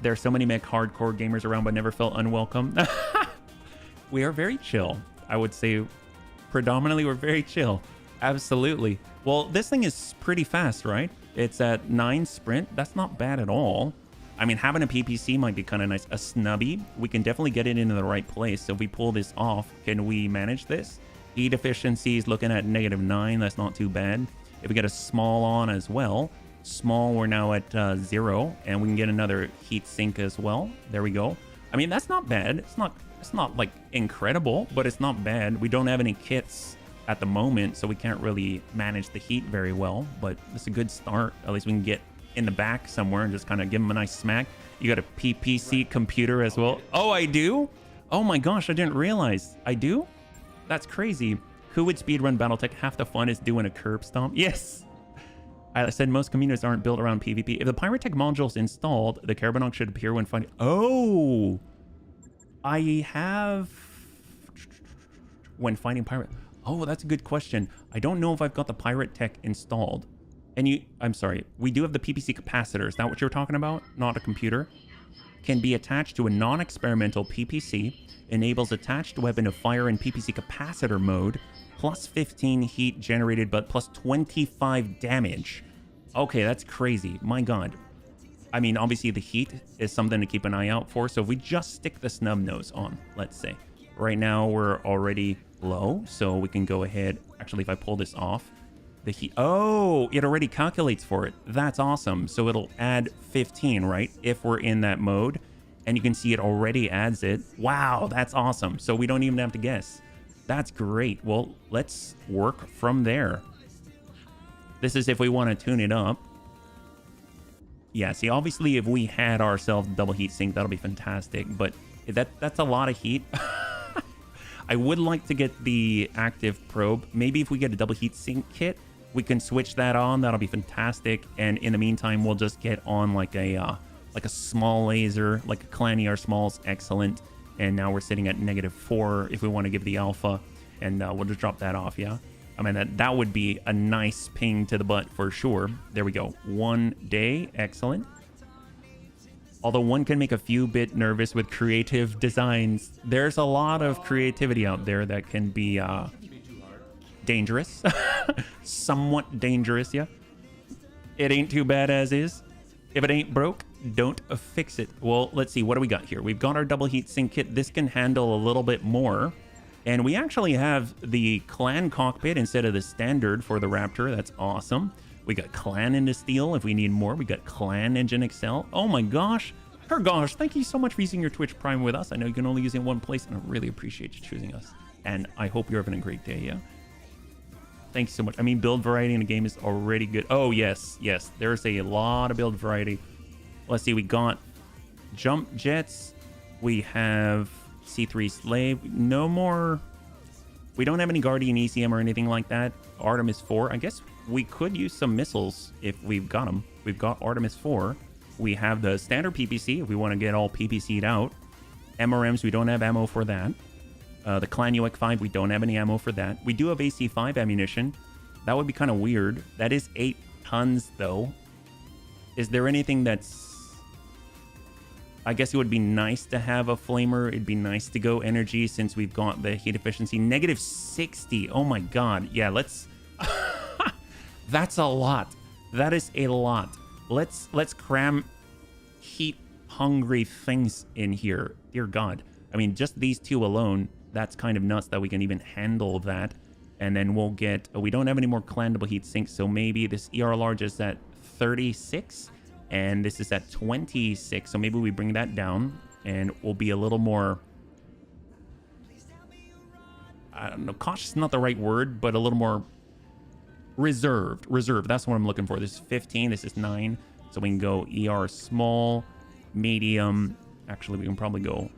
There are so many mech hardcore gamers around, but never felt unwelcome. We are very chill. I would say predominantly we're very chill. Absolutely. Well, this thing is pretty fast, right? It's at 9 sprint. That's not bad at all. I mean, having a PPC might be kind of nice. A snubby, we can definitely get it into the right place. So if we pull this off, can we manage this? Heat efficiency is looking at -9. That's not too bad. If we get a small on as well, small, we're now at 0, and we can get another heat sink as well. There we go. I mean, that's not bad. It's not like incredible, but it's not bad. We don't have any kits at the moment, so we can't really manage the heat very well, but it's a good start. At least we can get in the back somewhere and just kind of give them a nice smack. You got a PPC computer as well. Oh, I do? Oh my gosh, I didn't realize. I do? That's crazy. Who would speedrun Battletech? Half the fun is doing a curb stomp. Yes! I said most communities aren't built around PvP. If the Pyrotech module is installed, the Carbonok should appear when finding... Oh! I have... When finding Pirate... Oh, that's a good question. I don't know if I've got the Pyrotech installed. And I'm sorry, we do have the PPC capacitor. Is that what you're talking about? Not a computer. Can be attached to a non-experimental PPC. Enables attached weapon to fire in PPC capacitor mode. Plus 15 heat generated, but plus 25 damage. Okay, that's crazy. My god. I mean, obviously the heat is something to keep an eye out for. So if we just stick the snub nose on, let's say. Right now we're already low, so we can go ahead. Actually, if I pull this off, the heat... Oh, it already calculates for it. That's awesome. So it'll add 15, right? If we're in that mode. And you can see it already adds it. Wow, that's awesome. So we don't even have to guess. That's great. Well, let's work from there. This is if we want to tune it up. Yeah, see, obviously, if we had ourselves double heat sink, that'll be fantastic. But that's a lot of heat. I would like to get the active probe. Maybe if we get a double heat sink kit, we can switch that on. That'll be fantastic. And in the meantime, we'll just get on like a small laser, like a Clan ER Small's excellent. And now we're sitting at -4 if we want to give the alpha. And we'll just drop that off, yeah? I mean, that would be a nice ping to the butt for sure. There we go. 1 day. Excellent. Although one can make a few bit nervous with creative designs. There's a lot of creativity out there that can be dangerous. Somewhat dangerous, yeah? It ain't too bad as is. If it ain't broke, don't fix it. Well, let's see. What do we got here? We've got our double heat sink kit. This can handle a little bit more. And we actually have the Clan cockpit instead of the standard for the Raptor. That's awesome. We got Clan into Steel if we need more. We got Clan Engine Excel. Oh my gosh. Gosh, thank you so much for using your Twitch Prime with us. I know you can only use it in one place, and I really appreciate you choosing us. And I hope you're having a great day, yeah? Thank you so much. I mean, build variety in the game is already good. Oh, yes, yes. There's a lot of build variety. Let's see. We got jump jets. We have C3 Slave. No more. We don't have any Guardian ECM or anything like that. Artemis 4. I guess we could use some missiles if we've got them. We've got Artemis 4. We have the standard PPC if we want to get all PPC'd out. MRMs, we don't have ammo for that. The Clan UX 5, we don't have any ammo for that. We do have AC5 ammunition. That would be kind of weird. That is 8 tons, though. Is there anything that's... I guess it would be nice to have a flamer. It'd be nice to go energy since we've got the heat efficiency. Negative 60. Oh my god. Yeah, let's... That's a lot. That is a lot. Let's cram heat-hungry things in here. Dear God. I mean, just these two alone, that's kind of nuts that we can even handle that. And then we'll get... we don't have any more clandable heat sinks, so maybe this ER large is at 36, and this is at 26. So maybe we bring that down, and we'll be a little more... I don't know, cautious is not the right word, but a little more reserved. Reserved, that's what I'm looking for. This is 15, this is 9. So we can go ER small, medium. Actually, we can probably go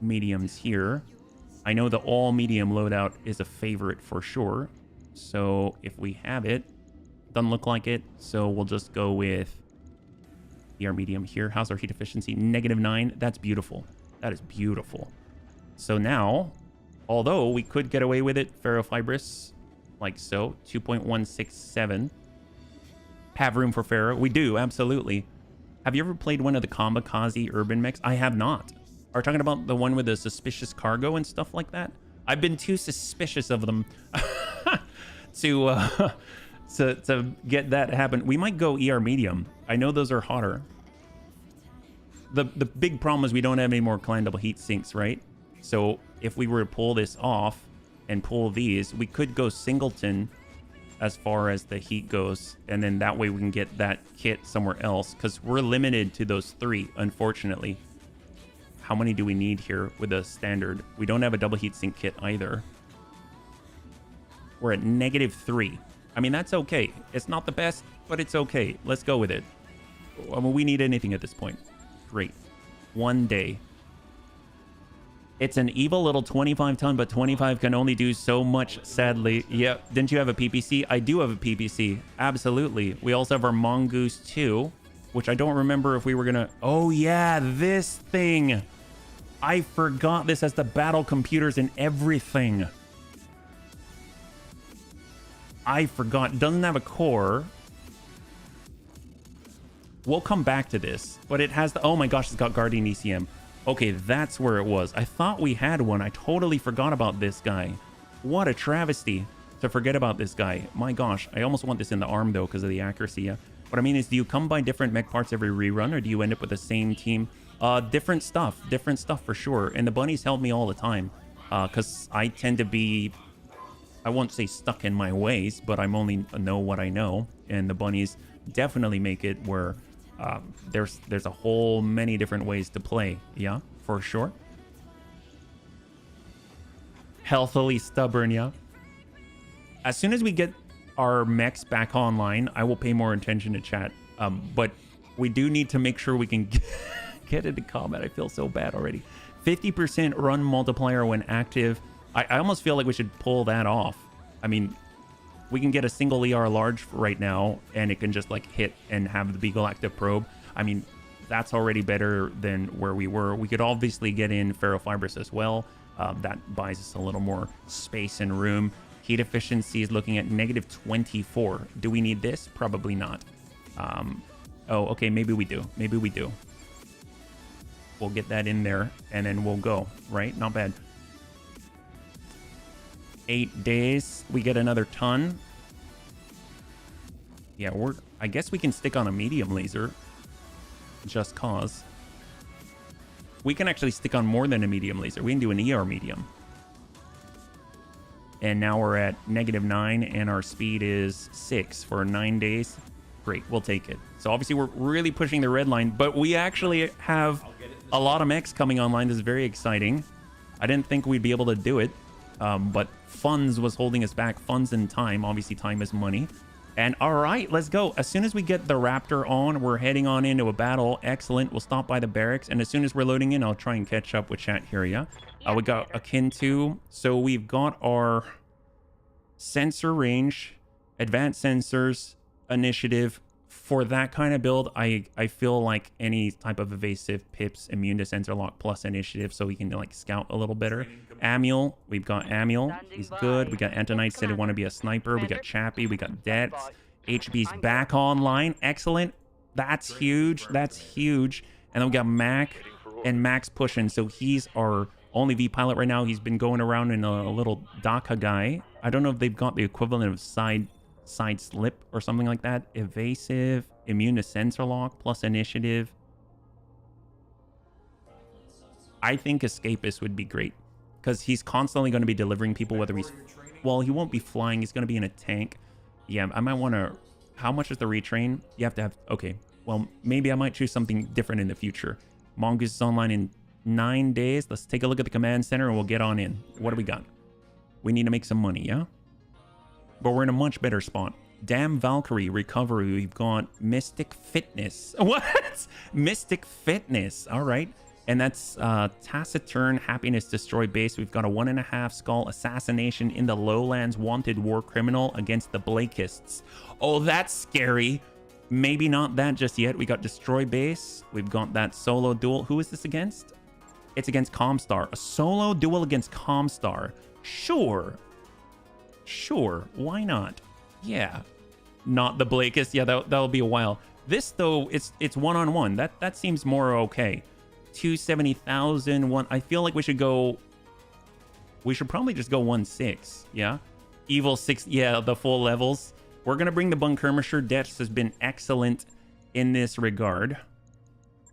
mediums here. I know the all medium loadout is a favorite for sure. So if we have it, doesn't look like it. So we'll just go with ER medium here. How's our heat efficiency? -9. That's beautiful. That is beautiful. So now, although we could get away with it, ferrofibrous, like so, 2.167. Have room for ferro. We do, absolutely. Have you ever played one of the kamikaze urban mechs? I have not. Are you talking about the one with the suspicious cargo and stuff like that? I've been too suspicious of them to get that to happen. We might go ER medium. I know those are hotter. The big problem is we don't have any more clandable heat sinks, right? So if we were to pull this off and pull these, we could go singleton as far as the heat goes, and then that way we can get that kit somewhere else, because we're limited to those 3, unfortunately. How many do we need here with a standard? We don't have a double heat sink kit either. We're at -3. I mean, that's okay. It's not the best, but it's okay. Let's go with it. I mean, we need anything at this point. Great. 1 day. It's an evil little 25 ton, but 25 can only do so much, sadly. Yep. Didn't you have a PPC? I do have a PPC. Absolutely. We also have our Mongoose 2, which I don't remember if we were going to... Oh, yeah, this thing. I forgot this has the battle computers and everything. I forgot. Doesn't have a core. We'll come back to this, but it has the... Oh my gosh, it's got Guardian ECM. Okay, that's where it was. I thought we had one. I totally forgot about this guy. What a travesty to forget about this guy. My gosh, I almost want this in the arm though because of the accuracy. Yeah? What I mean is, do you come by different mech parts every rerun, or do you end up with the same team? Different stuff for sure. And the bunnies help me all the time because I tend to be... I won't say stuck in my ways, but I'm only know what I know. And the bunnies definitely make it where there's a whole many different ways to play. Yeah, for sure. Healthily stubborn, yeah. As soon as we get our mechs back online, I will pay more attention to chat. But we do need to make sure we can get into combat. I feel so bad already. 50% run multiplier when active. I almost feel like we should pull that off. I mean, we can get a single ER large right now, and it can just like hit and have the Beagle active probe. I mean, that's already better than where we were. We could obviously get in ferrofibrous as well. That buys us a little more space and room. Heat efficiency is looking at -24. Do we need this? Probably not. Oh, okay, maybe we do. Maybe we do. We'll get that in there, and then we'll go, right? Not bad. 8 days, we get another ton. Yeah, I guess we can stick on a medium laser. Just cause. We can actually stick on more than a medium laser. We can do an ER medium. And now we're at -9, and our speed is 6 for 9 days. Great, we'll take it. So obviously we're really pushing the red line, but we actually have a lot of mechs coming online. This is very exciting. I didn't think we'd be able to do it. But funds was holding us back. Funds and time. Obviously, time is money. And all right, let's go. As soon as we get the Raptor on, we're heading on into a battle. Excellent. We'll stop by the barracks. And as soon as we're loading in, I'll try and catch up with chat here, yeah? We got akin to. So we've got our sensor range, advanced sensors, initiative. For that kind of build, I feel like any type of evasive pips immune to sensor lock plus initiative, so we can like scout a little better. Amiel, we've got Amiel, he's good. We got Antonite, said he want to be a sniper. We got Chappie, we got Dets. HB's back online, excellent. That's huge, that's huge. And then we got Mac, and Mac's pushing, so he's our only V pilot right now. He's been going around in a little DACA guy. I don't know if they've got the equivalent of side slip or something like that. Evasive, immune to sensor lock plus initiative. I think escapist would be great because he's constantly going to be delivering people, whether he's, well, he won't be flying, he's going to be in a tank. Yeah, I might want to, how much is the retrain? You have to have, okay, well, maybe I might choose something different in the future. Mongoose is online in 9 days. Let's take a look at the command center and we'll get on in. What do we got? We need to make some money, yeah? But we're in a much better spot. Damn Valkyrie recovery. We've got Mystic Fitness. What? Mystic Fitness. All right. And that's Taciturn Happiness Destroy Base. We've got a 1.5 skull assassination in the lowlands. Wanted war criminal against the Blakists. Oh, that's scary. Maybe not that just yet. We got Destroy Base. We've got that solo duel. Who is this against? It's against Comstar. A solo duel against Comstar. Sure. Sure, why not? Yeah, not the Blakest. Yeah, that'll be a while. This though, it's one-on-one. That seems more okay. 270,000. One. I feel like we should go. We should probably just go 1-6. Yeah, Evil 6. Yeah, the full levels. We're gonna bring the Bunkermisher. Dex has been excellent in this regard.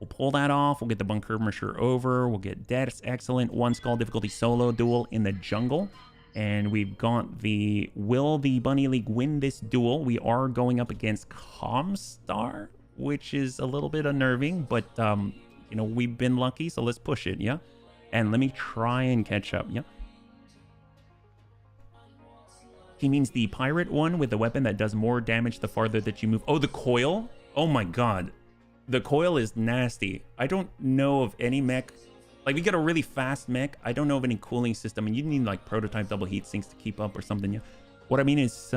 We'll pull that off. We'll get the Bunkermisher over. We'll get Dex. Excellent. 1 skull difficulty solo duel in the jungle. And we've got the, will the Bunny League win this duel? We are going up against Comstar, which is a little bit unnerving, but, you know, we've been lucky, so let's push it, yeah? And let me try and catch up, yeah? He means the pirate one with the weapon that does more damage the farther that you move. Oh, the coil? Oh my god. The coil is nasty. I don't know of any mech. Like, we get a really fast mech. I don't know of any cooling system, and you need like prototype double heat sinks to keep up or something. Yeah. What I mean is,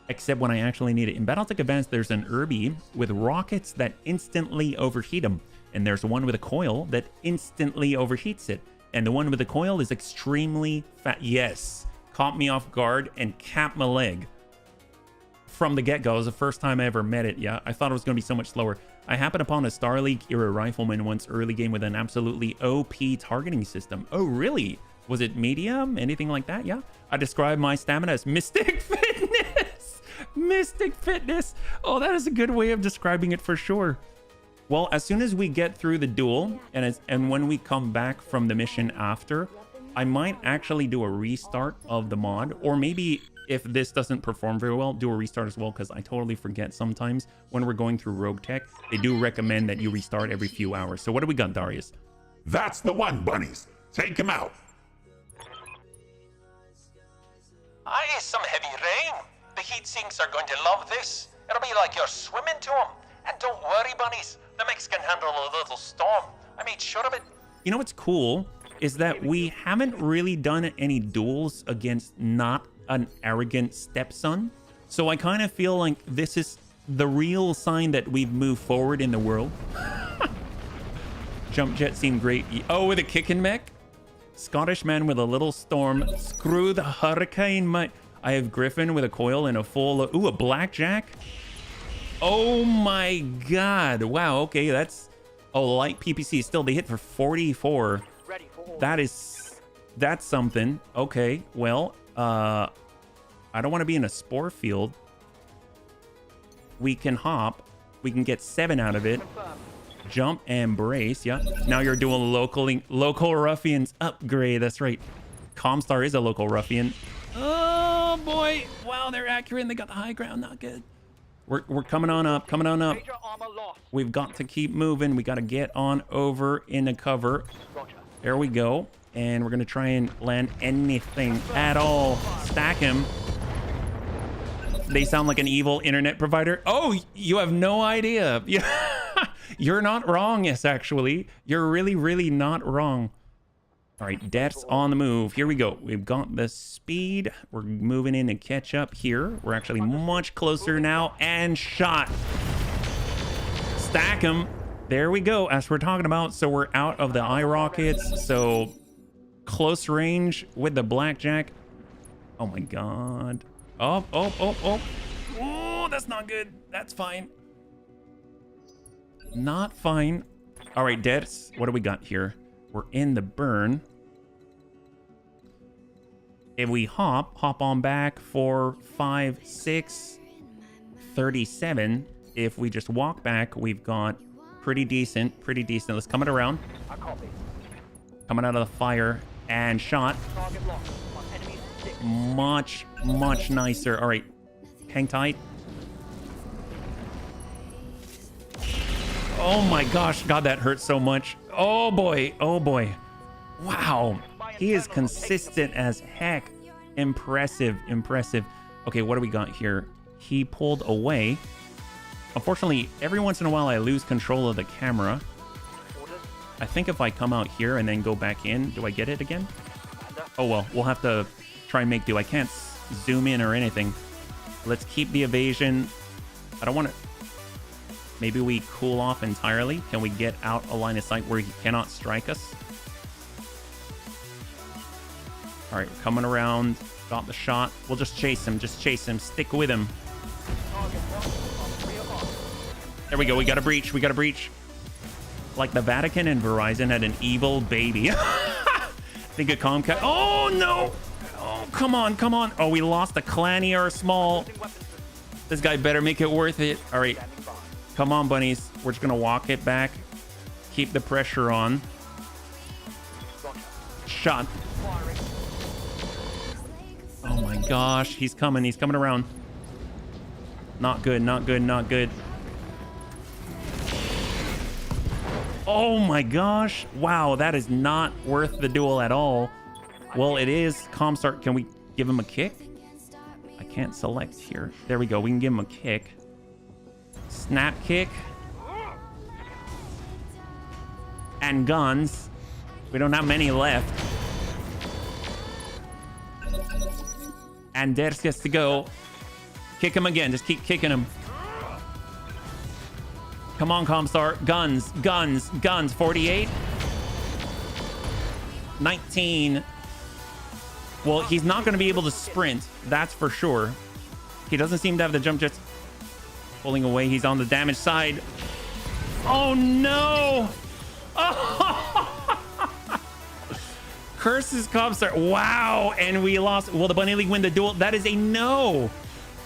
except when I actually need it. In Battletech Advanced, there's an Irby with rockets that instantly overheat them, and there's one with a coil that instantly overheats it. And the one with the coil is extremely fast. Yes, caught me off guard and capped my leg from the get-go. It was the first time I ever met it. Yeah, I thought it was going to be so much slower. I happened upon a Star League era rifleman once early game with an absolutely OP targeting system. Oh, really? Was it medium? Anything like that? Yeah. I described my stamina as Mystic Fitness. Mystic Fitness. Oh, that is a good way of describing it for sure. Well, as soon as we get through the duel and when we come back from the mission after, I might actually do a restart of the mod, or maybe if this doesn't perform very well, do a restart as well, because I totally forget sometimes when we're going through Roguetech. They do recommend that you restart every few hours. So what do we got, Darius? That's the one, bunnies. Take him out. Aye, some heavy rain. The heat sinks are going to love this. It'll be like you're swimming to them. And don't worry, bunnies. The mix can handle a little storm. I made sure of it. You know what's cool is that we haven't really done any duels against not an arrogant stepson. So I kind of feel like this is the real sign that we've moved forward in the world. Jump jet seemed great. Oh, with a kicking mech? Scottish man with a little storm. Screw the hurricane, mate. I have Griffin with a coil and a full... Ooh, a blackjack? Oh my god. Wow, okay, that's... Oh, light PPC. Still, they hit for 44. Ready for orders. That's something. Okay, well... I don't want to be in a spore field. We can hop. We can get 7 out of it. Jump and brace. Yeah. Now you're doing local ruffians upgrade. That's right. Comstar is a local ruffian. Oh boy. Wow, they're accurate and they got the high ground. Not good. We're coming on up. Coming on up. Major armor lost. We've got to keep moving. We got to get on over into cover. Roger. There we go. And we're going to try and land anything at all. Stack him. They sound like an evil internet provider. Oh, you have no idea. Yeah, you're not wrong. Yes, actually, you're really, really not wrong. All right, Death's on the move. Here we go. We've got the speed. We're moving in to catch up here. We're actually much closer now. And shot. Stack him. There we go, as we're talking about. So we're out of the eye rockets. So close range with the blackjack. Oh my god. Oh. Oh, that's not good. That's fine. Not fine. All right, Deaths. What do we got here? We're in the burn. If we hop on back for 5, 6, 37. If we just walk back, we've got pretty decent. Let's come it around. I copy. Coming out of the fire and shot. Target locked. My enemy is sick. Much nicer. All right, hang tight. Oh my gosh, god, that hurt so much. Oh boy. Wow, he is consistent as heck. Impressive. Okay, what do we got here? He pulled away. Unfortunately, every once in a while I lose control of the camera. I think if I come out here and then go back in, do I get it again? Oh well, we'll have to try and make do. I can't zoom in or anything. Let's keep the evasion. I don't want to... Maybe we cool off entirely. Can we get out a line of sight where he cannot strike us? All right, we're coming around. Got the shot. We'll just chase him. Stick with him. There we go. We got a breach. Like the Vatican and Verizon had an evil baby. Think of Comcast. Oh, no. Oh, come on. Oh, we lost a clanny or a small. This guy better make it worth it. All right. Come on, bunnies. We're just going to walk it back. Keep the pressure on. Shot. Oh my gosh. He's coming around. Not good. Oh my gosh. Wow, that is not worth the duel at all. Well, it is. Comstart, can we give him a kick? I can't select here. There we go. We can give him a kick. Snap kick. And guns. We don't have many left. And Ders gets to go. Kick him again. Just keep kicking him. Come on, Comstar. Guns. 48. 19. Well, he's not going to be able to sprint. That's for sure. He doesn't seem to have the jump jets. Pulling away. He's on the damage side. Oh, no. Curses Comstar. Wow. And we lost. Will the Bunny League win the duel? That is a no.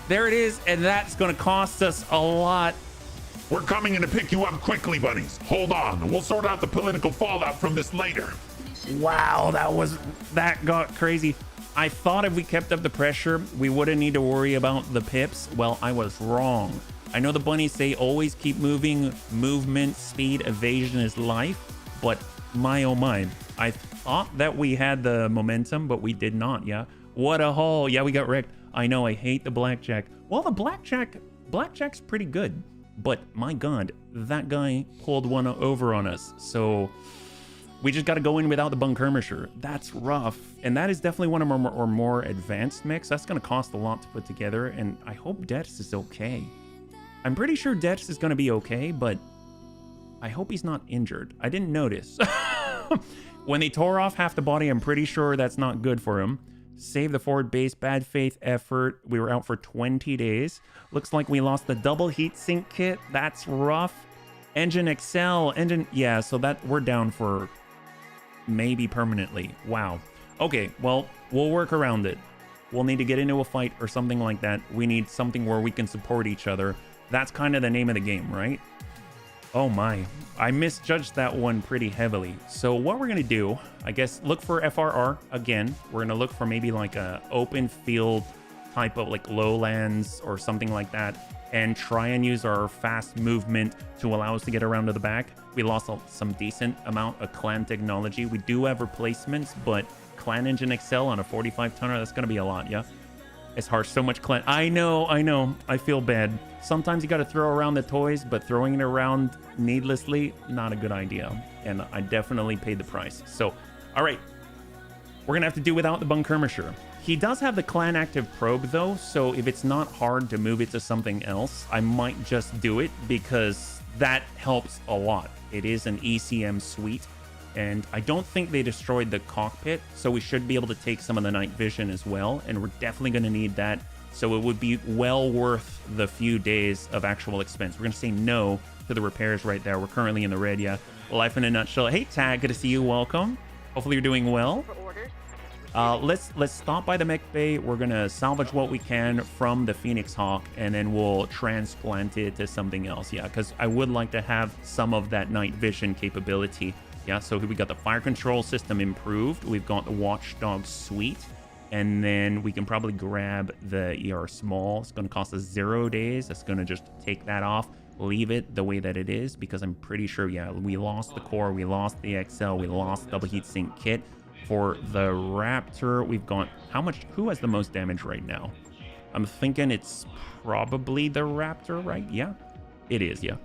There it is. And that's going to cost us a lot. We're coming in to pick you up quickly, buddies. Hold on. We'll sort out the political fallout from this later. Wow, that got crazy. I thought if we kept up the pressure, we wouldn't need to worry about the pips. Well, I was wrong. I know the bunnies say always keep moving. Movement, speed, evasion is life. But my oh my. I thought that we had the momentum, but we did not, yeah? What a haul. Yeah, we got wrecked. I know, I hate the blackjack. Well, the blackjack's pretty good. But my god, that guy pulled one over on us. So we just got to go in without the Bunkermisher. That's rough. And that is definitely one of our more advanced mechs. That's going to cost a lot to put together. And I hope Dex is okay. I'm pretty sure Dex is going to be okay, but I hope he's not injured. I didn't notice. When they tore off half the body, I'm pretty sure that's not good for him. Save the forward base, bad faith effort. We were out for 20 days. Looks like we lost the double heat sink kit. That's rough. Engine Excel, yeah, so that we're down for maybe permanently. Wow. Okay, well, we'll work around it. We'll need to get into a fight or something like that. We need something where we can support each other. That's kind of the name of the game, right? Oh my, I misjudged that one pretty heavily. So what we're gonna do, I guess, look for FRR again. We're gonna look for maybe like a open field type of like lowlands or something like that, and try and use our fast movement to allow us to get around to the back. We lost some decent amount of clan technology. We do have replacements, but clan engine Excel on a 45 tonner, that's gonna be a lot, yeah? It's harsh. So much clan. I know. I feel bad. Sometimes you got to throw around the toys, but throwing it around needlessly, not a good idea. And I definitely paid the price. So, all right. We're going to have to do without the Bunkermisher. He does have the clan active probe though, so if it's not hard to move it to something else, I might just do it because that helps a lot. It is an ECM suite, and I don't think they destroyed the cockpit, so we should be able to take some of the night vision as well, and we're definitely going to need that, so it would be well worth the few days of actual expense. We're going to say no to the repairs right there. We're currently in the red, yeah. Life in a nutshell. Hey, Tag, good to see you. Welcome. Hopefully you're doing well. For orders. Let's stop by the mech bay. We're gonna salvage what we can from the Phoenix Hawk, and then we'll transplant it to something else. Yeah, because I would like to have some of that night vision capability. Yeah, so we got the fire control system improved. We've got the Watchdog suite, and then we can probably grab the ER small. It's gonna cost us 0 days. That's gonna just take that off, leave it the way that it is, because I'm pretty sure, yeah, we lost the core, we lost the XL, we lost double heat sink kit. For the Raptor, we've got how much? Who has the most damage right now? I'm thinking it's probably the Raptor, right? Yeah, it is. Yeah,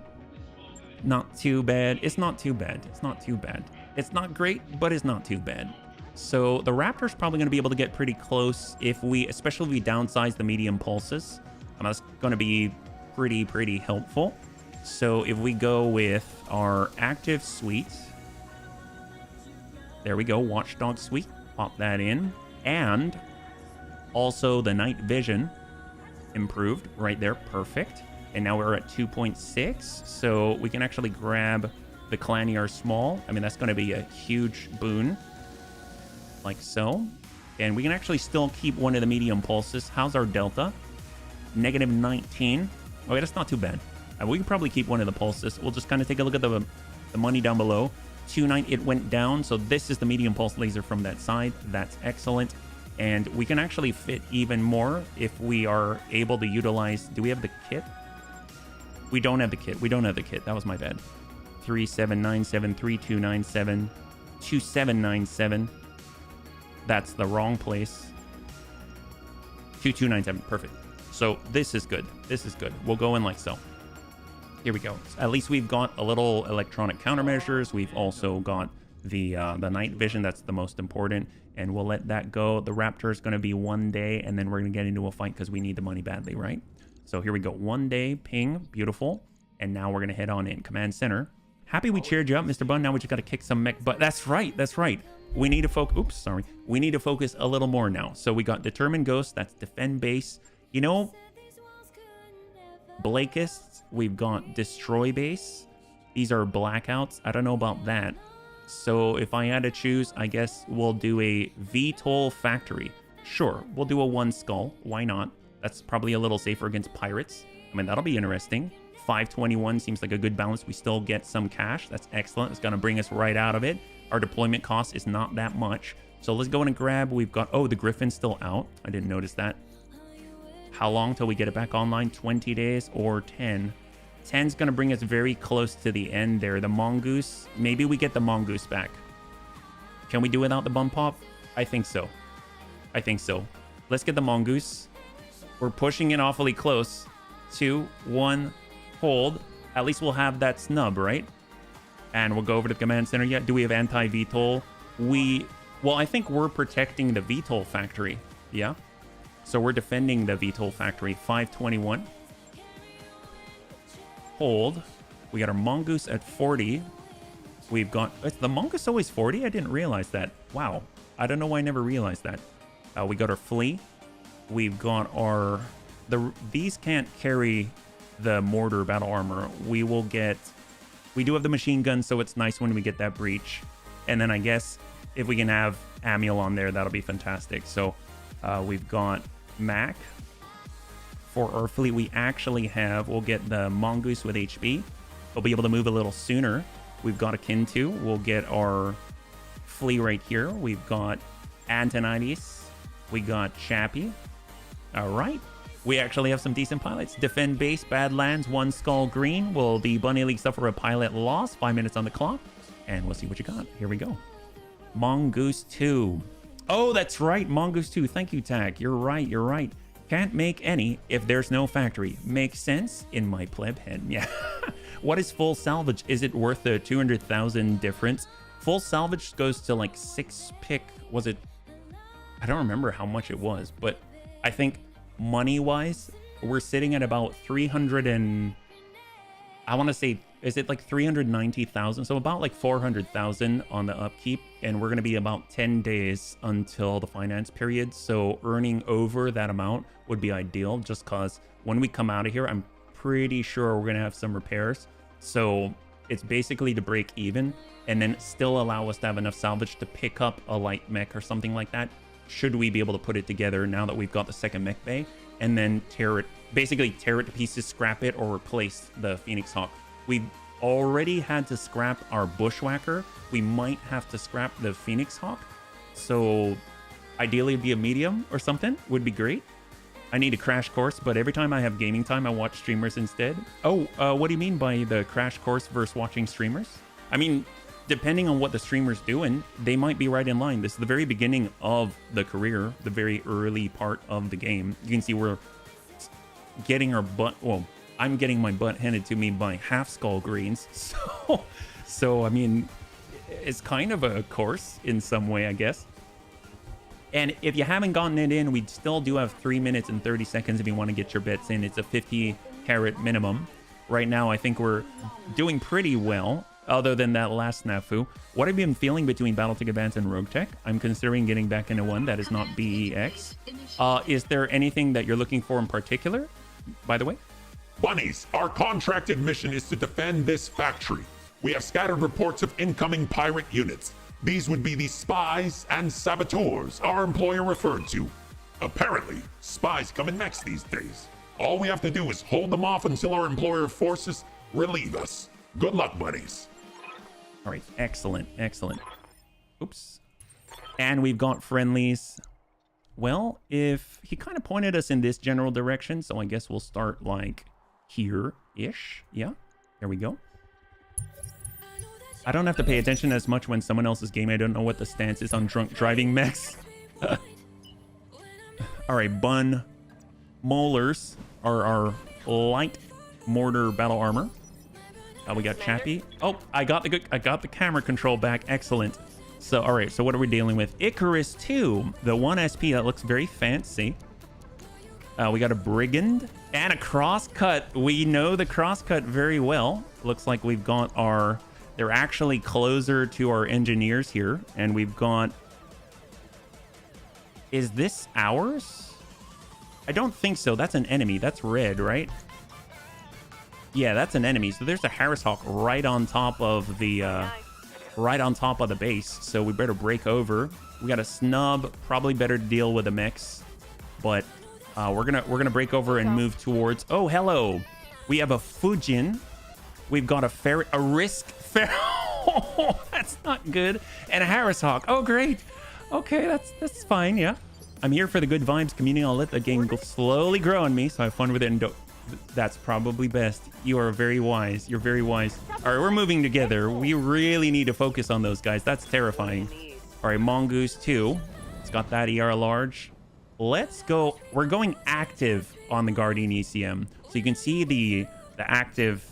not too bad. It's not too bad. It's not too bad. It's not great, but it's not too bad. So the Raptor's probably going to be able to get pretty close if we, especially if we downsize the medium pulses. And that's going to be pretty helpful. So if we go with our active suite. There we go, Watchdog Suite, pop that in. And also the night vision improved right there, perfect. And now we're at 2.6, so we can actually grab the Clan ER small. I mean, that's gonna be a huge boon, like so. And we can actually still keep one of the medium pulses. How's our delta? Negative 19. Okay, that's not too bad. We can probably keep one of the pulses. We'll just kind of take a look at the money down below. 2.9, it went down, so this is the medium pulse laser from that side. That's excellent, and we can actually fit even more if we are able to utilize. Do we have the kit? We don't have the kit. We don't have the kit. That was my bad. 3797, 3297, 2797. That's the wrong place. 2297. Perfect. So this is good. This is good. We'll go in like so. Here we go. At least we've got a little electronic countermeasures. We've also got the night vision. That's the most important, and we'll let that go. The Raptor is going to be 1 day, and then we're going to get into a fight because we need the money badly, right? So here we go. 1 day ping, beautiful, and now we're going to head on in. Command center. Happy we cheered you up, Mr. Bun. Now we just got to kick some mech butt. That's right. That's right. We need to focus. Oops, sorry. We need to focus a little more now. So we got determine ghost. That's defend base. You know, Blakists. We've got destroy base. These are blackouts. I don't know about that. So if I had to choose, I guess we'll do a VTOL factory. Sure, we'll do a 1 skull. Why not? That's probably a little safer against pirates. I mean, that'll be interesting. 521 seems like a good balance. We still get some cash. That's excellent. It's going to bring us right out of it. Our deployment cost is not that much. So let's go in and grab. We've got, oh, the Griffin's still out. I didn't notice that. How long till we get it back online? 20 days or 10? 10's going to bring us very close to the end there. The Mongoose, maybe we get the Mongoose back. Can we do without the bump pop? I think so. I think so. Let's get the Mongoose. We're pushing it awfully close. 2, 1, hold. At least we'll have snub, right? And we'll go over to the command center yet. Do we have anti-VTOL? Well, I think we're protecting the VTOL factory. Yeah. So we're defending the VTOL factory. 521. Hold. We got our Mongoose at 40. We've got... Is the Mongoose always 40? I didn't realize that. Wow. I don't know why I never realized that. We got our Flea. We've got our... These can't carry the mortar battle armor. We will get... We do have the machine gun, so it's nice when we get that breach. And then I guess if we can have Amiel on there, that'll be fantastic. So we've got Mac. For our fleet, we actually have... We'll get the Mongoose with HB. We'll be able to move a little sooner. We've got a Kintu. We'll get our Flea right here. We've got Antonides. We got Chappie. All right. We actually have some decent pilots. Defend base, Badlands, 1 skull green. Will the Bunny League suffer a pilot loss? 5 minutes on the clock. And we'll see what you got. Here we go. Mongoose 2. Oh, that's right. Mongoose 2. Thank you, Tag. You're right. You're right. Can't make any if there's no factory. Makes sense in my pleb head. Yeah. What is full salvage? Is it worth the 200,000 difference? Full salvage goes to like 6 pick. Was it? I don't remember how much it was, but I think money wise, we're sitting at about 300 and I want to say, is it like 390,000? So about like 400,000 on the upkeep. And we're going to be about 10 days until the finance period. So earning over that amount would be ideal, just because when we come out of here, I'm pretty sure we're going to have some repairs. So it's basically to break even and then still allow us to have enough salvage to pick up a light mech or something like that, should we be able to put it together now that we've got the second mech bay, and then basically tear it to pieces, scrap it, or replace the Phoenix Hawk. We've already had to scrap our Bushwhacker. We might have to scrap the Phoenix Hawk. So ideally it'd be a medium or something would be great. I need a crash course, but every time I have gaming time, I watch streamers instead. Oh, what do you mean by the crash course versus watching streamers? I mean, depending on what the streamer's doing, they might be right in line. This is the very beginning of the career, the very early part of the game. You can see we're getting our butt, well, I'm getting my butt handed to me by half skull greens. So I mean, it's kind of a course in some way, I guess. And if you haven't gotten it in, we still do have 3 minutes and 30 seconds if you want to get your bets in. It's a 50 carat minimum. Right now, I think we're doing pretty well, other than that last snafu. What have you been feeling between Battletech Advance and Roguetech? I'm considering getting back into one that is not BEX. Is there anything that you're looking for in particular, by the way? Bunnies, our contracted mission is to defend this factory. We have scattered reports of incoming pirate units. These would be the spies and saboteurs our employer referred to. Apparently, spies come in mechs these days. All we have to do is hold them off until our employer forces relieve us. Good luck, buddies. All right, excellent, excellent. Oops. And we've got friendlies. Well, if he kind of pointed us in this general direction, so I guess we'll start like here-ish. Yeah, there we go. I don't have to pay attention as much when someone else's game. I don't know what the stance is on drunk driving mechs. All right, Bun Molars are our light mortar battle armor. We got Chappie. Oh, I got the camera control back. Excellent. So, all right. So what are we dealing with? Icarus 2, the 1 SP that looks very fancy. We got a Brigand and a Crosscut. We know the Crosscut very well. Looks like we've got our... They're actually closer to our engineers here. And we've got... Is this ours? I don't think so. That's an enemy. That's red, right? Yeah, that's an enemy. So there's a Harris Hawk right on top of the base. So we better break over. We got a snub. Probably better to deal with the mechs. But we're gonna break over and move towards... Oh, hello. We have a Fujin. We've got a ferret, a Risk ferret. Oh, that's not good. And a Harris Hawk. Oh, great. Okay, that's fine. Yeah, I'm here for the good vibes community. I'll let the game slowly grow on me, so have fun with it. And don't... That's probably best. You are very wise. You're very wise. All right, we're moving together. We really need to focus on those guys. That's terrifying. All right, Mongoose 2. It's got that ER large. Let's go. We're going active on the Guardian ECM. So you can see the active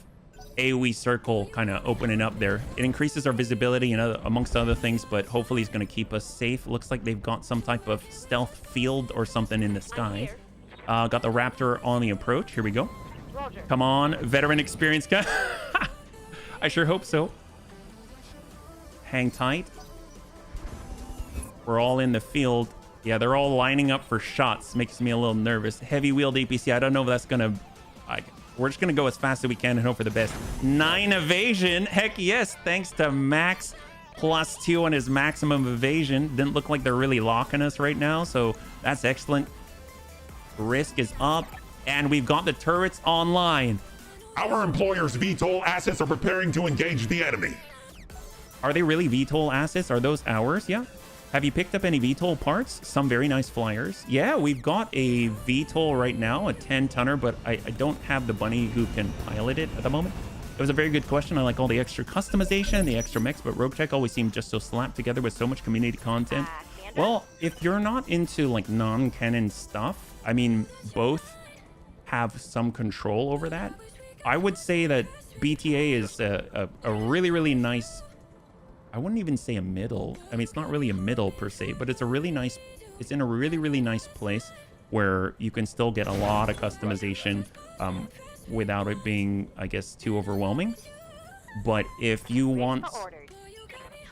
AoE circle kind of opening up there. It increases our visibility and amongst other things, but hopefully it's going to keep us safe. Looks like they've got some type of stealth field or something in the sky. Got the Raptor on the approach. Here we go. Come on, veteran experience guy. I sure hope so. Hang tight. We're all in the field. Yeah, they're all lining up for shots. Makes me a little nervous. Heavy wheeled APC. I don't know if that's gonna... we're just gonna go as fast as we can and hope for the best. 9 evasion. Heck yes. Thanks to Max +2 on his maximum evasion. Didn't look like they're really locking us right now, so that's excellent. Risk is up, and we've got the turrets online. Our employer's VTOL assets are preparing to engage the enemy. Are they really VTOL assets? Are those ours? Yeah. Have you picked up any VTOL parts? Some very nice flyers. Yeah, we've got a VTOL right now, a 10-tonner, but I don't have the bunny who can pilot it at the moment. It was a very good question. I like all the extra customization, the extra mechs, but Roguetech always seemed just so slapped together with so much community content. Well, if you're not into like non-canon stuff, I mean, both have some control over that. I would say that BTA is a really, really nice, I wouldn't even say a middle. I mean, it's not really a middle per se, but it's a really nice, it's in a really, really nice place where you can still get a lot of customization without it being, I guess, too overwhelming. But if you want,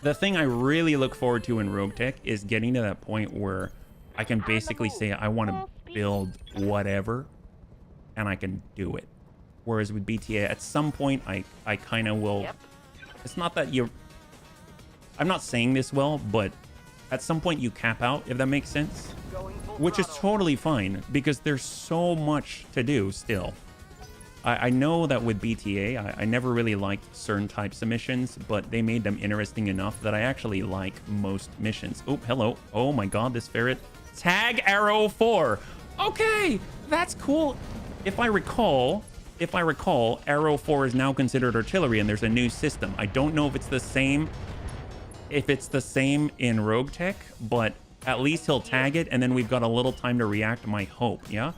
the thing I really look forward to in Roguetech is getting to that point where I can basically say I want to build whatever and I can do it. Whereas with BTA, at some point, I kind of will... It's not that you're... I'm not saying this well, but at some point you cap out, if that makes sense. Which is totally fine, because there's so much to do still. I know that with BTA, I never really liked certain types of missions, but they made them interesting enough that I actually like most missions. Oh, hello. Oh my god, this ferret. Tag Arrow 4. Okay, that's cool. If I recall, Arrow 4 is now considered artillery, and there's a new system. I don't know if it's the same, in Roguetech, but at least he'll tag it, and then we've got a little time to react, my hope, yeah?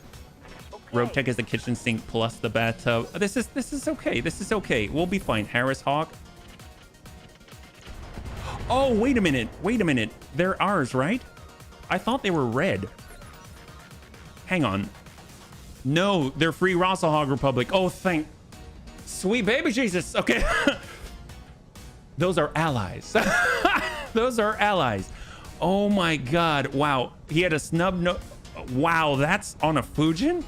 Roguetech is the kitchen sink plus the bathtub. This is okay. This is okay. We'll be fine. Rasalhague. Oh, wait a minute. Wait a minute. They're ours, right? I thought they were red. Hang on. No, they're free Rasalhague Republic. Oh, thank sweet baby Jesus. Okay. Those are allies. Those are allies. Oh my god. Wow. He had a snub no. Wow, that's on a Fujin?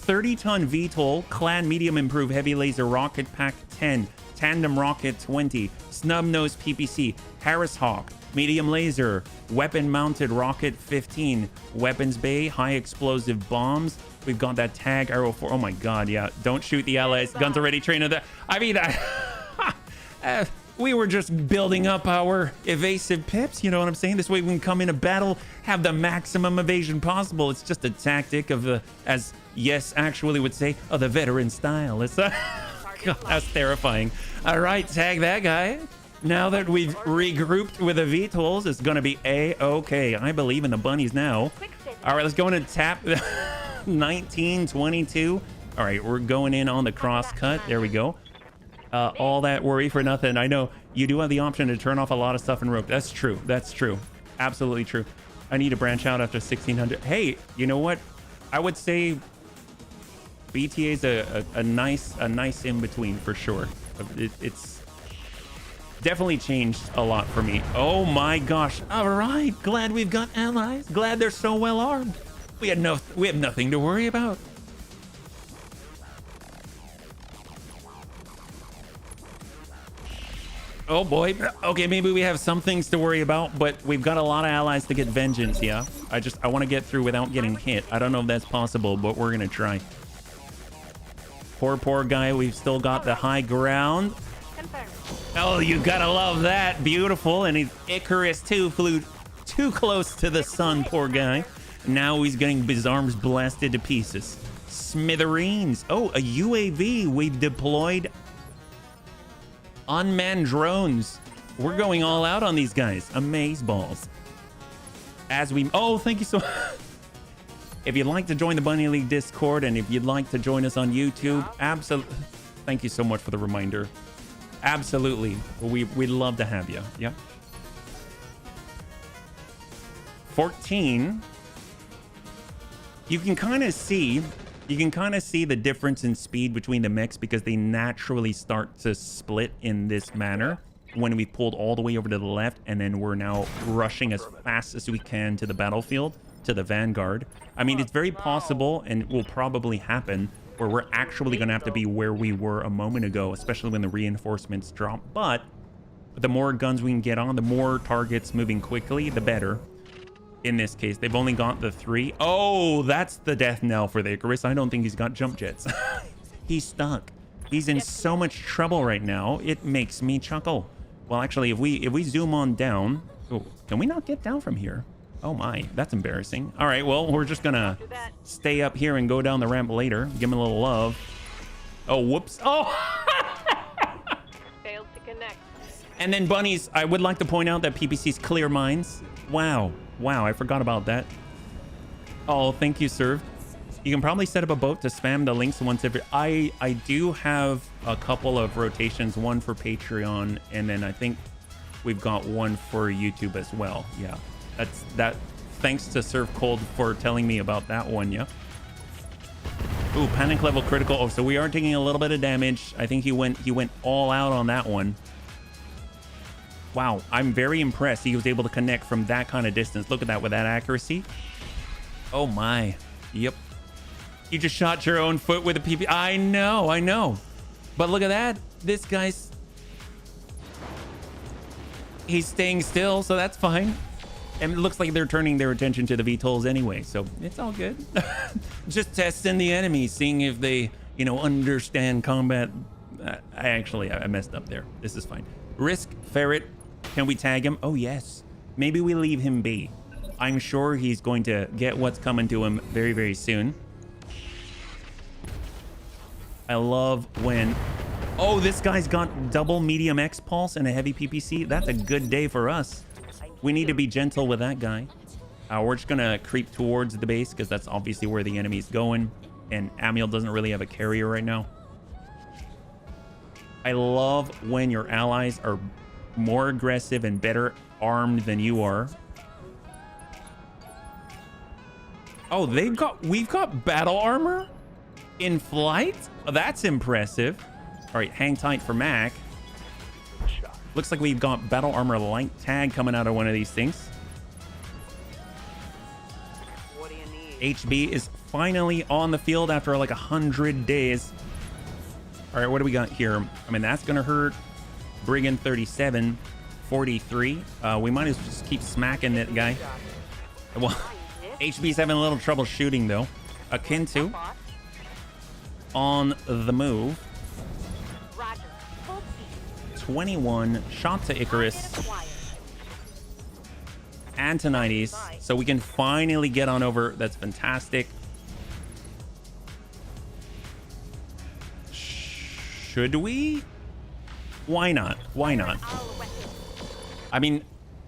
30-ton VTOL, Clan Medium Improved Heavy Laser Rocket Pack 10, Tandem Rocket 20, Snub Nose PPC, Rasalhague, Medium Laser, Weapon Mounted Rocket 15, Weapons Bay, High Explosive Bombs. We've got that Tag Arrow 4. Oh my god, yeah. Don't shoot the allies. Guns already trained. I mean, we were just building up our evasive pips, you know what I'm saying? This way we can come in a battle, have the maximum evasion possible. It's just a tactic of the, as Yes actually would say, of the veteran style. It's God, that's terrifying. All right, tag that guy. Now that we've regrouped with the VTOLs, it's gonna be A-okay. I believe in the bunnies now. All right, let's go in and tap 1922. All right, we're going in on the cross cut. There we go. All that worry for nothing. I know you do have the option to turn off a lot of stuff in Rogue. That's true. That's true. Absolutely true. I need to branch out after 1600. Hey, you know what? I would say BTA is a nice in between for sure. It's definitely changed a lot for me. Oh my gosh! All right, glad we've got allies. Glad they're so well armed. We have nothing to worry about. Oh boy. Okay, maybe we have some things to worry about, but we've got a lot of allies to get vengeance, yeah? I want to get through without getting hit. I don't know if that's possible, but we're gonna try. Poor guy. We've still got the high ground. Oh, you gotta love that. Beautiful. And Icarus 2 flew too close to the sun, poor guy. Now he's getting his arms blasted to pieces. Smithereens. Oh, a UAV. We've deployed unmanned drones. We're going all out on these guys. Amazeballs. As we... Oh, thank you so much. If you'd like to join the Bunny League Discord, and if you'd like to join us on YouTube, absolutely. Thank you so much for the reminder. Absolutely. We'd love to have you. Yep. 14. You can kind of see the difference in speed between the mechs because they naturally start to split in this manner when we pulled all the way over to the left, and then we're now rushing as fast as we can to the battlefield, to the vanguard. I mean, it's very possible and will probably happen where we're actually going to have to be where we were a moment ago, especially when the reinforcements drop. But the more guns we can get on, the more targets moving quickly, the better. In this case, they've only got the 3. Oh, that's the death knell for the Icarus. I don't think he's got jump jets. He's stuck. He's in so much trouble right now. It makes me chuckle. Well, actually, if we zoom on down... Oh, can we not get down from here? Oh my, that's embarrassing. All right, well, we're just gonna stay up here and go down the ramp later. Give him a little love. Oh, whoops. Oh! Failed to connect. And then bunnies, I would like to point out that PPC's clear mines. Wow. Wow, I forgot about that. Oh, thank you, sir. You can probably set up a boat to spam the links once every... I do have a couple of rotations, one for Patreon, and then I think we've got one for YouTube as well. Yeah, that. Thanks to Surf Cold for telling me about that one. Yeah. Ooh, panic level critical. Oh, so we are taking a little bit of damage. I think he went all out on that one. Wow, I'm very impressed he was able to connect from that kind of distance. Look at that with that accuracy. Oh my. Yep. You just shot your own foot with a PP. I know. But look at that. This guy's... He's staying still, so that's fine. And it looks like they're turning their attention to the VTOLs anyway, so it's all good. Just testing the enemy, seeing if they, you know, understand combat. I messed up there. This is fine. Risk Ferret. Can we tag him? Oh, yes. Maybe we leave him be. I'm sure he's going to get what's coming to him very, very soon. I love when... Oh, this guy's got double medium X pulse and a heavy PPC. That's a good day for us. We need to be gentle with that guy. We're just going to creep towards the base because that's obviously where the enemy's going. And Amiel doesn't really have a carrier right now. I love when your allies are more aggressive and better armed than you are. Oh, we've got battle armor in flight? Oh, that's impressive. All right, hang tight for Mac. Looks like we've got battle armor light tag coming out of one of these things. What do you need? HB is finally on the field after like 100 days. All right, what do we got here? I mean, that's gonna hurt. Brigand 37, 43. We might as well just keep smacking that guy. Well, HB's having a little trouble shooting though. Akin to on the move. 21 shot to Icarus. Antonides. So we can finally get on over. That's fantastic. Should we? Why not? Why not? I mean,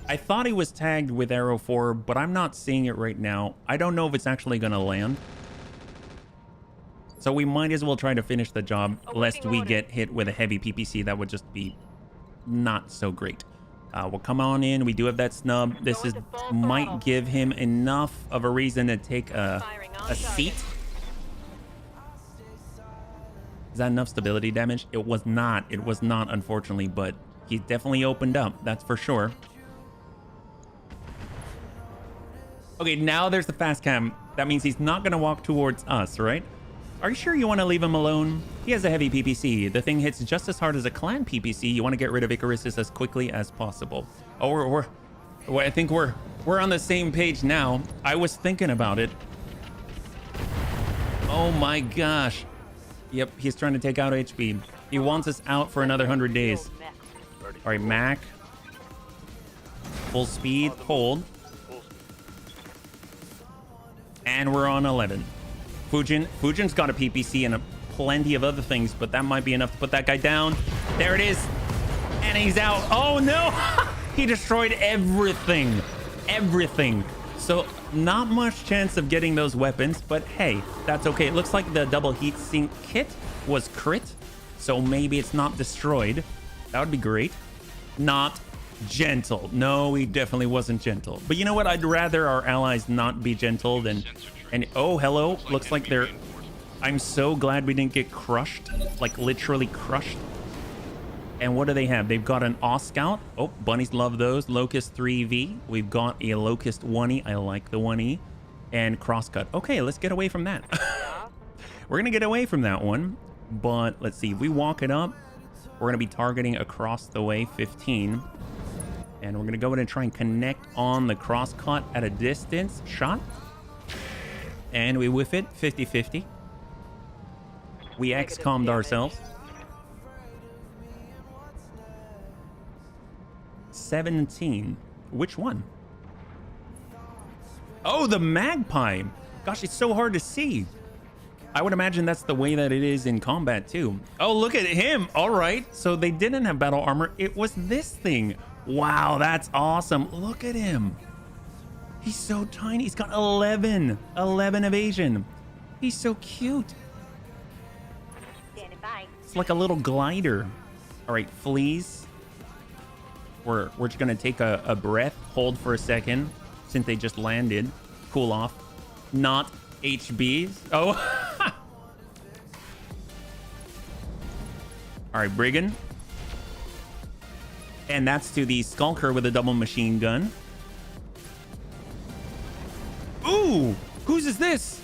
I thought he was tagged with Arrow 4, but I'm not seeing it right now. I don't know if it's actually going to land. So we might as well try to finish the job, lest we get hit with a heavy PPC. That would just be not so great. We'll come on in. We do have that snub. This might give him enough of a reason to take a seat. Is that enough stability damage? It was not. It was not, unfortunately, but he definitely opened up. That's for sure. Okay, now there's the fast cam. That means he's not going to walk towards us, right? Are you sure you want to leave him alone? He has a heavy PPC. The thing hits just as hard as a clan PPC. You want to get rid of Icarus as quickly as possible. Oh, I think we're on the same page now. I was thinking about it. Oh my gosh. Yep, he's trying to take out HB. He wants us out for another 100 days. All right, Mac. Full speed, hold. And we're on 11. Fujin's got a PPC and plenty of other things, but that might be enough to put that guy down. There it is. And he's out. Oh, no. He destroyed everything. Everything. So not much chance of getting those weapons, but hey, that's okay. It looks like the double heat sink kit was crit, so maybe it's not destroyed. That would be great. Not gentle. No, he definitely wasn't gentle. But you know what? I'd rather our allies not be gentle than... And oh, hello. Looks like they're... I'm so glad we didn't get crushed. Like literally crushed. And what do they have? They've got an Oscout. Oh, bunnies love those. Locust 3V. We've got a Locust 1E. I like the 1E. And Crosscut. Okay, let's get away from that. We're going to get away from that one. But let's see. If we walk it up, we're going to be targeting across the way 15. And we're going to go in and try and connect on the crosscut at a distance shot. And we whiff it 50-50. We XCOM'd ourselves. 17. Which one? Oh, the Magpie. Gosh, it's so hard to see. I would imagine that's the way that it is in combat too. Oh, look at him. All right. So they didn't have battle armor. It was this thing. Wow, that's awesome. Look at him. He's so tiny. He's got 11 evasion. He's so cute. Standing by. It's like a little glider. All right, fleas. We're just gonna take a breath, hold for a second, since they just landed. Cool off. Not HBs. Oh. All right, Brigand. And that's to the Skulker with a double machine gun. Ooh, whose is this?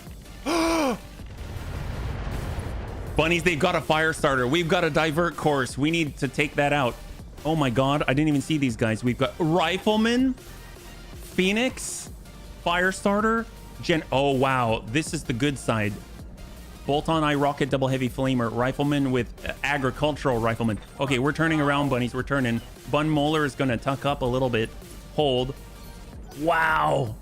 Bunnies, they've got a fire starter. We've got a divert course. We need to take that out. Oh my God, I didn't even see these guys. We've got Rifleman, Phoenix, fire starter, oh wow, this is the good side. Bolt-on eye rocket, double heavy flamer, rifleman with agricultural rifleman. Okay, we're turning around, bunnies. We're turning. Bun Molar is going to tuck up a little bit. Hold. Wow.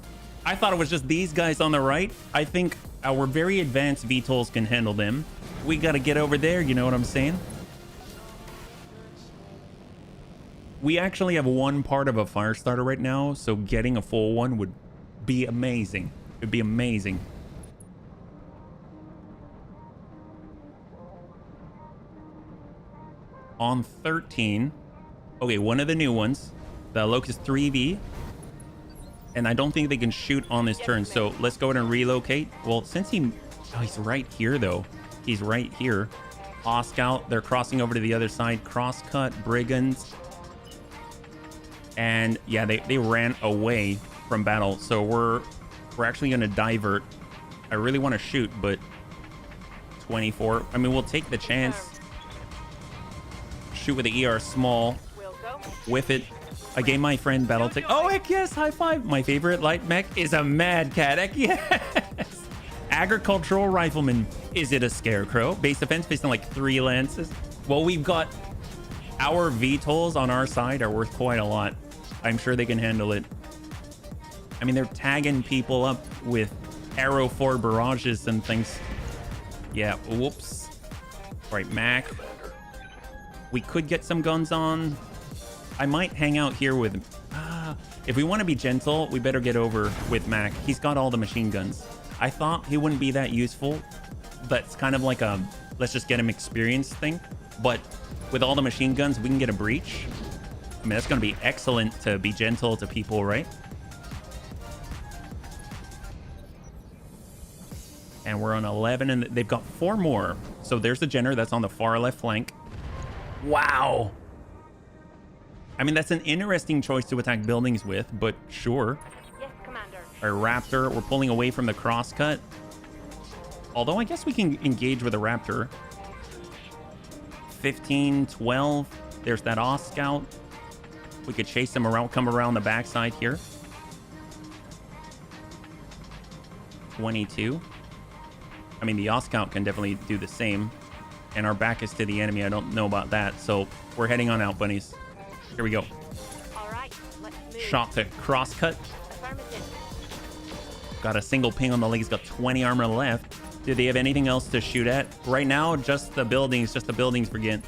I thought it was just these guys on the right. I think our very advanced VTOLs can handle them. We got to get over there. You know what I'm saying? We actually have one part of a fire starter right now, so getting a full one would be amazing. It would be amazing. On 13. Okay, one of the new ones. The Locust 3V. And I don't think they can shoot on this turn, so let's go ahead and relocate. Well, since he's right here, though. He's right here. Scout, they're crossing over to the other side. Crosscut, Brigands. And yeah, they ran away from battle. So we're actually going to divert. I really want to shoot, but 24. I mean, we'll take the chance. Shoot with the ER small. Whiff it. I gave my friend Battletech. Oh, heck yes. High five. My favorite light mech is a Mad Cat. Heck yes. Agricultural rifleman. Is it a scarecrow? Base defense based on like 3 lances. Well, we've got our VTOLs on our side are worth quite a lot. I'm sure they can handle it. I mean, they're tagging people up with Arrow 4 barrages and things. Yeah, whoops. All right, Mac. We could get some guns on. I might hang out here with... if we want to be gentle, we better get over with Mac. He's got all the machine guns. I thought he wouldn't be that useful. That's kind of like a let's just get him experience thing. But with all the machine guns, we can get a breach. I mean, that's going to be excellent to be gentle to people, right? And we're on 11, and they've got 4 more. So there's the Jenner that's on the far left flank. Wow. I mean, that's an interesting choice to attack buildings with, but sure. Yes, Commander. Our Raptor, we're pulling away from the crosscut. Although I guess we can engage with a Raptor. 15, 12. There's that Scout. We could chase them around, come around the backside here. 22. I mean, the Scout can definitely do the same. And our back is to the enemy. I don't know about that. So we're heading on out, bunnies. Here we go. All right, let's move. Shot to crosscut. Affirmative. Got a single ping on the leg. He's got 20 armor left. Do they have anything else to shoot at? Right now, just the buildings. Just the buildings, forget.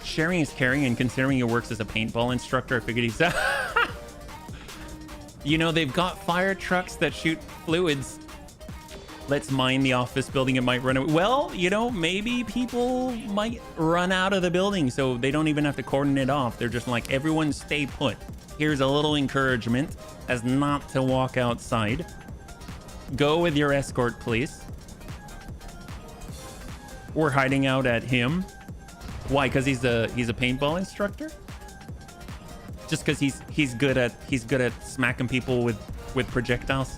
Sharing is caring, and considering he works as a paintball instructor, I figured he's... You know, they've got fire trucks that shoot fluids. Let's mine the office building. It might run away. Well, you know, maybe people might run out of the building, so they don't even have to cordon it off. They're just like, everyone stay put. Here's a little encouragement as not to walk outside. Go with your escort, please. We're hiding out at him. Why? Because he's a paintball instructor? Just because he's good at smacking people with projectiles?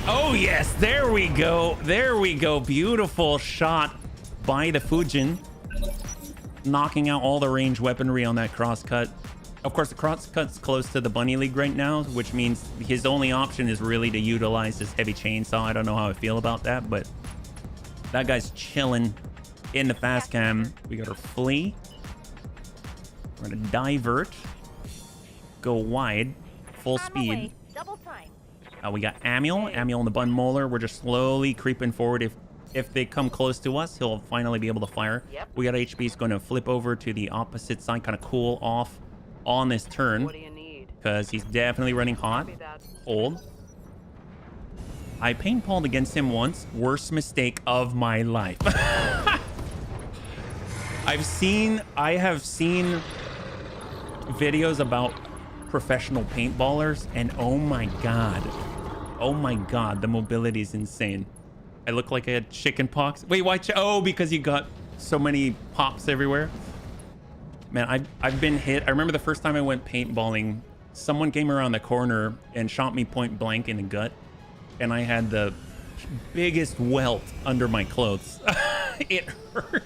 Oh yes, there we go. There we go. Beautiful shot by the Fujin. Knocking out all the range weaponry on that crosscut. Of course, the crosscut's close to the Bunny League right now, which means his only option is really to utilize his heavy chainsaw. I don't know how I feel about that, but that guy's chilling in the fast cam. We got our flee. We're gonna divert. Go wide. Full speed. Double time. We got Amiel and the Bun Molar. We're just slowly creeping forward. If they come close to us, he'll finally be able to fire. Yep. We got HB's going to flip over to the opposite side, kind of cool off on this turn. What do you need? because he's definitely running hot. Copy that. Hold. I paintballed against him once. Worst mistake of my life. I have seen videos about professional paintballers, and oh my god, the mobility is insane. I look like I had chicken pox. Wait, why? Oh, because you got so many pops everywhere. Man, I've been hit. I remember the first time I went paintballing, someone came around the corner and shot me point blank in the gut, and I had the biggest welt under my clothes. It hurt.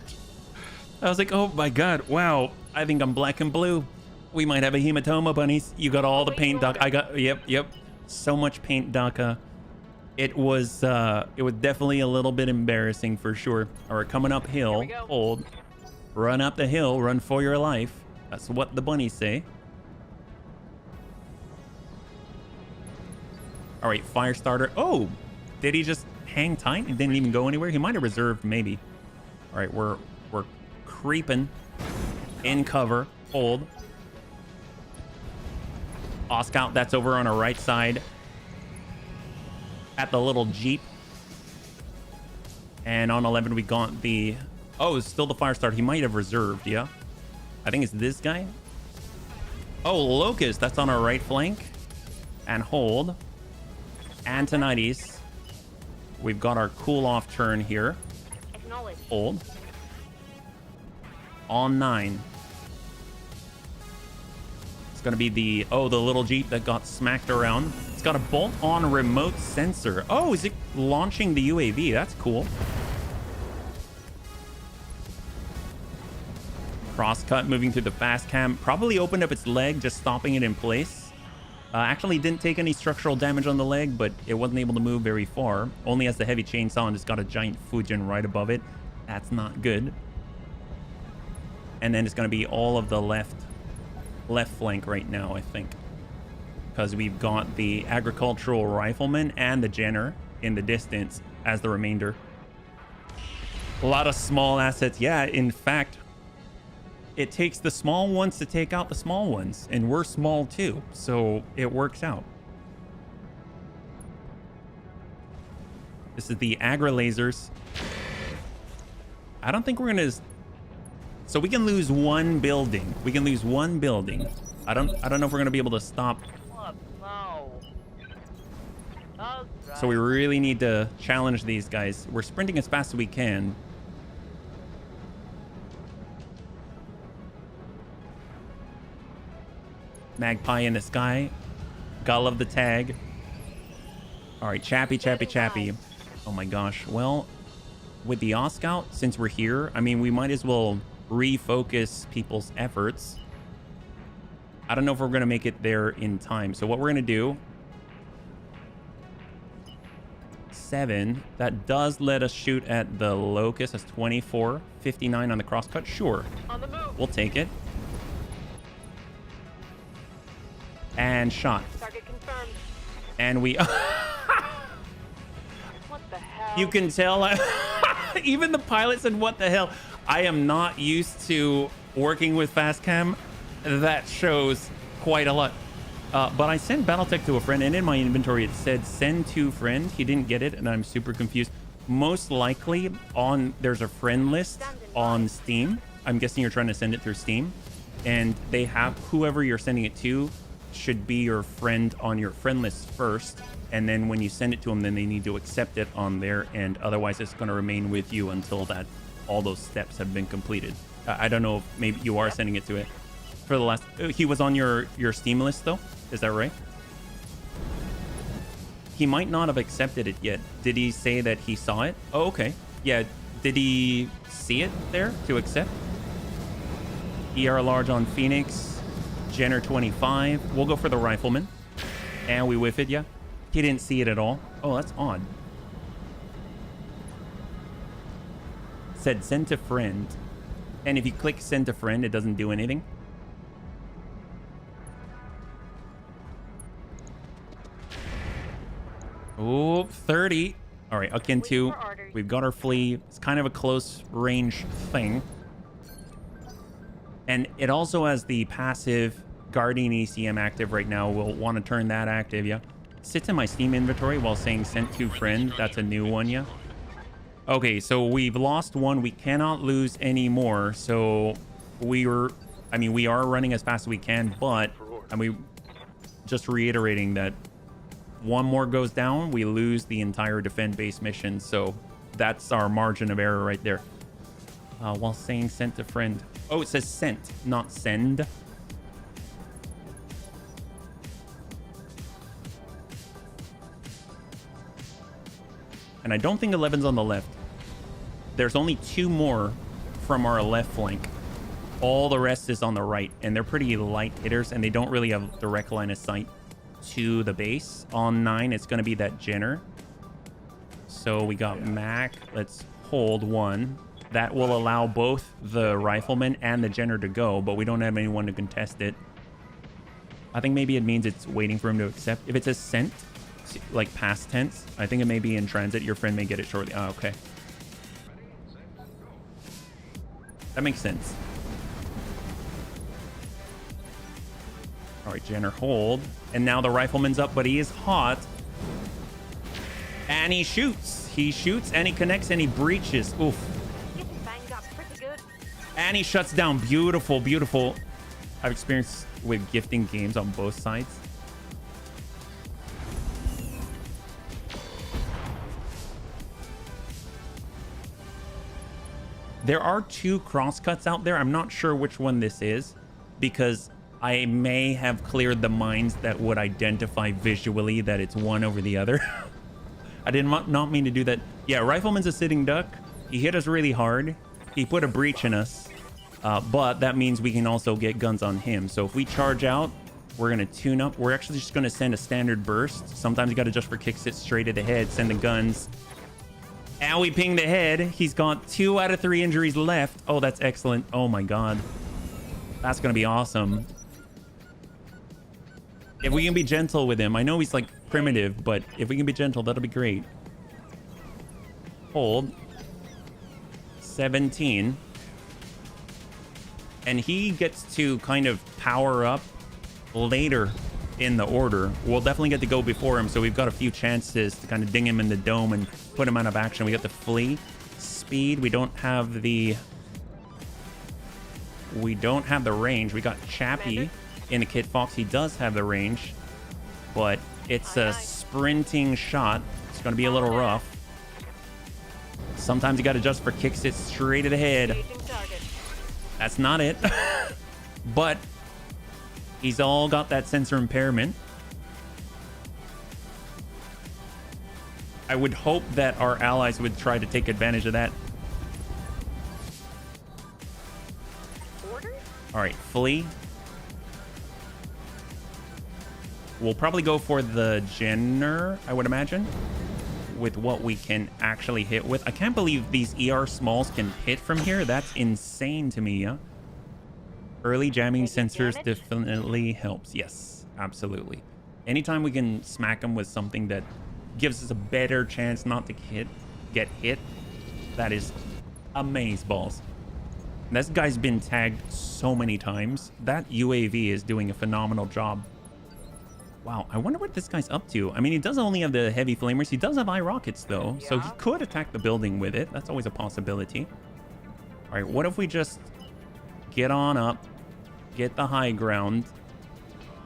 I was like, oh my god, wow, I think I'm black and blue. We might have a hematoma, bunnies. You got all the paint duck. I got, yep. So much paint ducka. It was definitely a little bit embarrassing for sure. All right, coming uphill. Hold. Run up the hill. Run for your life. That's what the bunnies say. All right, fire starter. Oh, did he just hang tight? He didn't even go anywhere. He might have reserved, maybe. All right, we're creeping in cover. Hold. Scout, that's over on our right side at the little Jeep. And on 11, we got the... Oh, it's still the fire starter. He might have reserved, yeah. I think it's this guy. Oh, Locust, that's on our right flank. And hold. Antonides. We've got our cool-off turn here. Acknowledge. Hold. On 9. It's gonna be the little Jeep that got smacked around. It's got a bolt-on remote sensor. Oh, is it launching the UAV? That's cool. Crosscut moving through the fast cam. Probably opened up its leg, just stopping it in place. Actually didn't take any structural damage on the leg, but it wasn't able to move very far. Only has the heavy chainsaw and it's got a giant Fujin right above it. That's not good. And then it's gonna be all of the left flank right now, I think, because we've got the agricultural rifleman and the Jenner in the distance as the remainder. A lot of small assets. Yeah, in fact, it takes the small ones to take out the small ones, and we're small too, so it works out. This is the agra lasers. I don't think we're gonna... So we can lose one building. We can lose one building. I don't know if we're gonna be able to stop. No. So we really need to challenge these guys. We're sprinting as fast as we can. Magpie in the sky. Gotta love the tag. All right, Chappy. Oh my gosh. Well, with the Scout, since we're here, I mean, we might as well refocus people's efforts. I don't know if we're gonna make it there in time. So what we're gonna do, 7, that does let us shoot at the Locust. That's 24, 59 on the crosscut. Sure, On the move. we'll take it. And shot. Target confirmed. And we... What the hell? You can tell, even the pilot said, what the hell? I am not used to working with fast cam. That shows quite a lot. But I sent Battletech to a friend, and in my inventory it said send to friend. He didn't get it, and I'm super confused. Most likely there's a friend list on Steam. I'm guessing you're trying to send it through Steam, and they have whoever you're sending it to should be your friend on your friend list first, and then when you send it to them, then they need to accept it on their end. Otherwise, it's going to remain with you until that all those steps have been completed. I don't know if maybe you are sending it to it for the last... He was on your Steam list, though? Is that right? He might not have accepted it yet. Did he say that he saw it? Oh, okay. Yeah. Did he see it there to accept? ER large on Phoenix. Jenner 25. We'll go for the rifleman. And we whiff it, yeah. He didn't see it at all. Oh, that's odd. Said send to friend. And if you click send to friend, it doesn't do anything. Oh, 30. All right, akin to. We've got our flea. It's kind of a close range thing. And it also has the passive Guardian ECM active right now. We'll want to turn that active, yeah. Sits in my Steam inventory while saying sent to friend. That's a new one, yeah. Okay, so we've lost one. We cannot lose any more. So we are running as fast as we can, but just reiterating that one more goes down, we lose the entire defend base mission. So that's our margin of error right there. While saying sent to friend. Oh, it says sent, not send. And I don't think 11's on the left. There's only 2 more from our left flank. All the rest is on the right, and they're pretty light hitters, and they don't really have direct line of sight to the base. On 9, it's going to be that Jenner. So we got Mac. Let's hold 1. That will allow both the rifleman and the Jenner to go, but we don't have anyone to contest it. I think maybe it means it's waiting for him to accept. If it says sent, like past tense, I think it may be in transit. Your friend may get it shortly. Oh, okay. That makes sense. All right, Jenner, hold. And now the rifleman's up, but he is hot. And he shoots. He shoots, and he connects, and he breaches. Oof. Getting banged up pretty good. And he shuts down. Beautiful, beautiful. I've experienced with gifting games on both sides. There are 2 crosscuts out there. I'm not sure which one this is because I may have cleared the mines that would identify visually that it's one over the other. I did not mean to do that. Yeah, Rifleman's a sitting duck. He hit us really hard. He put a breach in us, but that means we can also get guns on him. So if we charge out, we're going to tune up. We're actually just going to send a standard burst. Sometimes you got to just for kicks it straight at the head, send the guns. And we ping the head. He's got 2 out of 3 injuries left. Oh, that's excellent. Oh my God. That's going to be awesome. If we can be gentle with him. I know he's like primitive, but if we can be gentle, that'll be great. Hold. 17. And he gets to kind of power up later in the order. We'll definitely get to go before him, so we've got a few chances to kind of ding him in the dome and put him out of action. We got the flee speed. We don't have the range. We got Chappie in the Kit Fox. He does have the range, but it's a sprinting shot. It's going to be a little rough. Sometimes you got to adjust for kicks it straight to the head. That's not it. But he's all got that sensor impairment. I would hope that our allies would try to take advantage of that. All right, flee. We'll probably go for the Jenner, I would imagine, with what we can actually hit with. I can't believe these ER smalls can hit from here. That's insane to me, yeah? Early jamming sensors definitely helps. Yes, absolutely. Anytime we can smack them with something that gives us a better chance not to get hit, that is amazeballs. This guy's been tagged so many times. That UAV is doing a phenomenal job. Wow, I wonder what this guy's up to. I mean, he does only have the heavy flamers. He does have eye rockets, though, so he could attack the building with it. That's always a possibility. All right, what if we just get on up, get the high ground?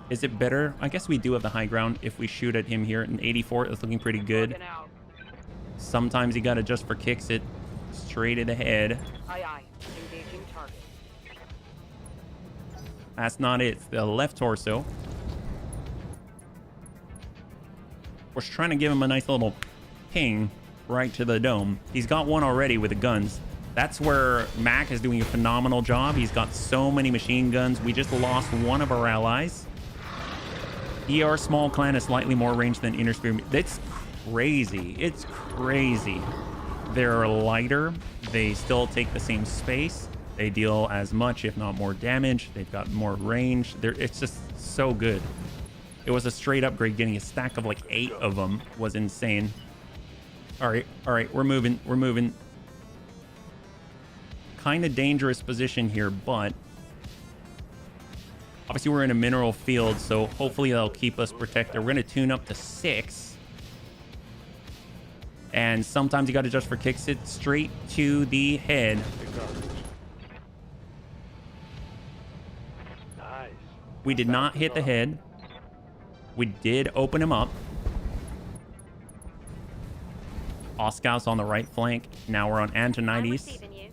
Is it better? I guess we do have the high ground if we shoot at him here. An 84 is looking pretty good. Sometimes you got to just for kicks it straight in the head. Aye, aye. Engaging target. That's not it. It's the left torso. We're just trying to give him a nice little ping right to the dome. He's got one already with the guns. That's where Mac is doing a phenomenal job. He's got so many machine guns. We just lost one of our allies. ER small clan is slightly more range than inner sphere. That's crazy. It's crazy. They're lighter. They still take the same space. They deal as much, if not more damage. They've got more range. It's just so good. It was a straight upgrade. Getting a stack of like 8 of them was insane. All right, we're moving. We're moving. Kind of dangerous position here, but Obviously, we're in a mineral field, so hopefully that'll keep us protected. We're going to tune up to 6. And sometimes you got to adjust for kicks it straight to the head. Nice. We did not hit the head. We did open him up. Oscow's on the right flank. Now we're on I'm Antonides. receiving you.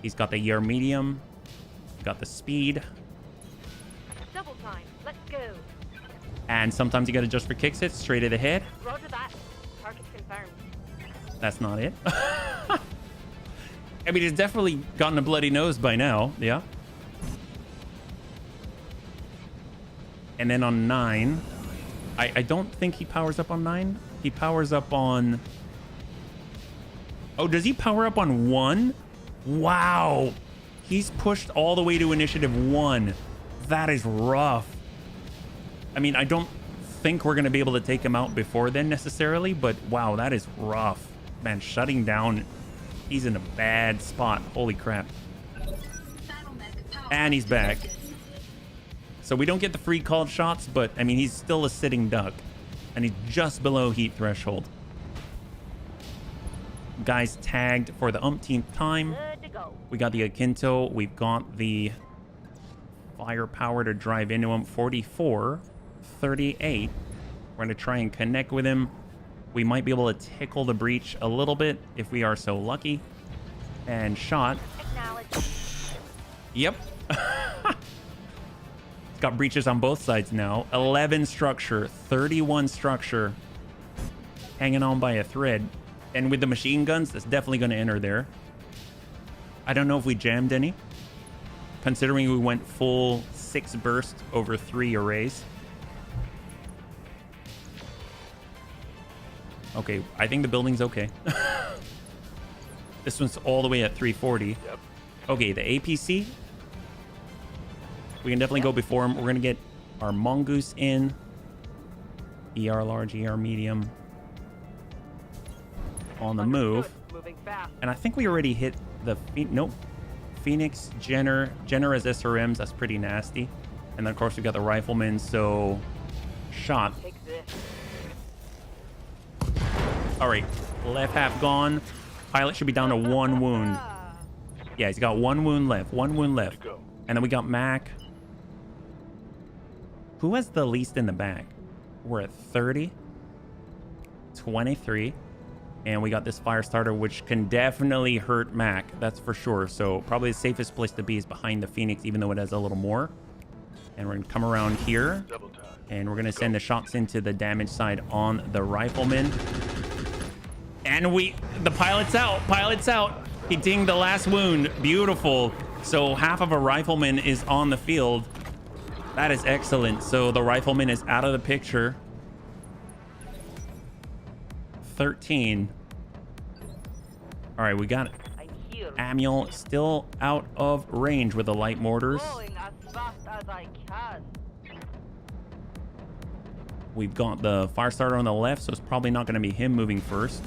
He's got the year medium. Got the speed. Double time. Let's go. And sometimes you got to adjust for kicks hits straight to the head. Roger that. Target confirmed. That's not it. I mean, it's definitely gotten a bloody nose by now. Yeah. And then on 9, I don't think he powers up on 9. He powers up on... Oh, does he power up on 1? Wow. He's pushed all the way to initiative 1. That is rough. I mean, I don't think we're going to be able to take him out before then necessarily, but wow, that is rough. Man, shutting down, he's in a bad spot. Holy crap. And he's back. So we don't get the free called shots, but I mean, he's still a sitting duck. And he's just below heat threshold. Guys tagged for the umpteenth time. Good to go. We got the Akinto. We've got the firepower to drive into him. 44, 38. We're going to try and connect with him. We might be able to tickle the breach a little bit if we are so lucky. And shot. Acknowledge. Yep. It's got breaches on both sides now. 11 structure, 31 structure. Hanging on by a thread. And with the machine guns, that's definitely going to enter there. I don't know if we jammed any, considering we went full 6 burst over 3 arrays. Okay, I think the building's okay. This one's all the way at 340. Yep. Okay, the APC. We can definitely go before him. We're going to get our mongoose in. ER large, ER medium. On the move. Moving fast. And I think we already hit the... Nope. Phoenix, Jenner as SRMs. That's pretty nasty. And then, of course, we got the rifleman. So, shot. Take this. All right. Left half gone. Pilot should be down to 1 wound. Yeah, he's got 1 wound left. 1 wound left. Go. And then we got Mac. Who has the least in the back? We're at 30. 23. And we got this fire starter, which can definitely hurt Mac. That's for sure. So probably the safest place to be is behind the Phoenix, even though it has a little more. And we're going to come around here. Double time. And we're going to send the shots into the damage side on the rifleman. And the pilot's out. Pilot's out. He dinged the last wound. Beautiful. So half of a rifleman is on the field. That is excellent. So the rifleman is out of the picture. 13. All right, we got it. I'm here. Amiel still out of range with the light mortars. Going as fast as I can. We've got the fire starter on the left, so it's probably not going to be him moving first.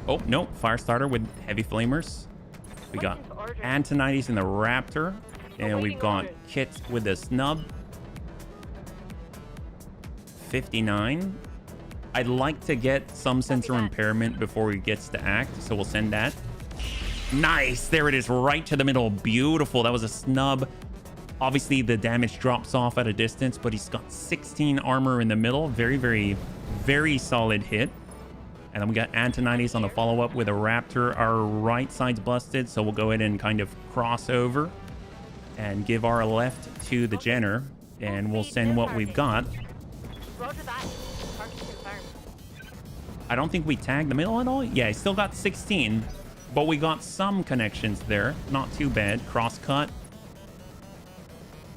Oh, no. Fire starter with heavy flamers. We got Antonides in the Raptor. And we've got Kit with the snub. 59. I'd like to get some sensor impairment before he gets to act, so we'll send that. Nice. There it is, right to the middle. Beautiful. That was a snub. Obviously, the damage drops off at a distance, but he's got 16 armor in the middle. Very, very, very solid hit. And then we got Antonides on the follow-up with a Raptor. Our right side's busted, so we'll go ahead and kind of cross over and give our left to the Jenner, and we'll send what we've got. Roger that. Target confirmed. I don't think we tagged the middle at all. Yeah, he still got 16, but we got some connections there. Not too bad. Cross cut.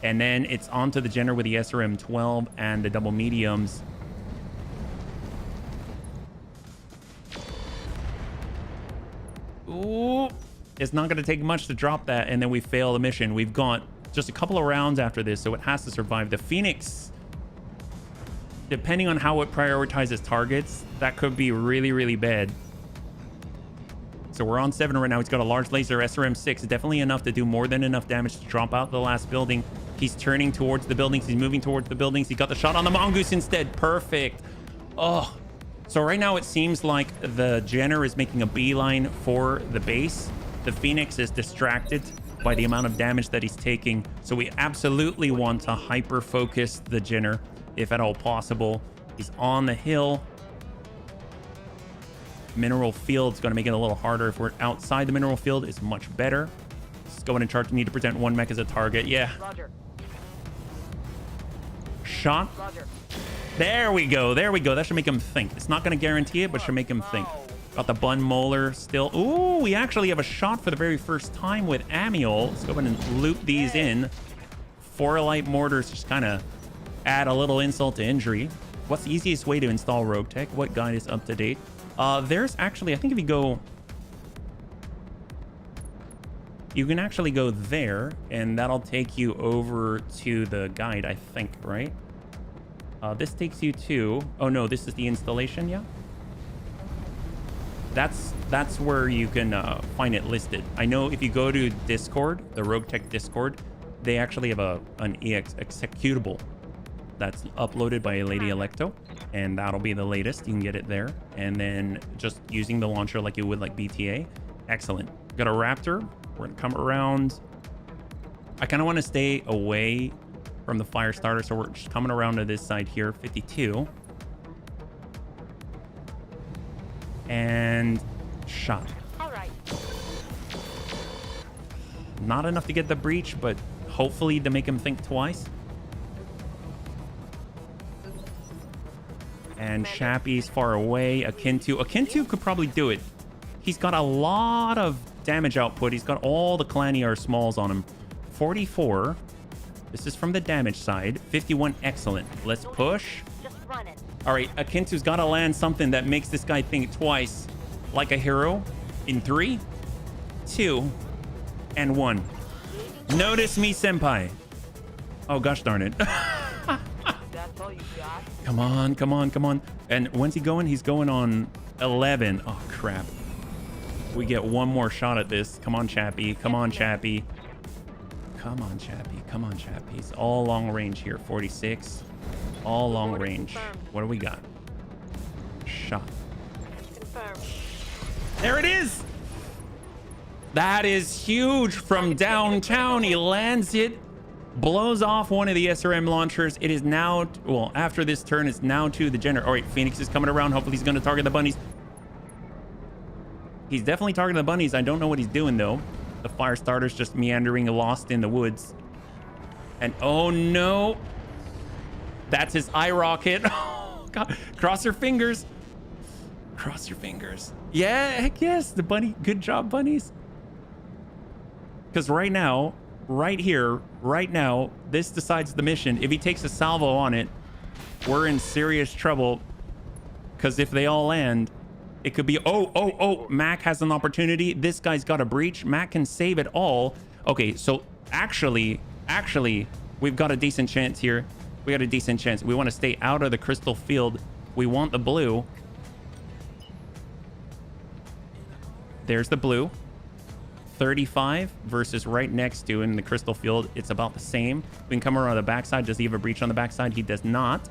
And then it's onto the Jenner with the SRM-12 and the double mediums. Ooh, it's not going to take much to drop that, and then we fail the mission. We've got just a couple of rounds after this, so it has to survive. The Phoenix, depending on how it prioritizes targets, that could be really, really bad. So we're on 7 right now. He's got a large laser, SRM-6. Definitely enough to do more than enough damage to drop out the last building. He's turning towards the buildings. He's moving towards the buildings. He got the shot on the mongoose instead. Perfect. Oh. So right now it seems like the Jenner is making a beeline for the base. The Phoenix is distracted by the amount of damage that he's taking. So we absolutely want to hyper-focus the Jenner, if at all possible. He's on the hill. Mineral field's going to make it a little harder. If we're outside the mineral field, it's much better. Let's go in and charge. Need to present 1 mech as a target. Yeah. Roger. Shot. Roger. There we go. There we go. That should make him think. It's not going to guarantee it, but should make him think. Got the bun molar still. Ooh, we actually have a shot for the very first time with Amiel. Let's go ahead and loop these in. 4 light mortars just kind of add a little insult to injury. What's the easiest way to install Roguetech? What guide is up to date? There's actually, I think if you go... You can actually go there, and that'll take you over to the guide, I think, right? This takes you to... Oh, no, this is the installation, yeah? That's where you can find it listed. I know if you go to Discord, the Roguetech Discord, they actually have an EX executable that's uploaded by a Lady Electo, and that'll be the latest. You can get it there. And then just using the launcher like you would like BTA. Excellent. Got a Raptor. We're gonna come around. I kind of want to stay away from the fire starter, so we're just coming around to this side here. 52. And shot. All right. Not enough to get the breach, but hopefully to make him think twice. And Shappy's far away. Akintu could probably do it. He's got a lot of damage output. He's got all the Clan ER smalls on him. 44. This is from the damage side. 51. Excellent. Let's push. Just run it. All right, Akintu's got to land something that makes this guy think twice like a hero. In 3, 2, and 1. Notice me, senpai. Oh, gosh darn it. That's all you got? Come on, come on, come on. And when's he going? He's going on 11. Oh, crap. We get one more shot at this. Come on, Chappy. Come on, Chappy. Come on, Chappy. Come on, Chappy. He's all long range here. 46. All long range. What do we got? Shot. Confirmed. There it is. That is huge from downtown. He lands it. Blows off one of the SRM launchers. It is now, well, after this turn, it's now to the Jenner. All right, Phoenix is coming around. Hopefully he's going to target the bunnies. He's definitely targeting the bunnies. I don't know what he's doing, though. The fire starter's just meandering, lost in the woods. And oh, no. That's his eye rocket. Oh, God. Cross your fingers. Cross your fingers. Yeah, heck yes. The bunny. Good job, bunnies. Because right now, right here, right now, this decides the mission. If he takes a salvo on it, we're in serious trouble. Because if they all land, it could be... Oh, Mac has an opportunity. This guy's got a breach. Mac can save it all. Okay, so actually, we've got a decent chance here. We got a decent chance. We want to stay out of the crystal field. We want the blue. There's the blue. 35 versus right next to in the crystal field. It's about the same. We can come around the backside. Does he have a breach on the backside? He does not.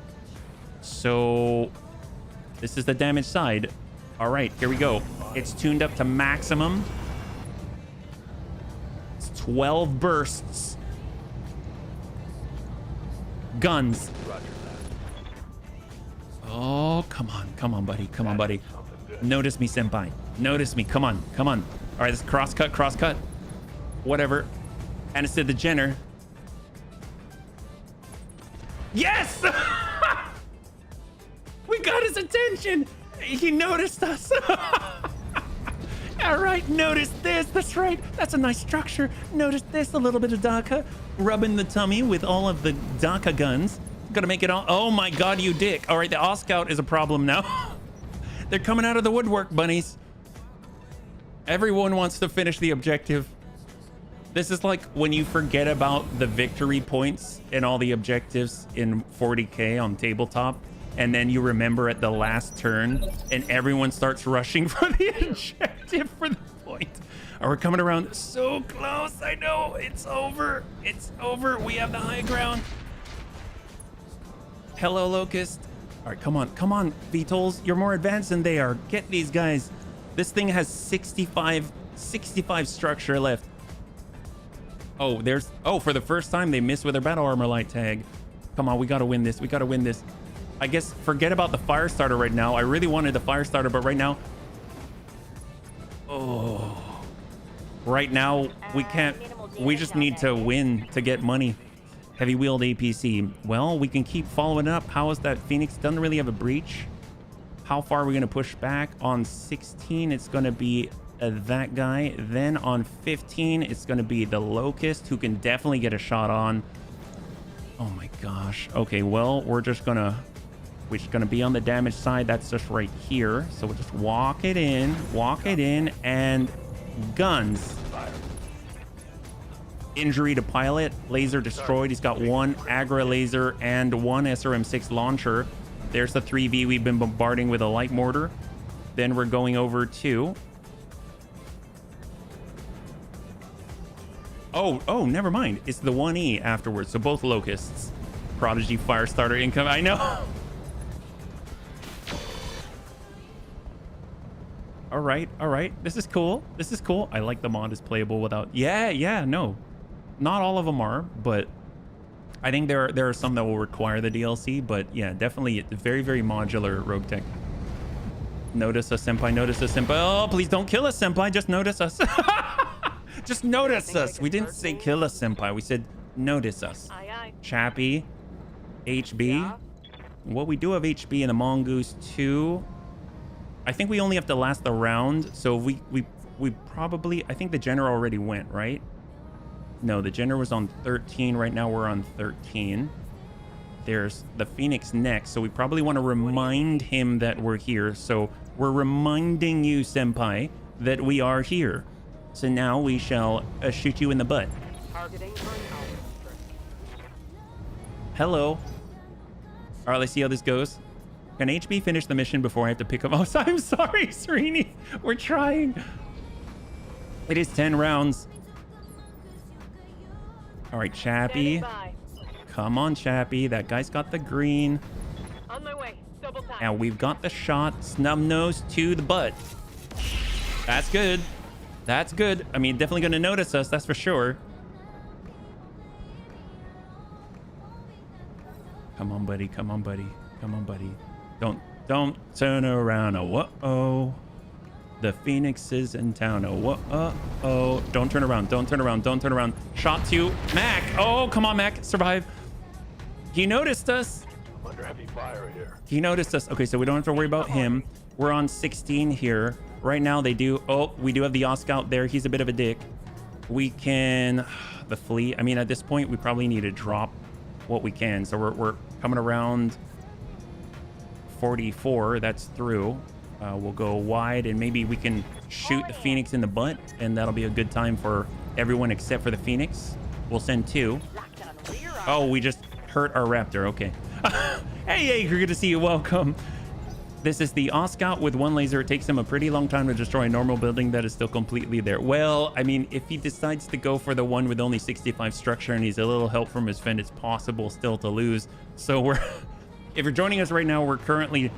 So this is the damage side. All right, here we go. It's tuned up to maximum. It's 12 bursts. Guns. Oh, come on, buddy. Come on, buddy. Notice me, senpai. Notice me. Come on, come on. All right, this is cross cut. Whatever. And it's to the Jenner. Yes! We got his attention. He noticed us. All right, notice this. That's right. That's a nice structure. Notice this, a little bit of DACA. Rubbing the tummy with all of the DACA guns. Gotta make it all. Oh my God, you dick. All right, the Oscout is a problem now. They're coming out of the woodwork, bunnies. Everyone wants to finish the objective. This is like when you forget about the victory points and all the objectives in 40K on tabletop, and then you remember at the last turn and everyone starts rushing for the objective for the Are we coming around? So close. I know. It's over. It's over. We have the high ground. Hello, Locust. All right, come on. Come on, VTOLs. You're more advanced than they are. Get these guys. This thing has 65 structure left. Oh, for the first time, they missed with their battle armor light tag. Come on, we got to win this. We got to win this. I guess forget about the fire starter right now. I really wanted the fire starter, but right now... Oh... Right now, we can't... We just need to win to get money. Heavy wheeled APC. Well, we can keep following up. How is that? Phoenix doesn't really have a breach. How far are we going to push back? On 16, it's going to be that guy. Then on 15, it's going to be the Locust, who can definitely get a shot on. Oh my gosh. Okay, well, we're just going to be on the damage side. That's just right here. So we'll just walk it in, and guns. Injury to pilot. Laser destroyed. He's got one Agra laser and one SRM-6 launcher. There's the 3V we've been bombarding with a light mortar. Then we're going over to... Oh, never mind. It's the 1E afterwards. So both Locusts. Prodigy Firestarter income. I know. All right. This is cool. I like the mod is playable without... Yeah, no. Not all of them are, but I think there are some that will require the DLC, but yeah, definitely it's very, very modular, Roguetech. Notice us, Senpai. Notice us, Senpai. Oh, please don't kill us, Senpai. Just notice us. Just notice us. We didn't say kill us, Senpai. We said notice us. Aye. Chappie, HB. Yeah. Well, we do have HB in the Mongoose too. I think we only have to last the round, so we probably... I think the General already went, right? No, the General was on 13. Right now we're on 13. There's the Phoenix next, so we probably want to remind him that we're here. So we're reminding you, Senpai, that we are here. So now we shall shoot you in the butt. Targeting unknown. Hello. All right, let's see how this goes. Can HB finish the mission before I have to pick up? Oh, I'm sorry, Srini. We're trying. It is 10 rounds. All right, Chappie. Come on, Chappie. That guy's got the green. On my way. Double time. And we've got the shot. Snub nose to the butt. That's good. That's good. I mean, definitely going to notice us. That's for sure. Come on, buddy. Come on, buddy. Come on, buddy. Don't turn around. Oh, whoa-oh. The Phoenix is in town. Oh, whoa-oh. Don't turn around. Don't turn around. Don't turn around. Shot to Mac. Oh, come on, Mac. Survive. He noticed us. I'm under heavy fire here. He noticed us. Okay, so we don't have to worry about him. We're on 16 here. Right now, they do... Oh, we do have the Oscout there. He's a bit of a dick. We can... The fleet. I mean, at this point, we probably need to drop what we can. So we're coming around 44. That's through. We'll go wide, and maybe we can shoot the Phoenix in the butt, and that'll be a good time for everyone except for the Phoenix. We'll send 2. Oh, we just hurt our Raptor. Okay. Hey, good to see you. Welcome. This is the Oscout with 1 laser. It takes him a pretty long time to destroy a normal building that is still completely there. Well, I mean, if he decides to go for the one with only 65 structure and he's a little help from his friend, it's possible still to lose. So we're... If you're joining us right now, we're currently...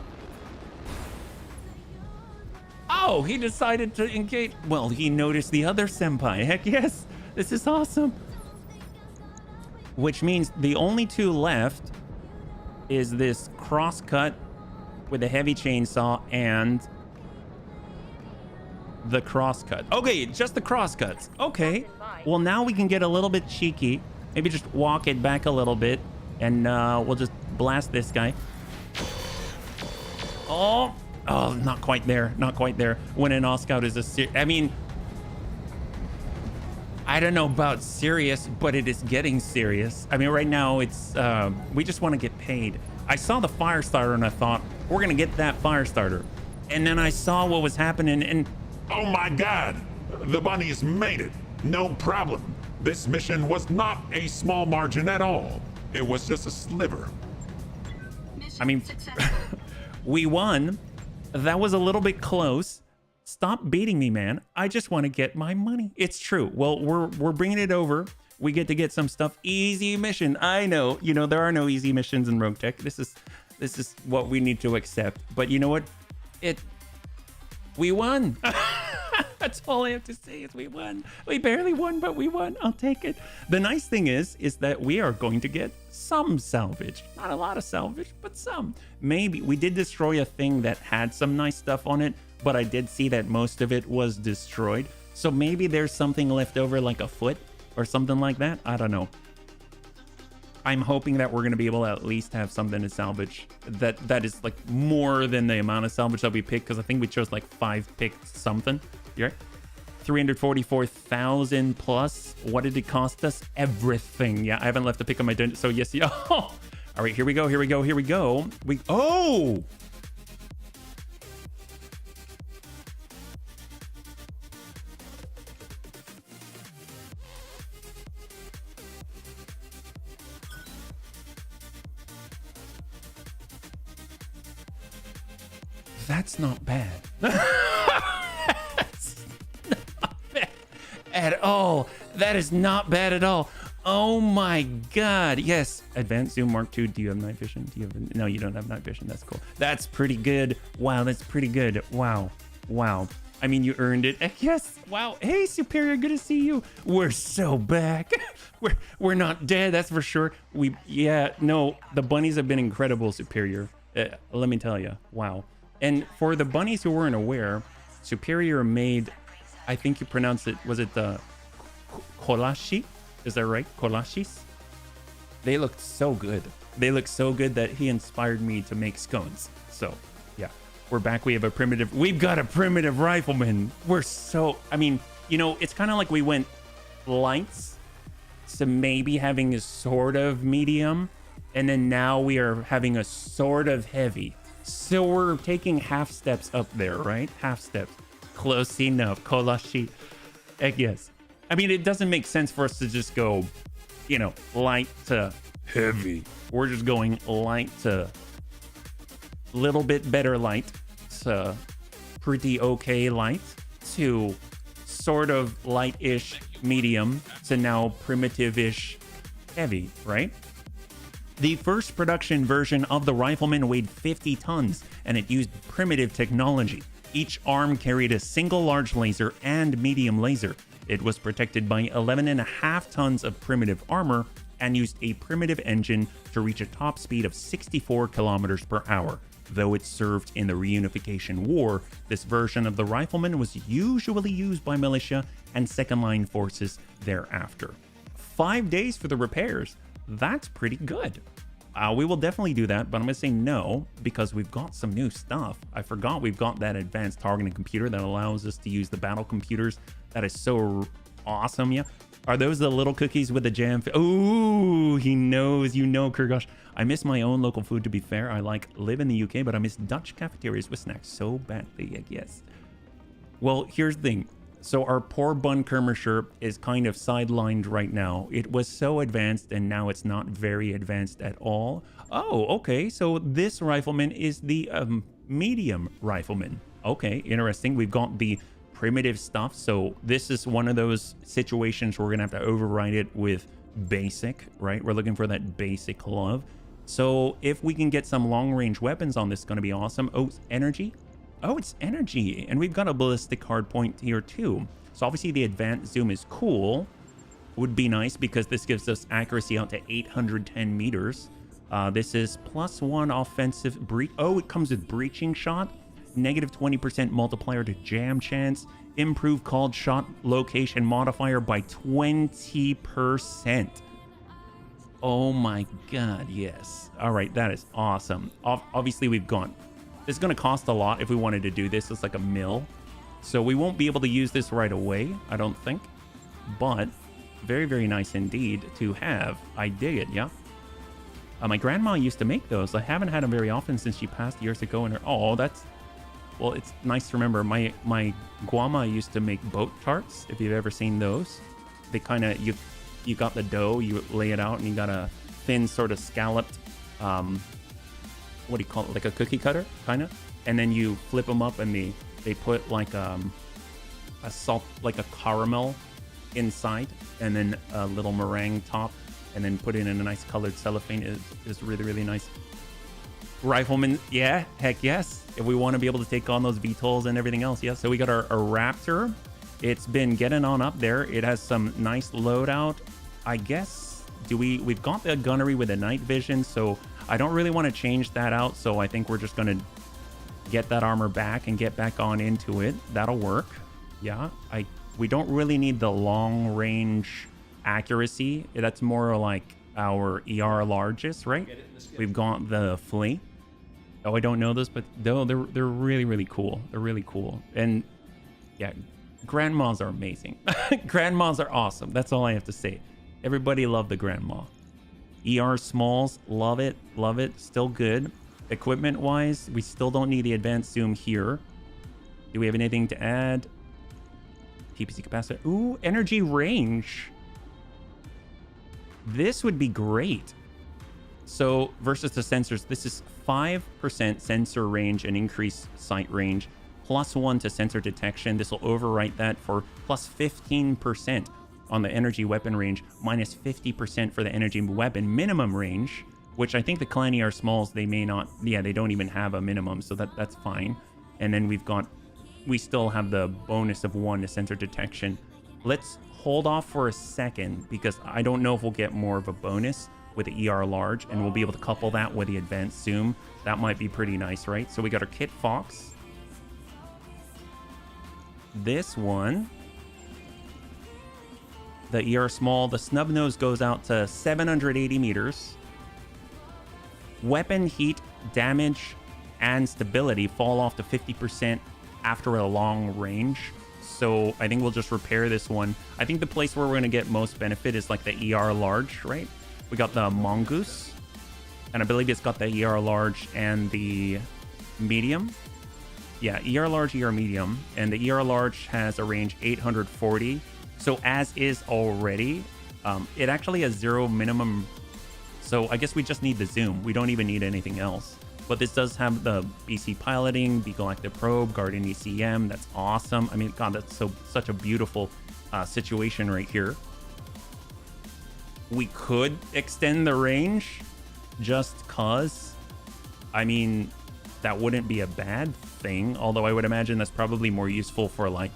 Oh, he decided to engage. Well, he noticed the other Senpai. Heck yes. This is awesome. Which means the only 2 left is this crosscut with a heavy chainsaw and the crosscut. Okay, just the crosscuts. Okay. Well, now we can get a little bit cheeky. Maybe just walk it back a little bit, and we'll just blast this guy. Oh, not quite there. Not quite there. When an Oscout is I mean, I don't know about serious, but it is getting serious. I mean, right now it's, we just want to get paid. I saw the fire starter and I thought, we're going to get that fire starter. And then I saw what was happening and... Oh my God, the bunnies made it. No problem. This mission was not a small margin at all. It was just a sliver. Mission I mean, successful. we won. That was a little bit close, Stop beating me, man. I just want to get my money. It's true. Well, we're bringing it over. We get some stuff. Easy mission. I know. You know, there are no easy missions in Roguetech. This is what we need to accept. But you know what? We won. That's all I have to say is we won. We barely won, but we won. I'll take it. The nice thing is that we are going to get some salvage. Not a lot of salvage, but some. Maybe. We did destroy a thing that had some nice stuff on it, but I did see that most of it was destroyed. So maybe there's something left over, like a foot or something like that. I don't know. I'm hoping that we're going to be able to at least have something to salvage that is like more than the amount of salvage that we picked, because I think we chose like 5 picked something. You right? 344,000 plus. What did it cost us? Everything. Yeah, I haven't left a pick on my dungeon. So yes, yeah. Oh. All right, here we go. Oh! That's not bad. That's not bad at all. That is not bad at all. Oh my god. Yes. Advanced Zoom Mark II. Do you have night vision? No, you don't have night vision. That's cool. That's pretty good. Wow, that's pretty good. Wow. I mean, you earned it. Yes. Wow. Hey, Superior, good to see you. We're so back. We're not dead, that's for sure. No, the bunnies have been incredible, Superior. Let me tell you. Wow. And for the bunnies who weren't aware, Superior made, I think you pronounced it, was it the kolashi? Is that right? Kolashis? They looked so good. They looked so good that he inspired me to make scones. So, yeah. We're back. We've got a primitive rifleman. I mean, you know, it's kind of like we went lights to maybe having a sort of medium, and then now we are having a sort of heavy. So we're taking half steps up there, right? Half steps. Close enough. Kolashi. Yes. I mean, it doesn't make sense for us to just go, you know, light to heavy. We're just going light to little bit better light to pretty okay light to sort of light-ish medium to now primitive-ish heavy, right? The first production version of the Rifleman weighed 50 tons, and it used primitive technology. Each arm carried a single large laser and medium laser. It was protected by 11.5 tons of primitive armor and used a primitive engine to reach a top speed of 64 kilometers per hour. Though it served in the Reunification War, this version of the Rifleman was usually used by militia and second-line forces thereafter. 5 days for the repairs. That's pretty good. We will definitely do that, but I'm going to say no because we've got some new stuff. I forgot we've got that advanced targeting computer that allows us to use the battle computers. That is so awesome, yeah. Are those the little cookies with the jam? Ooh, he knows, you know, Kurgosh. I miss my own local food, to be fair. I live in the UK, but I miss Dutch cafeterias with snacks so badly, yes. Well, here's the thing. So our poor Bun Kermisher is kind of sidelined right now. It was so advanced and now it's not very advanced at all. Oh, okay. So this rifleman is the medium rifleman. Okay, interesting. We've got the primitive stuff. So this is one of those situations where we're gonna have to override it with basic, right? We're looking for that basic love. So if we can get some long range weapons on this, it's gonna be awesome. Oh, energy. Oh, it's energy, and we've got a ballistic hardpoint here too. So obviously the advanced zoom is cool. Would be nice because this gives us accuracy out to 810 meters. This is +1 offensive breach. Oh, it comes with breaching shot, negative 20% multiplier to jam chance, improved called shot location modifier by 20%. Oh my god, yes. All right, that is awesome. Obviously we've got, this is going to cost a lot if we wanted to do this. It's like a mill. So we won't be able to use this right away, I don't think. But very, very nice indeed to have. I dig it, yeah. My grandma used to make those. I haven't had them very often since she passed years ago. And oh, that's, well, it's nice to remember. My grandma used to make boat tarts, if you've ever seen those. They kind of, you got the dough, you lay it out, and you got a thin sort of scalloped, what do you call it, like a cookie cutter, kind of, and then you flip them up and they put like a salt, like a caramel inside, and then a little meringue top, and then put it in a nice colored cellophane. Is really, really nice. Rifleman, yeah, heck yes. If we want to be able to take on those VTOLs and everything else, yes. So we got our Raptor. It's been getting on up there. It has some nice loadout. I guess, we've got the gunnery with a night vision, so I don't really want to change that out. So I think we're just going to get that armor back and get back on into it. That'll work. Yeah, we don't really need the long range accuracy. That's more like our ER largest, right? We've got the Flea. Oh, I don't know this, but no, they're really, really cool. They're really cool. And yeah, grandmas are amazing. Grandmas are awesome. That's all I have to say. Everybody love the grandma. ER smalls, love it, love it. Still good. Equipment wise, we still don't need the advanced zoom here. Do we have anything to add? PPC capacitor. Ooh, energy range. This would be great. So versus the sensors, this is 5% sensor range and increased sight range, +1 to sensor detection. This will overwrite that for +15% on the energy weapon range, -50% for the energy weapon minimum range, which I think the Clan ER smalls, they may not, yeah, they don't even have a minimum, so that's fine. And then we still have the bonus of 1 to sensor detection. Let's hold off for a second because I don't know if we'll get more of a bonus with the ER large, and we'll be able to couple that with the advanced zoom. That might be pretty nice, right? So we got our Kit Fox. This one, the ER small, the snub nose goes out to 780 meters. Weapon heat, damage, and stability fall off to 50% after a long range. So I think we'll just repair this one. I think the place where we're going to get most benefit is like the ER large, right? We got the Mongoose, and I believe it's got the ER large and the medium. Yeah, ER large, ER medium, and the ER large has a range 840. So as is already, it actually has 0 minimum. So I guess we just need the zoom. We don't even need anything else. But this does have the BC piloting, Beagle Active Probe, Guardian ECM. That's awesome. I mean, God, that's such a beautiful situation right here. We could extend the range just cause. I mean, that wouldn't be a bad thing. Although I would imagine that's probably more useful for like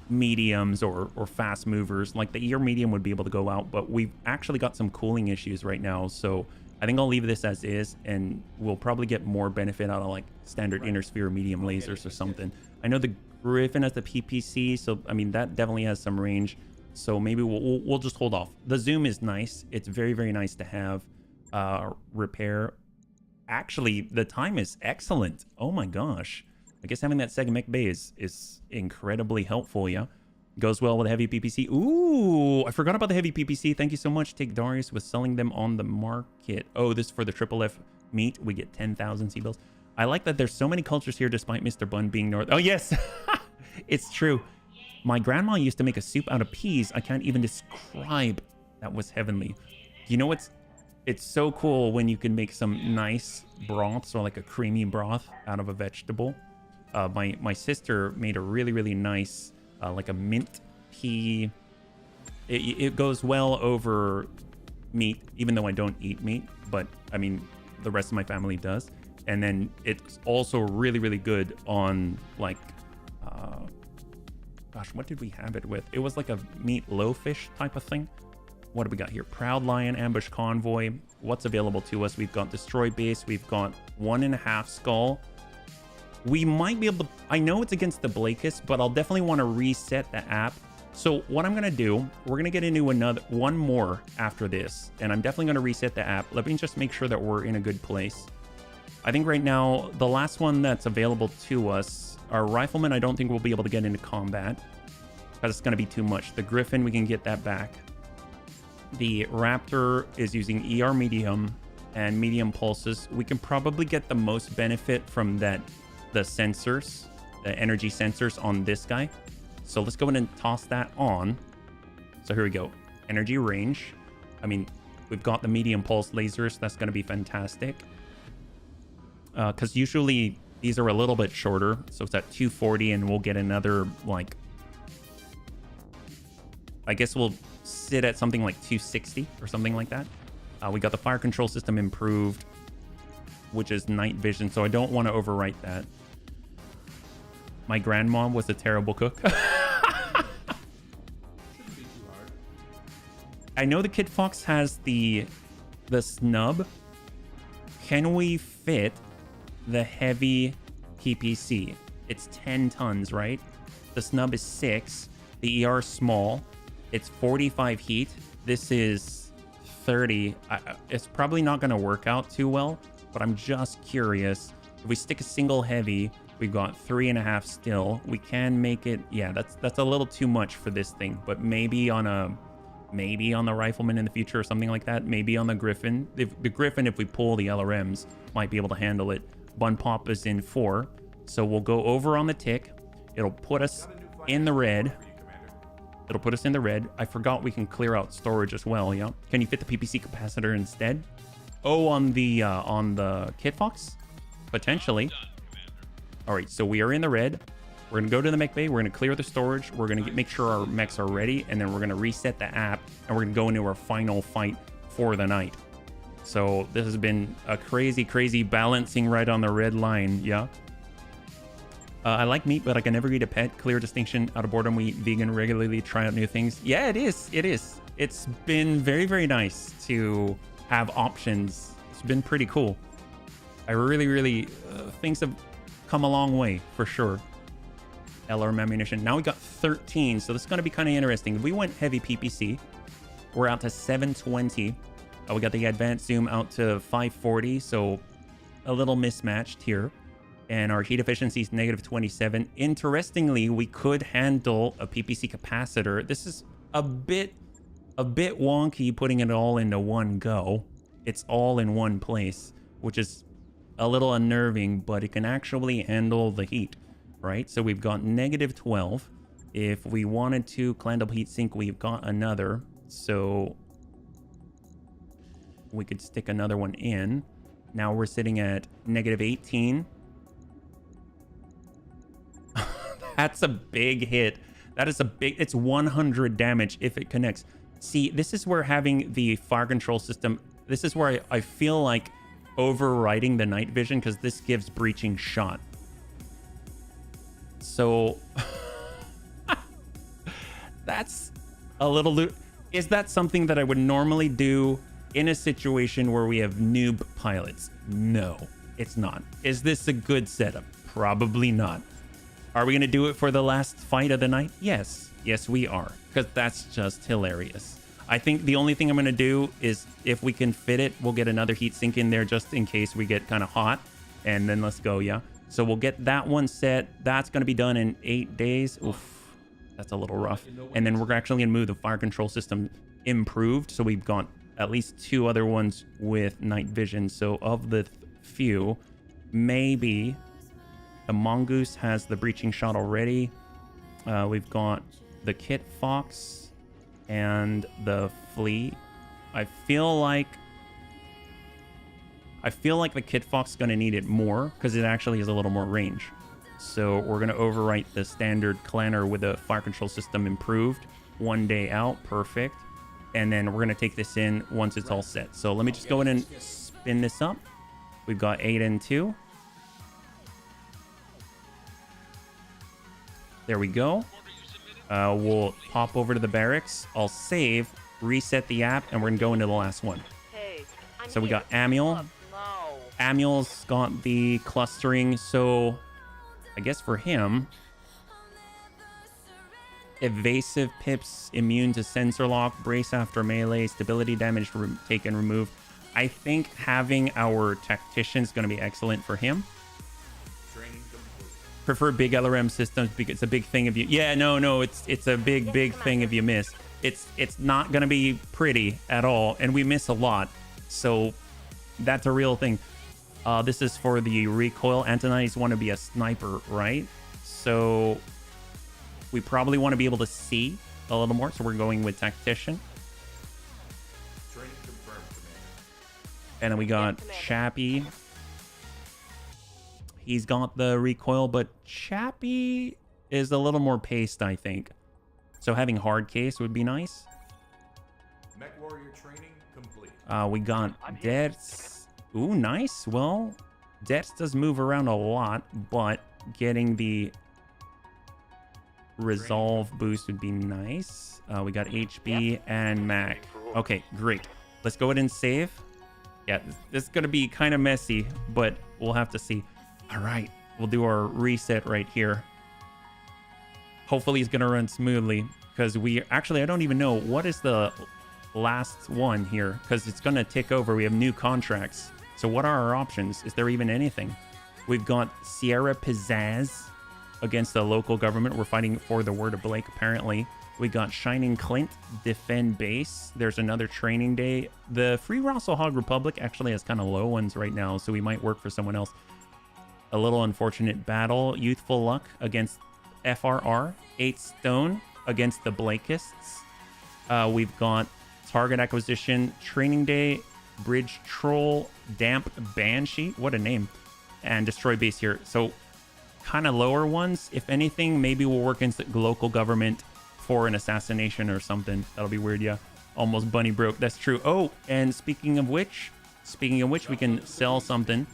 mediums or fast movers. Like the ER medium would be able to go out, but we've actually got some cooling issues right now. So I think I'll leave this as is, and we'll probably get more benefit out of like standard inner sphere medium lasers or something. I know the Griffin has the PPC, so I mean that definitely has some range. So maybe we'll just hold off. The zoom is nice. It's very, very nice to have. Repair. Actually, the time is excellent. Oh my gosh. I guess having that second mech bay is incredibly helpful, yeah? Goes well with heavy PPC. Ooh, I forgot about the heavy PPC. Thank you so much. Take Darius with selling them on the market. Oh, this is for the Triple F meat. We get 10,000 C-bills. I like that there's so many cultures here despite Mr. Bun being north. Oh, yes. It's true. My grandma used to make a soup out of peas. I can't even describe. That was heavenly. You know what's... It's so cool when you can make some nice broths or like a creamy broth out of a vegetable. My sister made a really, really nice, like a mint pea. It goes well over meat, even though I don't eat meat, but I mean, the rest of my family does. And then it's also really, really good on like, gosh, what did we have it with? It was like a meat low-fish type of thing. What do we got here? Proud Lion, Ambush Convoy. What's available to us? We've got Destroy Base. We've got 1.5 Skull. We might be able to... I know it's against the Blakist, but I'll definitely want to reset the app. So what I'm going to do, we're going to get into one more after this, and I'm definitely going to reset the app. Let me just make sure that we're in a good place. I think right now, the last one that's available to us, our Rifleman, I don't think we'll be able to get into combat, because it's going to be too much. The Griffin, we can get that back. The Raptor is using ER medium and medium pulses. We can probably get the most benefit from that, the sensors, the energy sensors on this guy. So let's go ahead and toss that on. So here we go. Energy range. I mean, we've got the medium pulse lasers. That's going to be fantastic. Because usually These are a little bit shorter, so it's at 240, and we'll get another, like, I guess we'll sit at something like 260 or something like that. We got the fire control system improved, which is night vision, so I don't want to overwrite that. My grandma was a terrible cook. I know the Kid Fox has the snub. Can we fit the heavy PPC? It's 10 tons, right? The snub is 6. The ER is small. It's 45 heat. This is 30. It's probably not going to work out too well, but I'm just curious. If we stick a single heavy, we've got 3.5 still. We can make it. Yeah, that's a little too much for this thing, but maybe on the Rifleman in the future or something like that. Maybe on the Griffin. The Griffin, if we pull the LRMs, might be able to handle it. Bun Pop is in 4. So we'll go over on the tick. It'll put us in the red. It'll put us in the red. I forgot we can clear out storage as well, yeah? Can you fit the PPC capacitor instead? Oh, on the Kit Fox? Potentially. All right, so we are in the red. We're going to go to the mech bay. We're going to clear the storage. We're going to make sure our mechs are ready. And then we're going to reset the app. And we're going to go into our final fight for the night. So this has been a crazy, crazy balancing right on the red line. Yeah. I like meat, but I can never eat a pet. Clear distinction. Out of boredom, we eat vegan regularly. Try out new things. Yeah, it is. It is. It's been very, very nice to have options. It's been pretty cool. I really, things have come a long way for sure. LRM ammunition. Now we got 13, so this is going to be kind of interesting. If we went heavy PPC, we're out to 720. We got the advanced zoom out to 540, so a little mismatched here. And our heat efficiency is -27. Interestingly, we could handle a PPC capacitor. This is a bit wonky putting it all into one go. It's all in one place, which is a little unnerving, but it can actually handle the heat. Right, so we've got -12. If we wanted to clandle heat sink, we've got another, so we could stick another one in. Now we're sitting at -18. That's a big hit. That is a big, it's 100 damage if it connects. See, this is where having the fire control system, this is where I feel like overriding the night vision, because this gives breaching shot. So that's a little. Is that something that I would normally do in a situation where we have noob pilots? No, it's not. Is this a good setup? Probably not. Are we going to do it for the last fight of the night? Yes. Yes, we are. Because that's just hilarious. I think the only thing I'm going to do is if we can fit it, we'll get another heat sink in there just in case we get kind of hot. And then let's go, yeah. So we'll get that one set. That's going to be done in 8 days. Oof, that's a little rough. And then we're actually going to move the fire control system improved. So we've got at least 2 other ones with night vision. So of the few, maybe the Mongoose has the breaching shot already. We've got the Kit Fox and the Flea. I feel like the Kit Fox is going to need it more because it actually has a little more range. So we're going to overwrite the standard Clanner with a fire control system improved. 1 day out. Perfect. And then we're going to take this in once it's all set. So let me just go in and spin this up. We've got 8 and 2. There we go. We'll pop over to the barracks. I'll save, reset the app, and we're going to go into the last one. Hey, So we got Amiel. no. Amiel's got the clustering, so I guess for him, evasive pips, immune to sensor lock, brace after melee, stability damage taken removed. I think having our tactician is going to be excellent for him. Prefer big LRM systems because it's a big thing if you... Yeah, no, it's a big thing if you miss. It's not going to be pretty at all, and we miss a lot. So that's a real thing. This is for the recoil. Antonides want to be a sniper, right? So we probably want to be able to see a little more. So we're going with tactician. And then we got Chappie. he's got the recoil, but Chappie is a little more paced, I think. So having hard case would be nice. Mech warrior training complete. We got Dets. Ooh, nice. Well, Dets does move around a lot, but getting the resolve boost would be nice. We got HB and Mac. Okay, great. Let's go ahead and save. Yeah, this is going to be kind of messy, but we'll have to see. All right, we'll do our reset right here. Hopefully it's going to run smoothly, because we actually, I don't even know what is the last one here, because it's going to tick over. We have new contracts. So what are our options? Is there even anything? We've got Sierra Pizzazz against the local government. We're fighting for the word of Blake, apparently. We got Shining Clint, Defend Base. There's another training day. The Free Rasalhague Republic actually has kind of low ones right now, so we might work for someone else. A little unfortunate battle. Youthful Luck against FRR. 8 Stone against the Blakists. We've got Target Acquisition, Training Day, Bridge Troll, Damp Banshee. What a name. And Destroy Base here. So kind of lower ones. If anything, maybe we'll work against the local government for an assassination or something. That'll be weird, yeah. Almost bunny broke. That's true. Oh, and speaking of which, we can sell something.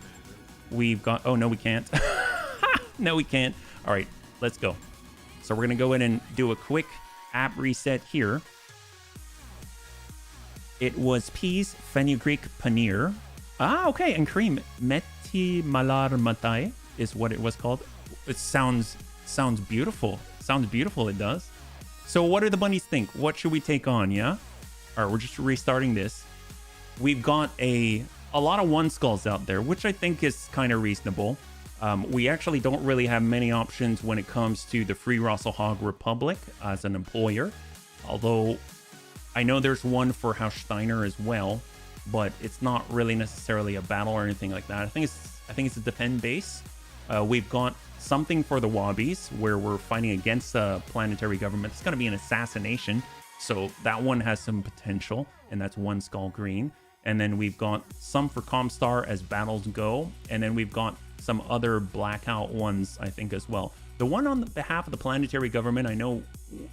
We've got... Oh, no, we can't. No, we can't. All right, let's go. So we're going to go in and do a quick app reset here. It was peas, fenugreek, paneer. Ah, okay, and cream. Meti malar matai is what it was called. It sounds beautiful. Sounds beautiful, it does. So what do the bunnies think? What should we take on, yeah? All right, we're just restarting this. We've got a lot of one skulls out there, which I think is kind of reasonable. We actually don't really have many options when it comes to the Free Rasalhague Republic as an employer. Although I know there's one for House Steiner as well, but it's not really necessarily a battle or anything like that. I think it's a defend base. We've got something for the Wobbies where we're fighting against a planetary government. It's going to be an assassination, so that one has some potential, and that's one skull green. And then we've got some for Comstar as battles go, and then we've got some other blackout ones, I think, as well. The one on behalf of the planetary government, I know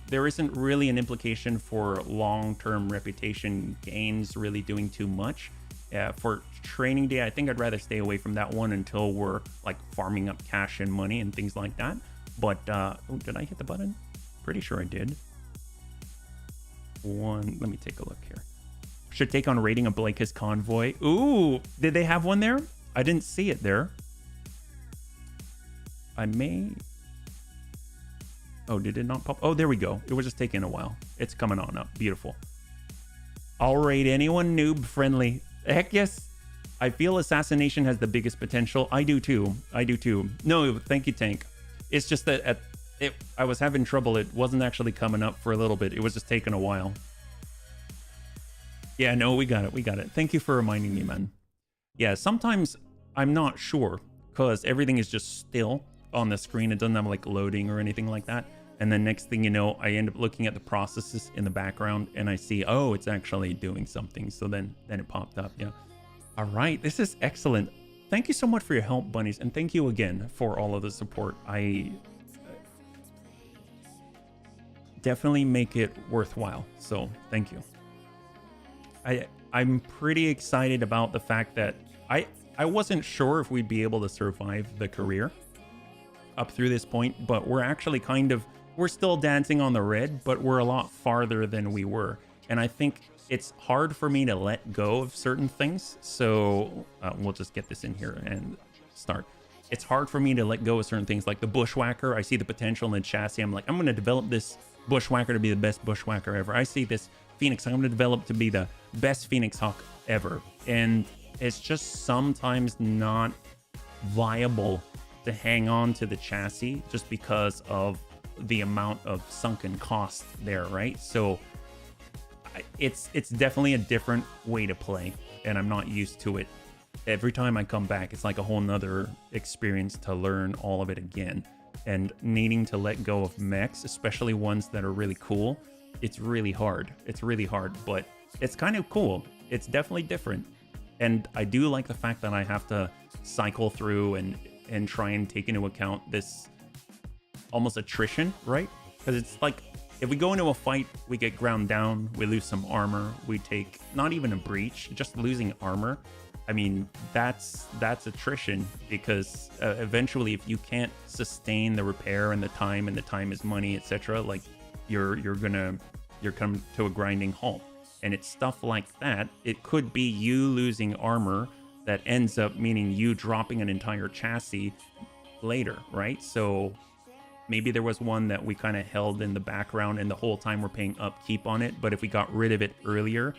there isn't really an implication for long-term reputation gains really doing too much. For training day, I think I'd rather stay away from that one until we're like farming up cash and money and things like that. But oh, did I hit the button? Pretty sure I did. Let me take a look here. Should take on raiding a Blakist convoy. Ooh, did they have one there? I didn't see it there. I may... Oh, did it not pop? Oh, there we go. It was just taking a while. It's coming on up. Beautiful. I'll raid anyone noob friendly. Heck yes. I feel assassination has the biggest potential. I do too. I do too. No, thank you, Tank. It's just that I was having trouble. It wasn't actually coming up for a little bit. It was just taking a while. Yeah, no, we got it. We got it. Thank you for reminding me, man. Yeah, sometimes I'm not sure because everything is just still on the screen. It doesn't have like loading or anything like that. And then next thing you know, I end up looking at the processes in the background and I see, oh, it's actually doing something. So then it popped up. Yeah. All right. This is excellent. Thank you so much for your help, bunnies. And thank you again for all of the support. I definitely make it worthwhile. So thank you. I'm pretty excited about the fact that I wasn't sure if we'd be able to survive the career up through this point, but we're actually we're still dancing on the red, but we're a lot farther than we were. And I think it's hard for me to let go of certain things. So we'll just get this in here and start. It's hard for me to let go of certain things like the Bushwhacker. I see the potential in the chassis. I'm like, I'm going to develop this Bushwhacker to be the best Bushwhacker ever. I see this Phoenix. I'm going to develop to be the best Phoenix Hawk ever. And it's just sometimes not viable to hang on to the chassis just because of the amount of sunken cost there, right? So it's definitely a different way to play, and I'm not used to it. Every time I come back, it's like a whole nother experience to learn all of it again. And needing to let go of mechs, especially ones that are really cool, it's really hard. It's really hard, but it's kind of cool. It's definitely different. And I do like the fact that I have to cycle through and and try and take into account this almost attrition, right? Because it's like, if we go into a fight, we get ground down, we lose some armor, we take not even a breach, just losing armor. I mean, that's attrition, because eventually, if you can't sustain the repair and the time is money, etc., like you're come to a grinding halt. And it's stuff like that. It could be you losing armor that ends up meaning you dropping an entire chassis later, right? So maybe there was one that we kind of held in the background and the whole time we're paying upkeep on it. But if we got rid of it earlier,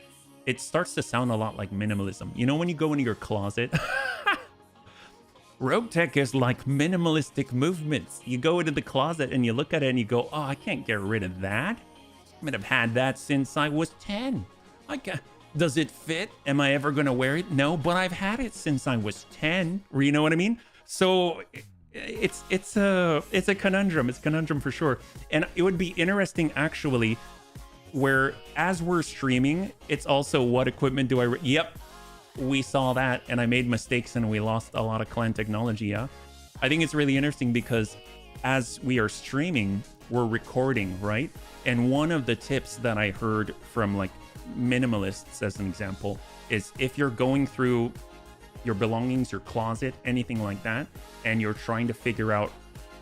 it starts to sound a lot like minimalism. You know, when you go into your closet, Roguetech is like minimalistic movements. You go into the closet and you look at it and you go, oh, I can't get rid of that. I mean, I've had that since I was 10. Does it fit? Am I ever going to wear it? No, but I've had it since I was 10. You know what I mean? So it's a conundrum. It's a conundrum for sure. And it would be interesting, actually, where as we're streaming, it's also what equipment do I... Yep, we saw that and I made mistakes and we lost a lot of clan technology, yeah? I think it's really interesting because as we are streaming, we're recording, right? And one of the tips that I heard from like minimalists, as an example, is if you're going through your belongings, your closet, anything like that, and you're trying to figure out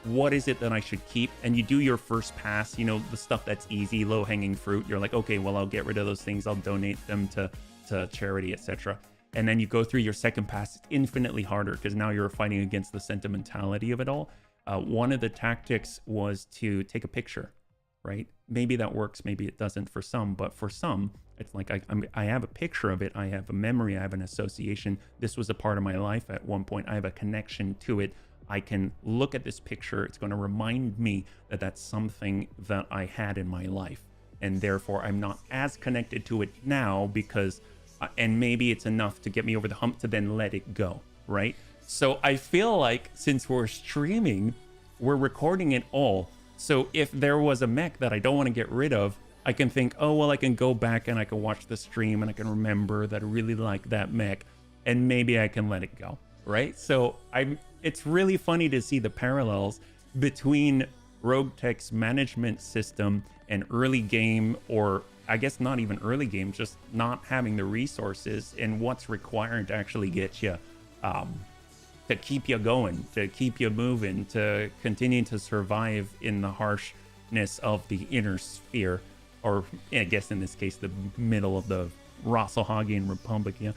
what is it that I should keep, and you do your first pass, you know, the stuff that's easy, low-hanging fruit, you're like, okay, well, I'll get rid of those things, I'll donate them to charity, etc. And then you go through your second pass, it's infinitely harder because now you're fighting against the sentimentality of it all. One of the tactics was to take a picture, right? Maybe that works, maybe it doesn't for some, but for some, it's like I have a picture of it, I have a memory, I have an association. This was a part of my life at one point, I have a connection to it. I can look at this picture, it's going to remind me that that's something that I had in my life, and therefore I'm not as connected to it now because, and maybe it's enough to get me over the hump to then let it go, right? So I feel like since we're streaming, we're recording it all. So if there was a mech that I don't want to get rid of, I can think, oh, well, I can go back and I can watch the stream and I can remember that I really like that mech and maybe I can let it go, right? So it's really funny to see the parallels between Roguetech's management system and early game, or I guess not even early game, just not having the resources and what's required to actually get you, to keep you going, to keep you moving, to continue to survive in the harshness of the inner sphere, or I guess in this case, the middle of the Rasalhague Republic, yeah.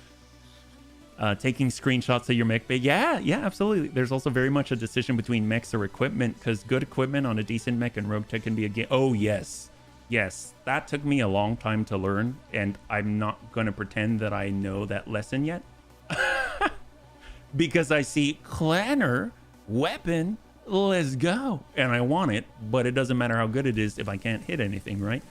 Taking screenshots of your mech bay. Yeah, absolutely. There's also very much a decision between mechs or equipment, because good equipment on a decent mech and Roguetech can be a game. Oh, yes. That took me a long time to learn, and I'm not going to pretend that I know that lesson yet. Because I see clanner, weapon, let's go. And I want it, but it doesn't matter how good it is if I can't hit anything, right?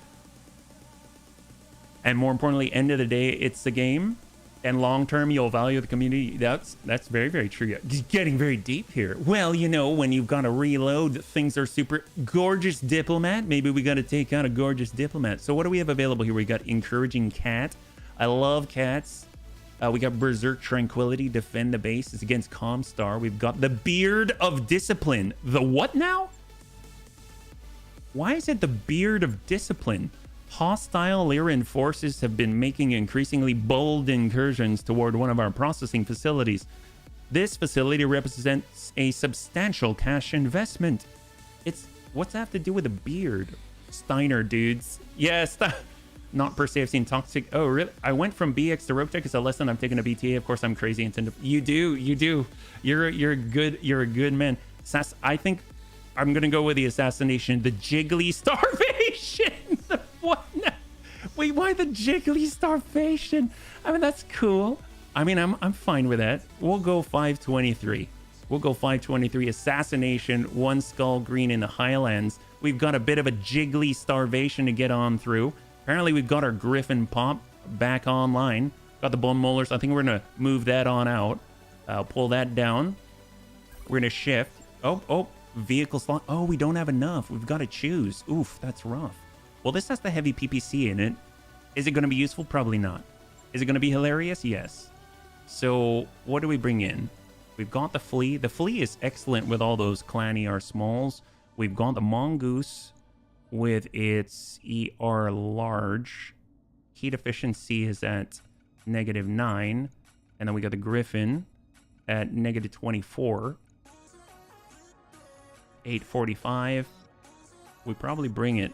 And more importantly, end of the day, it's the game. And long term, you'll value the community. That's very, very true. Just getting very deep here. Well, you know, when you've got to reload, things are super gorgeous diplomat. Maybe we got to take out a gorgeous diplomat. So what do we have available here? We got encouraging cat. I love cats. We got berserk tranquility. Defend the base. It's against Comstar. We've got the beard of discipline. The what now? Why is it the beard of discipline? Hostile Lyran forces have been making increasingly bold incursions toward one of our processing facilities. This facility represents a substantial cash investment. What's that have to do with a beard? Steiner dudes. Yes, not per se. I've seen toxic. Oh, really? I went from BX to Roguetech. It's a lesson I've taken to BTA. Of course, I'm crazy and you do. You're a good man. I think I'm gonna go with the assassination, the jiggly starvation. What now? Wait, why the jiggly starvation? I mean, that's cool. I mean, I'm fine with that. We'll go 523. We'll go 523. Assassination, one skull green in the Highlands. We've got a bit of a jiggly starvation to get on through. Apparently, we've got our Griffin Pop back online. Got the bone molars. I think we're gonna move that on out. Pull that down. We're gonna shift. Oh, vehicle slot. Oh, we don't have enough. We've got to choose. Oof, that's rough. Well, this has the heavy PPC in it. Is it going to be useful? Probably not. Is it going to be hilarious? Yes. So what do we bring in? We've got the flea. The flea is excellent with all those clan ER smalls. We've got the mongoose with its ER large. Heat efficiency is at -9. And then we got the griffin at -24. 845. We probably bring it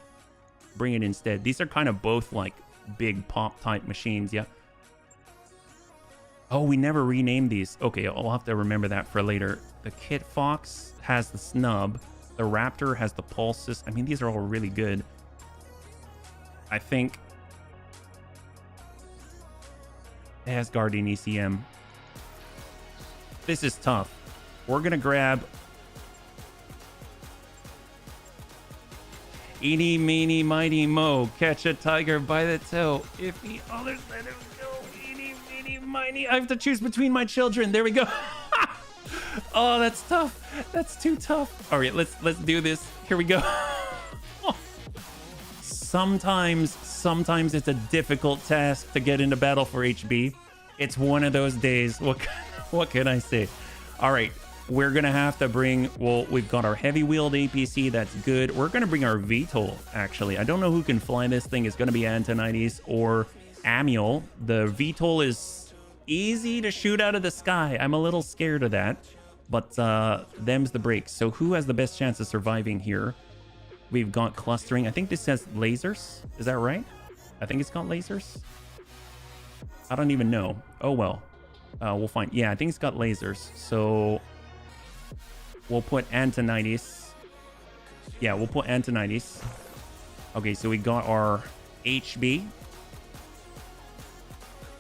instead. These are kind of both like big pop type machines, yeah. Oh, we never renamed these. Okay, I'll have to remember that for later. The Kit Fox has the snub. The Raptor has the pulses. I mean, these are all really good. I think Asgardian ECM. This is tough. We're gonna grab Eeny, meeny, mighty, mo. Catch a tiger by the toe. If the others let him go. Eeny, meeny, mighty. I have to choose between my children. There we go. Oh, that's tough. That's too tough. All right, let's do this. Here we go. Sometimes it's a difficult task to get into battle for HB. It's one of those days. What can I say? All right. We're going to have to bring, well, we've got our heavy-wheeled APC. That's good. We're going to bring our VTOL, actually. I don't know who can fly this thing. It's going to be Antonides or Amiel. The VTOL is easy to shoot out of the sky. I'm a little scared of that, but them's the breaks. So who has the best chance of surviving here? We've got clustering. I think this says lasers. Is that right? I think it's got lasers. I don't even know. Oh, well. We'll find. Yeah, I think it's got lasers. So we'll put Antonides. Yeah, we'll put Antonides. Okay, so we got our HB.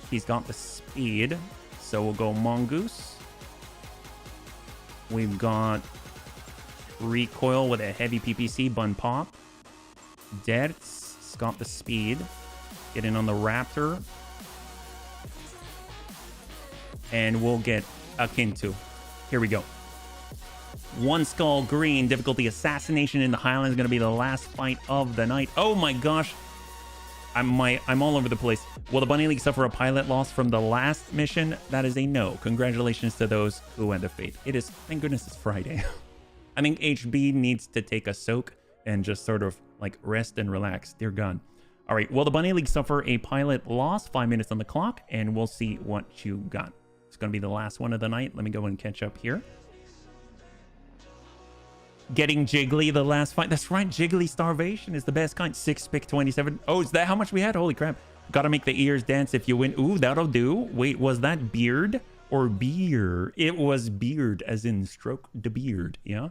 He's got the speed. So we'll go Mongoose. We've got recoil with a heavy PPC, bun pop. Dert's got the speed. Get in on the Raptor. And we'll get Akintu. Here we go. One skull green, difficulty assassination in the Highlands is going to be the last fight of the night. Oh my gosh. I'm all over the place. Will the Bunny League suffer a pilot loss from the last mission? That is a no. Congratulations to those who had the fate. It is, thank goodness it's Friday. I think HB needs to take a soak and just sort of like rest and relax. Dear God. All right. Will the Bunny League suffer a pilot loss? 5 minutes on the clock, and we'll see what you got. It's going to be the last one of the night. Let me go and catch up here. Getting Jiggly the last fight. That's right. Jiggly Starvation is the best kind. 6 pick 27. Oh, is that how much we had? Holy crap. Gotta make the ears dance if you win. Ooh, that'll do. Wait, was that beard or beer? It was beard, as in stroke the beard. Yeah.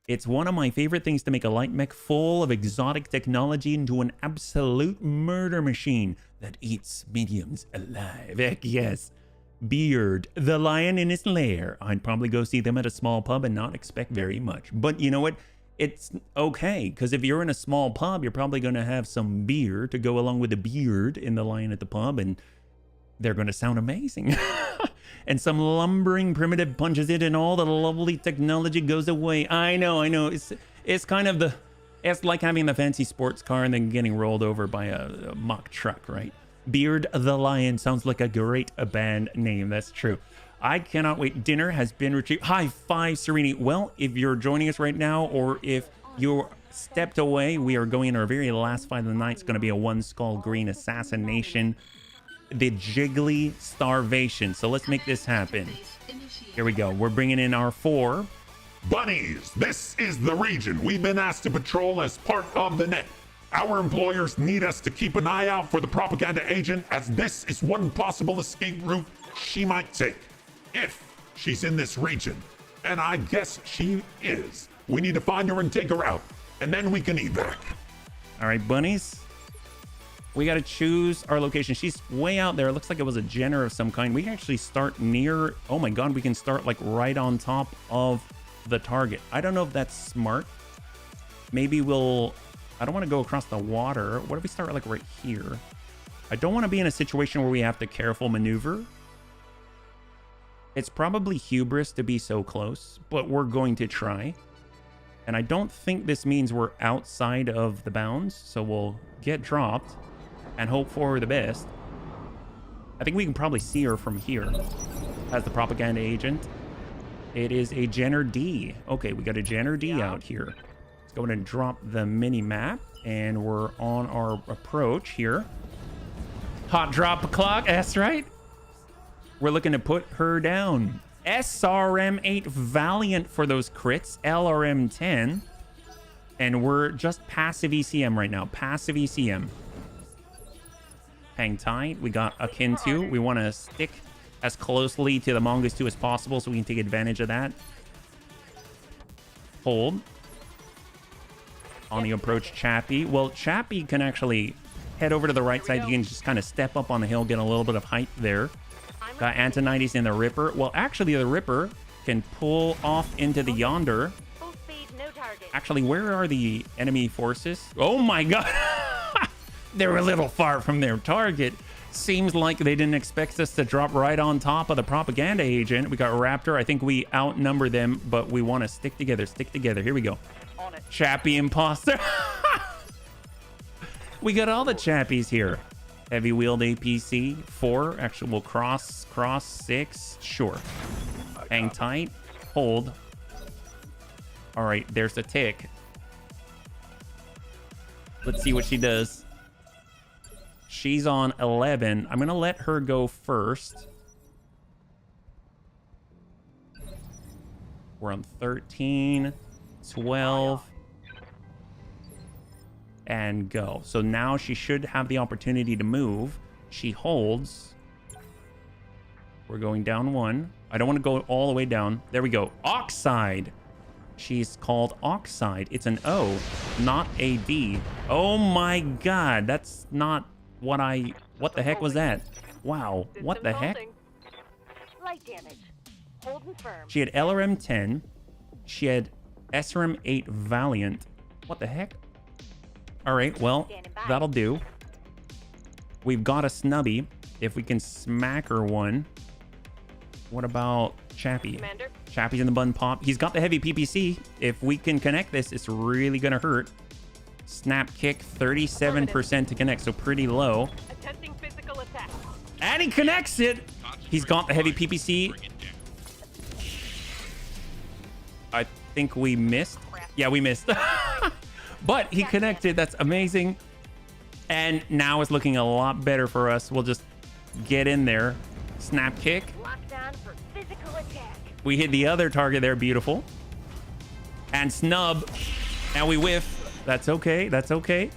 It's one of my favorite things to make a light mech full of exotic technology into an absolute murder machine that eats mediums alive. Heck yes. Beard, the lion in his lair. I'd probably go see them at a small pub and not expect very much. But you know what? It's okay, because if you're in a small pub, you're probably going to have some beer to go along with the beard in the lion at the pub, and they're going to sound amazing. And some lumbering primitive punches it, and all the lovely technology goes away. I know. It's kind of the... It's like having the fancy sports car and then getting rolled over by a mock truck, right? Beard the Lion sounds like a great band name. That's true. I cannot wait. Dinner has been retrieved. High five, Serini. Well, if you're joining us right now, or if you're stepped away, we are going in our very last fight of the night. It's going to be a one skull green assassination. The Jiggly Starvation. So let's make this happen. Here we go. We're bringing in our 4. Bunnies, this is the region we've been asked to patrol as part of the net. Our employers need us to keep an eye out for the propaganda agent, as this is one possible escape route she might take. If she's in this region, and I guess she is, we need to find her and take her out, and then we can evac. All right, bunnies. We got to choose our location. She's way out there. It looks like it was a Jenner of some kind. We can actually start near... Oh my God, we can start like right on top of the target. I don't know if that's smart. Maybe we'll... I don't want to go across the water. What if we start like right here? I don't want to be in a situation where we have to careful maneuver. It's probably hubris to be so close, but we're going to try. And I don't think this means we're outside of the bounds, so we'll get dropped and hope for the best. I think we can probably see her from here as the propaganda agent. It is a Jenner D. Okay, we got a Jenner D out here. Let's go ahead and drop the mini map, and we're on our approach here. Hot drop clock. That's right. We're looking to put her down. SRM8 Valiant for those crits. LRM10. And we're just passive ECM right now. Passive ECM. Hang tight. We got akin to. We want to stick as closely to the Mongoose 2 as possible so we can take advantage of that. Hold. On the approach, Chappie. Well, Chappie can actually head over to the right side. You can just kind of step up on the hill, get a little bit of height there. Got Antonides in the Ripper. Well, actually, the Ripper can pull off into the Yonder. Full speed, no target. Actually, where are the enemy forces? Oh my god! They're a little far from their target. Seems like they didn't expect us to drop right on top of the propaganda agent. We got Raptor. I think we outnumber them, but we want to stick together. Stick together. Here we go. On it. Chappie imposter. We got all the Chappies here. Heavy wheeled APC 4. Actually, we'll cross 6. Sure. Hang tight. Hold. All right, there's a tick. Let's see what she does. She's on 11. I'm going to let her go first. We're on 13, 12, and go. So now she should have the opportunity to move. She holds. We're going down 1. I don't want to go all the way down. There we go. Oxide. She's called Oxide. It's an O, not a D. Oh my god, that's not what I... What the heck was that? Wow, what the heck? Light damage. Holding firm. She had LRM10. She had SRM8 Valiant. What the heck? All right, well, that'll do. We've got a Snubby. If we can smack her one. What about Chappie? Commander. Chappie's in the bun pop. He's got the heavy PPC. If we can connect this, it's really going to hurt. Snap kick, 37% to connect, so pretty low. Attempting physical attack. And he connects it. He's got the heavy PPC. I think we missed. Yeah, we missed. But he connected. That's amazing. And now it's looking a lot better for us. We'll just get in there. Snap kick. Lockdown for physical attack. We hit the other target there. Beautiful. And snub. And we whiff. That's okay. That's okay.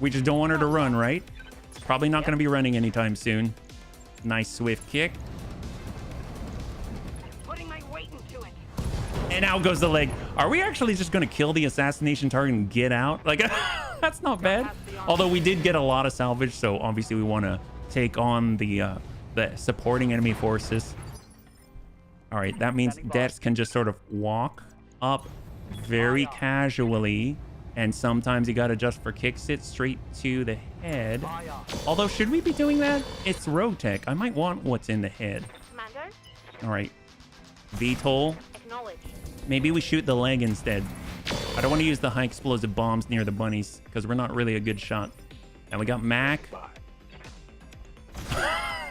We just don't want her to run, right? It's probably not going to be running anytime soon. Nice swift kick. Putting my weight into it. And out goes the leg. Are we actually just going to kill the assassination target and get out? Like, that's not bad. Although we did get a lot of salvage, so obviously we want to take on the supporting enemy forces. All right, that means Dex can just sort of walk up very casually. And sometimes you got to adjust for kick sit straight to the head. Although, should we be doing that? It's Roguetech. I might want what's in the head. Commander. All right. VTOL. Acknowledge. Maybe we shoot the leg instead. I don't want to use the high explosive bombs near the bunnies because we're not really a good shot. And we got Mac.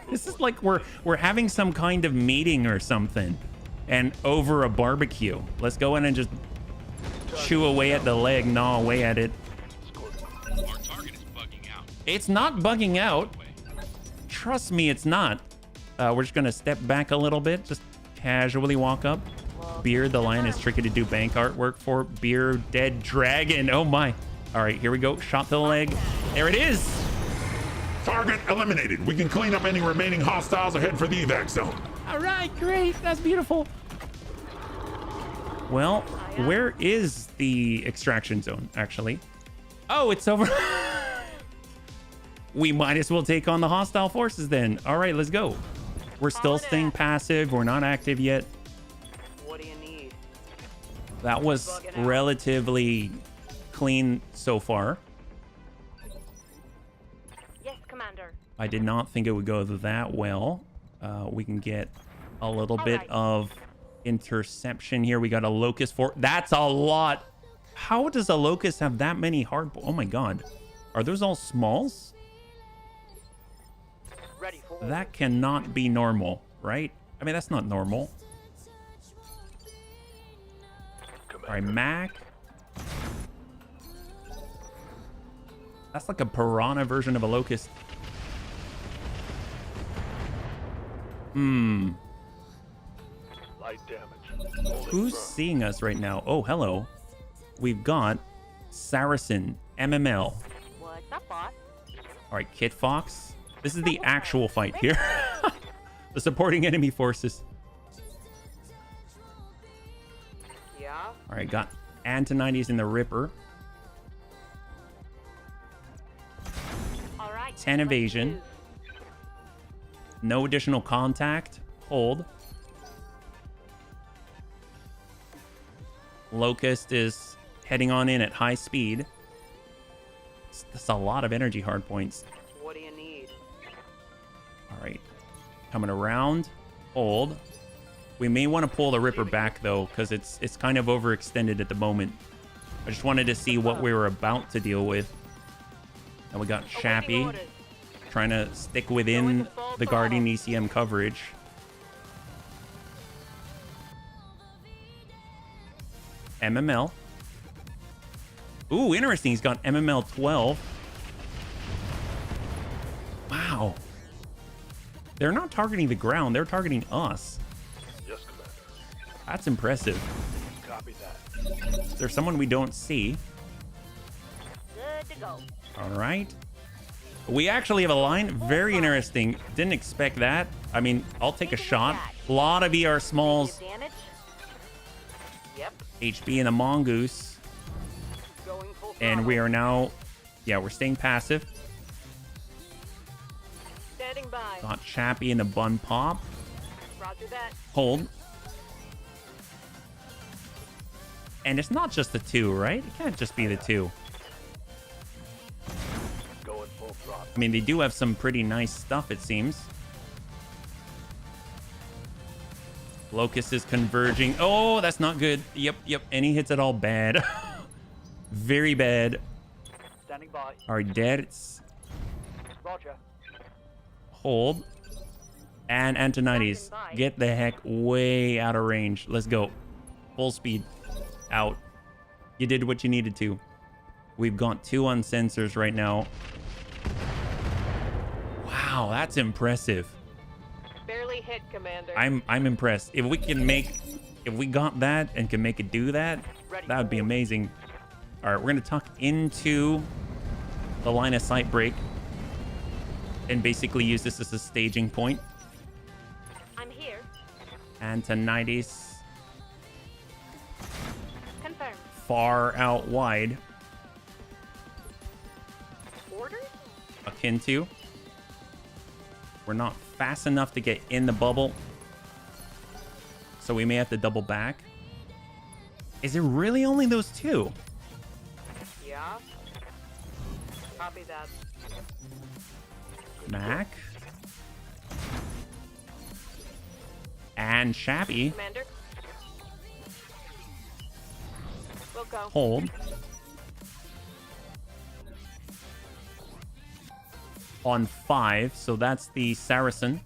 This is like we're having some kind of meeting or something. And over a barbecue. Let's go in and just chew away at the leg, gnaw away at it. Our target is bugging out. It's not bugging out. Trust me, it's not. We're just gonna step back a little bit, just casually walk up. Beard the lion is tricky to do bank artwork for. Beard dead dragon. Oh my. All right, here we go. Shot to the leg. There it is. Target eliminated. We can clean up any remaining hostiles ahead for the evac zone. All right, great. That's beautiful. Well, where is the extraction zone, actually? Oh, it's over. We might as well take on the hostile forces then. All right, let's go. We're still staying passive. We're not active yet. What do you need? That was relatively clean so far. Yes, Commander. I did not think it would go that well. We can get a little bit of interception here. We got a locust for that's a lot. How does a locust have that many hard? Oh my god, are those all smalls? Ready for That cannot be normal, right? I mean, that's not normal. All right, Mac. That's like a piranha version of a locust. Light damage. Who's seeing us right now? Oh, hello. We've got Saracen, MML. What's up, boss? All right, Kit Fox. This is the actual fight here. The supporting enemy forces. Yeah? All right, got Antonides in the Ripper. All right. 10 evasion. No additional contact. Hold. Locust is heading on in at high speed. That's a lot of energy hard points. What do you need? All right. Coming around. Hold. We may want to pull the Ripper back, though, because it's kind of overextended at the moment. I just wanted to see what we were about to deal with. And we got Chappie trying to stick within the Guardian ECM coverage. MML. Ooh, interesting. He's got MML 12. Wow. They're not targeting the ground. They're targeting us. Yes, Commander. That's impressive. Copy that. Is there someone we don't see? Good to go. All right. We actually have a line. Very interesting. Didn't expect that. I mean, I'll take a shot. A lot of ER smalls. Advantage? Yep. HB and a Mongoose. Going full And we are now... Yeah, we're staying passive. Standing by. Got Chappie and a Bun Pop. Roger that. Hold. And it's not just the two, right? It can't just be the two. Going full throttle. I mean, they do have some pretty nice stuff, it seems. Locust is converging. Oh, that's not good. Yep. And he hits it all bad. Very bad. Standing by. Our deads. Roger. Hold. And Antonides. Get the heck way out of range. Let's go. Full speed. Out. You did what you needed to. We've got 2 on sensors right now. Wow, that's impressive. Barely hit, Commander. I'm impressed. If we got that and can make it do that, that would be amazing. All right, we're gonna tuck into the line of sight break and basically use this as a staging point. I'm here. Antonides Confirmed. far out wide. Orders? Akin to. We're not fast enough to get in the bubble, so we may have to double back. Is it really only those 2? Yeah. Copy that. Mac and Chappie. Commander. We'll go. Hold. On 5, so that's the Saracen.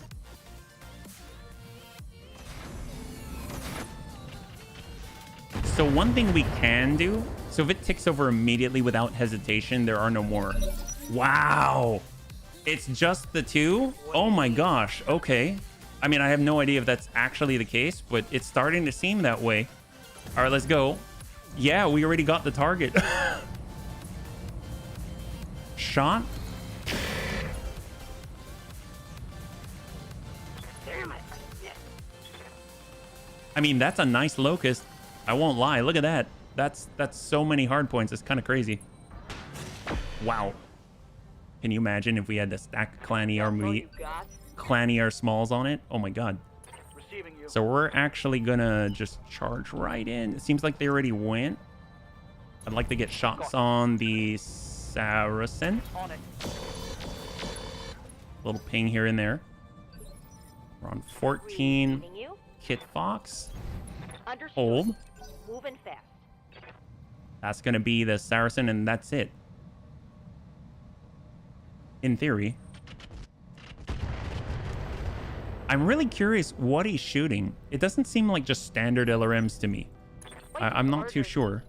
So one thing we can do, so if it ticks over immediately without hesitation, there are no more. Wow. It's just the 2? Oh my gosh. Okay. I mean, I have no idea if that's actually the case, but it's starting to seem that way. All right, let's go. Yeah, we already got the target. Shot. Damn it. I mean, that's a nice locust. I won't lie. Look at that. That's so many hard points. It's kind of crazy. Wow. Can you imagine if we had to stack Clan ER smalls on it? Oh my god. Receiving you. So we're actually gonna just charge right in. It seems like they already went. I'd like to get shots on the Saracen. On it. Little ping here and there. We're on 14. Receiving you. Kit Fox. Understood. Hold. Moving fast. That's gonna be the Saracen, and that's it. In theory. I'm really curious what he's shooting. It doesn't seem like just standard LRMs to me. I'm not too sure.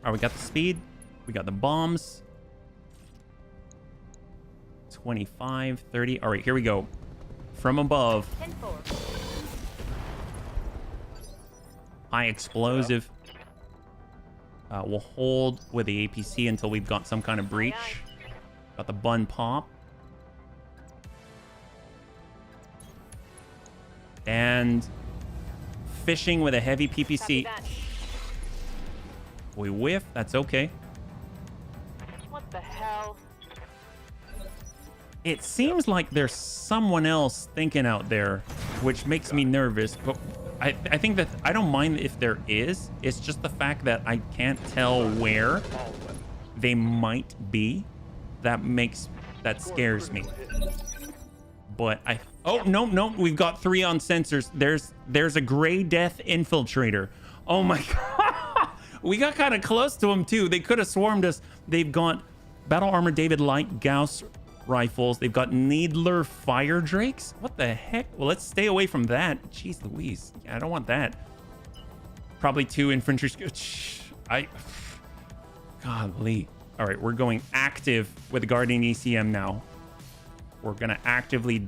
All right, we got the speed. We got the bombs. 25, 30. All right, here we go. From above. 10-4. High explosive. We'll hold with the APC until we've got some kind of breach. Got the bun pop. And fishing with a heavy PPC. We whiff. That's okay. What the hell? It seems like there's someone else thinking out there, which makes me nervous. But I think that I don't mind if there is. It's just the fact that I can't tell where they might be. That scares me. But oh no, we've got 3 on sensors. There's a gray death infiltrator. Oh my god. We got kind of close to them too. They could have swarmed us. They've got battle armor David light Gauss rifles. They've got Needler fire drakes. What the heck? Well, let's stay away from that. Jeez Louise. Yeah, I don't want that. Probably 2 infantry. Golly. All right, we're going active with the Guardian ECM now. We're gonna actively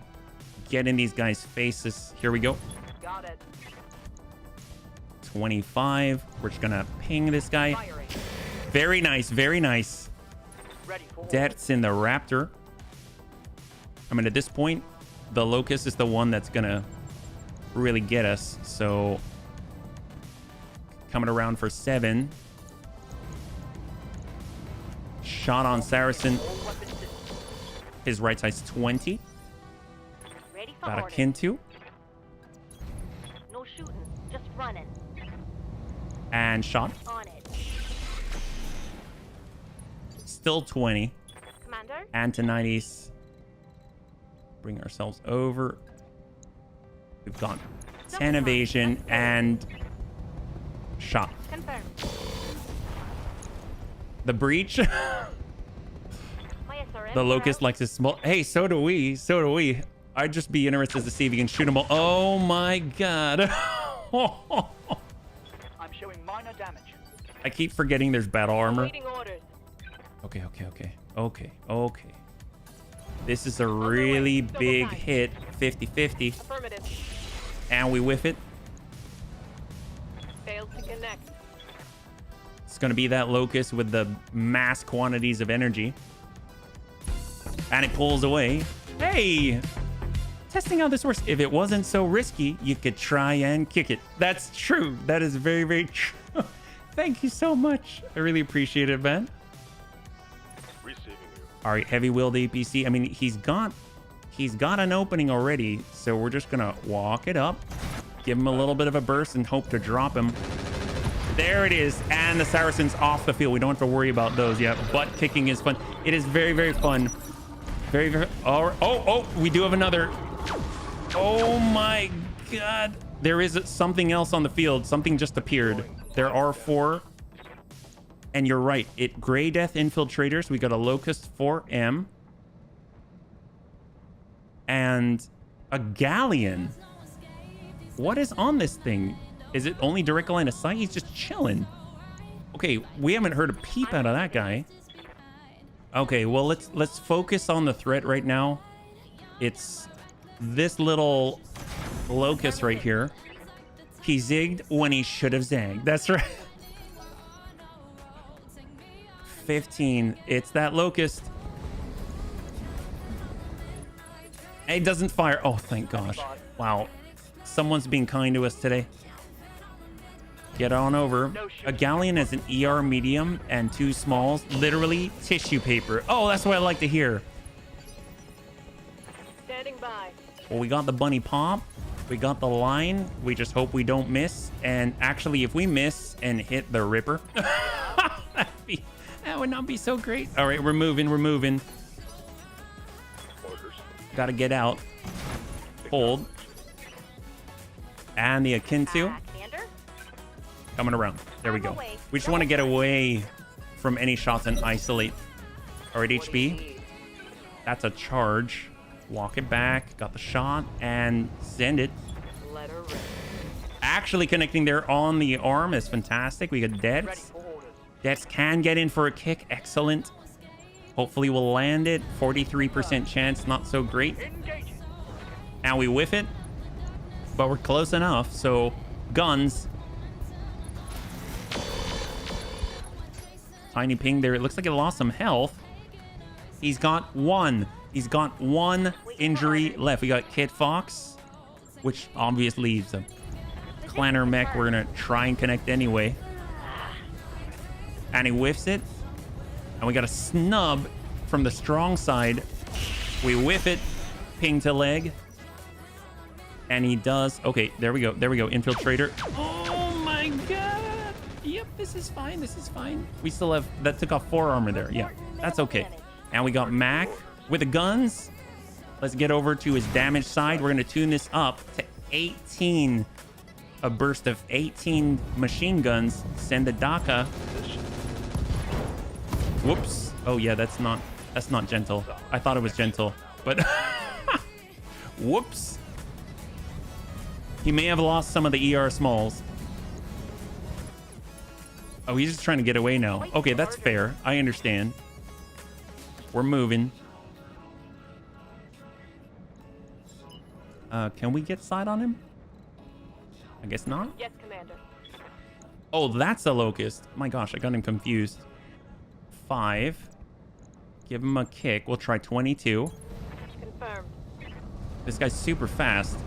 get in these guys' faces. Here we go. Got it. 25. We're just gonna ping this guy. Firing. Very nice, very nice. Ready for That's in the Raptor. I mean, at this point, the Locust is the one that's gonna really get us. So, coming around for 7. Shot on Saracen. His right side's 20. Ready for Got a orders. Kintu. No shooting, just running. And shot. On it. Still 20. Commander? Antonides. Bring ourselves over. We've got 10 evasion and shot. Confirmed. The breach. My SRM. The Locust likes his small. Hey, so do we. So do we. I'd just be interested to see if you can shoot them all. Oh my god. I'm showing minor damage. I keep forgetting there's battle armor. Waiting orders. Okay. This is a really big hit. 50-50. Affirmative. And we whiff it. Failed to connect. It's going to be that Locust with the mass quantities of energy. And it pulls away. Hey! Testing how this works. If it wasn't so risky, you could try and kick it. That's true. That is very, very true. Thank you so much. I really appreciate it, man. Receiving you. All right, heavy-wheeled APC. I mean, he's got an opening already, so we're just gonna walk it up, give him a little bit of a burst, and hope to drop him. There it is, and the Saracen's off the field. We don't have to worry about those yet. Butt kicking is fun. It is very, very fun. Very, very. Oh, we do have another. Oh my god. There is something else on the field. Something just appeared. There are 4. And you're right. Gray Death infiltrators. We got a Locust 4M. And a Galleon. What is on this thing? Is it only direct line of sight? He's just chilling. Okay, we haven't heard a peep out of that guy. Okay, well, let's focus on the threat right now. It's this little Locust right here. He zigged when he should have zagged. That's right. 15. It's that Locust. It doesn't fire. Oh, thank gosh. Wow. Someone's being kind to us today. Get on over. A Galleon is an ER medium and 2 smalls. Literally tissue paper. Oh, that's what I like to hear. Standing by. Well, we got the bunny pop. We got the line. We just hope we don't miss. And actually, if we miss and hit the Ripper, that would not be so great. All right, we're moving. Orders. Got to get out. Hold. And the Akintu. Commander? Coming around. There we go. We just want to get away from any shots and isolate. All right, HB. That's a charge. Walk it back. Got the shot and send it. Let her rip. Actually connecting there on the arm is fantastic. We got Ready Debs. for orders. Debs can get in for a kick. Excellent. Hopefully we'll land it. 43% chance, not so great. Engaging. And we whiff it. But we're close enough, so guns. Tiny ping there. It looks like it lost some health. He's got one. He's got one injury left. We got Kid Fox, which obviously is a clanner mech. We're gonna try and connect anyway. And he whiffs it. And we got a snub from the strong side. We whiff it. Ping to leg. And he does. Okay, there we go. There we go. Infiltrator. Oh my god. Yep, this is fine. This is fine. We still have. That took off 4 armor there. Yeah, that's okay. And we got Mac with the guns. Let's get over to his damage side. We're going to tune this up to 18. A burst of 18 machine guns. Send the Daka. Whoops. Oh yeah, that's not gentle. I thought it was gentle, but whoops. He may have lost some of the ER smalls. Oh, he's just trying to get away now. Okay, that's fair. I understand. We're moving. Can we get side on him? I guess not. Yes, Commander. Oh, that's a locust. My gosh, I got him confused. 5. Give him a kick. We'll try 22. Confirmed. This guy's super fast.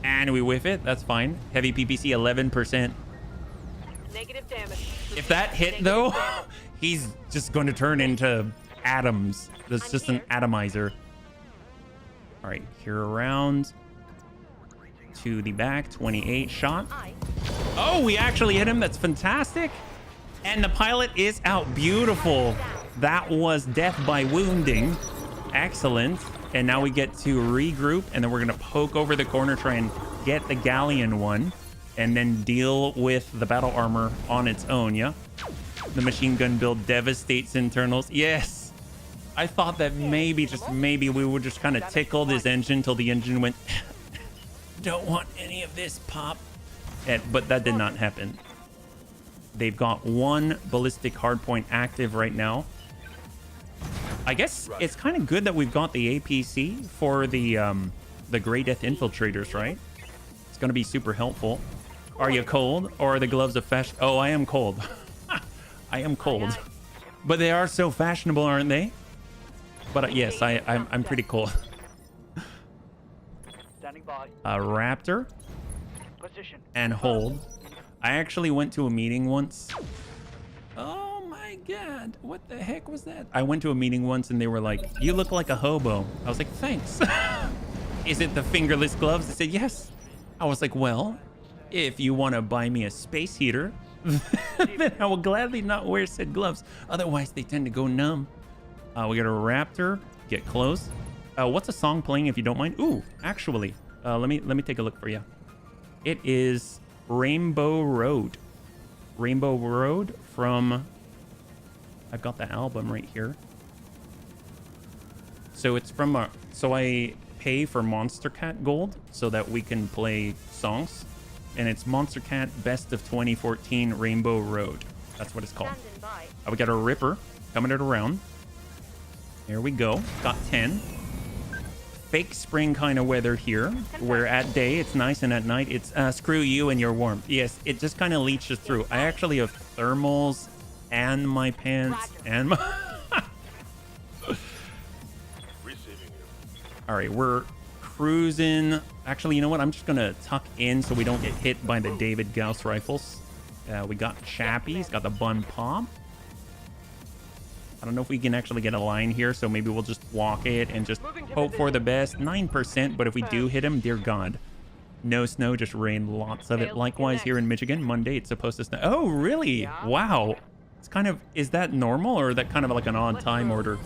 And we whiff it. That's fine. Heavy PPC 11%. Negative damage. If that hit though, he's just going to turn into atoms. That's just an atomizer. All right, here around to the back. 28 shot. Oh, we actually hit him. That's fantastic. And the pilot is out. Beautiful. That was death by wounding. Excellent. And now we get to regroup, and then we're going to poke over the corner, try and get the galleon one, and then deal with the battle armor on its own, yeah? The machine gun build devastates internals. Yes! I thought that maybe, just maybe, we would just kind of tickle this engine till the engine went, don't want any of this, pop. But that did not happen. They've got 1 ballistic hardpoint active right now. I guess it's kind of good that we've got the APC for the Grey Death Infiltrators, right? It's going to be super helpful. Are you cold? Or are the gloves of fashion? Oh, I am cold. I am cold. But they are so fashionable, aren't they? But yes, I'm pretty cold. Standing by. A Raptor. Position. And hold. I actually went to a meeting once. Oh my god, what the heck was that? I went to a meeting once and they were like, you look like a hobo. I was like, thanks. Is it the fingerless gloves? They said, yes. I was like, well, if you want to buy me a space heater, then I will gladly not wear said gloves. Otherwise, they tend to go numb. We got a Raptor. Get close. What's a song playing if you don't mind? Ooh, actually, let me take a look for you. It is Rainbow Road. Rainbow Road from... I've got the album right here. So it's from so I pay for Monster Cat Gold so that we can play songs. And it's Monster Cat Best of 2014 Rainbow Road. That's what it's called. We got a Ripper coming it around. There we go. Got 10. Fake spring kind of weather here, where at day it's nice and at night it's screw you and your warmth. Yes, it just kind of leeches through. I actually have thermals and my pants and my... All right, we're cruising. Actually, you know what? I'm just going to tuck in so we don't get hit by the David Gauss rifles. We got Chappie. He's got the bun pop. I don't know if we can actually get a line here, so maybe we'll just walk it and just hope for the best. 9%, but if we do hit him, dear God. No snow, just rain, lots of it. Likewise here in Michigan, Monday, it's supposed to snow. Oh, really? Wow. It's kind of, is that normal or is that kind of like an odd time order?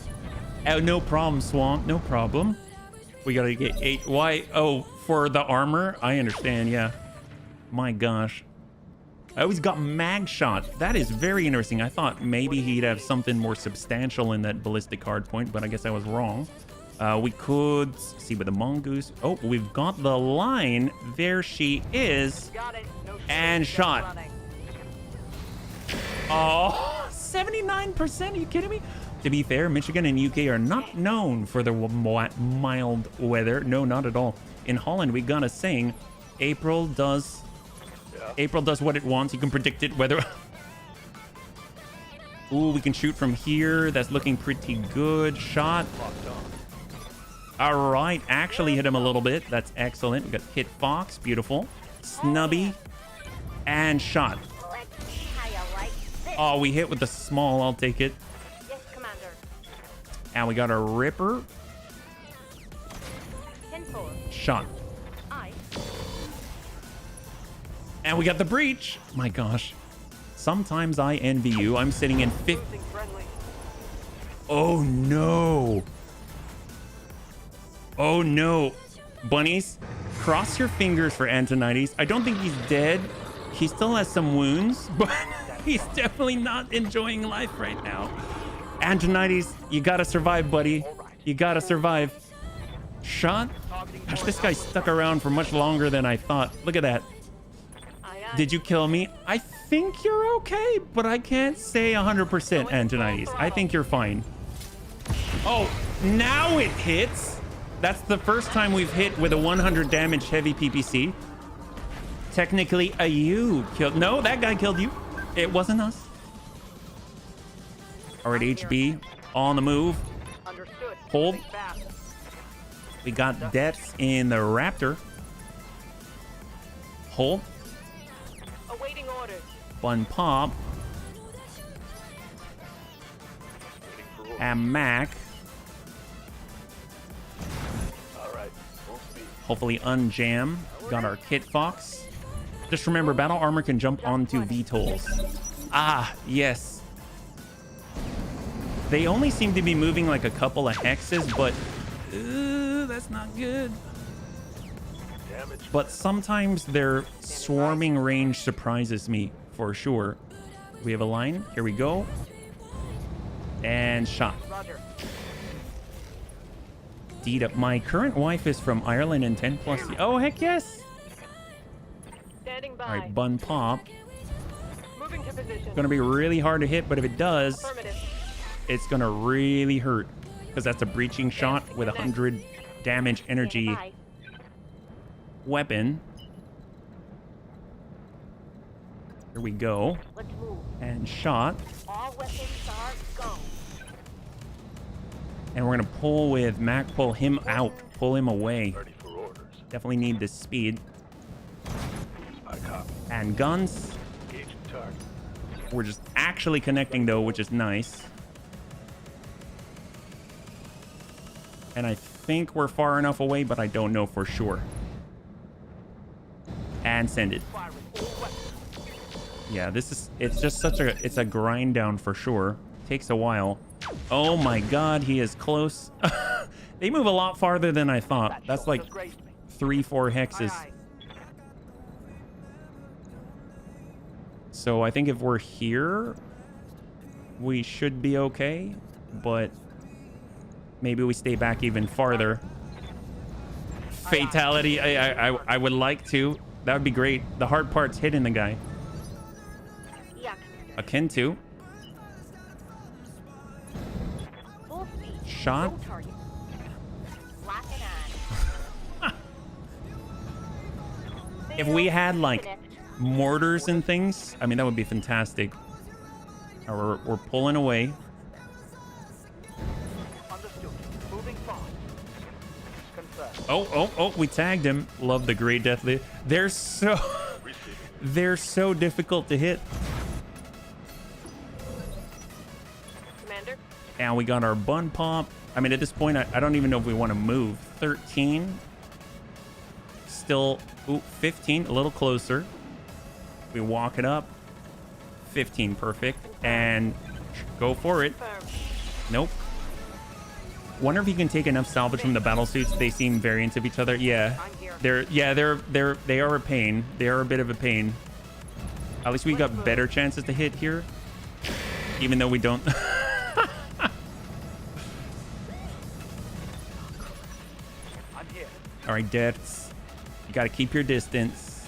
Oh, no problem, Swamp, no problem. We gotta get 8. Why? Oh, for the armor? I understand, yeah. My gosh. Oh, he's got mag shot. That is very interesting. I thought maybe he'd have something more substantial in that ballistic hardpoint, but I guess I was wrong. We could see with the mongoose. Oh, we've got the line. There she is. Got it. No And shit, shot. just running. Oh, 79%. Are you kidding me? To be fair, Michigan and UK are not known for their mild weather. No, not at all. In Holland, we got a saying, April does what it wants. You can predict it whether... Ooh, we can shoot from here. That's looking pretty good. Shot. All right. Actually hit him a little bit. That's excellent. We got hit Fox. Beautiful. Snubby. And shot. Let's see how you like this. Oh, we hit with the small. I'll take it. Yes, Commander. And we got a Ripper. 10-4. Shot. Aye. And we got the breach. My gosh. Sometimes I envy you. I'm sitting in 5th. Losing friendly. Oh, no. Oh, no. Bunnies, cross your fingers for Antonides. I don't think he's dead. He still has some wounds, but he's definitely not enjoying life right now. Antonides, you gotta survive, buddy. You gotta survive. Shot? Gosh, this guy stuck around for much longer than I thought. Look at that. Aye, aye. Did you kill me? I think you're okay, but I can't say 100%, Antonides. I think you're fine. Oh, now it hits. That's the first time we've hit with a 100 damage heavy PPC. Technically, you killed. No, that guy killed you. It wasn't us. All right, HB on the move. Understood. Hold. Moving fast. We got deaths in the Raptor. Hold. Awaiting orders. One pop. And Mac. All right, full speed. Hopefully unjam. Got our Kit Fox. Just remember, battle armor can jump onto VTOLs. Ah, yes. They only seem to be moving like a couple of hexes, but that's not good. Damage. But sometimes their swarming range surprises me for sure. We have a line. Here we go. And shot. Roger. Deed. My current wife is from Ireland and 10 plus. Oh, heck yes. Standing by. All right, bun pop. Moving to position. Gonna be really hard to hit, but if it does, Affirmative. it's gonna really hurt because that's a breaching shot with 100 damage energy Standing by. weapon. Here we go. Let's move. And shot. All weapons are go. And we're gonna pull with Mac, pull him out, pull him away. Ready for orders. Definitely need this speed. I copy. And guns. Engaging target. We're just actually connecting though, which is nice. And I think we're far enough away, but I don't know for sure. And send it. Firing all weapons. Yeah, it's just it's a grind down for sure. Takes a while. Oh my god, he is close. They move a lot farther than I thought. That's like Disgraced me. 3-4 hexes. Aye, aye. So I think if we're here, we should be okay. But maybe we stay back even farther. Fatality. I would like to. That would be great. The hard part's hitting the guy. Yeah, Commander. Akin to. Full speed. Shot. No target. Locking on. If we had like mortars and things, I mean, that would be fantastic. We're pulling away. Understood. Moving fast. Confirmed. Oh, we tagged him. Love the Great Deathly. They're so difficult to hit. Commander. And we got our bun pop. I mean, at this point, I don't even know if we want to move. 13. Still, 15, a little closer. We walk it up. 15, perfect. And go for it. Confirmed. Nope. Wonder if you can take enough salvage from the battle suits. They seem variants of each other. Yeah. I'm here. They are a pain. They are a bit of a pain. At least we got better chances to hit here. Even though we don't. I'm here. All right, deaths. You got to keep your distance.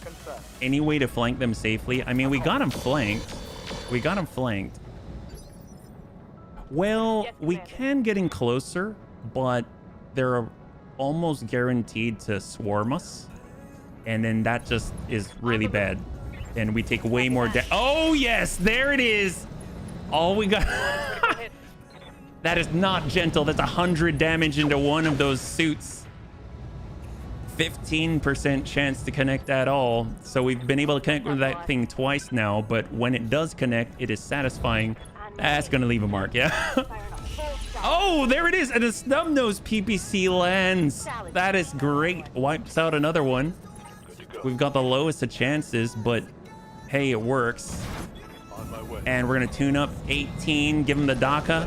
Confirmed. Any way to flank them safely? I mean, we got them flanked. We got them flanked. Well, we can get in closer, but they're almost guaranteed to swarm us. And then that just is really bad. And we take way more damage. Oh, yes, there it is. All we got. That is not gentle. That's 100 damage into one of those suits. 15% chance to connect at all. So we've been able to connect with that thing twice now, but when it does connect, it is satisfying. That's going to leave a mark, yeah? Oh, there it is. And a snub-nose PPC lands. That is great. Wipes out another one. We've got the lowest of chances, but hey, it works. On my way. And we're going to tune up 18, give him the DACA.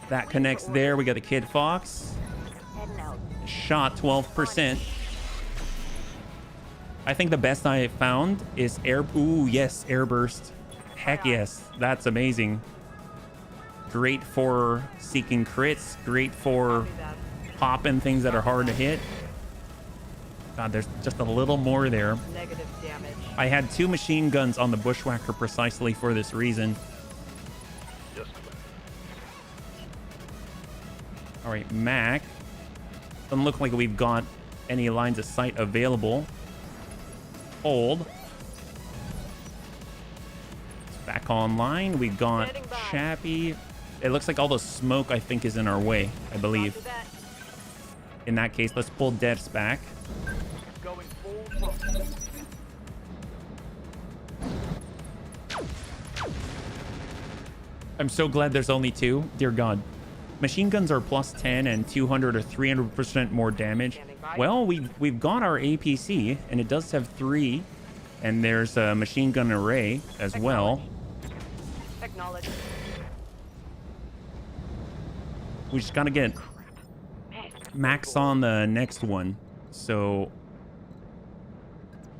That connects there. We got the Kid Fox. Shot 12%. I think the best I found is air. Ooh, yes, air burst. Heck yes, that's amazing. Great for seeking crits. Great for popping things that are hard to hit. God, there's just a little more there. Negative damage. I had 2 machine guns on the Bushwhacker precisely for this reason. Just a minute. All right, Mac. Doesn't look like we've got any lines of sight available. Hold. It's back online. We've got Chappie. It looks like all the smoke, I think, is in our way, I believe. In that case, let's pull Devs back. Going full throttle. I'm so glad there's only 2. Dear God. Machine guns are plus 10 and 200 or 300% more damage. Well, we've got our APC, and it does have 3. And there's a machine gun array as well. Acknowledge. We just gotta get Max on the next one. So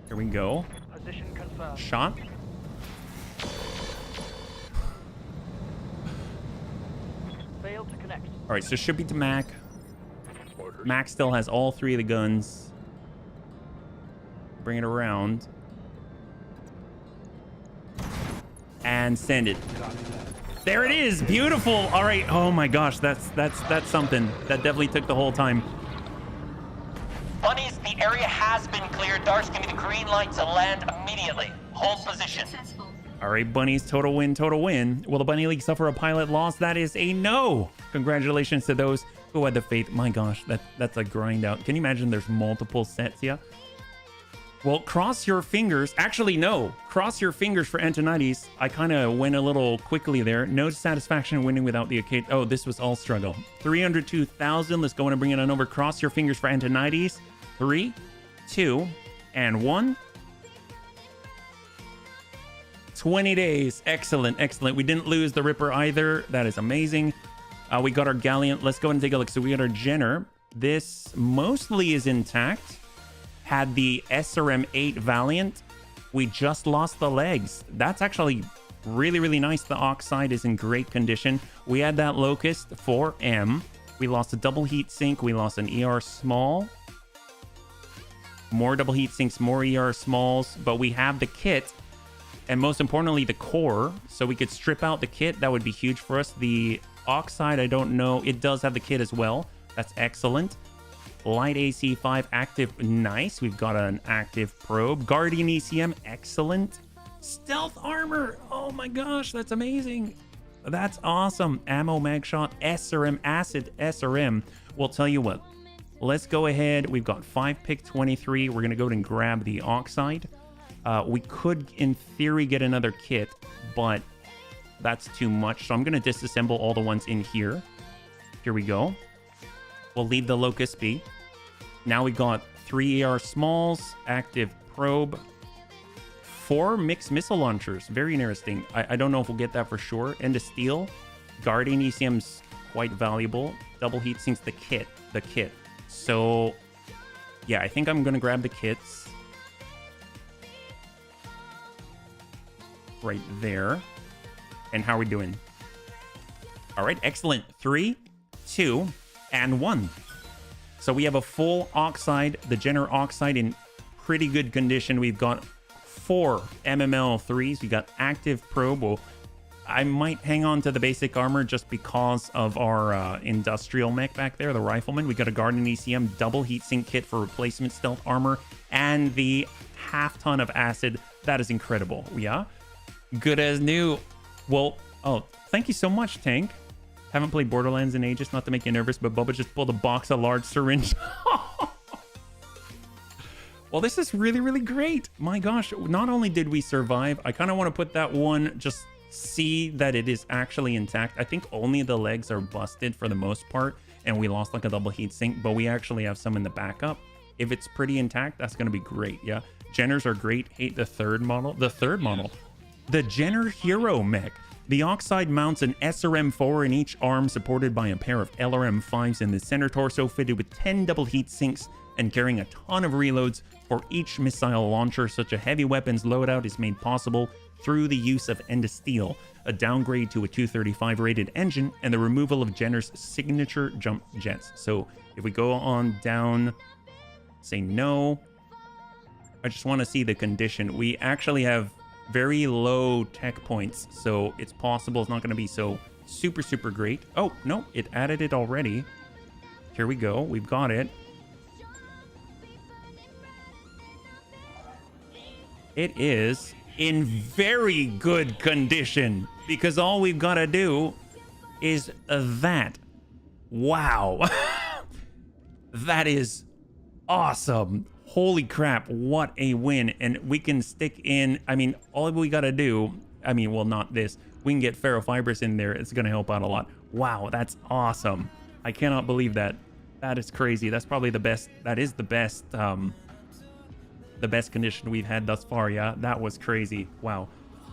here we go. Position confirmed. Shot. Failed to connect. All right, so should be to Mac. Mac still has all 3 of the guns. Bring it around. And send it. There it is. Beautiful. All right. Oh my gosh, that's something. That definitely took the whole time. Bunnies, the area has been cleared. Darks, give me the green light to land immediately. Hold position. Successful. All right, bunnies, total win, total win. Will the Bunny League suffer a pilot loss? That is a no. Congratulations to those who had the faith. My gosh, that's a grind out. Can you imagine there's multiple sets here? Well, cross your fingers. Actually, no. Cross your fingers for Antonides. I kind of went a little quickly there. No satisfaction winning without the occasion. Oh, this was all struggle. 302,000. Let's go in and bring it on over. Cross your fingers for Antonides. 3, 2, and 1. 20 days. Excellent, excellent. We didn't lose the Ripper either. That is amazing. We got our Galleon. Let's go ahead and take a look. So we got our Jenner. This mostly is intact. Had the SRM-8 Valiant. We just lost the legs. That's actually really, really nice. The Oxide is in great condition. We had that Locust 4M. We lost a double heat sink. We lost an ER small. More double heat sinks, more ER smalls. But we have the kit. And most importantly, the core. So we could strip out the kit. That would be huge for us. The Oxide, I don't know. It does have the kit as well. That's excellent. Light AC5 active, nice. We've got an active probe. Guardian ECM, excellent. Stealth armor, oh my gosh, that's amazing. That's awesome. Ammo mag shot, SRM, acid SRM. We'll tell you what, let's go ahead. We've got 5 pick 23. We're gonna go ahead and grab the Oxide. We could, in theory, get another kit, but that's too much. So I'm gonna disassemble all the ones in here. Here we go. We'll leave the Locust be. Now we got 3 AR smalls, active probe, 4 mixed missile launchers. Very interesting. I don't know if we'll get that for sure. And a steel. Guardian ECM's quite valuable. Double heat sinks the kit. So yeah, I think I'm gonna grab the kits. Right there. And how are we doing? All right, excellent. 3, 2, and 1. So we have a full Oxide, the Jenner Oxide in pretty good condition. We've got 4 MML3s. We got active probe. Well, I might hang on to the basic armor just because of our industrial mech back there, the rifleman. We got a Guardian ECM double heatsink kit for replacement stealth armor and the half ton of acid. That is incredible. Yeah, good as new. Well, oh, thank you so much, Tank. Haven't played Borderlands in ages, not to make you nervous, but Bubba just pulled a box of large syringe. Well, this is really, really great. My gosh, not only did we survive, I kind of want to put that one, just see that it is actually intact. I think only the legs are busted for the most part, and we lost like a double heat sink, but we actually have some in the backup. If it's pretty intact, that's going to be great. Yeah, Jenners are great. Hate the third model. The Jenner Hero mech. The Oxide mounts an SRM4 in each arm, supported by a pair of LRM5s in the center torso, fitted with 10 double heat sinks and carrying a ton of reloads for each missile launcher. Such a heavy weapons loadout is made possible through the use of Endosteel, a downgrade to a 235 rated engine, and the removal of Jenner's signature jump jets. So if we go on down, say no. I just want to see the condition. We actually have very low tech points, so it's possible it's not going to be so super, super great. Oh, no, it added it already. Here we go. We've got it. It is in very good condition because all we've got to do is that. Wow. That is awesome. Holy crap, what a win. And we can stick in, I mean, all we got to do, I mean, well, not this. We can get ferrofibrous in there. It's going to help out a lot. Wow, that's awesome. I cannot believe that. That is crazy. That's probably the best. That is the best condition we've had thus far. Yeah, that was crazy. Wow.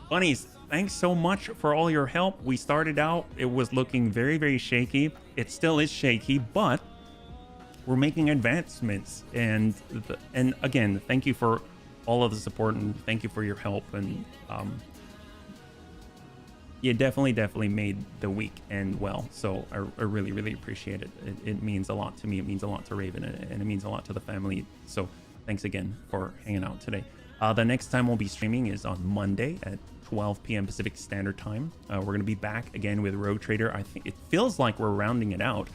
Bunnies, thanks so much for all your help. We started out, it was looking very, very shaky. It still is shaky, but we're making advancements, and again, thank you for all of the support, and thank you for your help, and you definitely made the week end well, so I really, really appreciate it. It means a lot to me, it means a lot to Raven, and it means a lot to the family, so thanks again for hanging out today. The next time we'll be streaming is on Monday at 12 p.m. Pacific Standard Time. We're going to be back again with Rogue Trader. I think it feels like we're rounding it out.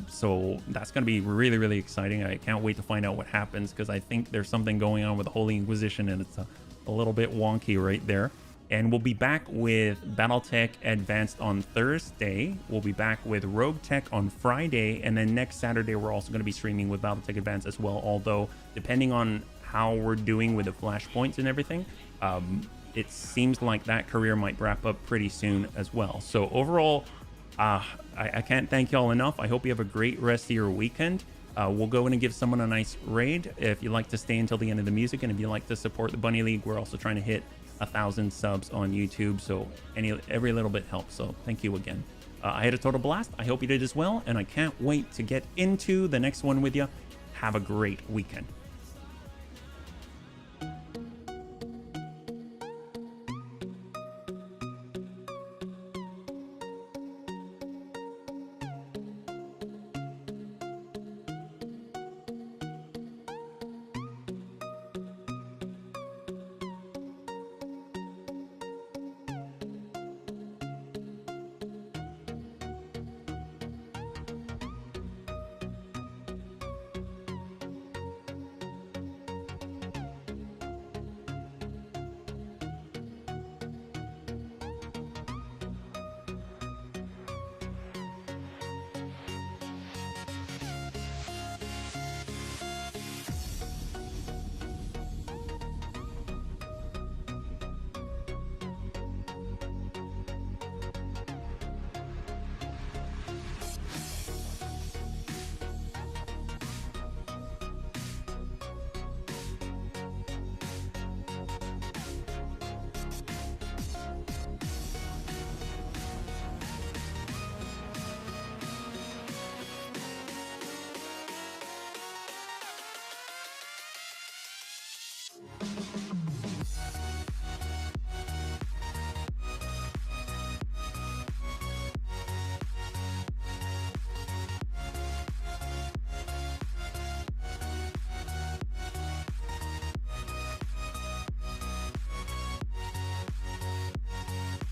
So that's going to be really, really exciting. I can't wait to find out what happens, because I think there's something going on with the Holy Inquisition, and it's a little bit wonky right there. And we'll be back with Battletech Advanced on Thursday. We'll be back with Roguetech on Friday. And then next Saturday, we're also going to be streaming with Battletech Advanced as well. Although, depending on how we're doing with the flashpoints and everything, it seems like that career might wrap up pretty soon as well. So overall, I can't thank y'all enough. I hope you have a great rest of your weekend. We'll go in and give someone a nice raid if you'd like to stay until the end of the music, and if you'd like to support the Bunny League, we're also trying to hit 1,000 subs on YouTube, so every little bit helps. So thank you again. I had a total blast. I hope you did as well, and I can't wait to get into the next one with you. Have a great weekend.